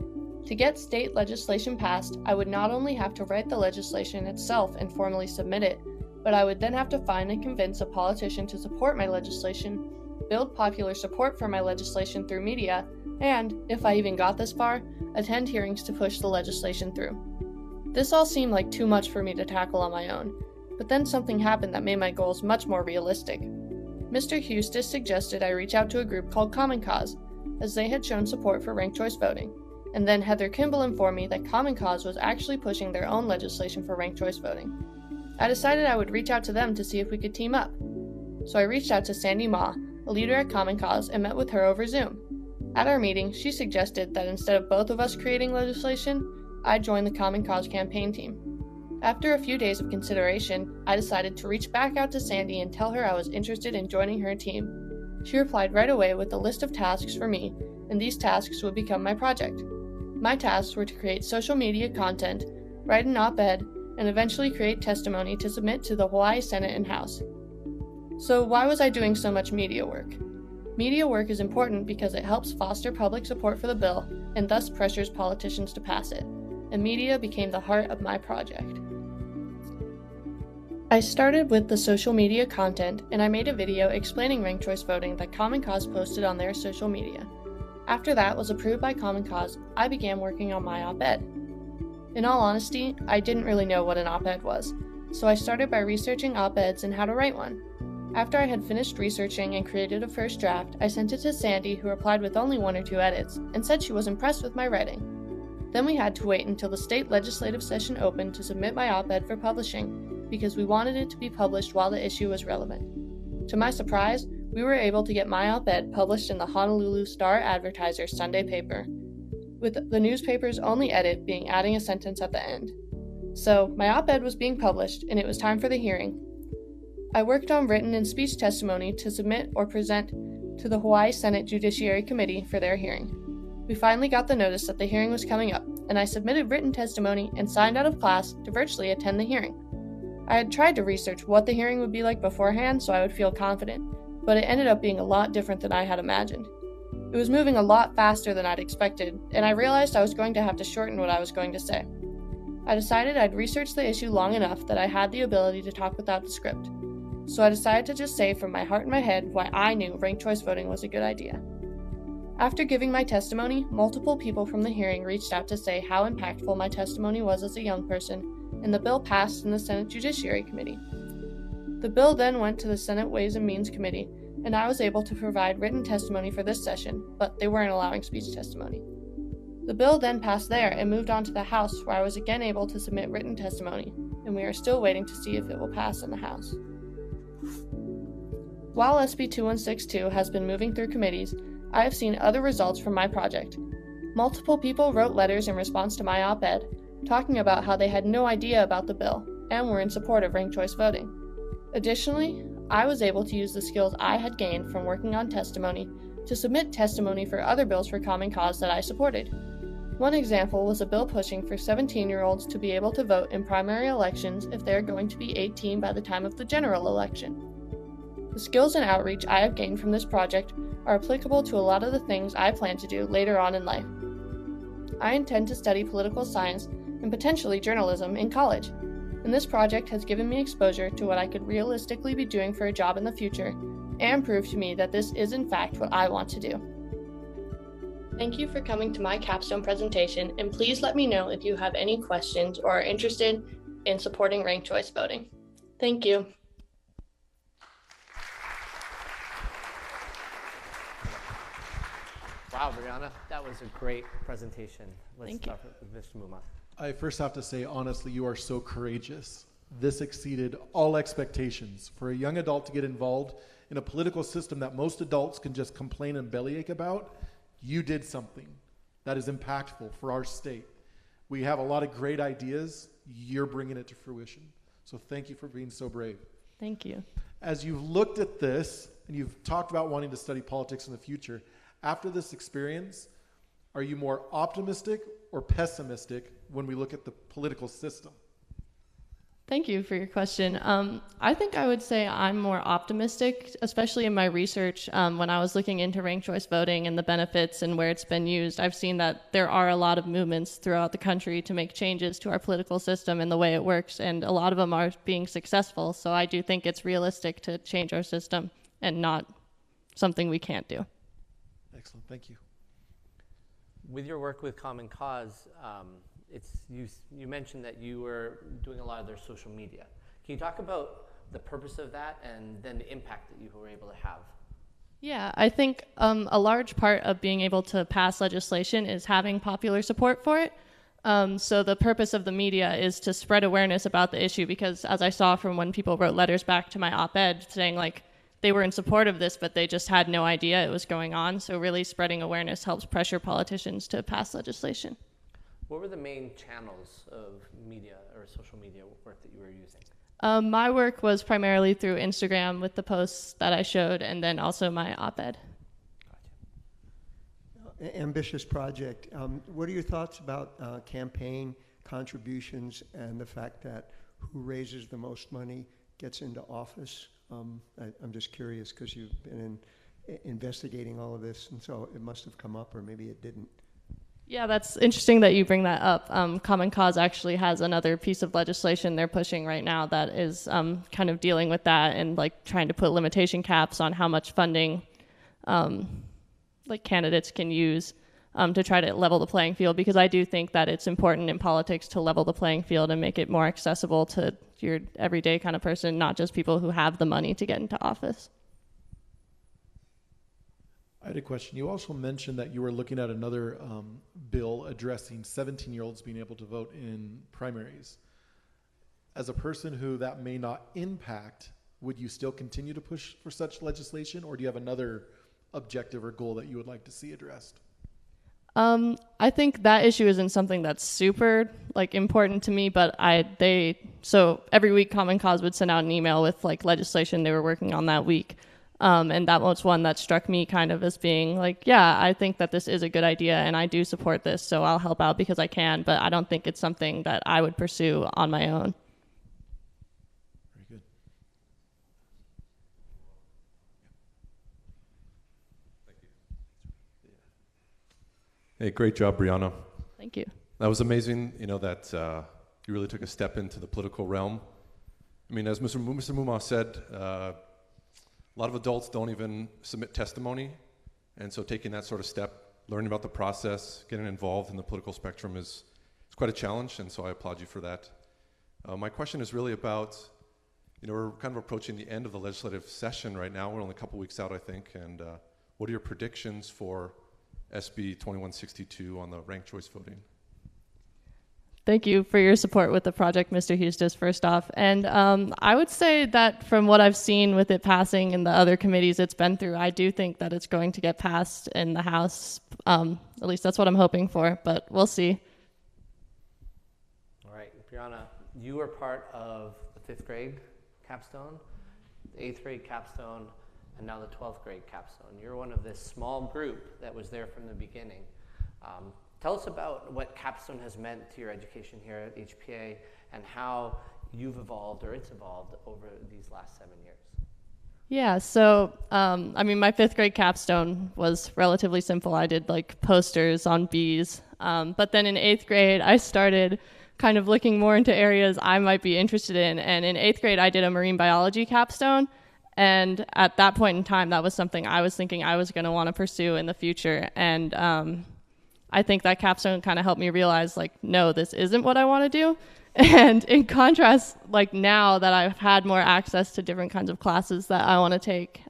To get state legislation passed, I would not only have to write the legislation itself and formally submit it, but I would then have to find and convince a politician to support my legislation, build popular support for my legislation through media, and, if I even got this far, attend hearings to push the legislation through. This all seemed like too much for me to tackle on my own, but then something happened that made my goals much more realistic. Mr. Hustis suggested I reach out to a group called Common Cause, as they had shown support for ranked choice voting, and then Heather Kimball informed me that Common Cause was actually pushing their own legislation for ranked choice voting. I decided I would reach out to them to see if we could team up. So I reached out to Sandy Ma, a leader at Common Cause, and met with her over Zoom. At our meeting, she suggested that instead of both of us creating legislation, I join the Common Cause campaign team. After a few days of consideration, I decided to reach back out to Sandy and tell her I was interested in joining her team. She replied right away with a list of tasks for me, and these tasks would become my project. My tasks were to create social media content, write an op-ed, and eventually create testimony to submit to the Hawaii Senate and House. So why was I doing so much media work? Media work is important because it helps foster public support for the bill and thus pressures politicians to pass it, and media became the heart of my project. I started with the social media content, and I made a video explaining ranked choice voting that Common Cause posted on their social media. After that was approved by Common Cause, I began working on my op-ed. In all honesty, I didn't really know what an op-ed was, so I started by researching op-eds and how to write one. After I had finished researching and created a first draft, I sent it to Sandy, who replied with only 1 or 2 edits, and said she was impressed with my writing. Then we had to wait until the state legislative session opened to submit my op-ed for publishing, because we wanted it to be published while the issue was relevant. To my surprise, we were able to get my op-ed published in the Honolulu Star-Advertiser Sunday paper, with the newspaper's only edit being adding a sentence at the end. So, my op-ed was being published, and it was time for the hearing. I worked on written and speech testimony to submit or present to the Hawaii Senate Judiciary Committee for their hearing. We finally got the notice that the hearing was coming up, and I submitted written testimony and signed out of class to virtually attend the hearing. I had tried to research what the hearing would be like beforehand so I would feel confident, but it ended up being a lot different than I had imagined. It was moving a lot faster than I'd expected, and I realized I was going to have to shorten what I was going to say. I decided I'd researched the issue long enough that I had the ability to talk without the script. So I decided to just say from my heart and my head why I knew ranked choice voting was a good idea. After giving my testimony, multiple people from the hearing reached out to say how impactful my testimony was as a young person, and the bill passed in the Senate Judiciary Committee. The bill then went to the Senate Ways and Means Committee, and I was able to provide written testimony for this session, but they weren't allowing speech testimony. The bill then passed there and moved on to the House, where I was again able to submit written testimony, and we are still waiting to see if it will pass in the House. While SB 2162 has been moving through committees, I have seen other results from my project. Multiple people wrote letters in response to my op-ed, talking about how they had no idea about the bill and were in support of ranked choice voting. Additionally, I was able to use the skills I had gained from working on testimony to submit testimony for other bills for common cause that I supported. One example was a bill pushing for 17-year-olds to be able to vote in primary elections if they are going to be 18 by the time of the general election. The skills and outreach I have gained from this project are applicable to a lot of the things I plan to do later on in life. I intend to study political science and potentially journalism in college, and this project has given me exposure to what I could realistically be doing for a job in the future and proved to me that this is in fact what I want to do. Thank you for coming to my capstone presentation, and please let me know if you have any questions or are interested in supporting ranked choice voting. Thank you. Wow, Brianna, that was a great presentation. Let's Thank you. start with Mr. Muma. I first have to say, honestly, you are so courageous. This exceeded all expectations. For a young adult to get involved in a political system that most adults can just complain and bellyache about, you did something that is impactful for our state. We have a lot of great ideas. You're bringing it to fruition. So thank you for being so brave. Thank you. As you've looked at this and you've talked about wanting to study politics in the future, after this experience, are you more optimistic or pessimistic when we look at the political system? Thank you for your question. I think I would say I'm more optimistic, especially in my research. When I was looking into ranked choice voting and the benefits and where it's been used, I've seen that there are a lot of movements throughout the country to make changes to our political system and the way it works, and a lot of them are being successful. So I do think it's realistic to change our system and not something we can't do. Excellent, thank you. With your work with Common Cause, you mentioned that you were doing a lot of their social media. Can you talk about the purpose of that and then the impact that you were able to have? Yeah, I think a large part of being able to pass legislation is having popular support for it. So the purpose of the media is to spread awareness about the issue, because as I saw from when people wrote letters back to my op-ed saying like they were in support of this, but they just had no idea it was going on. So really spreading awareness helps pressure politicians to pass legislation. What were the main channels of media or social media work that you were using? My work was primarily through Instagram with the posts that I showed, and then also my op-ed. Ambitious project. What are your thoughts about campaign contributions and the fact that who raises the most money gets into office? I'm just curious because you've been investigating all of this, and so it must have come up, or maybe it didn't. Yeah, that's interesting that you bring that up. Common Cause actually has another piece of legislation they're pushing right now that is kind of dealing with that and like trying to put limitation caps on how much funding like candidates can use to try to level the playing field, because I do think that it's important in politics to level the playing field and make it more accessible to your everyday kind of person, not just people who have the money to get into office. I had a question. You also mentioned that you were looking at another bill addressing 17-year-olds being able to vote in primaries. As a person who that may not impact, would you still continue to push for such legislation, or do you have another objective or goal that you would like to see addressed? I think that issue isn't something that's super like important to me, but so every week Common Cause would send out an email with like legislation they were working on that week. And that was one that struck me kind of as being like, yeah, I think that this is a good idea and I do support this, so I'll help out because I can, but I don't think it's something that I would pursue on my own. Very good. Thank you. Hey, great job, Brianna. Thank you. That was amazing, that you really took a step into the political realm. I mean, as Mr. Muma said, a lot of adults don't even submit testimony, and so taking that sort of step, learning about the process, getting involved in the political spectrum is quite a challenge, and so I applaud you for that. My question is really about You know, we're kind of approaching the end of the legislative session right now. We're only a couple weeks out, I think. And what are your predictions for SB 2162 on the ranked choice voting? Thank you for your support with the project, Mr. Hustis, first off. And I would say that from what I've seen with it passing in the other committees it's been through, I do think that it's going to get passed in the House. At least that's what I'm hoping for, but we'll see. All right, Brianna, you were part of the 5th grade capstone, the 8th grade capstone, and now the 12th grade capstone. You're one of this small group that was there from the beginning. Tell us about what Capstone has meant to your education here at HPA and how you've evolved, or it's evolved, over these last 7 years. Yeah, so, I mean, my 5th grade capstone was relatively simple. I did like posters on bees. But then in 8th grade, I started kind of looking more into areas I might be interested in. And in 8th grade, I did a marine biology capstone. And at that point in time, that was something I was thinking I was going to want to pursue in the future. And I think that capstone kind of helped me realize, like, no, this isn't what I want to do. And in contrast, like now that I've had more access to different kinds of classes that I want to take,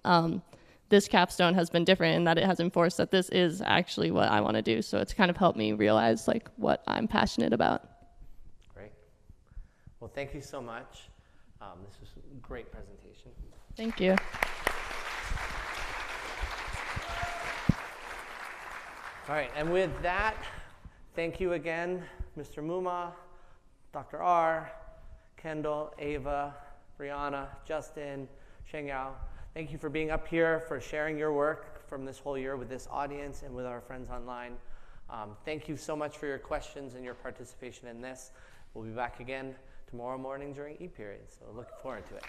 this capstone has been different in that it has enforced that this is actually what I want to do. So it's kind of helped me realize like what I'm passionate about. Great. Well, thank you so much. This was a great presentation. Thank you. All right, and with that, thank you again, Mr. Muma, Dr. R, Kendall, Ava, Brianna, Justin, Shengyao. Thank you for being up here, for sharing your work from this whole year with this audience and with our friends online. Thank you so much for your questions and your participation in this. We'll be back again tomorrow morning during E-period, so looking forward to it.